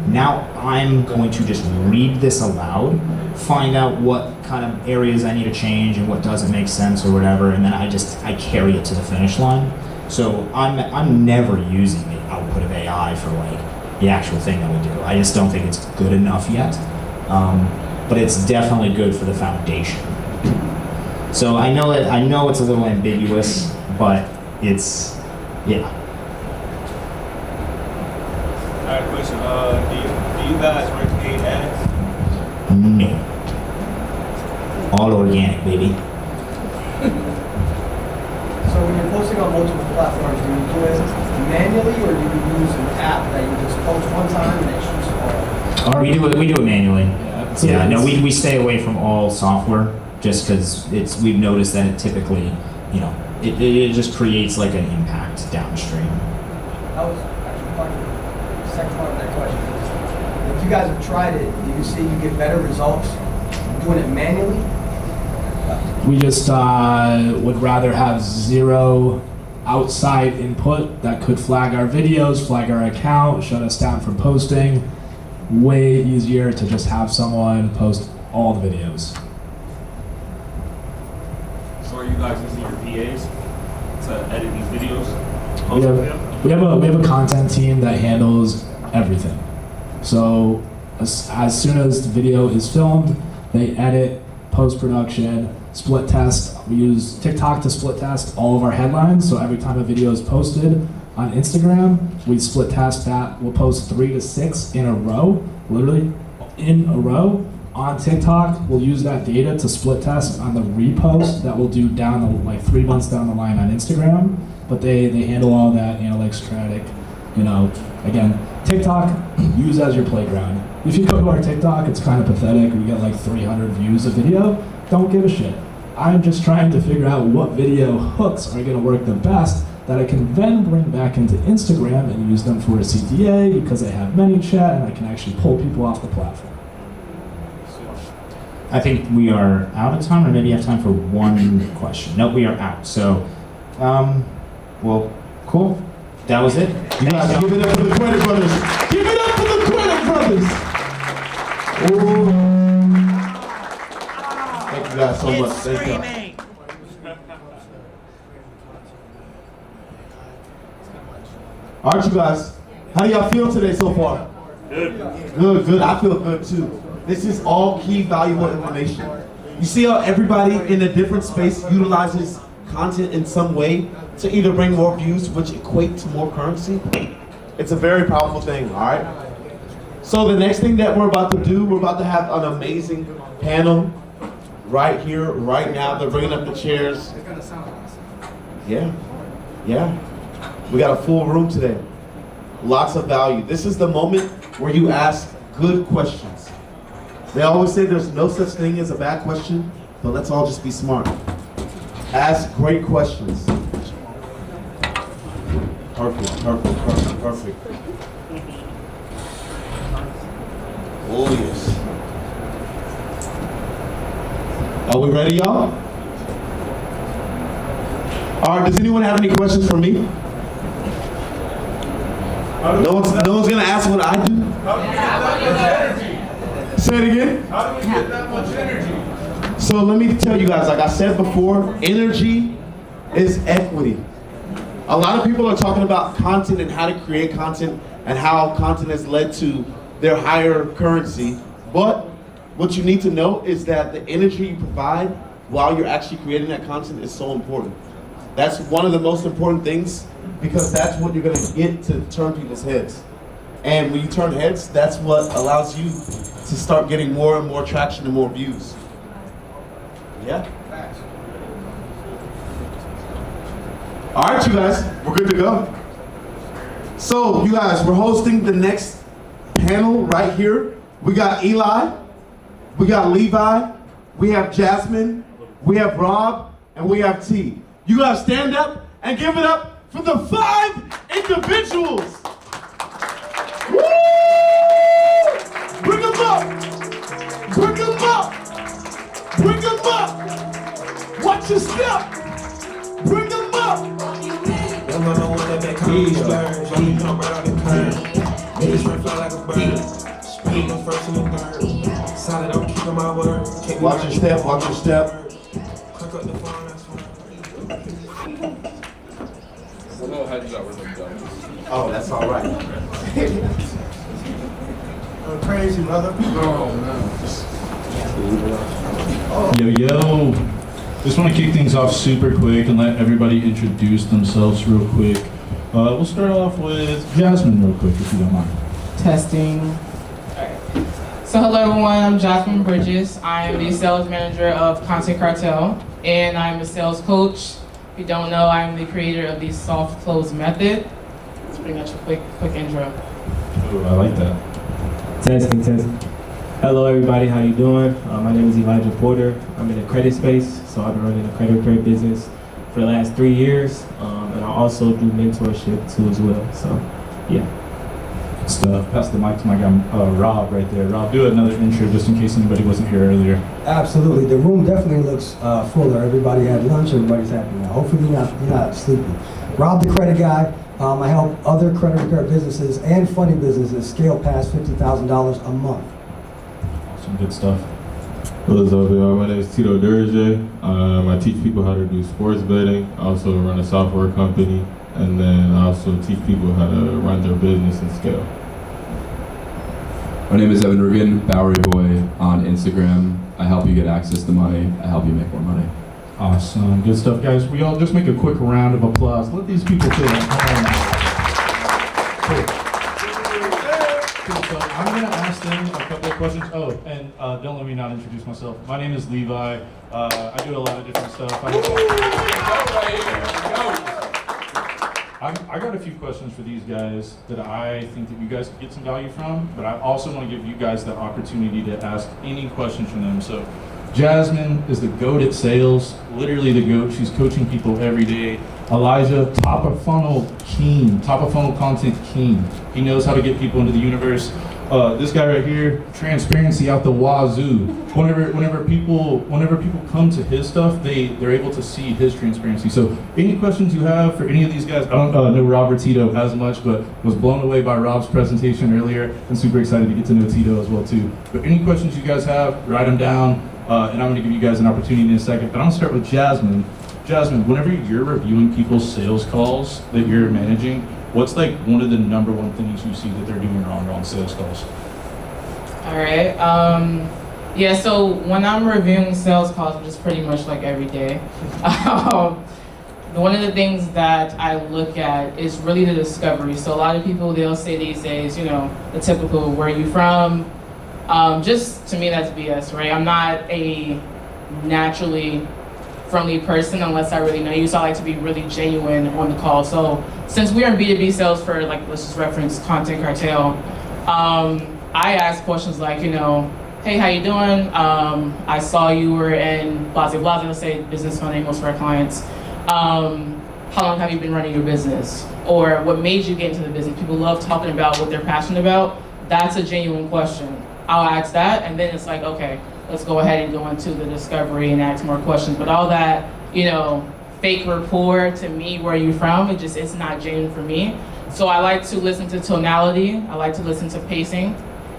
[SPEAKER 5] now I'm going to just read this aloud, find out what kind of areas I need to change and what doesn't make sense or whatever, and then I carry it to the finish line. So I'm never using the output of AI for like the actual thing that we do. I just don't think it's good enough yet, but it's definitely good for the foundation. So I know it's a little ambiguous, but it's, yeah.
[SPEAKER 22] I have a question. Do you guys run paid ads?
[SPEAKER 5] No. All organic, baby.
[SPEAKER 22] So
[SPEAKER 12] when you're posting on multiple platforms, do you do it manually or do you use an app that you just post one time and it shoots all?
[SPEAKER 5] We do it manually.
[SPEAKER 2] So
[SPEAKER 5] Yeah, no,
[SPEAKER 2] it's-
[SPEAKER 5] we stay away from all software just because we've noticed that it typically, it just creates like an impact downstream.
[SPEAKER 12] That was actually part of the second part of that question. If you guys have tried it, do you see you get better results doing it manually?
[SPEAKER 2] We just would rather have zero outside input that could flag our videos, flag our account, shut us down from posting. Way easier to just have someone post all the videos.
[SPEAKER 22] So are you guys using your PAs to edit these videos?
[SPEAKER 2] We have a content team that handles everything. So as soon as the video is filmed, they edit, post-production, split test. We use TikTok to split test all of our headlines. So every time a video is posted on Instagram, we split test that. We'll post 3 to 6 in a row, literally in a row. On TikTok, we'll use that data to split test on the repost that we'll do like 3 months down the line on Instagram. But they handle all that analytics, strategic, again, TikTok, use as your playground. If you go to our TikTok, it's kind of pathetic. We get like 300 views a video. Don't give a shit. I'm just trying to figure out what video hooks are gonna work the best that I can then bring back into Instagram and use them for a CTA because I have ManyChat and I can actually pull people off the platform.
[SPEAKER 5] I think we are out of time, or maybe you have time for one question. No, we are out. So, well, cool. That was it.
[SPEAKER 8] You guys give it up for the Credit Brothers. Give it up for the Credit Brothers. Ooh. Thank you guys so much. Thank you. All right, you guys. How do y'all feel today so far?
[SPEAKER 22] Good.
[SPEAKER 8] Good. I feel good too. This is all key valuable information. You see how everybody in a different space utilizes content in some way to either bring more views, which equate to more currency? It's a very powerful thing, all right? So the next thing that we're about to do, we're about to have an amazing panel right here, right now. They're bringing up the chairs. Yeah. We got a full room today. Lots of value. This is the moment where you ask good questions. They always say there's no such thing as a bad question, but let's all just be smart. Ask great questions. Perfect. Oh yes. Are we ready, y'all? All right, does anyone have any questions for me? No one's gonna ask what I do? Say it again?
[SPEAKER 22] How do we get that much energy?
[SPEAKER 8] So let me tell you guys, like I said before, energy is equity. A lot of people are talking about content and how to create content and how content has led to their higher currency. But what you need to know is that the energy you provide while you're actually creating that content is so important. That's one of the most important things because that's what you're gonna get to turn people's heads. And when you turn heads, that's what allows you to start getting more and more traction and more views. Yeah. All right, you guys, we're good to go. So, you guys, we're hosting the next panel right here. We got Eli, we got Levi, we have Jasmine, we have Rob, and we have T. You guys stand up and give it up for the 5 individuals. Woo! Bring them up. Bring them up. Bring them up. Watch your step. Bring them up. Watch your step. Watch your step. Oh, that's all right.
[SPEAKER 12] Crazy, brother.
[SPEAKER 13] Yo. Just want to kick things off super quick and let everybody introduce themselves real quick. We'll start off with Jasmine real quick, if you don't mind.
[SPEAKER 16] Testing. Alright. So hello everyone, I'm Jasmine Bridges. I am the sales manager of Cartel, and I'm a sales coach. If you don't know, I'm the creator of the soft close method. It's pretty much a quick intro.
[SPEAKER 13] Ooh, I like that.
[SPEAKER 18] Testing. Hello everybody, how you doing? My name is Elijah Porter. I'm in the credit space, so I've been running a credit repair business for the last 3 years, and I also do mentorship too as well, so yeah.
[SPEAKER 13] Good stuff. Pass the mic to my guy, Rob, right there. Rob, do another intro just in case anybody wasn't here earlier.
[SPEAKER 12] Absolutely. The room definitely looks fuller. Everybody had lunch. Everybody's happy now. Hopefully you're not sleepy. Rob, the credit guy. I help other credit repair businesses and funding businesses scale past $50,000 a month.
[SPEAKER 13] Awesome, good stuff.
[SPEAKER 20] What's up, y'all? My name is Tito Durje. I teach people how to do sports betting. I also run a software company, and then I also teach people how to run their business and scale.
[SPEAKER 4] My name is Evan Rugen, Bowery Boy on Instagram. I help you get access to money. I help you make more money.
[SPEAKER 13] Awesome, good stuff, guys. We all just make a quick round of applause. Let these people feel at home. Cool. So I'm gonna ask them a couple of questions. Oh, and don't let me not introduce myself. My name is Levi. I do a lot of different stuff. I got a few questions for these guys that I think that you guys could get some value from, but I also want to give you guys the opportunity to ask any questions from them. So Jasmine is the GOAT at sales, literally the GOAT. She's coaching people every day. Elijah, top of funnel king, top of funnel content king. He knows how to get people into the universe. This guy right here, transparency out the wazoo. Whenever people come to his stuff, they're able to see his transparency. So any questions you have for any of these guys? I don't know Robert Tito as much, but was blown away by Rob's presentation earlier and super excited to get to know Tito as well too. But any questions you guys have, write them down, and I'm gonna give you guys an opportunity in a second. But I'm gonna start with Jasmine. Jasmine, whenever you're reviewing people's sales calls that you're managing, what's like one of the number one things you see that they're doing wrong on sales calls?
[SPEAKER 16] All right. Yeah, so when I'm reviewing sales calls, which is pretty much like every day, one of the things that I look at is really the discovery. So a lot of people, they'll say these days, you know, the typical, where are you from? Just to me, that's BS, right? I'm not a naturally friendly person unless I really know you, so I like to be really genuine on the call. So since we're in B2B sales for, like, let's just reference Content Cartel, I ask questions like, you know, hey, how you doing? I saw you were in blah, blah, blah, let's say business funding, most of our clients. How long have you been running your business? Or what made you get into the business? People love talking about what they're passionate about. That's a genuine question. I'll ask that, and then it's like, okay, let's go ahead and go into the discovery and ask more questions. But all that, you know, fake rapport, to me, where are you from? It's not genuine for me. So I like to listen to tonality. I like to listen to pacing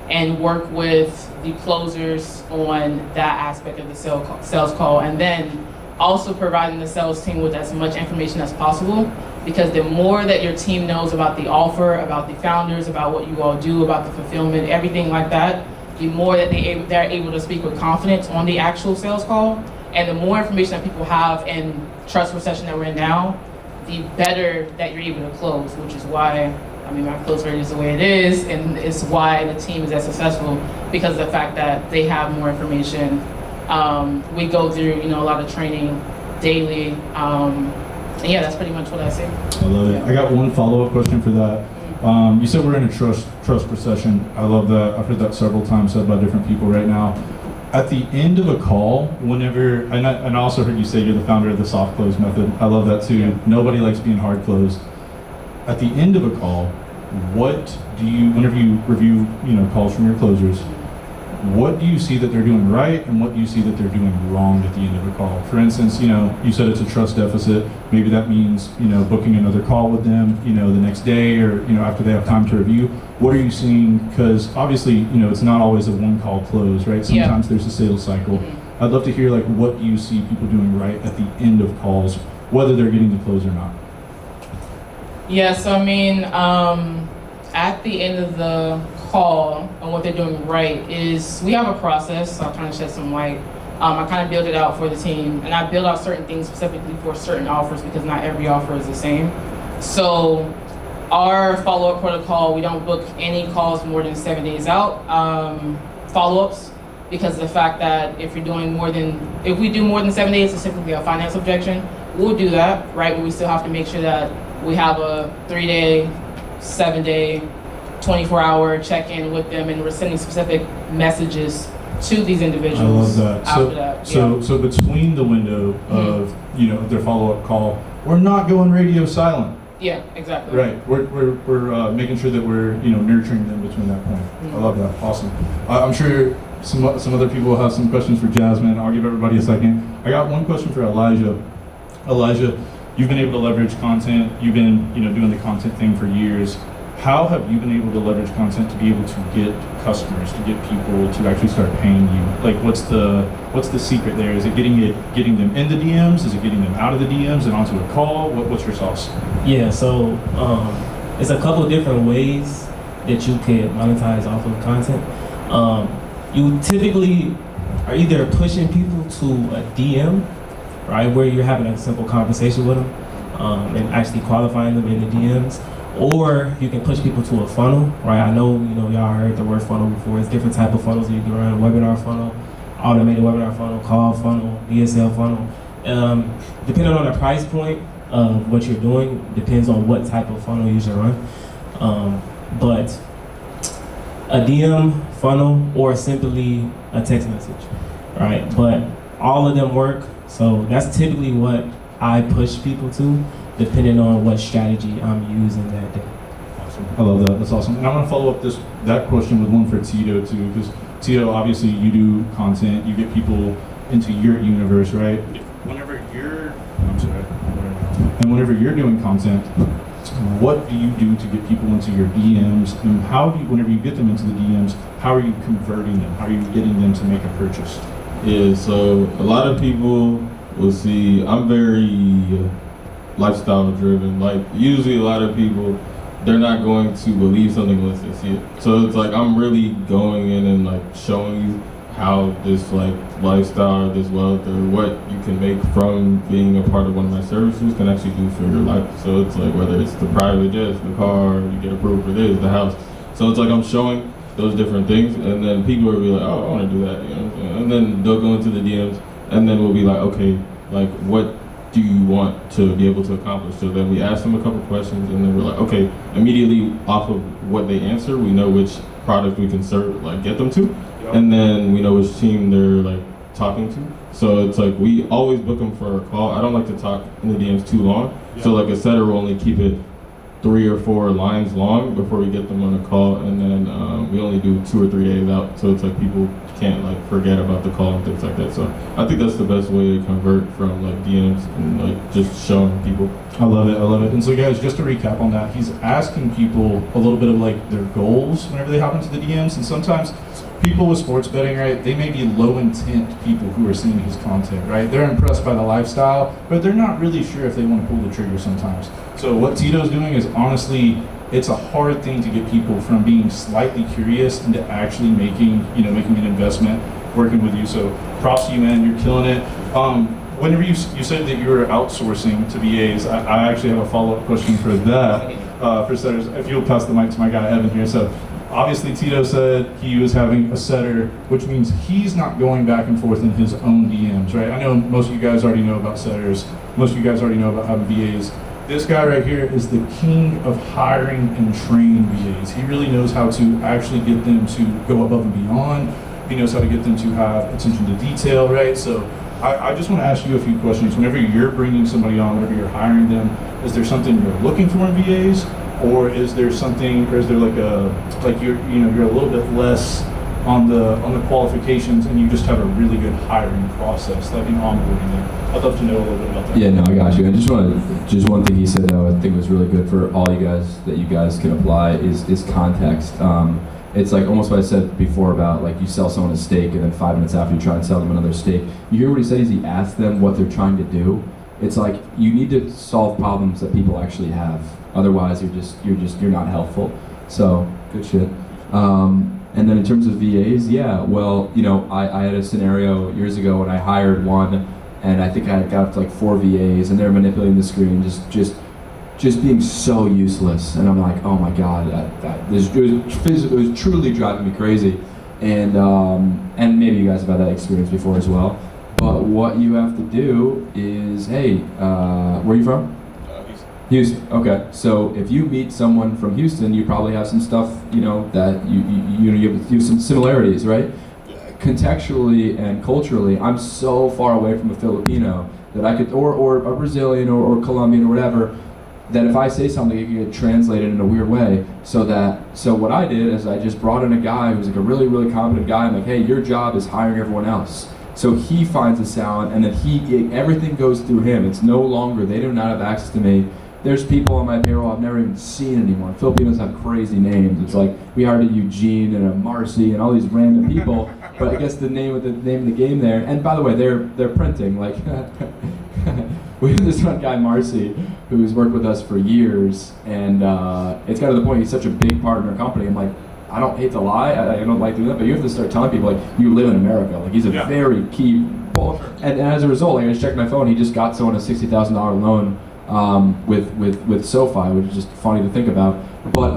[SPEAKER 16] and work with the closers on that aspect of the sales call. And then also providing the sales team with as much information as possible, because the more that your team knows about the offer, about the founders, about what you all do, about the fulfillment, everything like that, the more that they're able to speak with confidence on the actual sales call. And the more information that people have in trust recession that we're in now, the better that you're able to close, which is why, I mean, my close rate is the way it is, and it's why the team is as successful, because of the fact that they have more information. We go through, you know, a lot of training daily. And yeah, that's pretty much what I say.
[SPEAKER 13] I love it. I got one follow-up question for that. You said we're in a trust recession. I love that. I've heard that several times said by different people right now. At the end of a call, whenever, and I also heard you say you're the founder of the soft close method. I love that too. Yeah. Nobody likes being hard closed. At the end of a call, what do you, whenever you review, you know, calls from your closers, what do you see that they're doing right and what do you see that they're doing wrong at the end of a call? For instance, you know, you said it's a trust deficit. Maybe that means, you know, booking another call with them, you know, the next day or, you know, after they have time to review. What are you seeing? Because obviously, you know, it's not always a one call close, right? Sometimes there's a sales cycle. I'd love to hear, like, what do you see people doing right at the end of calls, whether they're getting the close or not?
[SPEAKER 16] Yes, I mean, at the end of the call and what they're doing right is we have a process, so I'll kind of shed some light. I kind of build it out for the team, and I build out certain things specifically for certain offers because not every offer is the same. So our follow-up protocol, we don't book any calls more than 7 days out. Follow-ups, because of the fact that if we do more than 7 days, it's typically a finance objection. we'll do that, right? But we still have to make sure that we have a 3-day, 7-day, 24-hour check-in with them, and we're sending specific messages to these individuals.
[SPEAKER 13] I love that.
[SPEAKER 16] After that,
[SPEAKER 13] So between the window of their follow-up call, we're not going radio silent.
[SPEAKER 16] Yeah, exactly.
[SPEAKER 13] Right. We're making sure that we're nurturing them between that point. I love that. Awesome. I'm sure some other people will have some questions for Jasmine. I'll give everybody a second. I got one question for Elijah. Elijah, you've been able to leverage content. You've been doing the content thing for years. How have you been able to leverage content to be able to get customers, to get people to actually start paying you? Like, what's the secret there? Is it getting them in the DMs? Is it getting them out of the DMs and onto a call? What's your sauce?
[SPEAKER 18] Yeah, so it's a couple different ways that you can monetize off of content. You typically are either pushing people to a DM, right, where you're having a simple conversation with them and actually qualifying them in the DMs. Or you can push people to a funnel, right? I know, y'all heard the word funnel before. It's different type of funnels that you can run: webinar funnel, automated webinar funnel, call funnel, VSL funnel. Depending on the price point of what you're doing, depends on what type of funnel you should run. But a DM funnel or simply a text message, right? But all of them work. So that's typically what I push people to, depending on what strategy I'm using that day.
[SPEAKER 13] Awesome. I love that. That's awesome. And I want to follow up that question with one for Tito too, because Tito, obviously you do content, you get people into your universe, right? Whenever you're doing content, what do you do to get people into your DMs, and whenever you get them into the DMs, how are you converting them? How are you getting them to make a purchase?
[SPEAKER 20] Yeah, so a lot of people will see I'm very lifestyle driven. Like, usually a lot of people, they're not going to believe something unless they see it. So it's like I'm really going in and like showing you how this like lifestyle, this wealth, or what you can make from being a part of one of my services can actually do for your life. So it's like whether it's the private jets, the car, you get approved for this, the house. So it's like I'm showing those different things, and then people will be like, oh, I want to do that, and then they'll go into the DMs, and then we'll be like, okay, like what do you want to be able to accomplish? So then we ask them a couple questions, and then we're like, okay, immediately off of what they answer, we know which product we can serve, like get them to, and then we know which team they're like talking to. So it's like we always book them for a call. I don't like to talk in the DMs too long, so like a setter will only keep it 3 or 4 lines long before we get them on a call, and then we only do 2 or 3 days out, so it's like people can't like forget about the call and things like that. So I think that's the best way to convert from like DMs and like just showing people.
[SPEAKER 13] I love it. And so guys, just to recap on that, he's asking people a little bit of like their goals whenever they hop into the DMs, and sometimes people with sports betting, right, they may be low intent people who are seeing his content, right? They're impressed by the lifestyle, but they're not really sure if they want to pull the trigger sometimes. So what Tito's doing is honestly, it's a hard thing to get people from being slightly curious into actually making an investment working with you. So props to you, man, you're killing it. Whenever you said that you were outsourcing to VAs, I actually have a follow-up question for that, for setters. If you'll pass the mic to my guy, Evan, here. So obviously Tito said he was having a setter, which means he's not going back and forth in his own DMs, right? I know most of you guys already know about setters. Most of you guys already know about having VAs. This guy right here is the king of hiring and training VAs. He really knows how to actually get them to go above and beyond. He knows how to get them to have attention to detail, right? So I just want to ask you a few questions. Whenever you're bringing somebody on, whenever you're hiring them, is there something you're looking for in VAs? Or is there something, or is there you're a little bit less on the qualifications, and you just have a really good hiring process, like an onboarding there? I'd love to know a little bit about that.
[SPEAKER 4] Yeah, no, I got you. And just one thing he said that I think was really good for all you guys that you guys can apply is context. It's like almost what I said before about like you sell someone a steak and then 5 minutes after you try and sell them another steak. You hear what he said is he asked them what they're trying to do. It's like you need to solve problems that people actually have. Otherwise, you're not helpful. So good shit. And then in terms of VAs, yeah, well, I had a scenario years ago when I hired one, and I think I got up to like 4 VAs, and they're manipulating the screen, just being so useless. And I'm like, oh my god, it was truly driving me crazy. And maybe you guys have had that experience before as well. But what you have to do is, hey, where are you from? Houston. Okay. So if you meet someone from Houston, you probably have some stuff, that you have some similarities, right? Contextually and culturally, I'm so far away from a Filipino that I could, or a Brazilian or Colombian or whatever, that if I say something, it can get translated in a weird way. So what I did is I just brought in a guy who's like a really, really competent guy. I'm like, hey, your job is hiring everyone else. So he finds the sound, and then everything goes through him. It's no longer, they do not have access to me. There's people on my payroll I've never even seen anymore. Filipinos have crazy names. It's like we hired a Eugene and a Marcy and all these random people. But I guess the name of the game there. And by the way, they're printing. Like we have this one guy Marcy who's worked with us for years, and it's got to the point he's such a big part in our company. I'm like, I don't hate to lie, I don't like doing that, but you have to start telling people like you live in America. Like he's a very key. And as a result, like, I just checked my phone. He just got someone a $60,000 loan. With SoFi, which is just funny to think about. But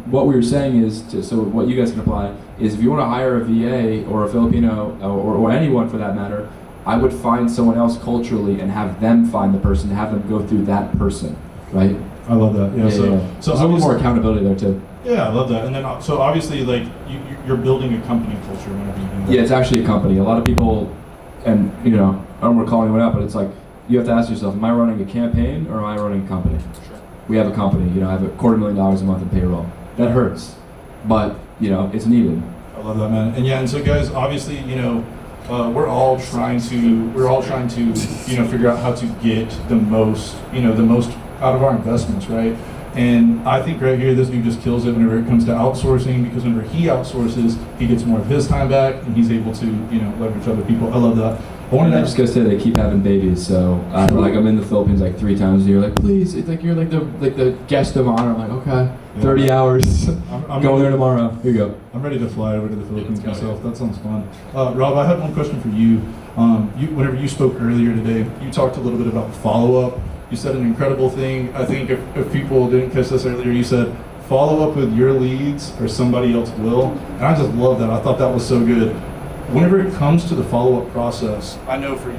[SPEAKER 4] what we were saying is, so what you guys can apply is if you want to hire a VA or a Filipino or anyone for that matter, I would find someone else culturally and have them find the person, have them go through that person, right?
[SPEAKER 13] I love that. Yeah. So
[SPEAKER 4] there's a little more accountability there too.
[SPEAKER 13] Yeah, I love that. And then so obviously like you're building a company culture whenever you do that.
[SPEAKER 4] Yeah, it's actually a company. A lot of people, and I don't want to call anyone out, but it's like, you have to ask yourself, am I running a campaign or am I running a company? Sure. We have a company, I have $250,000 a month in payroll. That hurts, but it's needed.
[SPEAKER 13] I love that, man. And yeah, and so guys, obviously, we're all trying to figure out how to get the most out of our investments, right? And I think right here, this dude just kills it whenever it comes to outsourcing, because whenever he outsources, he gets more of his time back, and he's able to, leverage other people. I love that.
[SPEAKER 4] I'm just gonna say they keep having babies, so I'm in the Philippines like 3 times a year. Like, please, it's like you're like the guest of honor. I'm like, okay, 30 hours. I'm going there tomorrow. Here you go.
[SPEAKER 13] I'm ready to fly over to the Philippines myself. That sounds fun. Rob, I had one question for you. Whenever you spoke earlier today, you talked a little bit about follow-up. You said an incredible thing. I think if people didn't catch this earlier, you said follow up with your leads or somebody else will. And I just love that. I thought that was so good. Whenever it comes to the follow-up process, I know for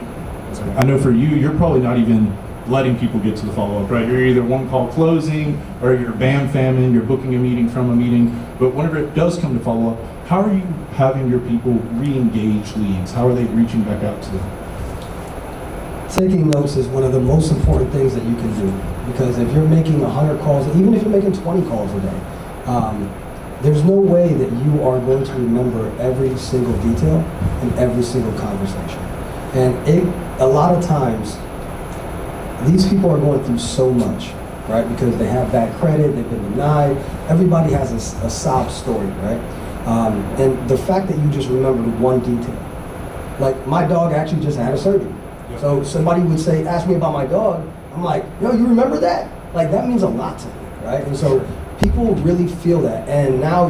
[SPEAKER 13] you, you're probably not even letting people get to the follow-up, right? You're either one call closing or you're bam-famming, you're booking a meeting from a meeting. But whenever it does come to follow-up, how are you having your people re-engage leads? How are they reaching back out to them?
[SPEAKER 12] Taking notes is one of the most important things that you can do, because if you're making 100 calls, even if you're making 20 calls a day, there's no way that you are going to remember every single detail in every single conversation. And a lot of times, these people are going through so much, right? Because they have bad credit, they've been denied. Everybody has a sob story, right? And the fact that you just remembered one detail, like my dog actually just had a surgery. So somebody would say, ask me about my dog. I'm like, yo, you remember that? Like, that means a lot to me, right? And so people really feel that. And now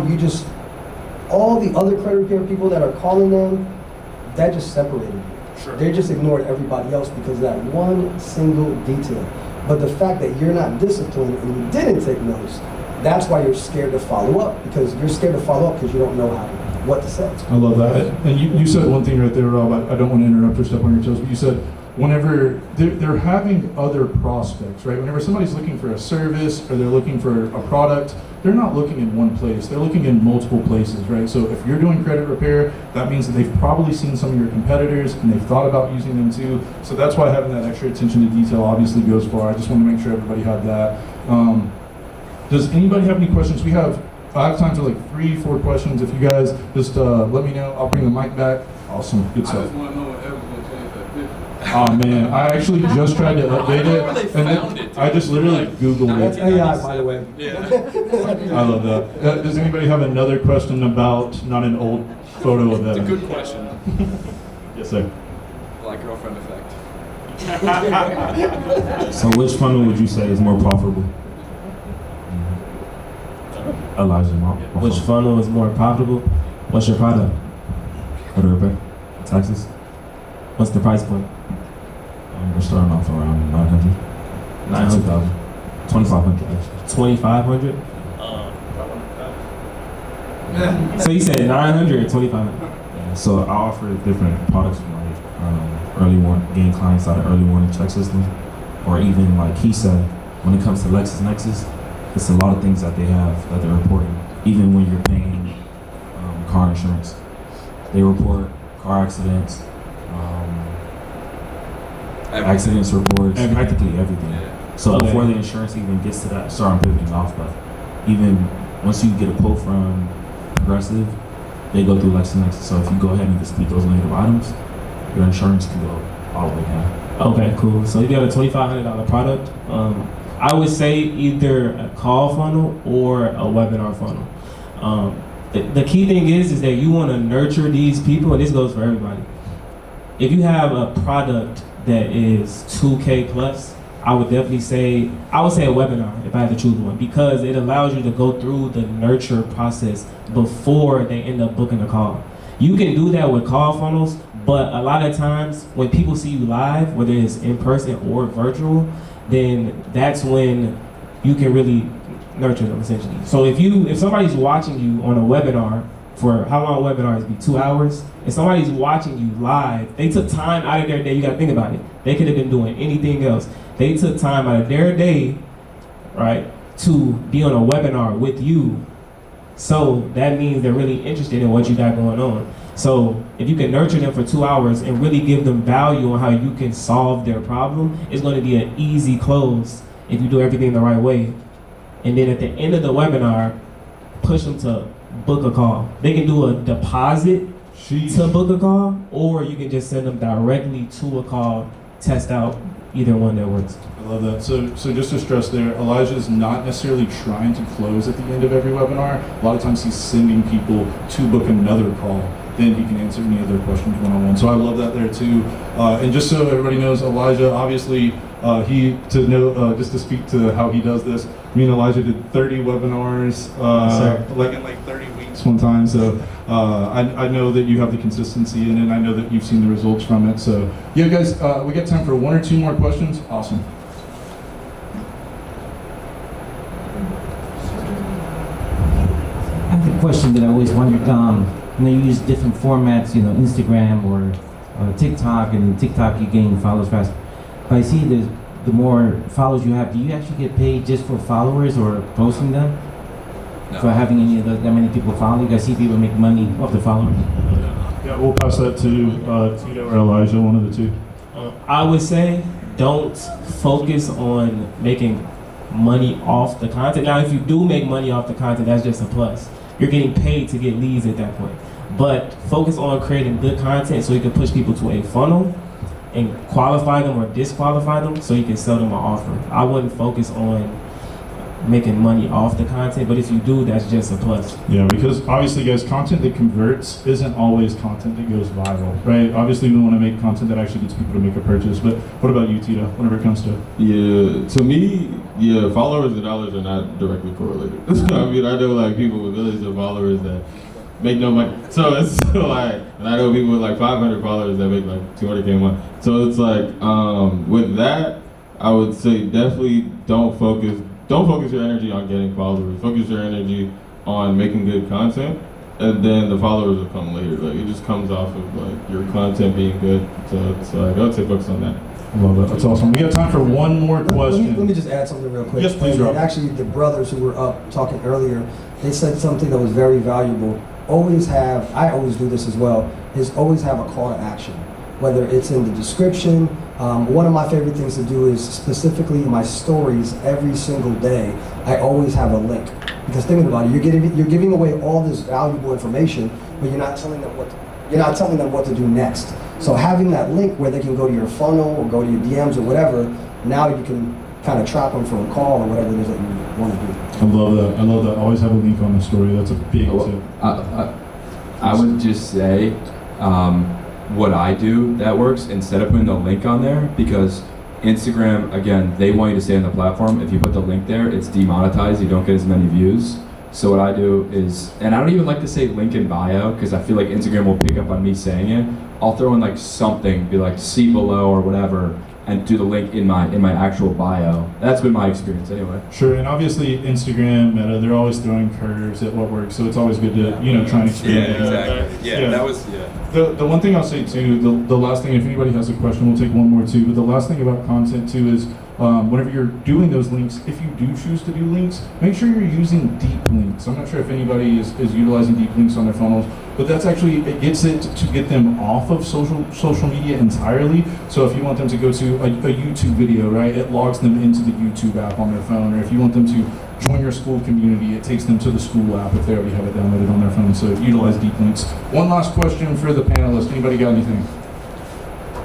[SPEAKER 12] all the other credit repair people that are calling them, that just separated you. Sure. They just ignored everybody else because of that one single detail. But the fact that you're not disciplined and you didn't take notes, that's why you're scared to follow up, because you're scared to follow up because you don't know what to say.
[SPEAKER 13] I love that. And you said one thing right there, Rob. I don't want to interrupt or step on your toes, but you said whenever they're having other prospects, right? Whenever somebody's looking for a service or they're looking for a product, they're not looking in one place. They're looking in multiple places, right? So if you're doing credit repair, that means that they've probably seen some of your competitors and they've thought about using them too. So that's why having that extra attention to detail obviously goes far. I just want to make sure everybody had that. Does anybody have any questions? I have time for like 3-4 questions. If you guys just let me know, I'll bring the mic back. Awesome, good stuff.
[SPEAKER 6] I just want to know when Evan's going to change that picture.
[SPEAKER 13] Oh man, I actually just tried to update it, and then I just literally Googled it.
[SPEAKER 12] That's AI, by the way.
[SPEAKER 6] Yeah.
[SPEAKER 13] I love that. Does anybody have another question about not an old photo of Evan?
[SPEAKER 7] It's a good question.
[SPEAKER 13] Yes, sir.
[SPEAKER 7] Like girlfriend effect.
[SPEAKER 9] So which funnel would you say is more profitable? Elijah,
[SPEAKER 18] Which funnel is more profitable? What's your product?
[SPEAKER 9] Credit repair. Taxes.
[SPEAKER 18] What's the price point?
[SPEAKER 9] We're starting off around 900.
[SPEAKER 18] 900.
[SPEAKER 9] 2,500 actually.
[SPEAKER 18] 2,500. So you said 900 or 2,500?
[SPEAKER 9] Yeah, so I offer different products for my
[SPEAKER 18] gain clients out of early warning check system, or even like he said, when it comes to LexisNexis, it's a lot of things that they have that they're reporting. Even when you're paying car insurance, they report car accidents, accidents reports, practically everything. So before the insurance even gets to that, sorry I'm pivoting off, but even once you get a quote from Progressive, they go through LexisNexis. So if you go ahead and dispute those negative items, your insurance can go all the way down. Okay, cool. So you got a $2,500 product. I would say either a call funnel or a webinar funnel. The key thing is that you want to nurture these people, and this goes for everybody. If you have a product that is 2K plus, I would say a webinar if I had to choose one, because it allows you to go through the nurture process before they end up booking a call. You can do that with call funnels, but a lot of times when people see you live, whether it's in person or virtual, then that's when you can really nurture them essentially. So if somebody's watching you on a webinar, for how long webinars be, 2 hours? If somebody's watching you live, they took time out of their day. You gotta think about it. They could have been doing anything else. They took time out of their day, right, to be on a webinar with you. So that means they're really interested in what you got going on. So if you can nurture them for 2 hours and really give them value on how you can solve their problem, it's going to be an easy close if you do everything the right way. And then at the end of the webinar, push them to book a call. They can do a deposit to book a call, or you can just send them directly to a call, test out either one that works.
[SPEAKER 13] I love that. So just to stress there, Elijah is not necessarily trying to close at the end of every webinar. A lot of times he's sending people to book another call. Then he can answer any other questions one-on-one. So I love that there too. And just so everybody knows, Elijah, obviously, just to speak to how he does this, me and Elijah did 30 webinars, in 30 weeks one time. So I know that you have the consistency in it. I know that you've seen the results from it. So yeah, guys, we got time for 1 or 2 more questions. Awesome.
[SPEAKER 3] I have a question that I always wondered. You use different formats, Instagram or TikTok, and TikTok you gain followers fast. But I see the more followers you have, do you actually get paid just for followers or posting them? No. For having that many people follow you? I see people make money off the followers.
[SPEAKER 13] Yeah, we'll pass that to Tito or Elijah, one of the two.
[SPEAKER 18] I would say don't focus on making money off the content. Now, if you do make money off the content, that's just a plus. You're getting paid to get leads at that point. But focus on creating good content so you can push people to a funnel and qualify them or disqualify them so you can sell them an offer. I wouldn't focus on making money off the content, but if you do, that's just a plus.
[SPEAKER 13] Yeah, because obviously, guys, content that converts isn't always content that goes viral, right? Obviously, we want to make content that actually gets people to make a purchase, but what about you, Tito, whenever it comes to it?
[SPEAKER 20] Yeah, to me, followers and dollars are not directly correlated. I mean, I know people with millions of followers that make no money. So it's and I know people with 500 followers that make 200K a month. So it's with that, I would say definitely don't focus your energy on getting followers. Focus your energy on making good content, and then the followers will come later. It just comes off of your content being good. So it's I would say focus on that.
[SPEAKER 13] I love that. That's awesome. We got time for one more question.
[SPEAKER 12] Let me just add something real quick.
[SPEAKER 13] Yes, please, Rob.
[SPEAKER 12] And actually, the brothers who were up talking earlier, they said something that was very valuable. I always do this as well, is always have a call to action. Whether it's in the description, one of my favorite things to do is specifically my stories every single day. I always have a link. Because thinking about it, you're giving away all this valuable information, but you're not telling them what to do next. So having that link where they can go to your funnel or go to your DMs or whatever, now you can kind of trap them for a call or whatever it is that you want to do.
[SPEAKER 13] I love that. Always have a link on the story. That's a big tip.
[SPEAKER 4] I would just say what I do that works instead of putting the link on there, because Instagram, again, they want you to stay on the platform. If you put the link there, it's demonetized. You don't get as many views. So what I do is, and I don't even like to say link in bio because I feel like Instagram will pick up on me saying it. I'll throw in something, be see below or whatever, and do the link in my actual bio. That's been my experience anyway.
[SPEAKER 13] Sure, and obviously Instagram, Meta, they're always throwing curves at what works, so it's always good to try and experiment.
[SPEAKER 6] Yeah, exactly. Yeah, that was
[SPEAKER 13] The one thing I'll say too, the last thing, if anybody has a question, we'll take one more too. But the last thing about content too is whenever you're doing those links, if you do choose to do links, make sure you're using deep links. I'm not sure if anybody is utilizing deep links on their funnels, but that's actually, it gets it to get them off of social media entirely. So if you want them to go to a YouTube video, right, it logs them into the YouTube app on their phone. Or if you want them to join your school community, it takes them to the school app if they already have it downloaded on their phone. So utilize deep links. One last question for the panelists. Anybody got anything?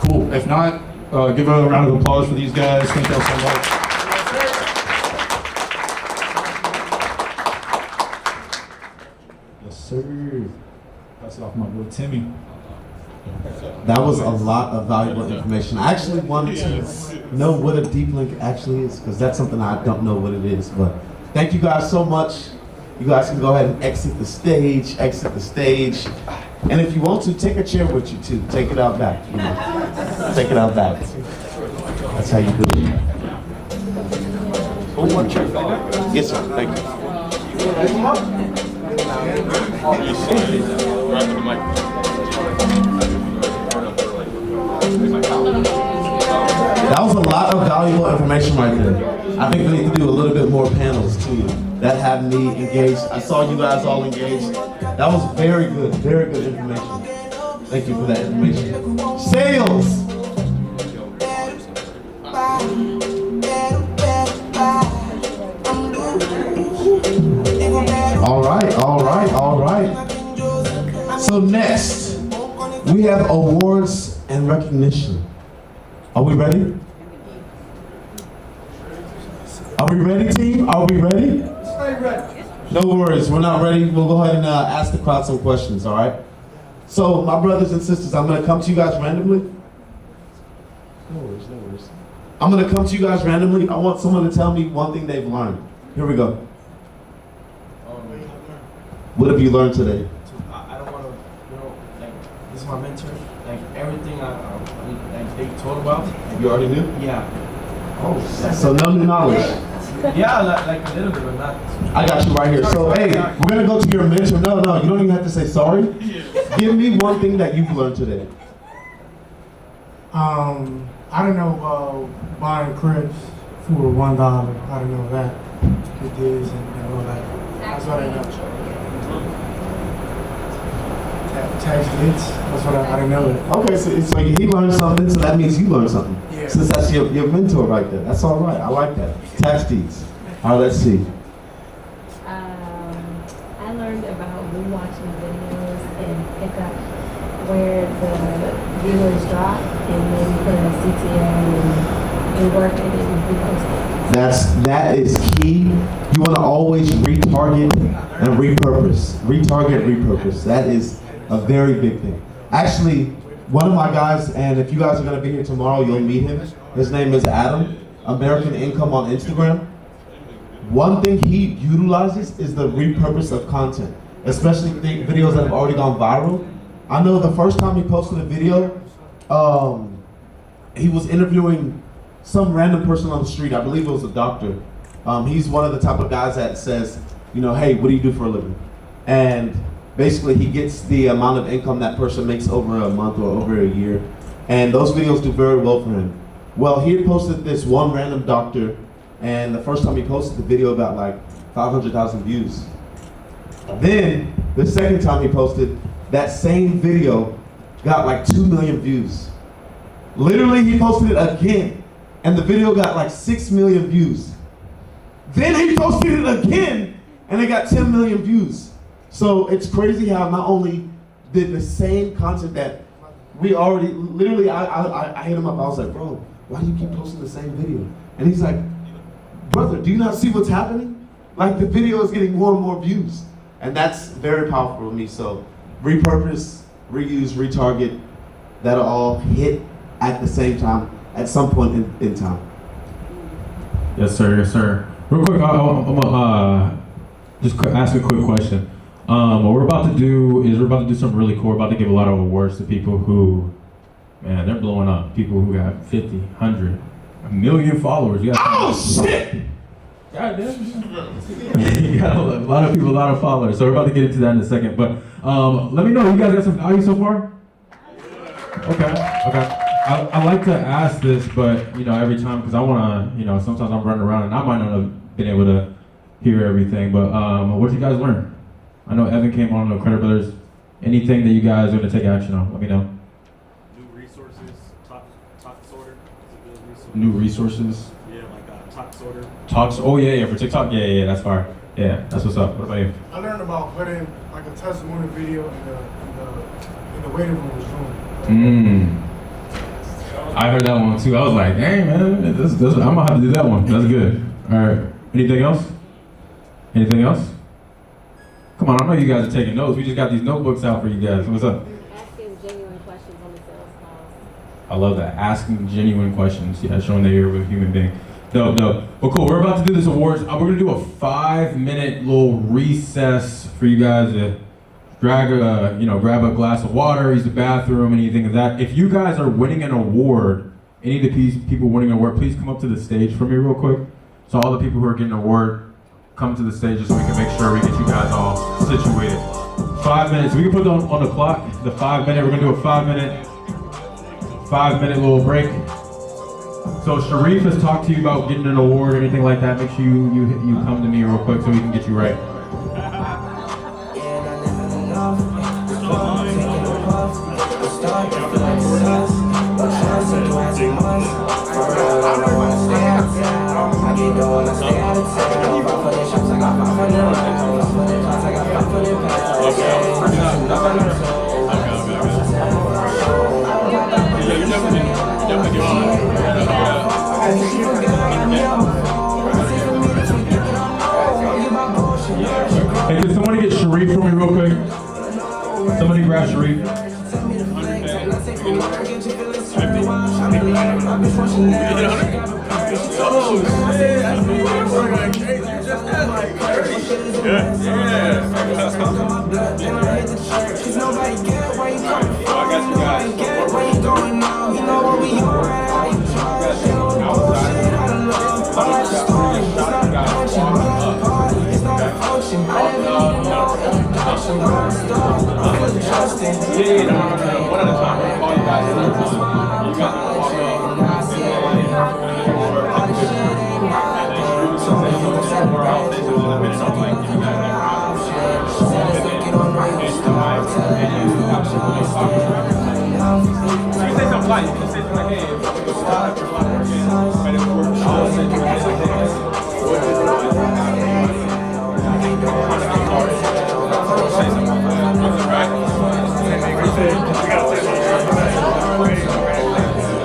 [SPEAKER 13] Cool. If not, give a round of applause for these guys. Thank y'all so much. Yes, sir. Pass it off my boy Timmy.
[SPEAKER 8] That was a lot of valuable information. I actually wanted to know what a deep link actually is, because that's something I don't know what it is. But thank you guys so much. You guys can go ahead and exit the stage. And if you want to, take a chair with you too. Take it out back. Take it out back. That's how you do it. One chair. Yes, sir. Thank That was a lot of valuable information right there. I think we need to do a little bit more panels too that have me engaged. I saw you guys all engaged. That was very good information. Thank you for that information. Sales! All right. So next, we have awards and recognition. Are we ready? Are we ready, team? Are we ready? No worries, we're not ready. We'll go ahead and ask the crowd some questions, all right? So, my brothers and sisters, I'm going to come to you guys randomly. No worries. I'm going to come to you guys randomly. I want someone to tell me one thing they've learned. Here we go. What have you learned today?
[SPEAKER 1] I don't want to, like, this is my mentor. Like, everything they talk about.
[SPEAKER 8] You already knew?
[SPEAKER 1] Yeah.
[SPEAKER 8] Oh, so no new knowledge.
[SPEAKER 1] Yeah, like a little bit, but not.
[SPEAKER 8] I got you right here. So, hey, we're going to go to your mentor. No, you don't even have to say sorry. Give me one thing that you've learned today.
[SPEAKER 21] I don't know, buying cribs for $1. I don't know that. It is and all that. That's what I know. Tax deeds. That's what I didn't know that.
[SPEAKER 8] Okay, so he learned something, so that means you learned something. Yeah. Since that's your mentor right there. That's all right. I like that. Tax deeds. All right, let's see.
[SPEAKER 23] I learned about rewatching videos and pick up where the viewers drop and maybe put a CTO and work it and repost it.
[SPEAKER 8] That is key. You want to always retarget and repurpose. Repurpose. That is a very big thing. Actually, one of my guys, and if you guys are going to be here tomorrow, you'll meet him. His name is Adam, American Income on Instagram. One thing he utilizes is the repurpose of content, especially videos that have already gone viral. I know the first time he posted a video, he was interviewing some random person on the street. I believe it was a doctor. He's one of the type of guys that says, hey, what do you do for a living? And basically he gets the amount of income that person makes over a month or over a year. And those videos do very well for him. Well, he had posted this one random doctor, and the first time he posted the video got like 500,000 views. Then, the second time he posted, that same video got like 2 million views. Literally, he posted it again, and the video got like 6 million views. Then he posted it again, and it got 10 million views. So it's crazy how not only did the same content that we already, literally I hit him up, I was like, bro, why do you keep posting the same video? And he's like, brother, do you not see what's happening? Like the video is getting more and more views. And that's very powerful to me. So repurpose, reuse, retarget, that'll all hit at the same time, at some point in time.
[SPEAKER 9] Yes, sir. Real quick, I'm gonna just ask a quick question. What we're about to do is we're about to do something really cool. We're about to give a lot of awards to people who Man, they're blowing up. People who got 50, 100, a million followers. You got
[SPEAKER 4] shit!
[SPEAKER 9] God damn. You got a lot of people, a lot of followers. So we're about to get into that in a second. But let me know, you guys got some value so far? Okay. I like to ask this, but every time, because I want to, sometimes I'm running around and I might not have been able to hear everything. But what did you guys learn? I know Evan came on the Credit Brothers. Anything that you guys are going to take action on, let me know.
[SPEAKER 22] New resources, talk disorder is a good resource.
[SPEAKER 9] New resources?
[SPEAKER 22] Yeah, like talk disorder.
[SPEAKER 9] Talks, oh yeah, for TikTok, yeah, that's fire. Yeah, that's what's up. What about you?
[SPEAKER 21] I learned about putting like a testimony video in the waiting room.
[SPEAKER 9] I heard that one too. I was like, hey man, this, I'm gonna have to do that one. That's good. All right. Anything else? Anything else? Come on, I know you guys are taking notes. We just got these notebooks out for you guys. What's up?
[SPEAKER 23] Asking genuine questions on the sales calls.
[SPEAKER 9] I love that. Asking genuine questions. Yeah, showing that you're a human being. Dope. Well, cool. We're about to do this awards. We're gonna do a 5-minute little recess for you guys to grab a glass of water, use the bathroom, anything of that. If you guys are winning an award, any of the people winning an award, please come up to the stage for me real quick. So all the people who are getting an award, come to the stage just so we can make sure we get you guys all situated. 5 minutes. We can put on the clock. The 5 minute. We're gonna do a 5 minute little break. So Sharif has talked to you about getting an award or anything like that. Make sure you come to me real quick so we can get you right. Hey, can somebody get Sharif for me real quick? Somebody grab Sharif. One at a time. We'll call you guys. You guys will call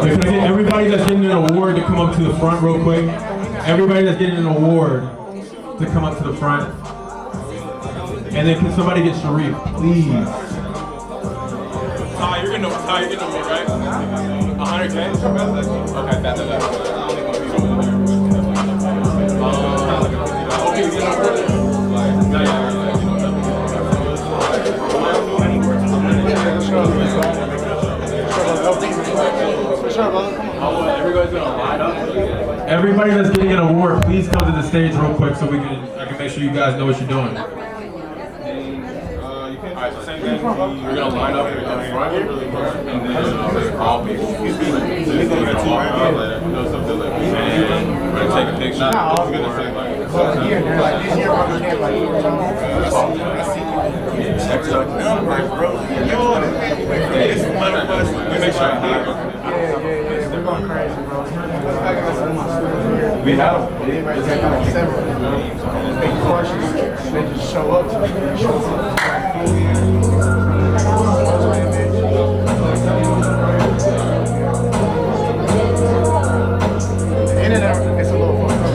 [SPEAKER 9] Can I get everybody that's getting an award to come up to the front real quick? Everybody that's getting an award to come up to the front. And then can somebody get Sharif, please?
[SPEAKER 6] Ty, you're getting a award, right? 100K? Okay, that's
[SPEAKER 9] Everybody that's getting an award, please come to the stage real quick so I can make sure you guys know what you're doing.
[SPEAKER 6] Alright, so same thing. We're gonna line up in front and then call people. And we're gonna take a picture. We're gonna say
[SPEAKER 21] We're going crazy, bro.
[SPEAKER 6] we have
[SPEAKER 21] everybody take like 7 big questions and they just show up. The internet is a little fucked up.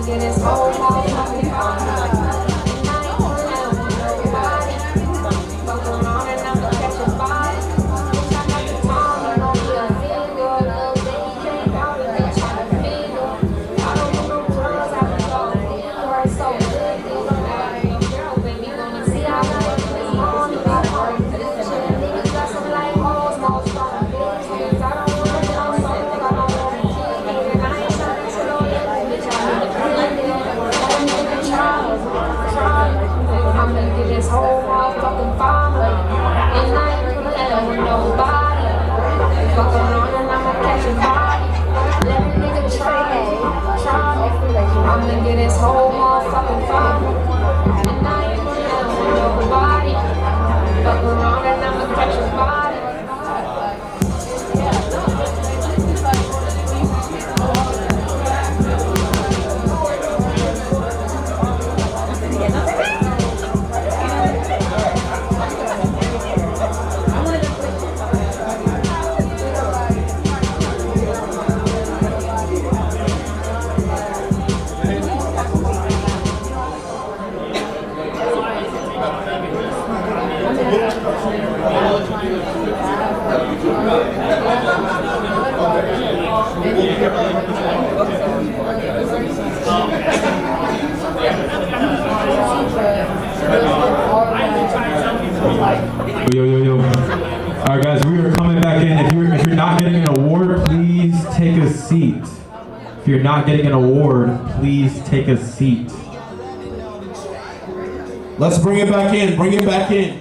[SPEAKER 23] Get his whole life.
[SPEAKER 9] Yo, yo, yo. All right, guys, we are coming back in. If you're not getting an award, please take a seat. If you're not getting an award, please take a seat.
[SPEAKER 8] Let's bring it back in. Bring it back in.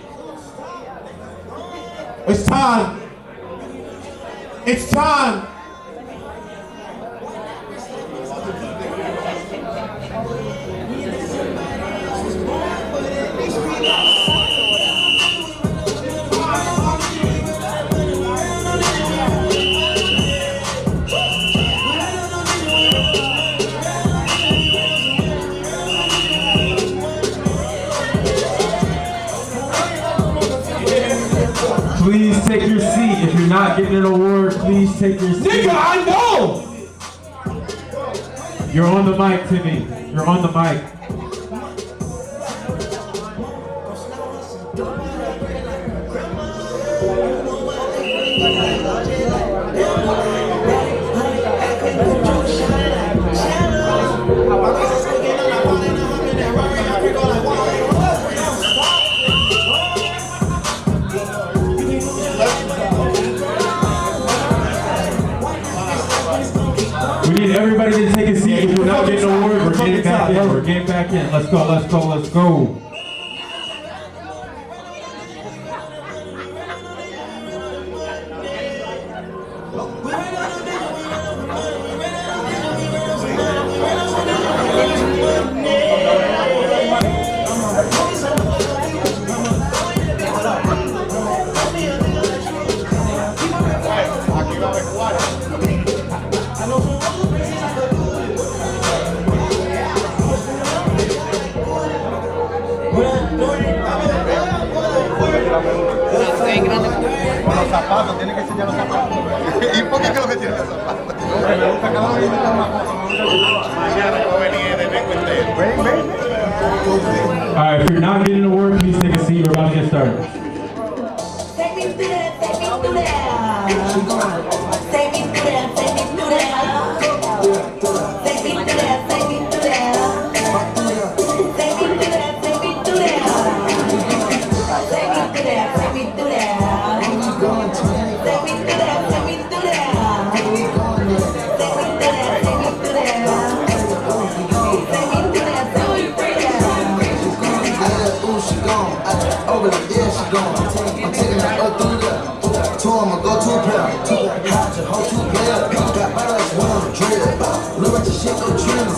[SPEAKER 8] It's time. It's time.
[SPEAKER 9] Please take your seat. If you're not getting an award, please take your seat.
[SPEAKER 8] Nigga, I know!
[SPEAKER 9] You're on the mic, Timmy. You're on the mic. We need everybody to take a seat. If we're not getting an award, we're getting back in. We're getting back in. Let's go, let's go, let's go.
[SPEAKER 10] Con los zapatos, tiene que enseñar los zapatos. ¿Y por qué creo que tiene los zapatos? Me gusta cada uno de más cosas. Mañana yo venía de vengo entero. Ven.
[SPEAKER 9] Alright, if you're not getting an award, please take a seat. We're about to get started.
[SPEAKER 11] Take me through that. Take me through that. Take me through that. Take me through that. Take me through that. Take me through that. Take me through that. Take me through that. Take me through that. Take me through that.
[SPEAKER 15] Over the yeah, she gone. I'm taking her up through the two, I'ma go to a pair. Hide your whole two player. Got my life one on the drill. Look at your shit, go drill.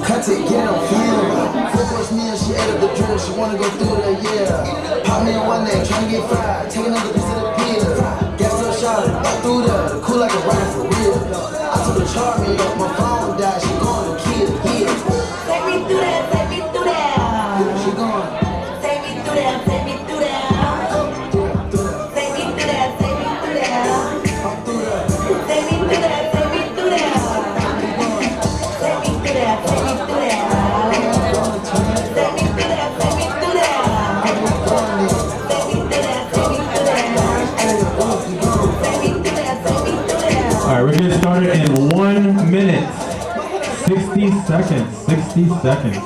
[SPEAKER 15] Cut it, get on film. 4 me and she ate up the drill. She wanna go through the yeah. Pop me in one day, tryna get fried. Take another piece of the pizza. Gas up shot it, up through the cool like a ride for real. I took the chart me up, my phone died. She going to kill, yeah.
[SPEAKER 11] Take me through that. Take me through that.
[SPEAKER 15] She going.
[SPEAKER 11] Take me through that. Take me through that. Take me through that. Take me through that. Take me through that. Take me through that. Take me through that. Take me through that. Take me through that. Take me through that. Take me through that. Take me through that. Take me through that. Take me through that.
[SPEAKER 9] Alright, we're getting started in 1 minute. 60 seconds. 60 seconds.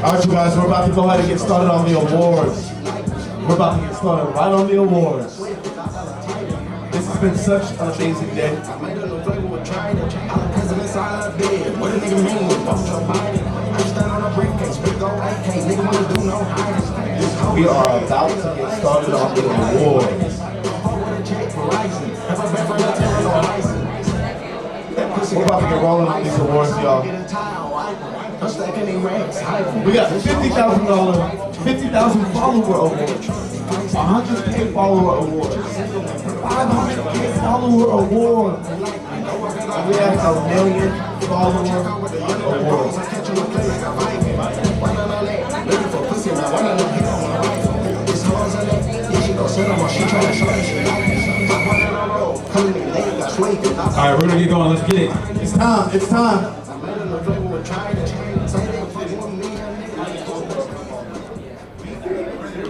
[SPEAKER 8] Alright, you guys, we're about to go ahead and get started on the awards. We're about to get started right on the awards. This has been such an amazing day. We are about to get started on the awards. We're about to get rolling on these awards, y'all. We got $50,000, 50,000 follower awards, 100K follower awards, 500K follower awards, and we have a million follower awards.
[SPEAKER 9] Alright, we're gonna get going. Let's get it.
[SPEAKER 8] It's time. It's time.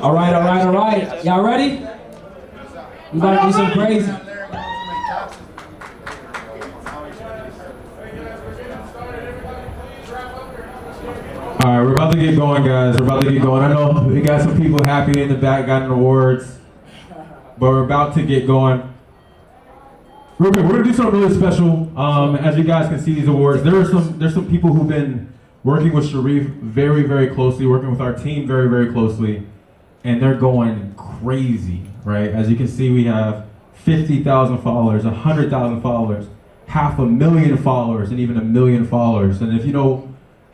[SPEAKER 14] All right. Y'all ready? We about to do some crazy.
[SPEAKER 9] Alright, we're about to get going, guys. We're about to get going. I know we got some people happy in the back, got an awards, but we're about to get going. Real quick, we're gonna do something really special. As you guys can see these awards, there's some people who've been working with Sharif very, very closely, working with our team very, very closely, and they're going crazy, right? As you can see, we have 50,000 followers, 100,000 followers, 500,000 followers, and even 1 million followers. And if you know,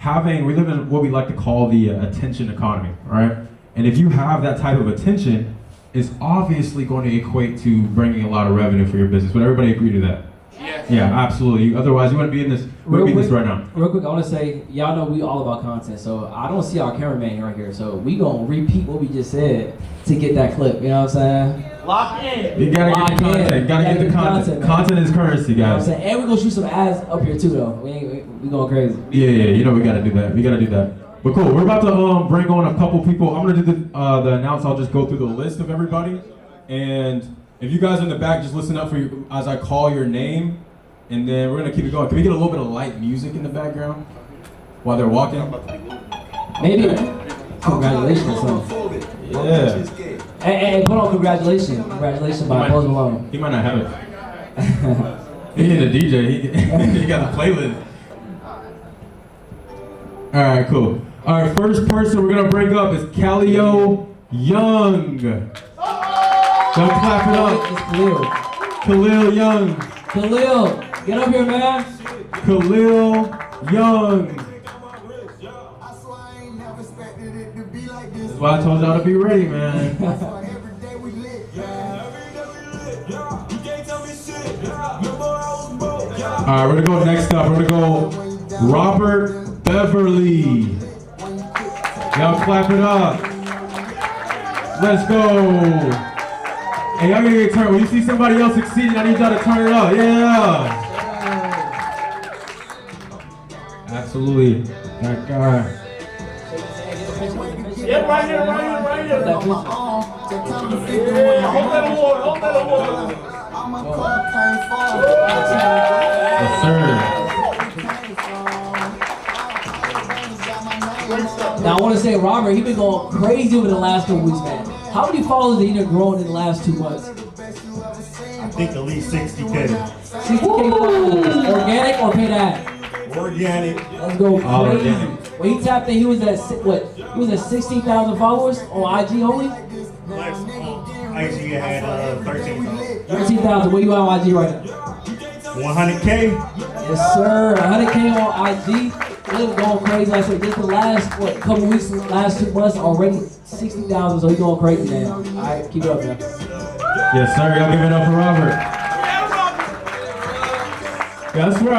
[SPEAKER 9] we live in what we like to call the attention economy, right? And if you have that type of attention, it's obviously going to equate to bringing a lot of revenue for your business. Would everybody agree to that?
[SPEAKER 14] Yes.
[SPEAKER 9] Yeah, absolutely. Otherwise, you wouldn't be in this. Right now.
[SPEAKER 14] Real quick, I want to say, y'all know we all about content, so I don't see our cameraman right here, so we gonna repeat what we just said to get that clip. You know what I'm saying?
[SPEAKER 16] Lock in.
[SPEAKER 9] You gotta get the content. Gotta get the content. Content is currency,
[SPEAKER 14] You know what I'm
[SPEAKER 9] guys.
[SPEAKER 14] saying? And we gonna shoot some ads up here too, though. We going crazy.
[SPEAKER 9] Yeah, you know we gotta do that. We gotta do that. But cool, we're about to bring on a couple people. I'm gonna do the announce. I'll just go through the list of everybody, and if you guys in the back just listen up for you as I call your name, and then we're gonna keep it going. Can we get a little bit of light music in the background while they're walking?
[SPEAKER 14] Maybe congratulations or something.
[SPEAKER 9] Yeah.
[SPEAKER 14] Hey, put on congratulations. Congratulations by Post Malone.
[SPEAKER 9] He might not have it. He ain't a DJ. He got a playlist. All right, cool. All right, first person we're gonna bring up is Khalil Young. Don't clap it up.
[SPEAKER 14] It's Khalil.
[SPEAKER 9] Khalil Young.
[SPEAKER 14] Khalil, get up here, man.
[SPEAKER 9] Khalil Young. That's why I told y'all to be ready, man. All right, we're gonna go next up. We're gonna go Robert Beverly. Y'all clap it up. Let's go. Hey, y'all gotta get turned. When you see somebody else succeeding, I need y'all to turn it up. Yeah. Absolutely. That guy.
[SPEAKER 16] Yeah, right here. Hold that award.
[SPEAKER 9] Yes, sir.
[SPEAKER 14] Now I want to say, Robert, he been going crazy over the last 2 weeks, man. How many followers have you grown in the last 2 months?
[SPEAKER 22] I think at least 60K.
[SPEAKER 14] 60K followers. Organic or paid ad?
[SPEAKER 22] Organic.
[SPEAKER 14] Let's go crazy.
[SPEAKER 22] All organic.
[SPEAKER 14] When he tapped in, he was at He was at 16,000 followers on IG only.
[SPEAKER 22] IG had 13,000.
[SPEAKER 14] 13,000. Where you at on IG right now?
[SPEAKER 22] 100K.
[SPEAKER 14] Yes, sir. 100K on IG. Really going crazy. Like I said, just the last couple weeks, last 2 months, already 60,000. So he's going crazy, man. All right, keep it up, man.
[SPEAKER 9] Yes, sir. Y'all give it up for Robert. Yeah, I swear,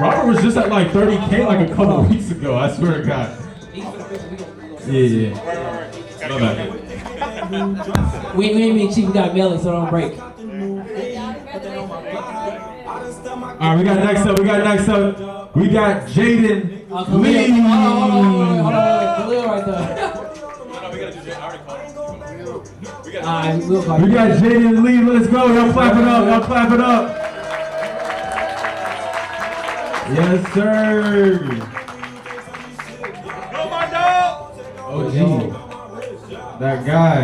[SPEAKER 9] Robert was just at like 30K like a couple weeks ago. I swear to God. Yeah. Love that.
[SPEAKER 14] We ain't being cheap. We got mailing, so don't break.
[SPEAKER 9] All right, we got next up. We got Jaden Lee.
[SPEAKER 14] Hold on, Khalil right there.
[SPEAKER 9] We got Jaden Lee. Let's go. Y'all clap it up. Yes, sir. Oh, gee. That guy.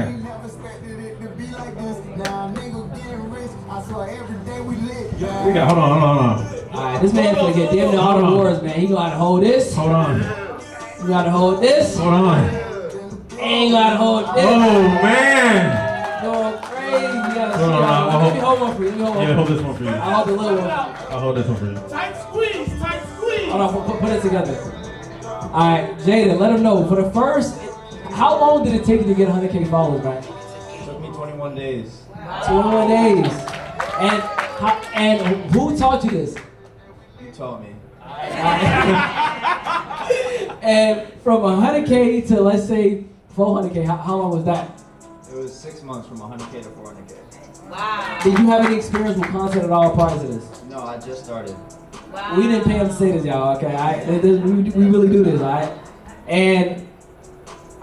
[SPEAKER 9] got? Hold on.
[SPEAKER 14] Alright, this man finna get damn near all the awards, man. He gotta hold this.
[SPEAKER 9] Hold on.
[SPEAKER 14] You gotta hold this.
[SPEAKER 9] Hold on.
[SPEAKER 14] And you gotta hold this.
[SPEAKER 9] Oh, man.
[SPEAKER 14] Going crazy. You gotta
[SPEAKER 9] Hold on,
[SPEAKER 14] see. Let me hold one for you.
[SPEAKER 9] Yeah, hold this one for you.
[SPEAKER 14] I'll hold the little one.
[SPEAKER 9] I'll hold this one for you.
[SPEAKER 6] Tight squeeze, tight squeeze.
[SPEAKER 14] Hold on, put it together. Alright, Jaden, let him know. For the first, how long did it take you to get 100K followers, man?
[SPEAKER 2] It took me 21 days.
[SPEAKER 14] 21 days. And who taught you this?
[SPEAKER 2] You taught me.
[SPEAKER 14] And from 100K to, let's say, 400K, how long was that?
[SPEAKER 2] It was 6 months from 100K to 400K.
[SPEAKER 14] Wow. Did you have any experience with content at all prior to this?
[SPEAKER 2] No, I just started.
[SPEAKER 14] We didn't pay him to say this, y'all, okay? We really do this, all right? And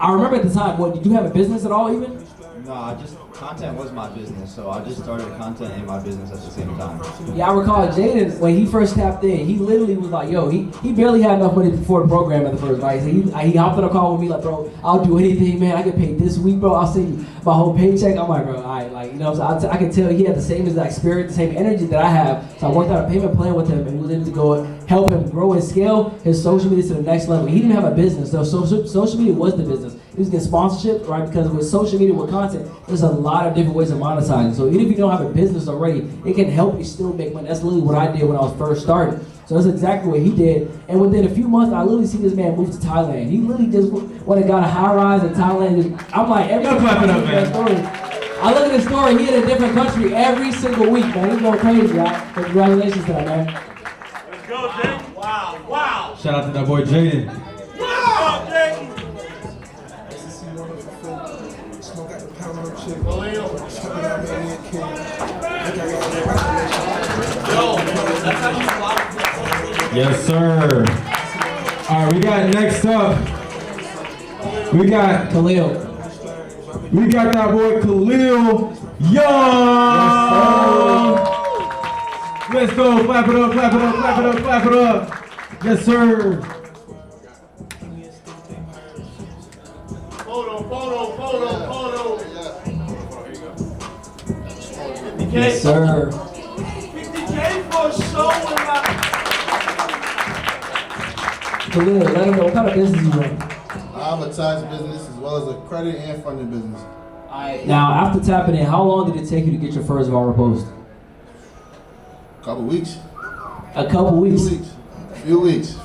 [SPEAKER 14] I remember at the time, did you have a business at all even?
[SPEAKER 2] No, content was my business, so I just started content and my business at the same time.
[SPEAKER 14] Yeah, I recall Jaden, when he first tapped in, he literally was like, yo, he barely had enough money for the program at the first, right? So he hopped on a call with me like, bro, I'll do anything, man. I get paid this week, bro. I'll send you my whole paycheck. I'm like, bro, all right, like, you know what I'm saying? I can tell he had the same exact spirit, the same energy that I have. So I worked out a payment plan with him and was able to go help him grow and scale his social media to the next level. He didn't have a business, so social media was the business. He was getting sponsorships, right? Because with social media, with content, there's a lot of different ways of monetizing. So even if you don't have a business already, it can help you still make money. That's literally what I did when I was first starting. So that's exactly what he did. And within a few months, I literally see this man move to Thailand. He literally just went and got a high rise in Thailand. I'm like, every time I look at his story, he in a different country every single week, man. He's going crazy, right? Congratulations to that, man.
[SPEAKER 6] Let's go, Jaden. Wow.
[SPEAKER 9] Shout out to that boy Jaden.
[SPEAKER 6] Wow, Jaden.
[SPEAKER 9] Yes, sir. All right, we got next up. We got
[SPEAKER 14] Khalil.
[SPEAKER 9] We got that boy Khalil Young. Let's go. Clap it up, clap it up, clap it up, clap it up. Yes, sir.
[SPEAKER 6] Photo.
[SPEAKER 14] Yes, sir.
[SPEAKER 6] 50K for a show and
[SPEAKER 14] Khalil, let him know what kind of business you run.
[SPEAKER 10] I have a tax business as well as a credit and funding business.
[SPEAKER 14] Now, after tapping in, how long did it take you to get your first viral post?
[SPEAKER 10] Couple weeks.
[SPEAKER 14] A couple weeks?
[SPEAKER 10] Few weeks.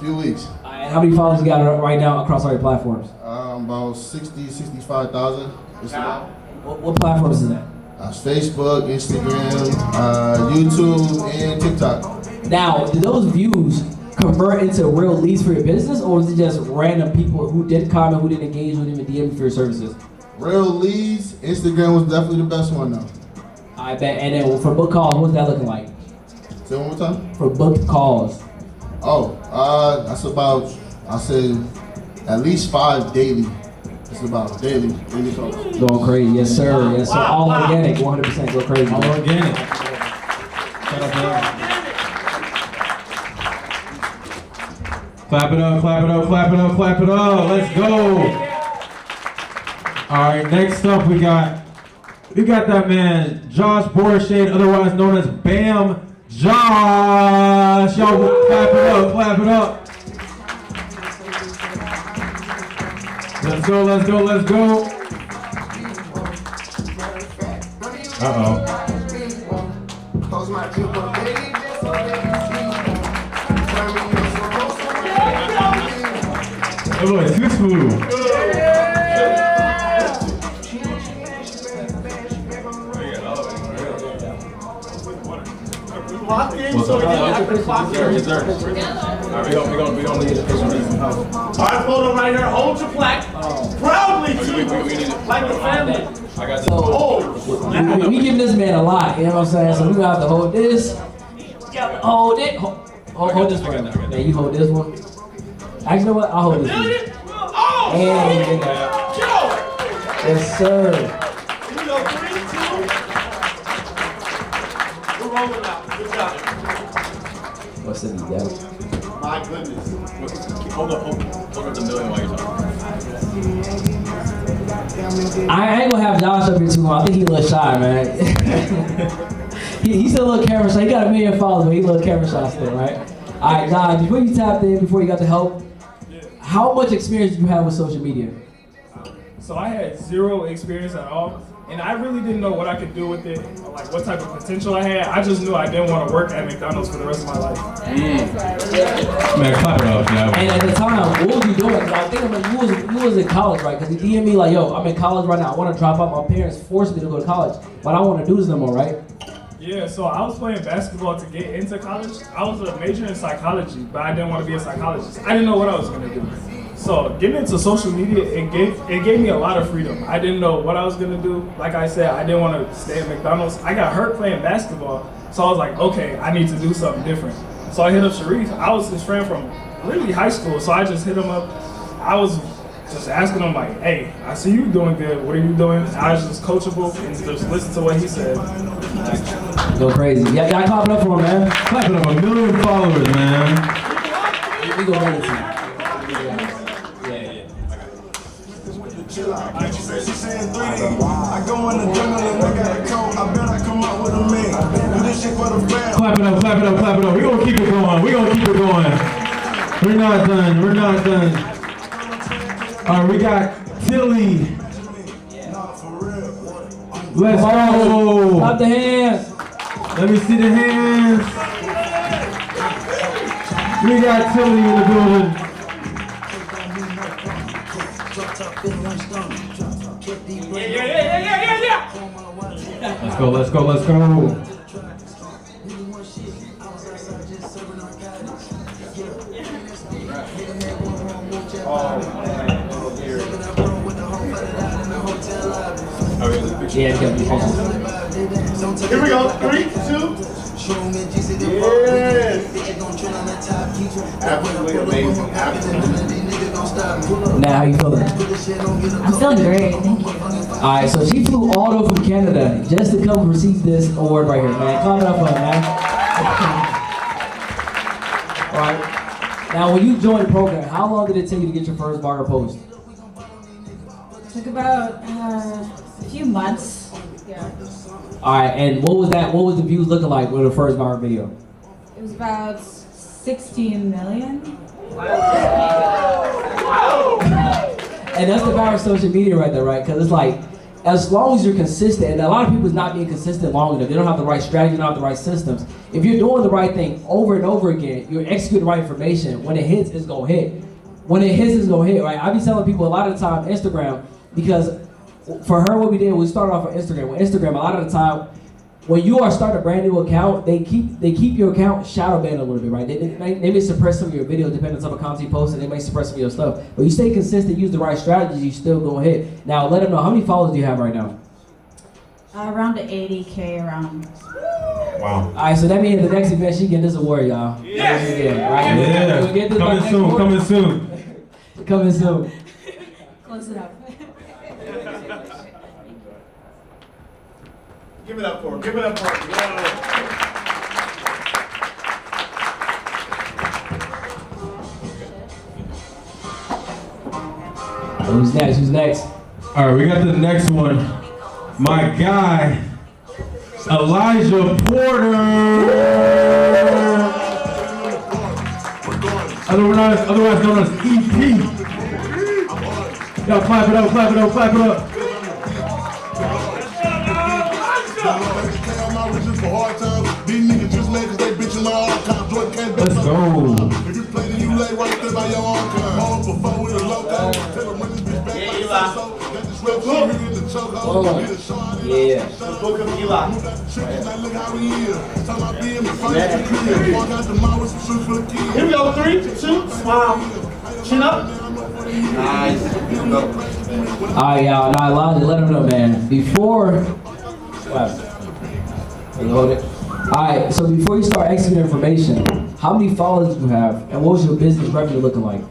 [SPEAKER 14] And how many followers you got right now across all your platforms?
[SPEAKER 10] About 65,000.
[SPEAKER 14] What platforms is that?
[SPEAKER 10] Facebook, Instagram, YouTube, and TikTok.
[SPEAKER 14] Now, do those views convert into real leads for your business, or is it just random people who didn't comment, who didn't engage, who didn't even DM for your services?
[SPEAKER 10] Real leads. Instagram was definitely the best one, though.
[SPEAKER 14] I bet. And then for book calls, what's that looking like?
[SPEAKER 10] Say one more time.
[SPEAKER 14] For book calls.
[SPEAKER 10] That's about, I say, at least 5 daily. It's about daily calls.
[SPEAKER 14] Going crazy, yes sir. Yes sir. All organic, 100%. Go crazy.
[SPEAKER 9] All organic. Shout out to him. Clap it up, clap it up, clap it up, clap it up. Let's go. All right, next up we got that man, Josh Borshade, otherwise known as Bam Josh. Y'all clap it up, clap it up. Let's go. Uh-oh. That boy too smooth.
[SPEAKER 6] locked in,
[SPEAKER 7] What's
[SPEAKER 6] so
[SPEAKER 7] up?
[SPEAKER 6] you have to clock in.
[SPEAKER 7] Yes, sir. All right, we gonna need it.
[SPEAKER 6] All right, photo right here. Hold your plaque. Proudly, too. Like the family.
[SPEAKER 7] I got this.
[SPEAKER 14] We giving this man a lot, you know what I'm saying? So we gonna have to hold this. Hold it. Hold this one. Yeah, you hold this one. Actually, you know what? I'll hold this one. And yes, sir.
[SPEAKER 6] Here we go. 3, 2. We're rolling out. Good job.
[SPEAKER 14] What's in the devil?
[SPEAKER 6] My goodness.
[SPEAKER 7] Hold up the million while you're talking.
[SPEAKER 14] I ain't gonna have Josh up here too long. I think he a little shy, man. He's still a little camera shy. He got 1 million followers, but he's a little camera shy still, right? All right, guys, before you tapped in, before you got the help, how much experience do you have with social media?
[SPEAKER 22] So I had 0 experience at all, and I really didn't know what I could do with it, or like what type of potential I had. I just knew I didn't want to work at McDonald's for the rest of my life.
[SPEAKER 9] Man, clap it up, yeah.
[SPEAKER 14] And at the time, what was you doing? I think you was in college, right? Because he DM'd me like, yo, I'm in college right now. I want to drop out. My parents forced me to go to college, but I don't want to do this no more, right?
[SPEAKER 22] Yeah, so I was playing basketball to get into college. I was a major in psychology, but I didn't want to be a psychologist. I didn't know what I was going to do. So getting into social media, it gave me a lot of freedom. I didn't know what I was going to do. Like I said, I didn't want to stay at McDonald's. I got hurt playing basketball, so I was like, okay, I need to do something different. So I hit up Sharif. I was his friend from really high school, so I just hit him up. I was just asking him like, hey, I see you doing good. What are you doing? I was just coachable and just listen to what he said.
[SPEAKER 14] Go crazy. Yeah, y'all clap it up for him, man.
[SPEAKER 9] Clap it up, 1 million followers, man.
[SPEAKER 14] We go ready to.
[SPEAKER 15] I go in the jungle and I got a coat. I bet I come out with a man. Do this shit for the fam.
[SPEAKER 9] Clap it up, clap it up, clap it up. We're gonna keep it going. We're gonna keep it going. We're not done. We're not done. All right, we got Tilly. Let's go.
[SPEAKER 14] Clap the hands.
[SPEAKER 9] Let me see the hands. We got Tilly in the building. Let's go, let's go, let's go.
[SPEAKER 14] Yeah, it's gonna be fun.
[SPEAKER 8] Here we go. 3, 2. Yes. Absolutely amazing. Absolutely.
[SPEAKER 14] Now, how you feeling?
[SPEAKER 5] I'm feeling great, thank you.
[SPEAKER 14] All right, so she flew all the way from Canada just to come receive this award right here, man. Clap it up for her, man. All right. Now, when you joined the program, how long did it take you to get your first barter post?
[SPEAKER 5] It took about a few months. Yeah.
[SPEAKER 14] All right, and what was that? What was the views looking like with the first barter video?
[SPEAKER 5] It was about 16 million.
[SPEAKER 14] And that's the power of social media right there, right? Because it's like, as long as you're consistent, and a lot of people is not being consistent long enough. They don't have the right strategy, they don't have the right systems. If you're doing the right thing over and over again, you're executing the right information. When it hits, it's gonna hit. When it hits, it's gonna hit, right? I be telling people a lot of the time, Instagram, because for her, what we did, we started off on Instagram. With Instagram, a lot of the time, when you are starting a brand new account, they keep your account shadow banned a little bit, right? They may suppress some of your videos depending on some of the content you post, and they may suppress some of your stuff. But you stay consistent, use the right strategies, you still go ahead. Now, let them know, how many followers do you have right now?
[SPEAKER 5] Around 80K around.
[SPEAKER 9] Wow.
[SPEAKER 14] All right, so that means the next event, she getting this award, y'all.
[SPEAKER 9] Yes.
[SPEAKER 14] Yeah, right?
[SPEAKER 9] Yeah.
[SPEAKER 14] We'll get this
[SPEAKER 9] Coming
[SPEAKER 14] by
[SPEAKER 9] soon,
[SPEAKER 14] next
[SPEAKER 9] coming
[SPEAKER 14] quarter.
[SPEAKER 9] soon.
[SPEAKER 14] Coming soon.
[SPEAKER 5] Close it up.
[SPEAKER 8] Give it up for him. Give it up for him.
[SPEAKER 14] Who's next? Who's next?
[SPEAKER 9] All right, we got the next one. My guy, Elijah Porter. Otherwise known as EP. Y'all clap it up, clap it up, clap it up. Let's go.
[SPEAKER 14] Yeah.
[SPEAKER 8] Here we go. 3, 2, smile. Chin up. Nice.
[SPEAKER 14] Alright, y'all. Now, Elijah, let them know, man. Before. Hold it. Alright, so before you start executing information, how many followers do you have, and what was your business revenue looking like?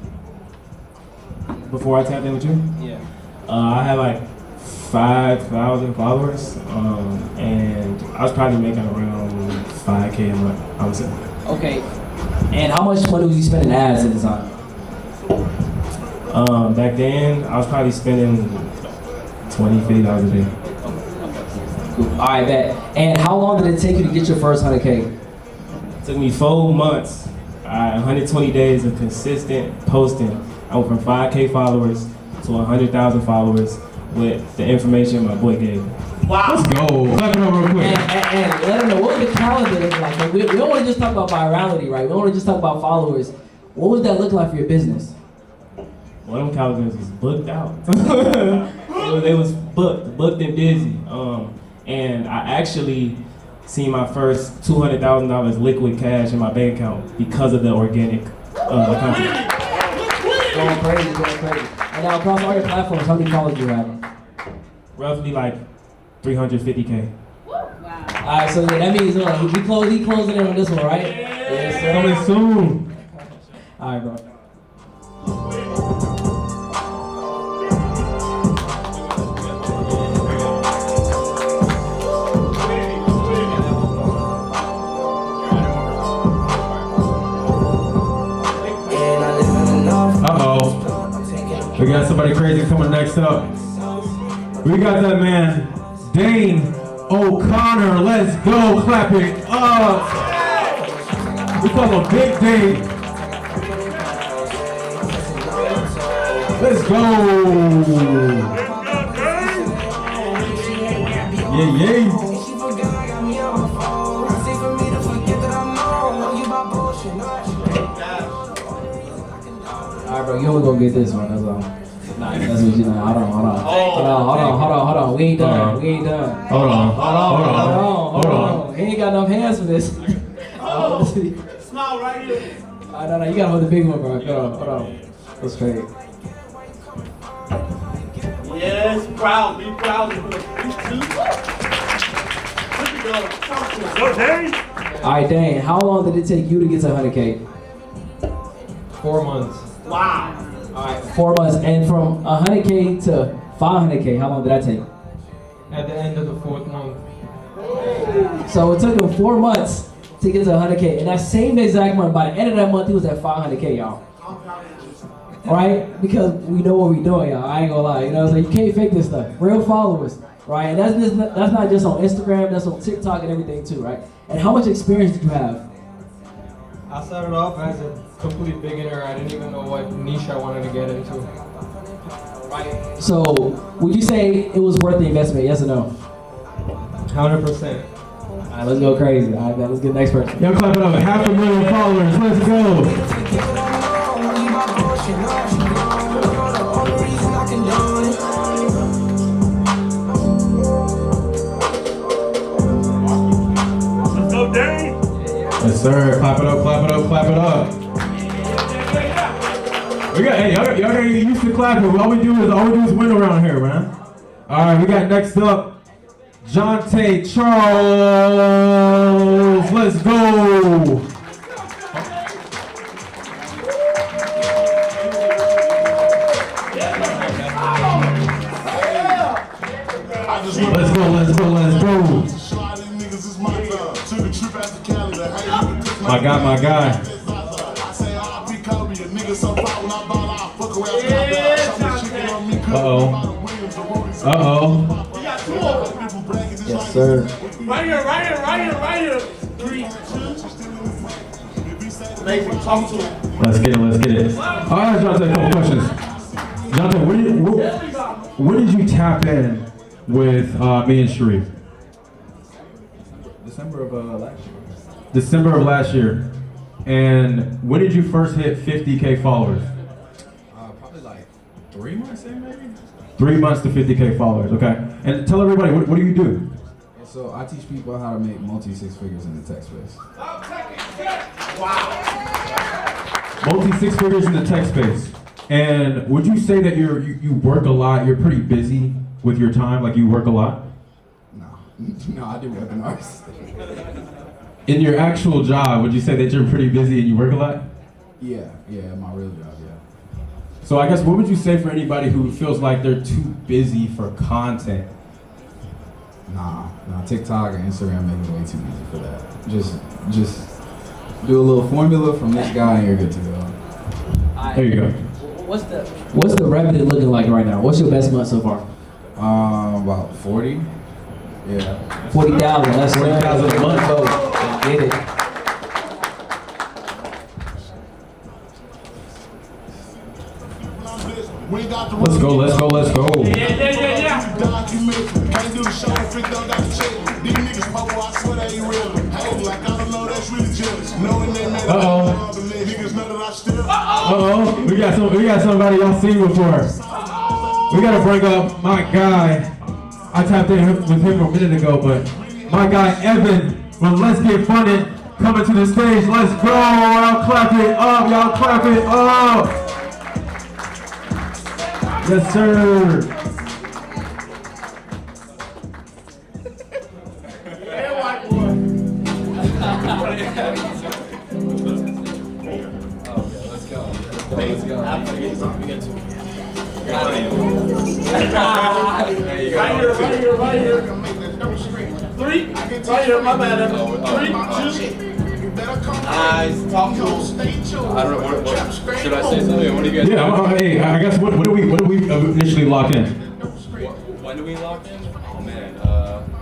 [SPEAKER 18] Before I tapped in with you?
[SPEAKER 14] Yeah.
[SPEAKER 18] I had like 5,000 followers, and I was probably making around 5K a month, I would say.
[SPEAKER 14] Okay. And how much money was you spending ads at the time?
[SPEAKER 18] Back then, I was probably spending $20, $50 a day.
[SPEAKER 14] Cool. All right, bet. And how long did it take you to get your first 100K?
[SPEAKER 18] It took me 4 months, 120 days of consistent posting. I went from 5K followers to 100,000 followers with the information my boy gave me.
[SPEAKER 9] Wow. Let's go. Clap it up real quick.
[SPEAKER 14] And let them know, what was the calendar look like? Like, we don't want to just talk about virality, right? We don't want to just talk about followers. What was that look like for your business?
[SPEAKER 18] One of them calendars was booked out. They was booked and busy. And I actually seen my first $200,000 liquid cash in my bank account because of the organic content.
[SPEAKER 14] Going crazy, going crazy. And now across all your platforms, how many followers do you have?
[SPEAKER 18] Roughly like 350K.
[SPEAKER 14] All right, so yeah, that means he closing in on this one, right? Yes, sir.
[SPEAKER 9] Coming soon.
[SPEAKER 14] All right, bro.
[SPEAKER 9] Uh-oh. We got somebody crazy coming next up. We got that man, Dane O'Connor. Let's go. Clap it up. We call him Big Dane. Let's go. Yeah, yeah.
[SPEAKER 14] Alright, bro, you only gonna get this one, that's all. Nah, that's what you know. Hold on. We ain't done.
[SPEAKER 9] Hold on.
[SPEAKER 14] He ain't got enough hands for this.
[SPEAKER 10] Smile right here.
[SPEAKER 14] No, you gotta hold the big one, bro. Hold on. Go straight.
[SPEAKER 10] Yes, proud. Be proud.
[SPEAKER 14] Alright, Dane, how long did it take you to get to 100K?
[SPEAKER 1] 4 months.
[SPEAKER 10] Wow.
[SPEAKER 14] Alright, 4 months. And from 100K to 500K, how long did that take?
[SPEAKER 1] At the end of the 4th month.
[SPEAKER 14] So it took him 4 months to get to 100K. And that same exact month, by the end of that month, he was at 500K, y'all. Right? Because we know what we're doing, y'all. I ain't gonna lie. You know, so you can't fake this stuff. Real followers, right? And that's not just on Instagram, that's on TikTok and everything too, right? And how much experience did you have?
[SPEAKER 1] I started off as a complete beginner. I didn't even know what niche I wanted to get into.
[SPEAKER 14] Right. So, would you say it was worth the investment, yes or no?
[SPEAKER 1] 100%.
[SPEAKER 14] Alright, let's go crazy. Alright, let's get the next person.
[SPEAKER 9] Y'all clap it up. 500,000 followers. Let's go.
[SPEAKER 10] Let's go, Dane.
[SPEAKER 9] Yes, sir. Clap it up. Hey, y'all gotta get used to clapping. All we do is win around here, man. All right, we got next up, Jonte Charles. Let's go. Let's go. My guy. Uh-oh.
[SPEAKER 14] Yes, sir.
[SPEAKER 10] Right here. 3, 2. Amazing. Talk to him.
[SPEAKER 9] Let's get it. All right, Jonte, a couple questions. Jonte, when did you tap in with me and Sharif?
[SPEAKER 2] December of last year.
[SPEAKER 9] December of last year. And when did you first hit 50K followers?
[SPEAKER 2] Probably like 3 months in, maybe.
[SPEAKER 9] 3 months to 50K followers, okay. And tell everybody, what do you do?
[SPEAKER 2] So I teach people how to make multi-6 figures in the tech space.
[SPEAKER 9] Multi-6 figures in the tech space. And would you say that you work a lot, you're pretty busy with your time, like you work a lot?
[SPEAKER 2] No, I do webinars.
[SPEAKER 9] In your actual job, would you say that you're pretty busy and you work a lot?
[SPEAKER 2] Yeah, my real job, yeah.
[SPEAKER 9] So I guess what would you say for anybody who feels like they're too busy for content?
[SPEAKER 2] Nah, TikTok and Instagram make it way too easy for that. Just do a little formula from this guy and you're good to go.
[SPEAKER 9] There you go.
[SPEAKER 14] What's the revenue looking like right now? What's your best month so far?
[SPEAKER 2] About 40. Yeah.
[SPEAKER 14] 40,000. Let's
[SPEAKER 2] 40,000 a month.
[SPEAKER 14] Go. Get it.
[SPEAKER 9] Let's go, let's go, let's go.
[SPEAKER 10] Can't do the show, freak don't got to check. These niggas popo, I swear they ain't real. Hey, like I don't know, that's really jealous. Knowing they made
[SPEAKER 9] Uh-oh.
[SPEAKER 10] niggas know that I still.
[SPEAKER 9] Uh-oh, we got somebody y'all seen before. We gotta bring up my guy. I tapped in with him a minute ago, but my guy Evan from Let's Get Funded coming to the stage. Let's go, y'all clap it up, y'all clap it up. Yes, sir.
[SPEAKER 10] Right here. Three. Right here, my bad. 3, 2.
[SPEAKER 6] Talk to him. I don't know what should I say something? What do you guys?
[SPEAKER 9] Yeah, hey, I guess what do we initially lock in?
[SPEAKER 6] When do we lock in? Oh man,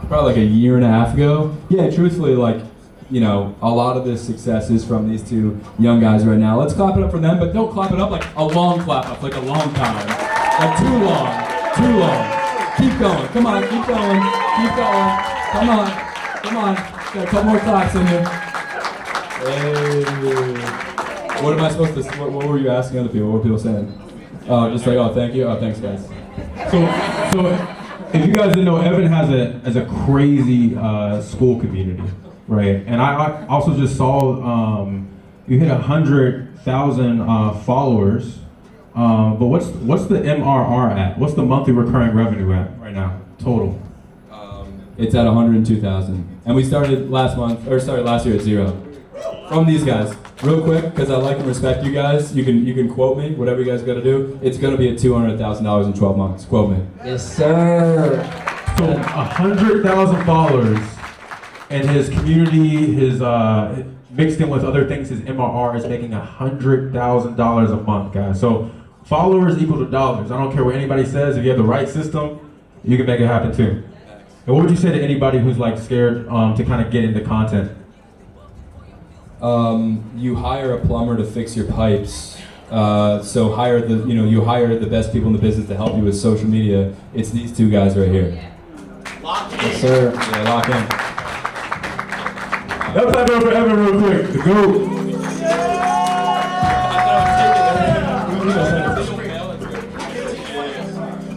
[SPEAKER 4] probably like a year and a half ago. Yeah, truthfully, like, you know, a lot of this success is from these two young guys right now. Let's clap it up for them, but don't clap it up like a long clap up, like a long time. Like too long. Keep going, come on, keep going. Come on. Got a couple more claps in here. Hey. What am I supposed to, what were you asking other people? What were people saying? Oh, just like, oh, thank you. Oh, thanks, guys.
[SPEAKER 9] So if you guys didn't know, Evan has a crazy school community, right? And I also just saw you hit 100,000 followers. But what's the MRR at? What's the monthly recurring revenue at right now, total?
[SPEAKER 4] It's at 102,000, and we started last year at 0. From these guys, real quick, because I like and respect you guys. You can quote me, whatever you guys got to do. It's gonna be at $200,000 in 12 months. Quote me.
[SPEAKER 14] Yes, sir.
[SPEAKER 9] So 100,000 followers, and his community, his mixed in with other things, his MRR is making $100,000 a month, guys. So followers equal to dollars. I don't care what anybody says. If you have the right system, you can make it happen too. And what would you say to anybody who's like scared to kind of get into content?
[SPEAKER 4] You hire a plumber to fix your pipes. So you hire the best people in the business to help you with social media. It's these two guys right here. Yes, sir. Yeah, lock in.
[SPEAKER 9] Let's clap it up for Evan real quick. The GOAT.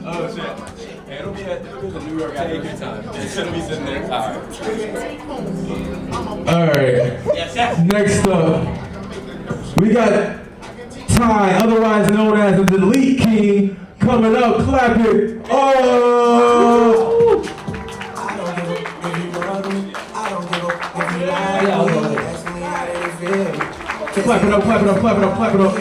[SPEAKER 6] Oh shit. It'll be at the New York. Take your time. It'll be sitting there.
[SPEAKER 9] Alright. Next up, we got Ty, otherwise known as the Delete King, coming up. Clap it. Oh! Clap it up, clap it up, clap it up, clap it up.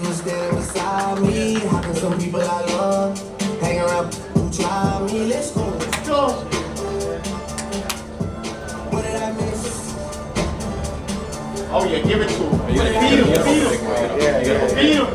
[SPEAKER 15] You stand beside me, how can some people I love hang around who try me? Let's go. What did I miss?
[SPEAKER 10] Oh yeah, give it to him. Feed him.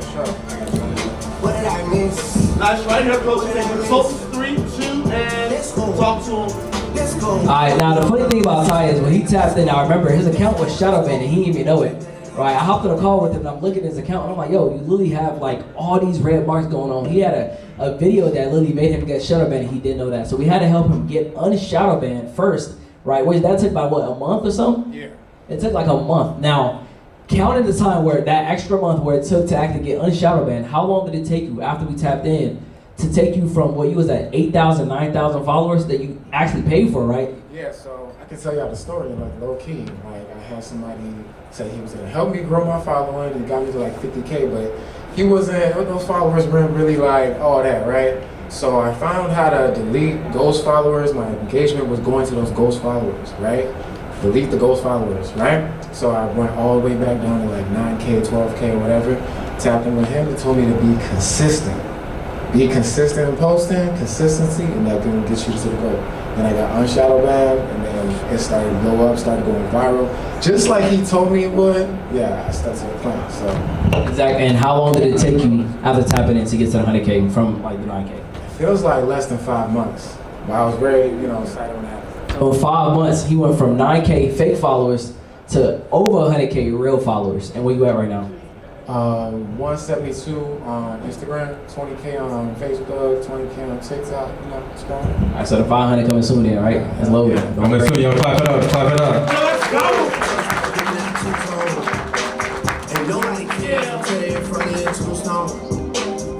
[SPEAKER 15] What did I miss?
[SPEAKER 10] Nice, right here, coach. Focus 3, 2, and talk to him.
[SPEAKER 15] Let's go.
[SPEAKER 14] Alright, now the funny thing about Ty is when he tapped in, I remember his account was shadow banned and he didn't even know it. Right, I hopped on a call with him and I'm looking at his account and I'm like, yo, you literally have like all these red marks going on. He had a video that literally made him get shadow banned and he didn't know that. So we had to help him get unshadow banned first, right? Which that took about what, a month or so?
[SPEAKER 10] Yeah.
[SPEAKER 14] It took like a month. Now, counting the time where that extra month where it took to actually get unshadow banned, how long did it take you after we tapped in to take you from what you was at 8,000, 9,000 followers that you actually paid for, right?
[SPEAKER 3] Yeah, so I can tell y'all the story like low key. Like I had somebody say he was gonna help me grow my following and got me to like 50K, but he wasn't, those followers weren't really like all that, right? So I found how to delete ghost followers. My engagement was going to those ghost followers, right? Delete the ghost followers, right? So I went all the way back down to like 9K, 12K, or whatever. Tapped in with him. He told me to be consistent. Be consistent in posting, consistency, and that can get you to the goal. Then I got unshadow banned, and then it started to blow up, started going viral. Just like he told me it would, yeah, I stuck to the plan, so.
[SPEAKER 14] Exactly, and how long did it take you after tapping in to get to the 100K from like the 9K?
[SPEAKER 3] It feels like less than 5 months. But I was very, excited when that happened.
[SPEAKER 14] So in 5 months, he went from 9K fake followers to over 100K real followers. And where you at right now?
[SPEAKER 3] 172 on Instagram, 20K on Facebook, 20K on TikTok. It's going.
[SPEAKER 14] All right, so the 500 coming soon then, right? That's loaded.
[SPEAKER 4] Coming soon, y'all. Clap it up. Clap it up.
[SPEAKER 11] Let's go. Ain't nobody cares until they in front of your tombstone.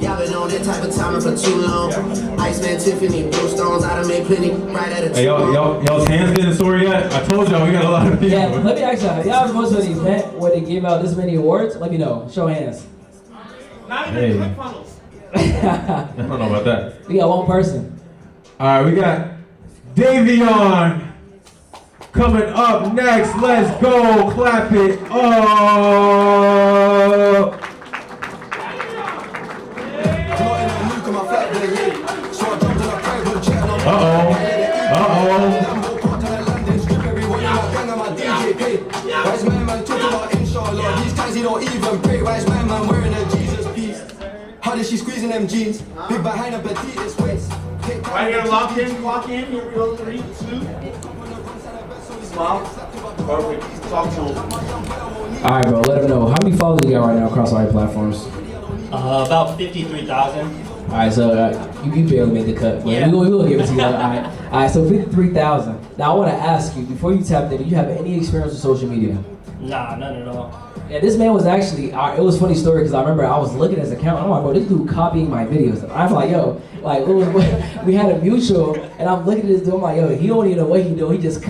[SPEAKER 11] Y'all been on that type of timing for too long. Iceman Tiffany, blue stones, I done made plenty right at a
[SPEAKER 9] Hey, y'all's hands getting sore yet? I told y'all we got a lot of people.
[SPEAKER 14] Yeah, let me ask y'all, have y'all ever gone to an event where they give out this many awards? Let me know. Show hands.
[SPEAKER 22] Not
[SPEAKER 4] Hey.
[SPEAKER 22] even ClickFunnels.
[SPEAKER 4] I don't know about that.
[SPEAKER 14] We got one person.
[SPEAKER 9] All right, we got Davion coming up next. Let's go. Clap it up. Uh-oh.
[SPEAKER 15] Wise man talking about inshallah. These times he don't even pray. Wise man wearing a Jesus piece. How is she squeezing them jeans? Big behind a petite waist.
[SPEAKER 22] Right here, lock in. Here we go. 3, 2. Smile. Perfect. Talk to him.
[SPEAKER 14] All right, bro, let them know. How many followers you got right now across all your platforms?
[SPEAKER 17] About 53,000.
[SPEAKER 14] All right, so you barely made the cut. But
[SPEAKER 17] Yeah.
[SPEAKER 14] we gonna give it to you. All right, so 53,000. Now I want to ask you, before you tapped in, do you have any experience with social media?
[SPEAKER 17] Nah, none at all.
[SPEAKER 14] Yeah, this man was actually, it was a funny story because I remember I was looking at his account. I'm like, bro, this dude copying my videos. I'm like, yo, like we had a mutual, and I'm looking at this dude. I'm like, yo, he don't even know what he doing. He just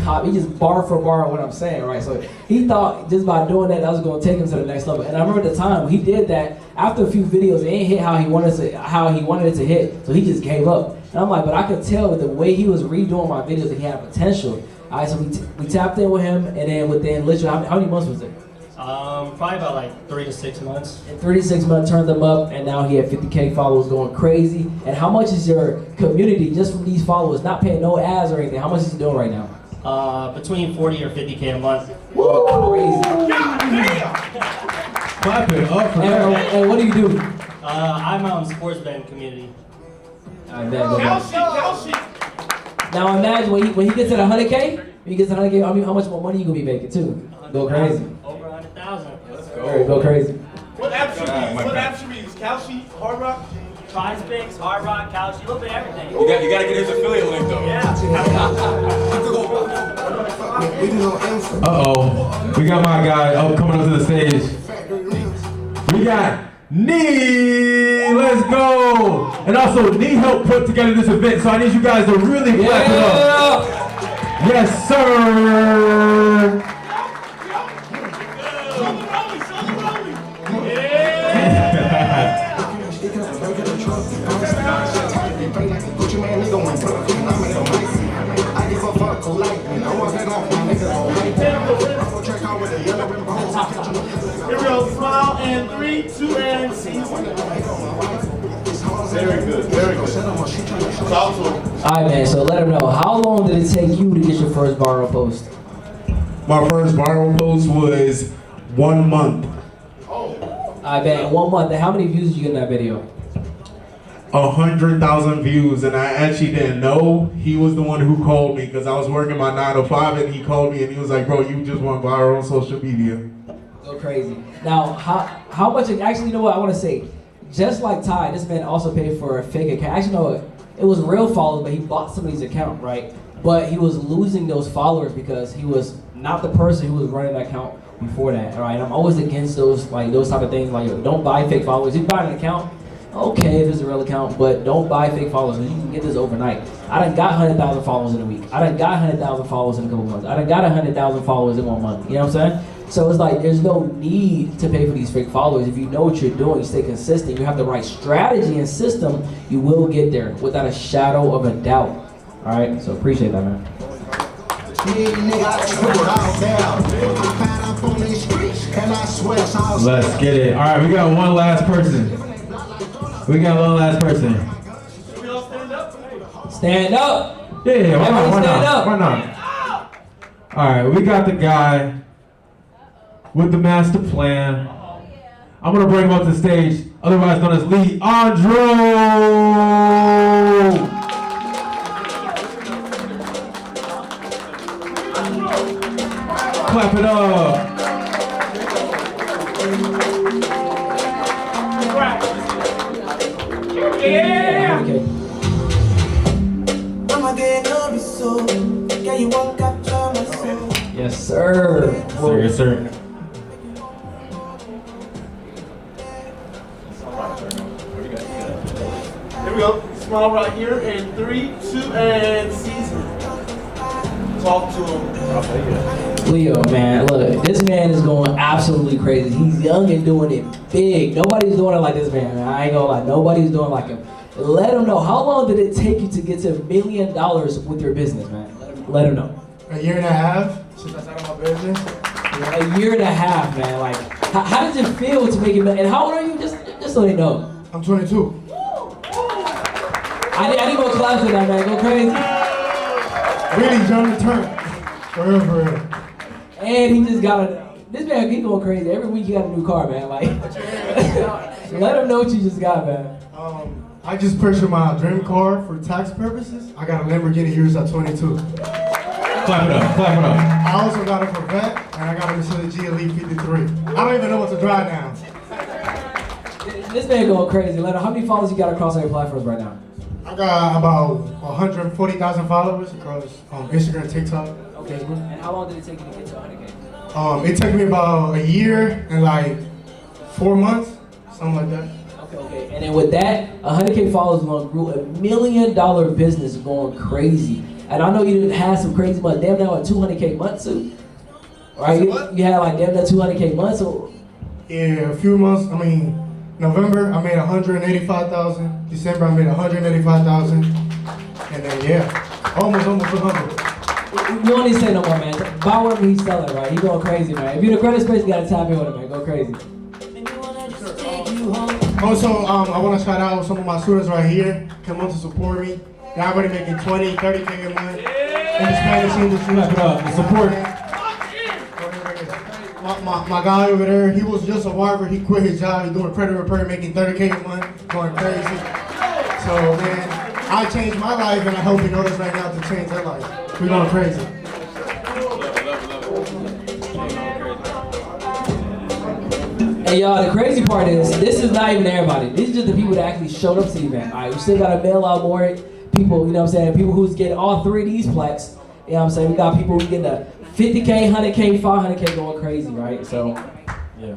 [SPEAKER 14] bar for bar what I'm saying, right? So he thought just by doing that was gonna take him to the next level. And I remember at the time when he did that, after a few videos, it ain't hit how he wanted it to hit. So he just gave up. And I'm like, but I could tell with the way he was redoing my videos that he had potential. All right, so we tapped in with him, and then within literally how many months was it?
[SPEAKER 17] Probably about like 3 to 6 months.
[SPEAKER 14] In 36 months, turned them up, and now he had 50K followers going crazy. And how much is your community just from these followers, not paying no ads or anything? How much is he doing right now?
[SPEAKER 17] Between 40 or 50K a month.
[SPEAKER 14] Woo, crazy.
[SPEAKER 9] Clap it up for that.
[SPEAKER 14] And what do you do?
[SPEAKER 17] I'm out in the sports betting community.
[SPEAKER 14] Now imagine when he gets to the 100K, I mean, how much more money you gonna be making too? Go crazy.
[SPEAKER 17] Over 100,000.
[SPEAKER 14] Let's go. Go crazy.
[SPEAKER 22] What app should we use? Calci, Hard Rock?
[SPEAKER 17] PrizePicks, Hard Rock, Couch, a little bit of everything.
[SPEAKER 7] You gotta get his affiliate link though.
[SPEAKER 9] Uh-oh. We got my guy coming up to the stage. We got Nee. Let's go. And also, Nee helped put together this event, so I need you guys to really clap it up. Yes, sir.
[SPEAKER 22] Here we go. Smile and 3, 2, and seize. Very good. Very good. Talk to him.
[SPEAKER 14] All right, man. So let him know. How long did it take you to get your first viral post?
[SPEAKER 19] My first viral post was 1 month.
[SPEAKER 14] I bet 1 month. And how many views did you get in that video?
[SPEAKER 19] 100,000 views, and I actually didn't know. He was the one who called me because I was working my 9 to 5, and he called me and he was like, "Bro, you just went viral on social media."
[SPEAKER 14] Go crazy. Now, how much? Actually, you know what I want to say. Just like Ty, this man also paid for a fake account. Actually, no, it was real followers, but he bought somebody's account, right? But he was losing those followers because he was not the person who was running that account before that, all right? I'm always against those type of things. Like, don't buy fake followers. If you buy an account, okay, if it's a real account, but don't buy fake followers. You can get this overnight. I done got 100,000 followers in a week. I done got 100,000 followers in a couple months. I done got 100,000 followers in 1 month. You know what I'm saying? So it's like there's no need to pay for these fake followers. If you know what you're doing, you stay consistent, you have the right strategy and system, you will get there without a shadow of a doubt. All right, so appreciate that, man.
[SPEAKER 9] Let's get it. All right, we got one last person.
[SPEAKER 14] Stand up.
[SPEAKER 9] Yeah, why
[SPEAKER 14] Everybody stand up.
[SPEAKER 9] not? All right, we got the guy with the master plan. I'm gonna bring him up to the stage, otherwise known as Lee Andro.
[SPEAKER 14] Yeah. Okay.
[SPEAKER 11] I'ma get no so. Can you won't capture my soul?
[SPEAKER 14] Yes, sir.
[SPEAKER 9] Yes, sir.
[SPEAKER 8] Here we go. Smile right here. And 3, 2, and season. Talk to him.
[SPEAKER 14] Leo, man, look, this man is going absolutely crazy. He's young and doing it big. Nobody's doing it like this man. I ain't gonna lie. Nobody's doing like him. Let him know. How long did it take you to get to $1 million with your business, man? Let him know.
[SPEAKER 21] A year and a half since I started my business.
[SPEAKER 14] A year and a half, man. Like, how did it feel to make it? And how old are you? Just so they know.
[SPEAKER 21] I'm 22.
[SPEAKER 14] I need more claps for that, man. Go crazy.
[SPEAKER 21] Really, John the turn. For real, for real.
[SPEAKER 14] And he just got this man keep going crazy. Every week you got a new car, man. Like, let him know what you just got, man.
[SPEAKER 21] I just purchased my dream car for tax purposes. I got a Lamborghini Urus at 22.
[SPEAKER 9] Clap it up, clap it up.
[SPEAKER 21] I also got a Corvette, and I got a Mercedes G Elite 53. I don't even know what to drive now.
[SPEAKER 14] This man going crazy. Let him, how many followers you got across all your platforms right now?
[SPEAKER 21] I got about 140,000 followers across Instagram, TikTok,
[SPEAKER 14] Facebook. And how long did it take you to get to 100K?
[SPEAKER 21] It took me about a year and like 4 months, something like that.
[SPEAKER 14] Okay. And then with that, 100K followers grew $1 million business going crazy. And I know you didn't have some crazy months. Damn, now a 200K month too. Right? You had like damn that 200K month. So
[SPEAKER 21] yeah, a few months. I mean, November I made 185,000. December I made 185,000. And then yeah, almost 100.
[SPEAKER 14] you don't need to say no more, man. Buy whatever he's selling, right? He going crazy, man. If you're in the credit space, you gotta tap in with him, man. Go crazy.
[SPEAKER 21] Also, I want to shout out some of my students right here. Come on to support me. They're already making 20, 30K a month in the Spanish industry.
[SPEAKER 9] The support.
[SPEAKER 21] My guy over there, he was just a barber. He quit his job. He's doing credit repair, making 30K a month, going crazy. So, man, I changed my life, and I'm helping others right now to change their life. We're going crazy.
[SPEAKER 14] Hey y'all, the crazy part is, this is not even everybody. These are just the people that actually showed up to the event. Alright, we still gotta mail out more people, you know what I'm saying? People who's getting all 3 of these plaques. You know what I'm saying? We got people who getting the 50K, 100K, 500K going crazy, right? So, yeah.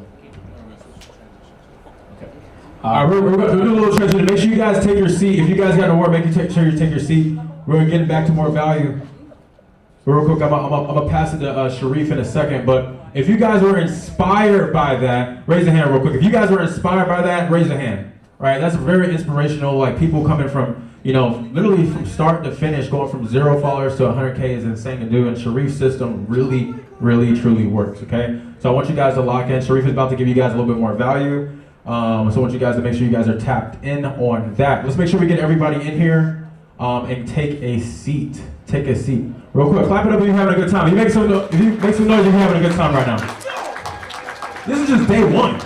[SPEAKER 9] Alright, we're gonna do a little transition. Make sure you guys take your seat. If you guys got to work, make sure you take your seat. We're gonna get back to more value. Real quick, I'm gonna pass it to Sharif in a second, but if you guys were inspired by that, raise a hand real quick. If you guys were inspired by that, raise a hand. Right? That's very inspirational. Like people coming from, you know, literally from start to finish, going from 0 followers to 100K is insane to do, and Sharif's system really, really, truly works. Okay? So I want you guys to lock in. Sharif is about to give you guys a little bit more value. So I want you guys to make sure you guys are tapped in on that. Let's make sure we get everybody in here and take a seat. Take a seat. Real quick, clap it up if you're having a good time. If you make some noise, you're having a good time right now. This is just day one.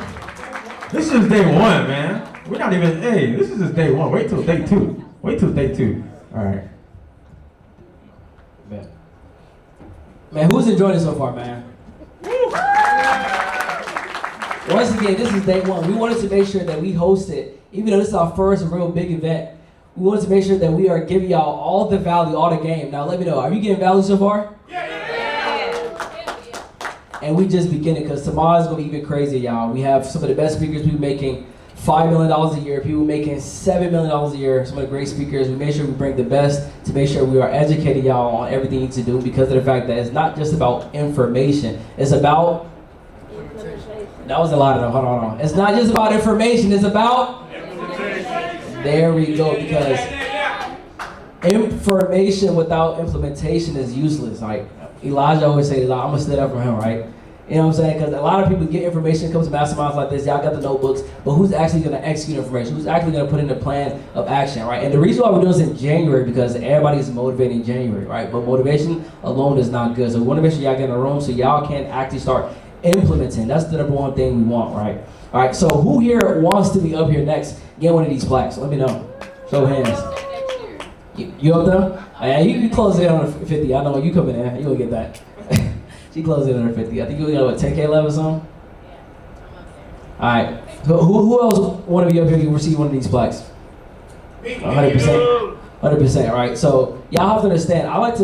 [SPEAKER 9] This is just day one, man. We're not even, hey, this is just day one. Wait till day 2. Wait till day 2. All right.
[SPEAKER 14] Man, who's enjoying it so far, man? Once again, this is day 1. We wanted to make sure that we host it, even though this is our first real big event. We wanted to make sure that we are giving y'all all the value, all the game. Now let me know, are you getting value so far? And we just beginning, because tomorrow is going to be even crazier, y'all. We have some of the best speakers. We're making $5 million a year. People making $7 million a year. Some of the great speakers. We make sure we bring the best to make sure we are educating y'all on everything you need to do, because of the fact that it's not just about information. It's about, that was a lot of them. Hold on. It's not just about information. It's about, there we go, because information without implementation is useless. Like Elijah always say, I'm going to stand up for him, right? You know what I'm saying? Because a lot of people get information, comes to masterminds like this, y'all got the notebooks, but who's actually going to execute information? Who's actually going to put in a plan of action, right? And the reason why we're doing this in January, because everybody's motivated in January, right? But motivation alone is not good. So we want to make sure y'all get in a room so y'all can actually start implementing. That's the number one thing we want, right? All right, so who here wants to be up here next? Get one of these plaques. Let me know. Show hands. You up there? Yeah, you close in on a 50. I know you coming in. You gonna get that. She closed in on her 50. I think you got what, 10K left or something? All right. Who else want to be up here? You receive one of these plaques. 100%. 100%, right? So y'all have to understand, I like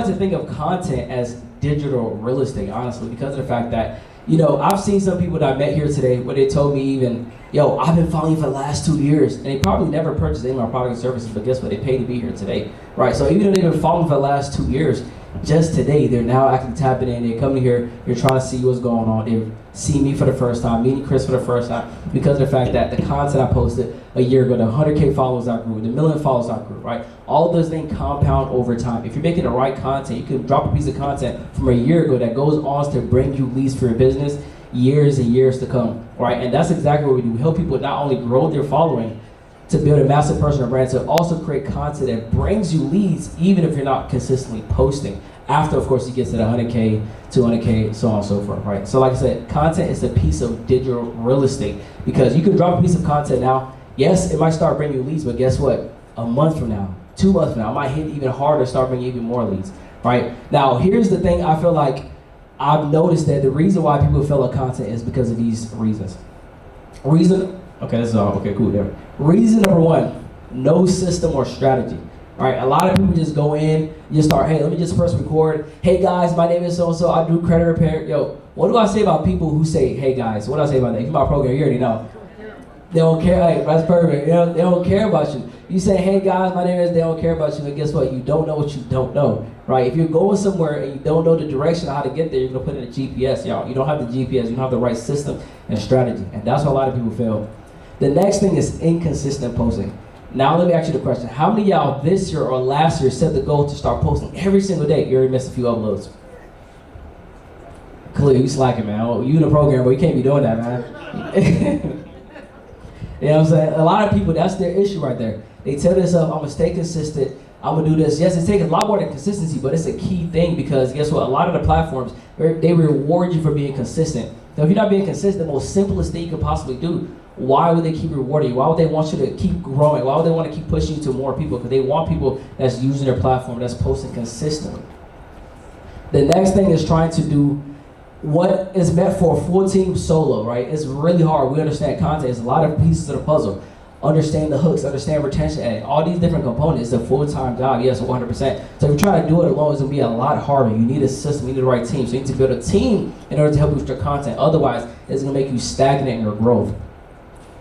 [SPEAKER 14] to think of content as digital real estate, honestly, because of the fact that, you know, I've seen some people that I met here today where they told me even, yo, I've been following you for the last 2 years, and they probably never purchased any of my products and services, but guess what? They paid to be here today, right? So even though they've been following for the last 2 years, just today, they're now actually tapping in, they're coming here, they're trying to see what's going on, they see me for the first time, meeting Chris for the first time, because of the fact that the content I posted a year ago, the 100K followers I grew, the million followers I grew, right? All of those things compound over time. If you're making the right content, you can drop a piece of content from a year ago that goes on to bring you leads for your business years and years to come, right? And that's exactly what we do. We help people not only grow their following, to build a massive personal brand, to also create content that brings you leads, even if you're not consistently posting. After, of course, you get to the 100K, 200K, so on and so forth, right? So like I said, content is a piece of digital real estate, because you can drop a piece of content now. Yes, it might start bringing you leads, but guess what? A month from now, 2 months from now, it might hit even harder, start bringing even more leads, right? Now, here's the thing. I feel like I've noticed that the reason why people fail at content is because of these reasons. Okay, this is all, okay, cool, there. Reason number one, no system or strategy. All right, a lot of people just go in, you start, hey, let me just first record. Hey guys, my name is so-and-so, I do credit repair. Yo, what do I say about people who say, hey guys, what do I say about that? If you're my program, you already know. They don't care, like, that's perfect. You know, they don't care about you. You say, hey guys, my name is, they don't care about you, and guess what? You don't know what you don't know, right? If you're going somewhere and you don't know the direction of how to get there, you're gonna put in a GPS, y'all. You don't have the GPS, you don't have the right system and strategy, and that's why a lot of people fail. The next thing is inconsistent posting. Now let me ask you the question. How many of y'all this year or last year set the goal to start posting every single day? You already missed a few uploads. Clear, you slacking, man. Oh, you in a program where you can't be doing that, man. You know what I'm saying? A lot of people, that's their issue right there. They tell themselves, I'm gonna stay consistent, I'm gonna do this. Yes, it takes a lot more than consistency, but it's a key thing, because guess what? A lot of the platforms, they reward you for being consistent. So if you're not being consistent, the most simplest thing you could possibly do, why would they keep rewarding you? Why would they want you to keep growing? Why would they want to keep pushing you to more people? Because they want people that's using their platform, that's posting consistently. The next thing is trying to do what is meant for a full team solo, right? It's really hard. We understand content. It's a lot of pieces of the puzzle. Understand the hooks, understand retention, and all these different components. It's a full-time job, yes, 100%. So if you try to do it alone, it's gonna be a lot harder. You need a system, you need the right team. So you need to build a team in order to help you with your content. Otherwise, it's gonna make you stagnate in your growth,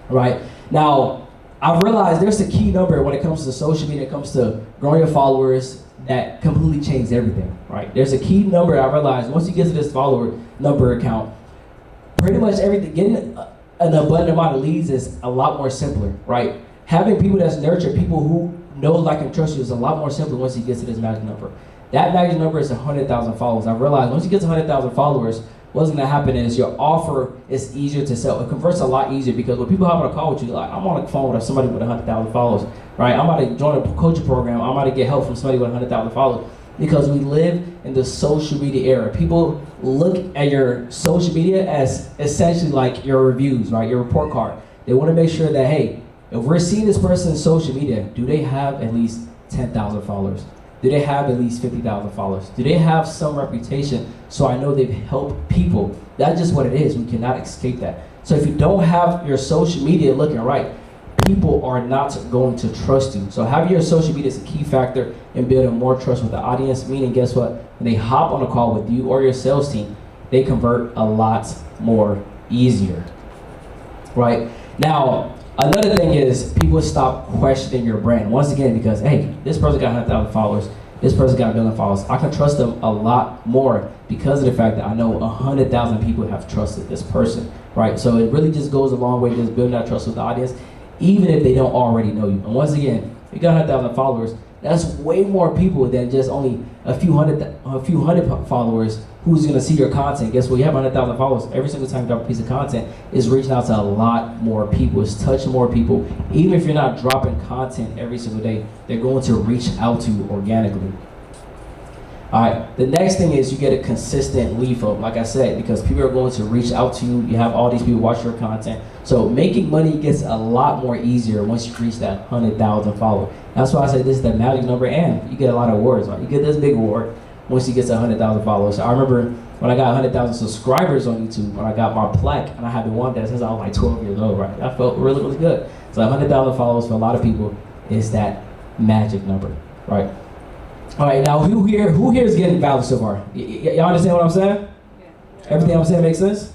[SPEAKER 14] right? Now, I've realized there's a key number when it comes to social media, it comes to growing your followers, that completely changed everything, right? There's a key number I realized once you get to this follower number account, pretty much everything, getting an abundant amount of leads is a lot more simpler, right? Having people that's nurtured, people who know, like, and trust you is a lot more simpler once you get to this magic number. That magic number is 100,000 followers. I realized once you get to 100,000 followers, what's gonna happen is your offer is easier to sell. It converts a lot easier, because when people hop on a call with you, like, I'm on the phone with somebody with 100,000 followers, right? I'm about to join a coaching program. I'm about to get help from somebody with 100,000 followers, because we live in the social media era. People look at your social media as essentially like your reviews, right? Your report card. They want to make sure that, hey, if we're seeing this person in social media, do they have at least 10,000 followers? Do they have at least 50,000 followers? Do they have some reputation so I know they've helped people? That's just what it is. We cannot escape that. So if you don't have your social media looking right, people are not going to trust you. So having your social media is a key factor in building more trust with the audience, meaning guess what? When they hop on a call with you or your sales team, they convert a lot more easier, right? Now, another thing is people stop questioning your brand. Once again, because, hey, this person got 100,000 followers, this person got 1 million followers. I can trust them a lot more because of the fact that I know 100,000 people have trusted this person, right? So it really just goes a long way just building that trust with the audience, even if they don't already know you. And once again, if you got 100,000 followers, that's way more people than just only a few hundred followers who's gonna see your content. Guess what? You have 100,000 followers. Every single time you drop a piece of content, is reaching out to a lot more people. It's touching more people. Even if you're not dropping content every single day, they're going to reach out to you organically. All right, the next thing is you get a consistent lead flow, like I said, because people are going to reach out to you. You have all these people watch your content. So making money gets a lot more easier once you reach that 100,000 followers. That's why I say this is the magic number, and you get a lot of awards. Right? You get this big award once you get to 100,000 followers. So I remember when I got 100,000 subscribers on YouTube, when I got my plaque, and I haven't won that since I was like 12 years old, right? That felt really, really good. So 100,000 followers for a lot of people is that magic number, right? All right, now who here is getting value so far? Y'all understand what I'm saying? Everything I'm saying makes sense?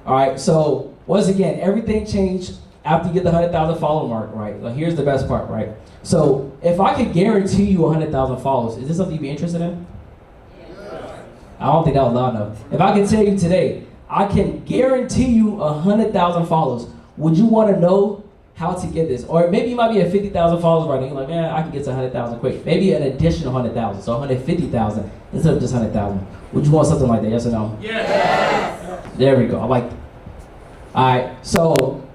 [SPEAKER 14] All right, so once again, everything changed after you get the 100,000 follow mark, right? Now here's the best part, right? So if I could guarantee you 100,000 followers, is this something you'd be interested in? I don't think that was loud enough. If I could tell you today, I can guarantee you 100,000 followers, would you want to know how to get this? Or maybe you might be at 50,000 followers right now. You're like, man, I can get to 100,000 quick. Maybe an additional 100,000, so 150,000 instead of just 100,000. Would you want something like that? Yes or no? Yes. There we go. I like that. All right. So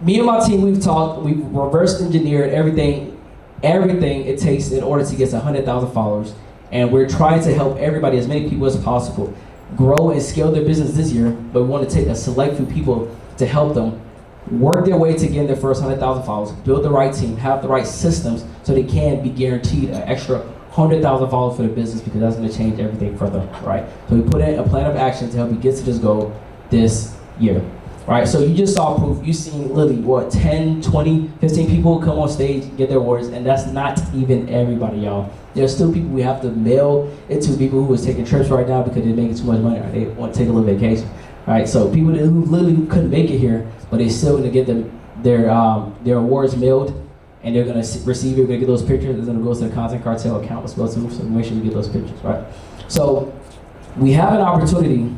[SPEAKER 14] me and my team, we've talked. We've reverse engineered everything it takes in order to get to 100,000 followers, and we're trying to help everybody, as many people as possible, grow and scale their business this year. But we want to take a select few people to help them work their way to getting their first 100,000 followers, build the right team, have the right systems so they can be guaranteed an extra 100,000 followers for the business, because that's going to change everything further, right? So we put in a plan of action to help you get to this goal this year, right? So you just saw proof. You've seen literally, what, 10, 20, 15 people come on stage, get their awards, and that's not even everybody, y'all. There's still people we have to mail it to, people who was taking trips right now because they're making too much money, or they want to take a little vacation, right? So people who literally couldn't make it here, but they still going to get their awards mailed, and they're going to receive it. We're going to get those pictures. It's going to go to the Content Cartel account as well too, so make sure you get those pictures, right? So we have an opportunity,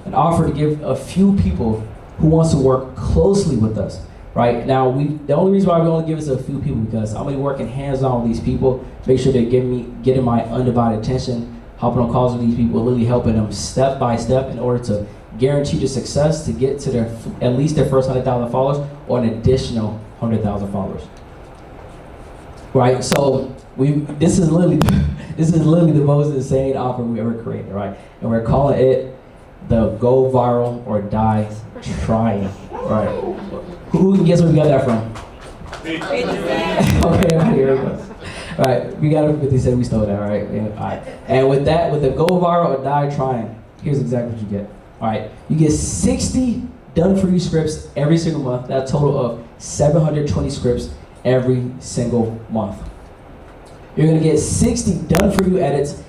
[SPEAKER 14] an offer to give a few people who wants to work closely with us, right? Now, the only reason why we only give this to a few people, because I'm going to be working hands-on with these people, make sure they're getting my undivided attention, hopping on calls with these people, literally helping them step by step in order to guarantee the success to get to at least their first 100,000 followers, or an additional 100,000 followers. Right, so this is literally the most insane offer we ever created, right? And we're calling it the Go Viral or Die Trying, right? Who can guess where we got that from? Okay, here we go. All right, we got it. 50 Cent, we stole that, all right? Yeah, all right. And with that, with the Go Viral or Die Trying, here's exactly what you get. All right, you get 60 done-for-you scripts every single month. That's a total of 720 scripts every single month. You're gonna get 60 done-for-you edits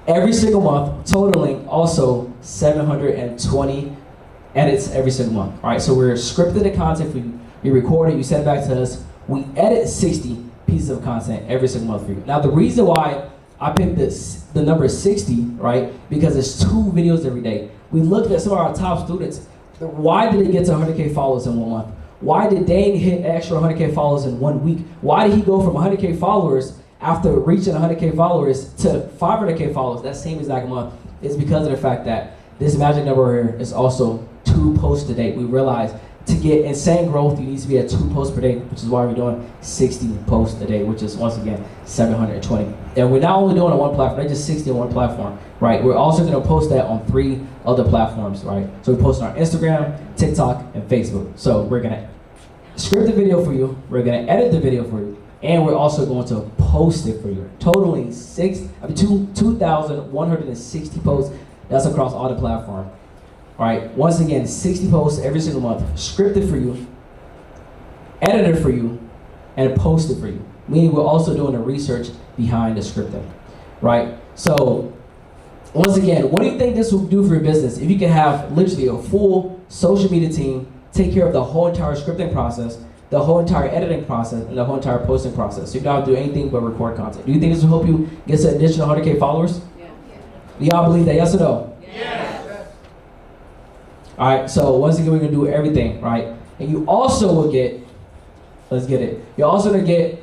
[SPEAKER 14] every single month, totaling also 720 edits every single month. All right, so we're scripting the content for you. You record it, you send it back to us. We edit 60 pieces of content every single month for you. Now, the reason why I picked the number 60, right, because it's 2 videos every day. We looked at some of our top students. Why did they get to 100K followers in 1 month? Why did Dane hit extra 100K followers in 1 week? Why did he go from 100K followers after reaching 100K followers to 500K followers that same exact month? It's because of the fact that this magic number here is also 2 posts a day. We realized to get insane growth, you need to be at 2 posts per day, which is why we're doing 60 posts a day, which is, once again, 720. And we're not only doing it on one platform, not just 60 on one platform, right? We're also gonna post that on 3 other platforms, right? So we post on our Instagram, TikTok, and Facebook. So we're gonna script the video for you, we're gonna edit the video for you, and we're also going to post it for you. Totaling 2,160 posts. That's across all the platforms. All right, once again, 60 posts every single month, scripted for you, edited for you, and posted for you. Meaning we're also doing the research behind the scripting, right? So, once again, what do you think this will do for your business if you can have literally a full social media team take care of the whole entire scripting process, the whole entire editing process, and the whole entire posting process? So you don't have to do anything but record content. Do you think this will help you get to an additional 100K followers? Yeah. Do y'all believe that, yes or no? Yes. All right, so once again, we're gonna do everything, right? And you also will get, let's get it, you're also gonna get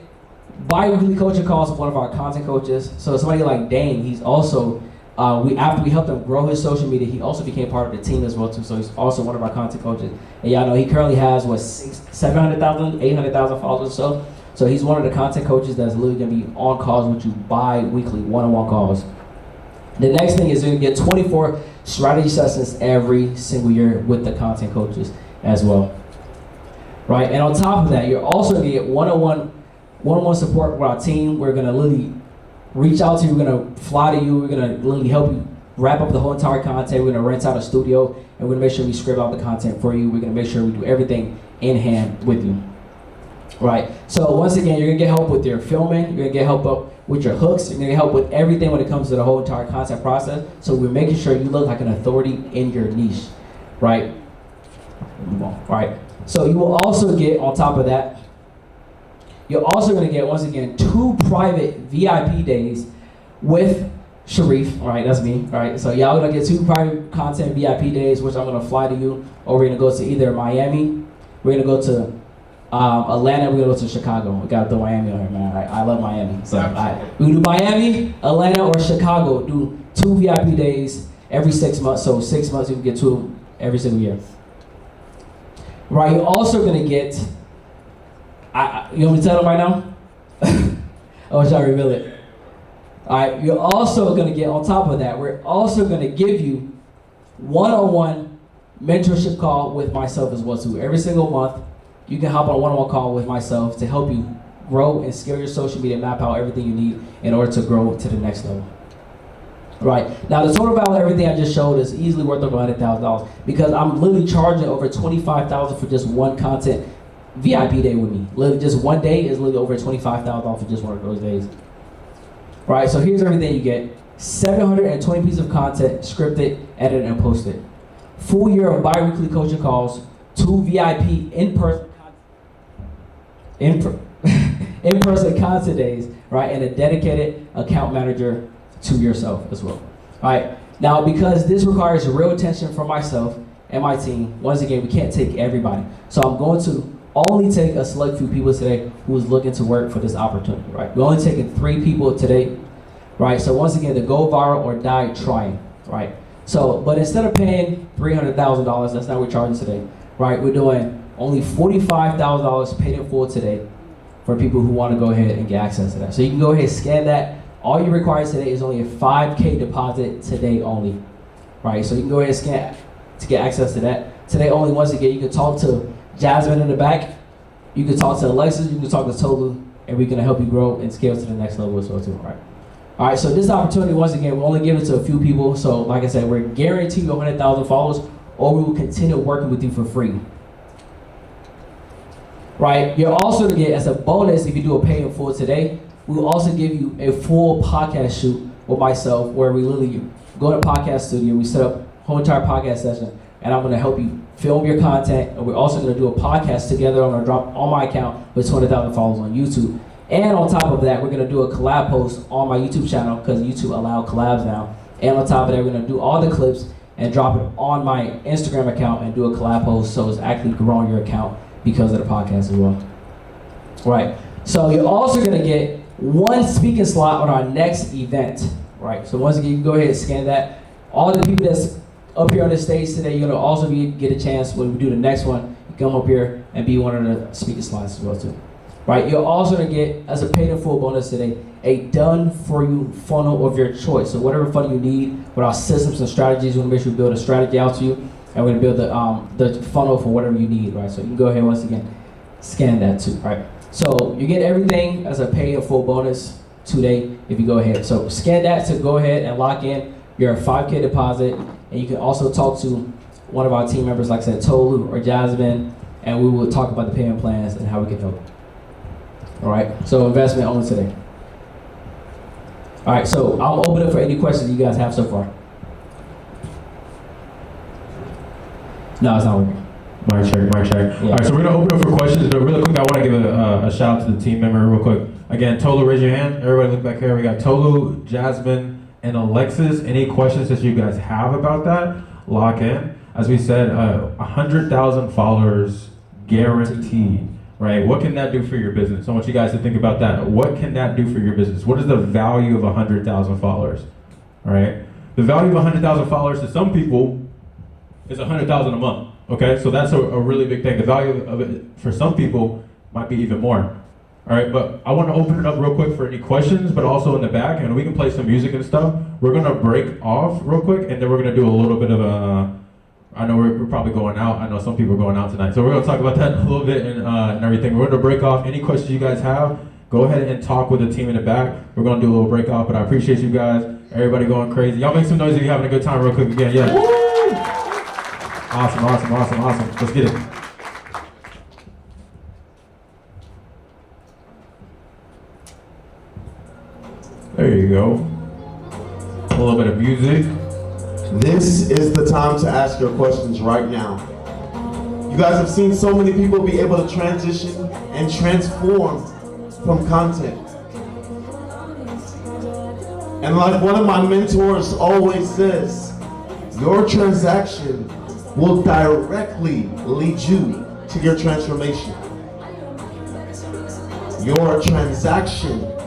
[SPEAKER 14] bi-weekly coaching calls with one of our content coaches. So somebody like Dane, he's also, after we helped him grow his social media, he also became part of the team as well too. So he's also one of our content coaches. And y'all know he currently has, what, 700,000, 800,000 followers or so. So he's one of the content coaches that's literally gonna be on calls with you bi-weekly, one-on-one calls. The next thing is you're gonna get 24 strategy sessions every single year with the content coaches as well, right? And on top of that, you're also gonna get one-on-one support with our team. We're gonna literally reach out to you, we're gonna fly to you, we're gonna literally help you wrap up the whole entire content. We're gonna rent out a studio, and we're gonna make sure we script out the content for you. We're gonna make sure we do everything in hand with you. Right. So once again, you're gonna get help with your filming. You're gonna get help with your hooks. You're gonna get help with everything when it comes to the whole entire content process. So we're making sure you look like an authority in your niche, right? Right. So you will also get, on top of that, you're also gonna get, once again, 2 private VIP days with Sharif. All right, that's me. All right. So y'all gonna get 2 private content VIP days, which I'm gonna fly to you, or we're gonna go to either Miami. We're gonna go to Atlanta, we're gonna go to Chicago. We gotta throw Miami on here, man. I love Miami. So we do Miami, Atlanta, or Chicago. Do 2 VIP days every 6 months. So 6 months, you can get 2 every single year. Right, you're also gonna get, you want me to tell them right now? Or should I reveal it? All right, you're also gonna get, on top of that, we're also gonna give you one-on-one mentorship call with myself as well too. Every single month, you can hop on a one-on-one call with myself to help you grow and scale your social media, map out everything you need in order to grow to the next level. Right, now the total value of everything I just showed is easily worth over $100,000 because I'm literally charging over $25,000 for just one content VIP day with me. Literally just one day is literally over $25,000 for just one of those days. Right, so here's everything you get. 720 pieces of content, scripted, edited, and posted. Full year of bi-weekly coaching calls, 2 VIP in-person content days, right, and a dedicated account manager to yourself as well. All right, now because this requires real attention from myself and my team, once again, we can't take everybody. So I'm going to only take a select few people today who is looking to work for this opportunity, right? We're only taking 3 people today, right? So once again, to go viral or die trying, right? So, but instead of paying $300,000, that's not what we're charging today, right? We're doing only $45,000 paid in full today for people who want to go ahead and get access to that. So you can go ahead and scan that. All you require today is only a $5K deposit today only, right? So you can go ahead and scan to get access to that. Today only, once again, you can talk to Jasmine in the back, you can talk to Alexis, you can talk to Tolu, and we're gonna help you grow and scale to the next level as well too, right? All right, so this opportunity, once again, we'll only give it to a few people. So like I said, we're guaranteeing you 100,000 followers, or we will continue working with you for free. Right, you're also gonna get, as a bonus, if you do a pay in full today, we will also give you a full podcast shoot with myself, where we literally go to a podcast studio, we set up a whole entire podcast session, and I'm gonna help you film your content, and we're also gonna do a podcast together. I'm gonna drop on my account with 200,000 followers on YouTube. And on top of that, we're gonna do a collab post on my YouTube channel, because YouTube allows collabs now. And on top of that, we're gonna do all the clips and drop it on my Instagram account and do a collab post, so it's actually growing your account because of the podcast as well. Right, so you're also gonna get 1 speaking slot on our next event, right? So once again, you can go ahead and scan that. All the people that's up here on the stage today, you're gonna also get a chance when we do the next one, you come up here and be one of the speaking slots as well too. Right, you're also gonna get, as a paid in full bonus today, a done for you funnel of your choice. So whatever funnel you need with our systems and strategies, we're gonna make sure we build a strategy out to you, and we're gonna build the funnel for whatever you need, right? So you can go ahead once again, scan that too, right? So you get everything as a pay in full bonus today if you go ahead. So scan that to go ahead and lock in your 5K deposit, and you can also talk to one of our team members, like I said, Tolu or Jasmine, and we will talk about the payment plans and how we can help. All right, so investment only today. All right, so I'll open it for any questions you guys have so far. No, it's not working.
[SPEAKER 9] Mic check.
[SPEAKER 14] Yeah.
[SPEAKER 9] All right, so we're gonna open up for questions, but really quick, I want to give a shout out to the team member real quick. Again, Tolu, raise your hand. Everybody look back here. We got Tolu, Jasmine, and Alexis. Any questions that you guys have about that, lock in. As we said, 100,000 followers guaranteed, right? What can that do for your business? I want you guys to think about that. What can that do for your business? What is the value of 100,000 followers, all right? The value of 100,000 followers to some people is 100,000 a month. Okay, so that's a really big thing. The value of it for some people might be even more. All right, but I want to open it up real quick for any questions, but also in the back, and we can play some music and stuff. We're gonna break off real quick, and then we're gonna do a little bit of a, I know we're probably going out. I know some people are going out tonight. So we're gonna talk about that a little bit and everything. We're gonna break off. Any questions you guys have, go ahead and talk with the team in the back. We're gonna do a little break off, but I appreciate you guys. Everybody going crazy. Y'all make some noise if you're having a good time real quick again, yeah. Woo! Awesome. Let's get it. There you go. A little bit of music.
[SPEAKER 8] This is the time to ask your questions right now. You guys have seen so many people be able to transition and transform from content. And like one of my mentors always says, your transaction will directly lead you to your transformation. Your transaction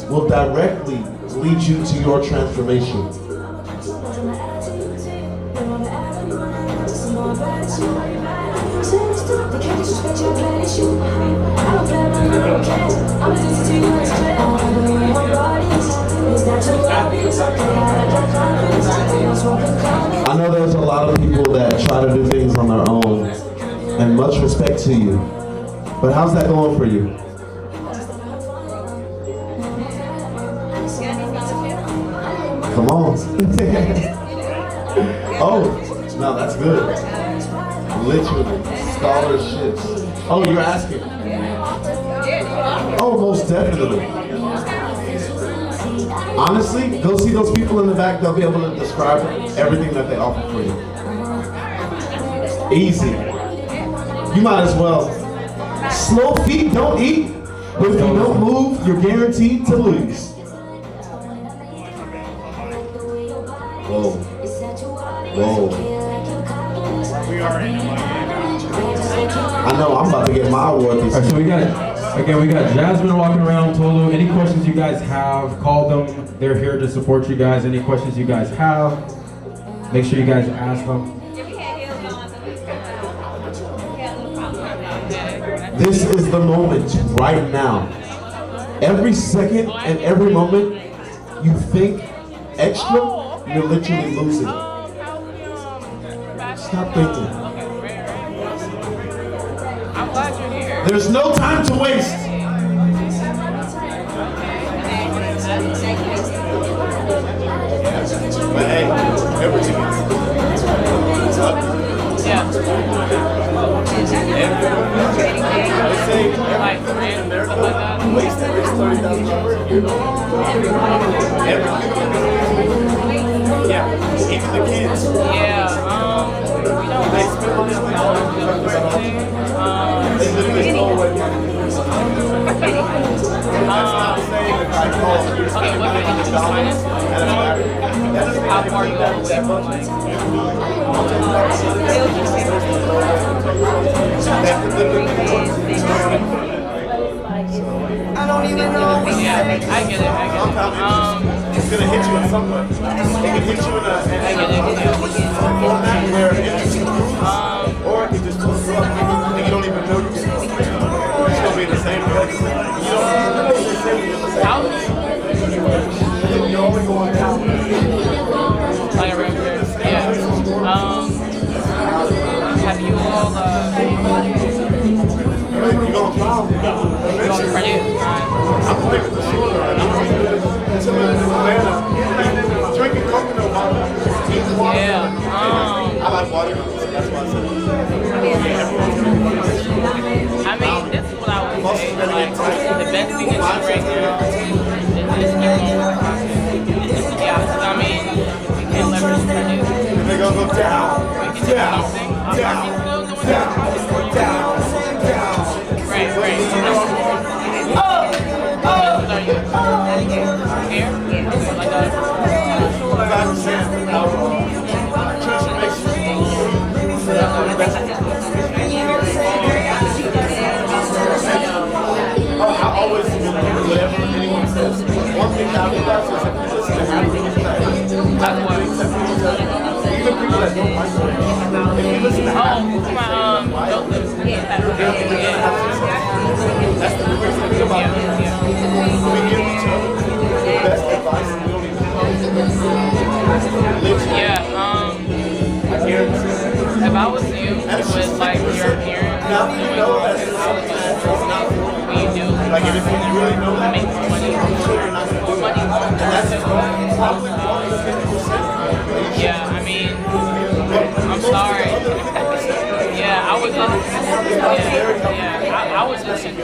[SPEAKER 8] will directly lead you to your transformation. I know there's a lot of people that try to do things on their own, and much respect to you. But how's that going for you? Come on. Oh, no, that's good. Literally, scholarships. Oh, you're asking? Oh, most definitely. Honestly, go see those people in the back. They'll be able to describe everything that they offer for you. Easy. You might as well. Slow feet don't eat, but if you don't move, you're guaranteed to lose. Whoa. Whoa. I know, I'm about to get my award this
[SPEAKER 9] Alright, so we got Jasmine walking around, Tolu. Any questions you guys have, call them. They're here to support you guys. Any questions you guys have, make sure you guys ask them.
[SPEAKER 8] This is the moment right now. Every second and every moment you think extra, you're literally losing. Stop thinking. There's no time to waste. But hey, everything
[SPEAKER 11] Yeah, even the kids. We don't they spend money on they literally know what that's not saying that I call you how far you go with that much. I don't even know. Yeah, I get it. It's gonna hit you in some way. It can hit you in a format where it's or it can just pull you up and you don't even know you're it's gonna be in the same place. You don't even know you're in the same place. You're always going down.
[SPEAKER 16] Have you all
[SPEAKER 11] you gonna
[SPEAKER 16] credit?
[SPEAKER 11] I'm thinking for sure. Drinking coconut water.
[SPEAKER 16] Yeah.
[SPEAKER 11] I like water. That's why I said
[SPEAKER 16] I mean, this is what I would say. Like, the best thing to do right now is just keep on working. Yeah, because I mean, you can't leverage what you do.
[SPEAKER 11] They're gonna go down.
[SPEAKER 16] We can do something. Down. Right.
[SPEAKER 11] I always whatever anyone says. One thing that I realize is if you listen to everything that's what even people that don't like it, if you listen to that's the crazy thing about it. We give each other the best advice and we don't even
[SPEAKER 16] Yeah, if I was you, with like your parents, when you do,
[SPEAKER 11] like if you really know that
[SPEAKER 16] make more money,
[SPEAKER 11] and that's probably 50%.
[SPEAKER 16] Yeah, I mean, I'm sorry. Yeah, I was just, I was just 15,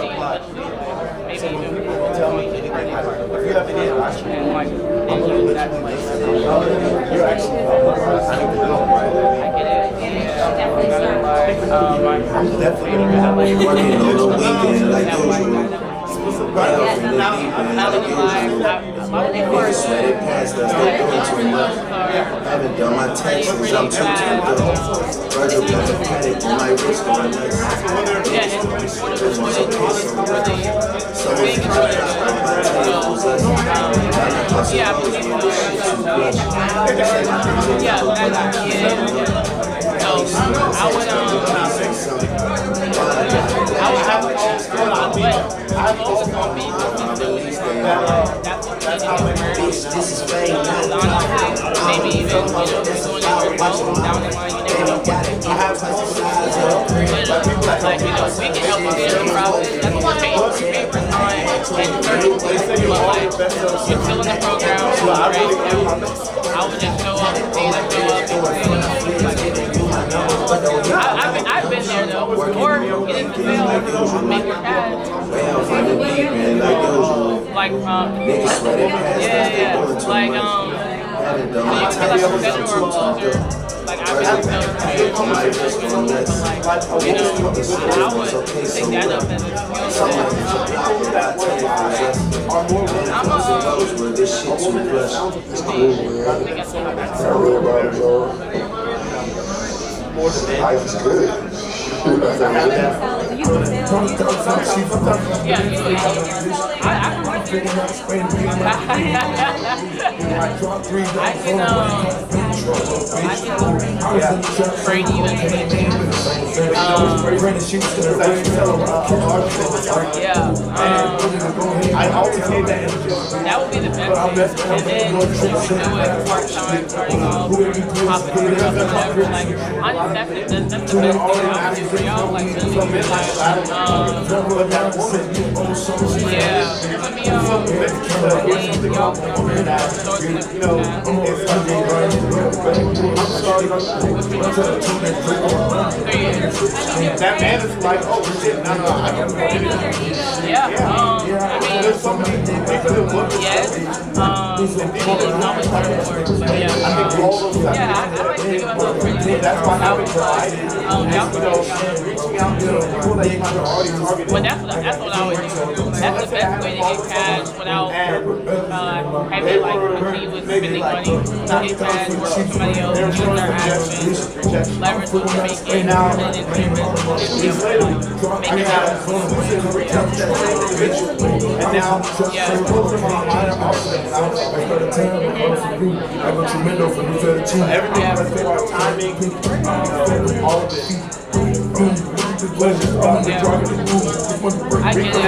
[SPEAKER 16] maybe.
[SPEAKER 10] if you ever did, I should.
[SPEAKER 16] And like, and use that to like.
[SPEAKER 10] You're actually. I need to know, right?
[SPEAKER 16] I get it. Yeah. I'm
[SPEAKER 10] definitely
[SPEAKER 15] working on the weekend like usual. Niggas sweated past us, they doing too much. Haven't done my taxes, I'm too turned up. Virgil got the panic on my wrist going nuts. So if you try to stop my tables, this is fame,
[SPEAKER 16] maybe even, doing it down the line, you never know. Like, we can help you in the process. That's what pay for time and certain things. But like, you're still in the program, right? I would just show up, I've been there though, or getting the sale, make your cash. Like, yeah, like, so you can get like a vendor or a closer. Like, I really know I would take that up as a
[SPEAKER 12] Life is good.
[SPEAKER 16] break even.
[SPEAKER 10] I always say that.
[SPEAKER 16] That would be the best thing. And then you do it part-time, starting off, popping it up, whatever. Like, honestly, that's the best thing I would do for y'all. Like, really,
[SPEAKER 10] That man is like, oh shit, no, I don't know anything.
[SPEAKER 16] I mean,
[SPEAKER 10] there's so many people that look
[SPEAKER 16] I think all those
[SPEAKER 10] that's why I would try reaching out to people that you might already targeted.
[SPEAKER 16] But that's what I would do. That's the best way to get cash without having like continuous spending money to get cash or somebody else use their actions, leverage what you make it, put it in payments, make it happen.
[SPEAKER 10] And now, everything has to do timing, all of it.
[SPEAKER 16] I get it.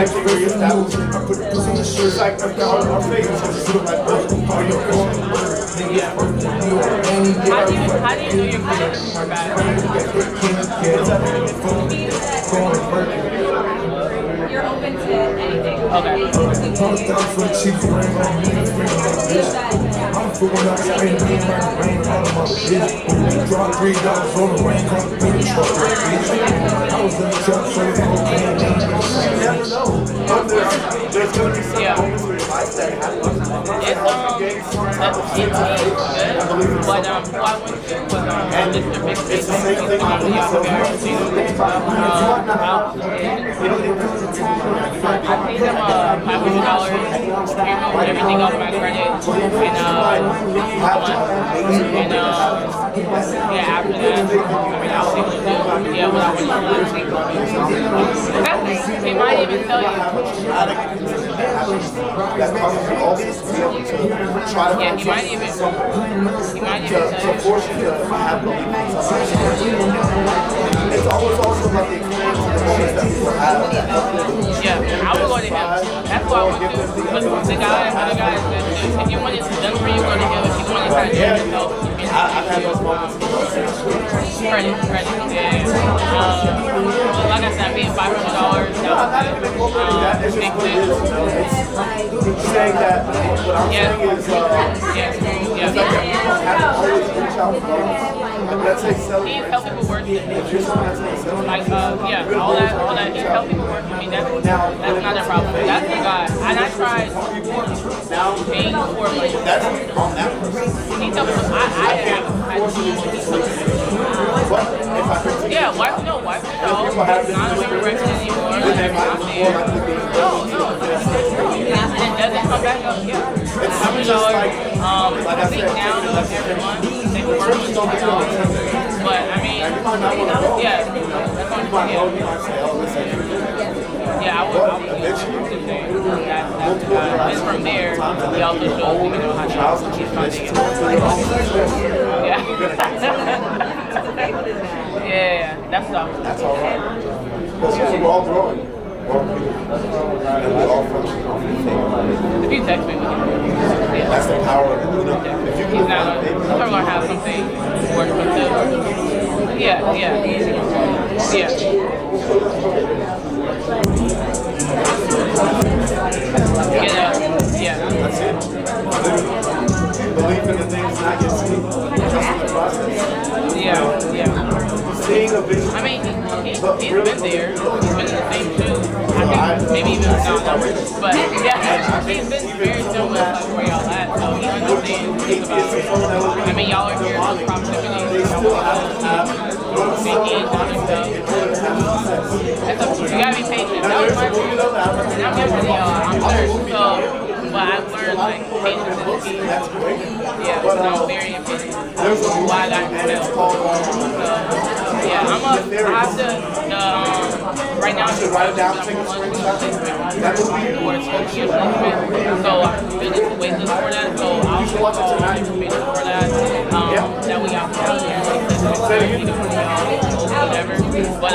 [SPEAKER 10] It's like our face is like
[SPEAKER 16] How do you know your credit is You're open to anything.
[SPEAKER 10] There's gonna be some moments where your life that happens.
[SPEAKER 16] But who I went to was Mr. Big It's the same thing. I paid them $500, everything off my credit, and after that, I mean, I was able to do what I wanted to do. He might even tell you. Yeah, he might even tell you.
[SPEAKER 10] It's always also about the experience of the moments that people have.
[SPEAKER 16] Yeah, I would go to him. That's why I went to. But the other guys said, if you want it done for you, go to him. If you want it to do yourself,
[SPEAKER 10] I've had those moments.
[SPEAKER 16] Credit, yeah. Like I said, I paid $500. That was it.
[SPEAKER 10] It's saying that what I'm saying is, let's say selling.
[SPEAKER 16] He's helping people work. Like, all that. He's helping people work. I mean, that's not a problem. That's the guy. And I tried. paying for like
[SPEAKER 8] That's on that person.
[SPEAKER 16] he told me I have yeah, wife no, wife no, not women record anymore. No. It doesn't come back up, yeah. I think now every month they work with but I mean, yeah, yeah, I would and from there, he also shows me, how to keep trying to get yeah. Yeah, that's what
[SPEAKER 8] That's all right. Because we're all growing. And we all function off of the thing.
[SPEAKER 16] If you text me, we can yeah.
[SPEAKER 8] That's the power of it. You know, if you
[SPEAKER 16] he's not gonna have something work with him. Yeah. Yeah.
[SPEAKER 8] That's it. Believe in the things not yet seen. Trust in the process.
[SPEAKER 16] Yeah.
[SPEAKER 8] Seeing a vision.
[SPEAKER 16] I mean, he's been there. He's been in the same shoes. I think maybe even not but yeah, he's been very similar to where y'all at. So he understands things about it. I mean, y'all are here for proximity. Y'all want to engage on stuff. You gotta be patient. That was my I'm here for y'all. I'm sure. So, but I've learned like patience is key. Yeah, so I'm very impatient. Why I got myself. So, yeah, I have to, right now I'm just write down the word social improvement. So I'm building a waitlist for that. So I'll call information for that. That we got whatever. But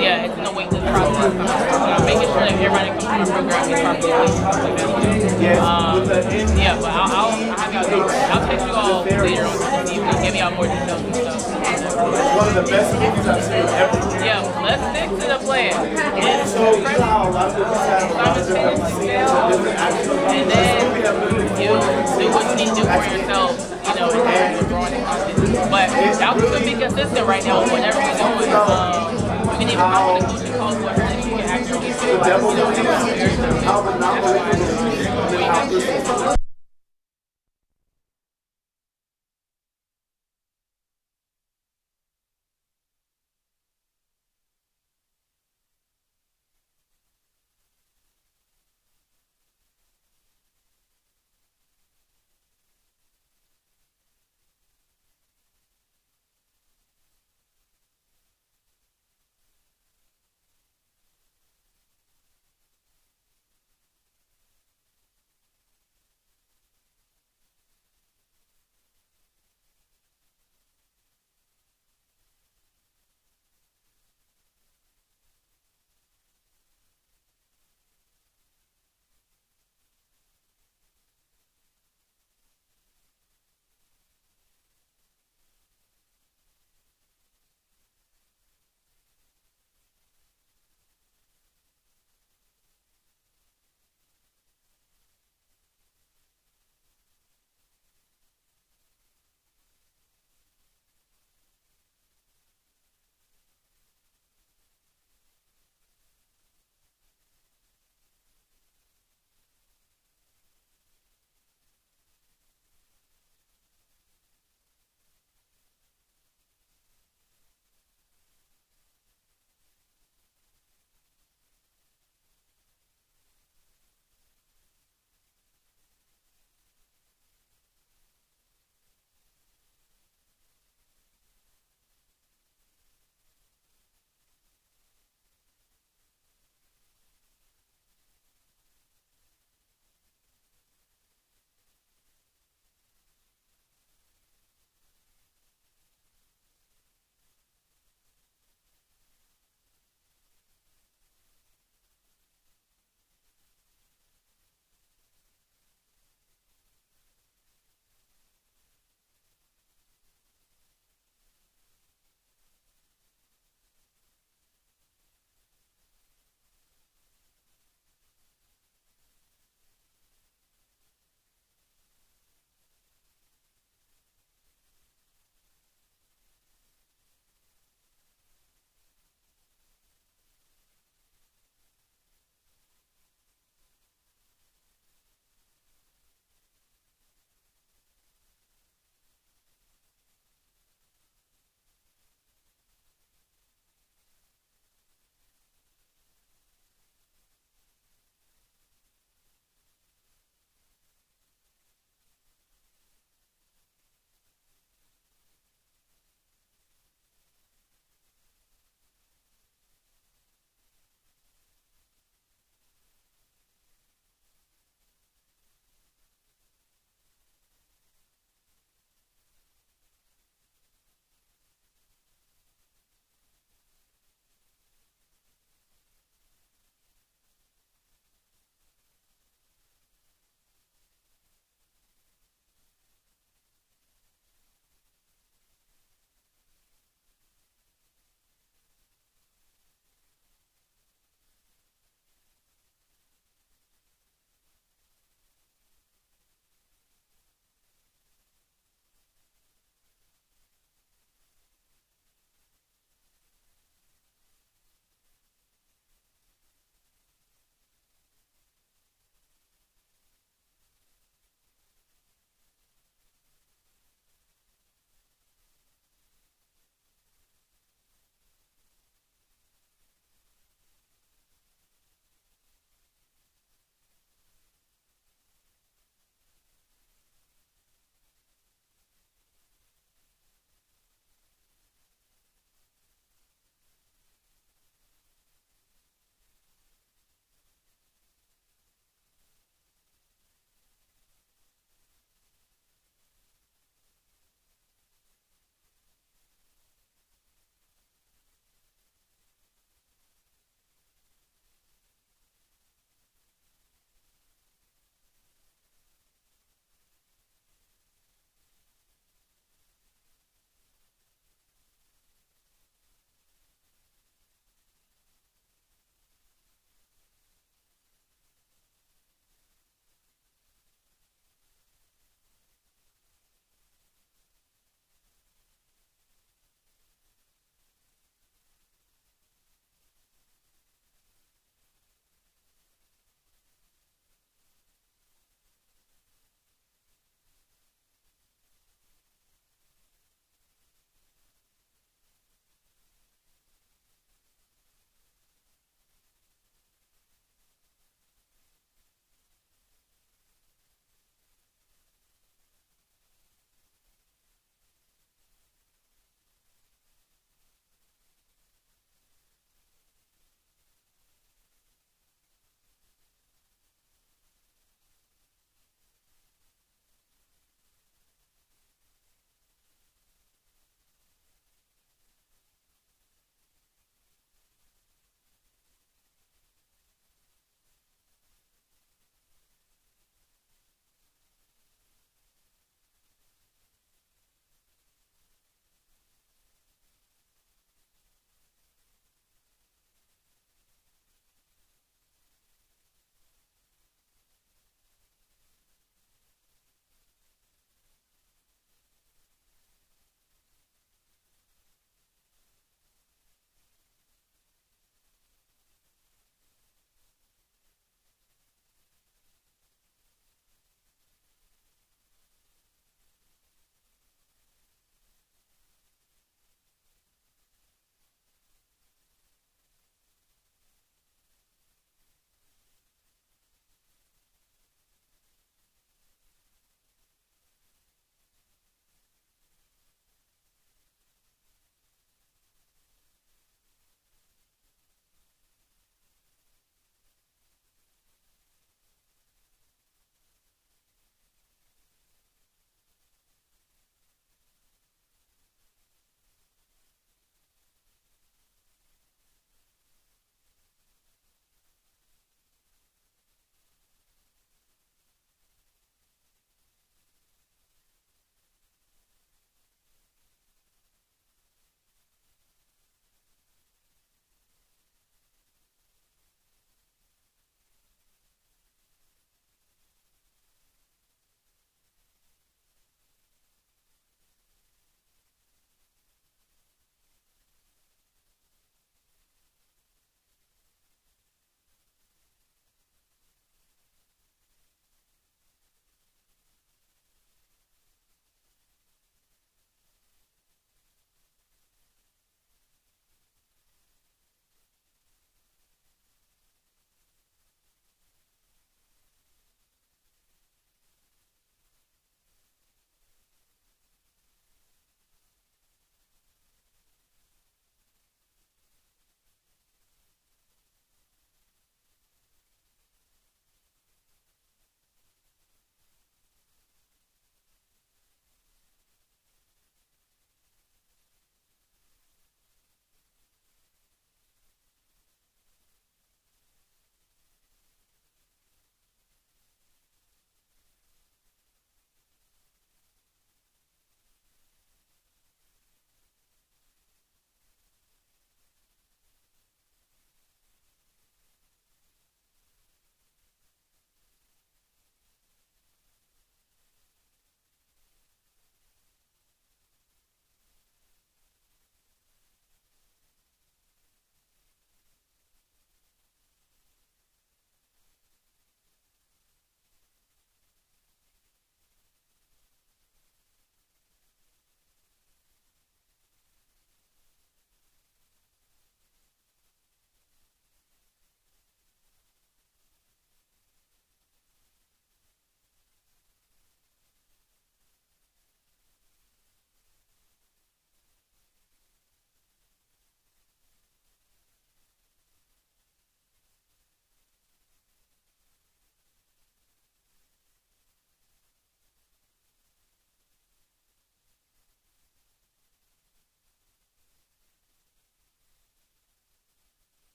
[SPEAKER 16] yeah, it's in the waitlist process. I'm making sure that everybody comes to my program gets properly yeah, but I'll have y'all text you all later on this evening, give y'all more details and stuff.
[SPEAKER 8] One of the best movies I've seen ever.
[SPEAKER 16] Yeah, let's stick to the plan.
[SPEAKER 8] So you know how a lot of people have a lot of different
[SPEAKER 16] and then you do what you need to do for yourself, and you're growing in content. But y'all can be consistent right now with whatever you're doing. You can even come on the coaching calls with her and you can actually see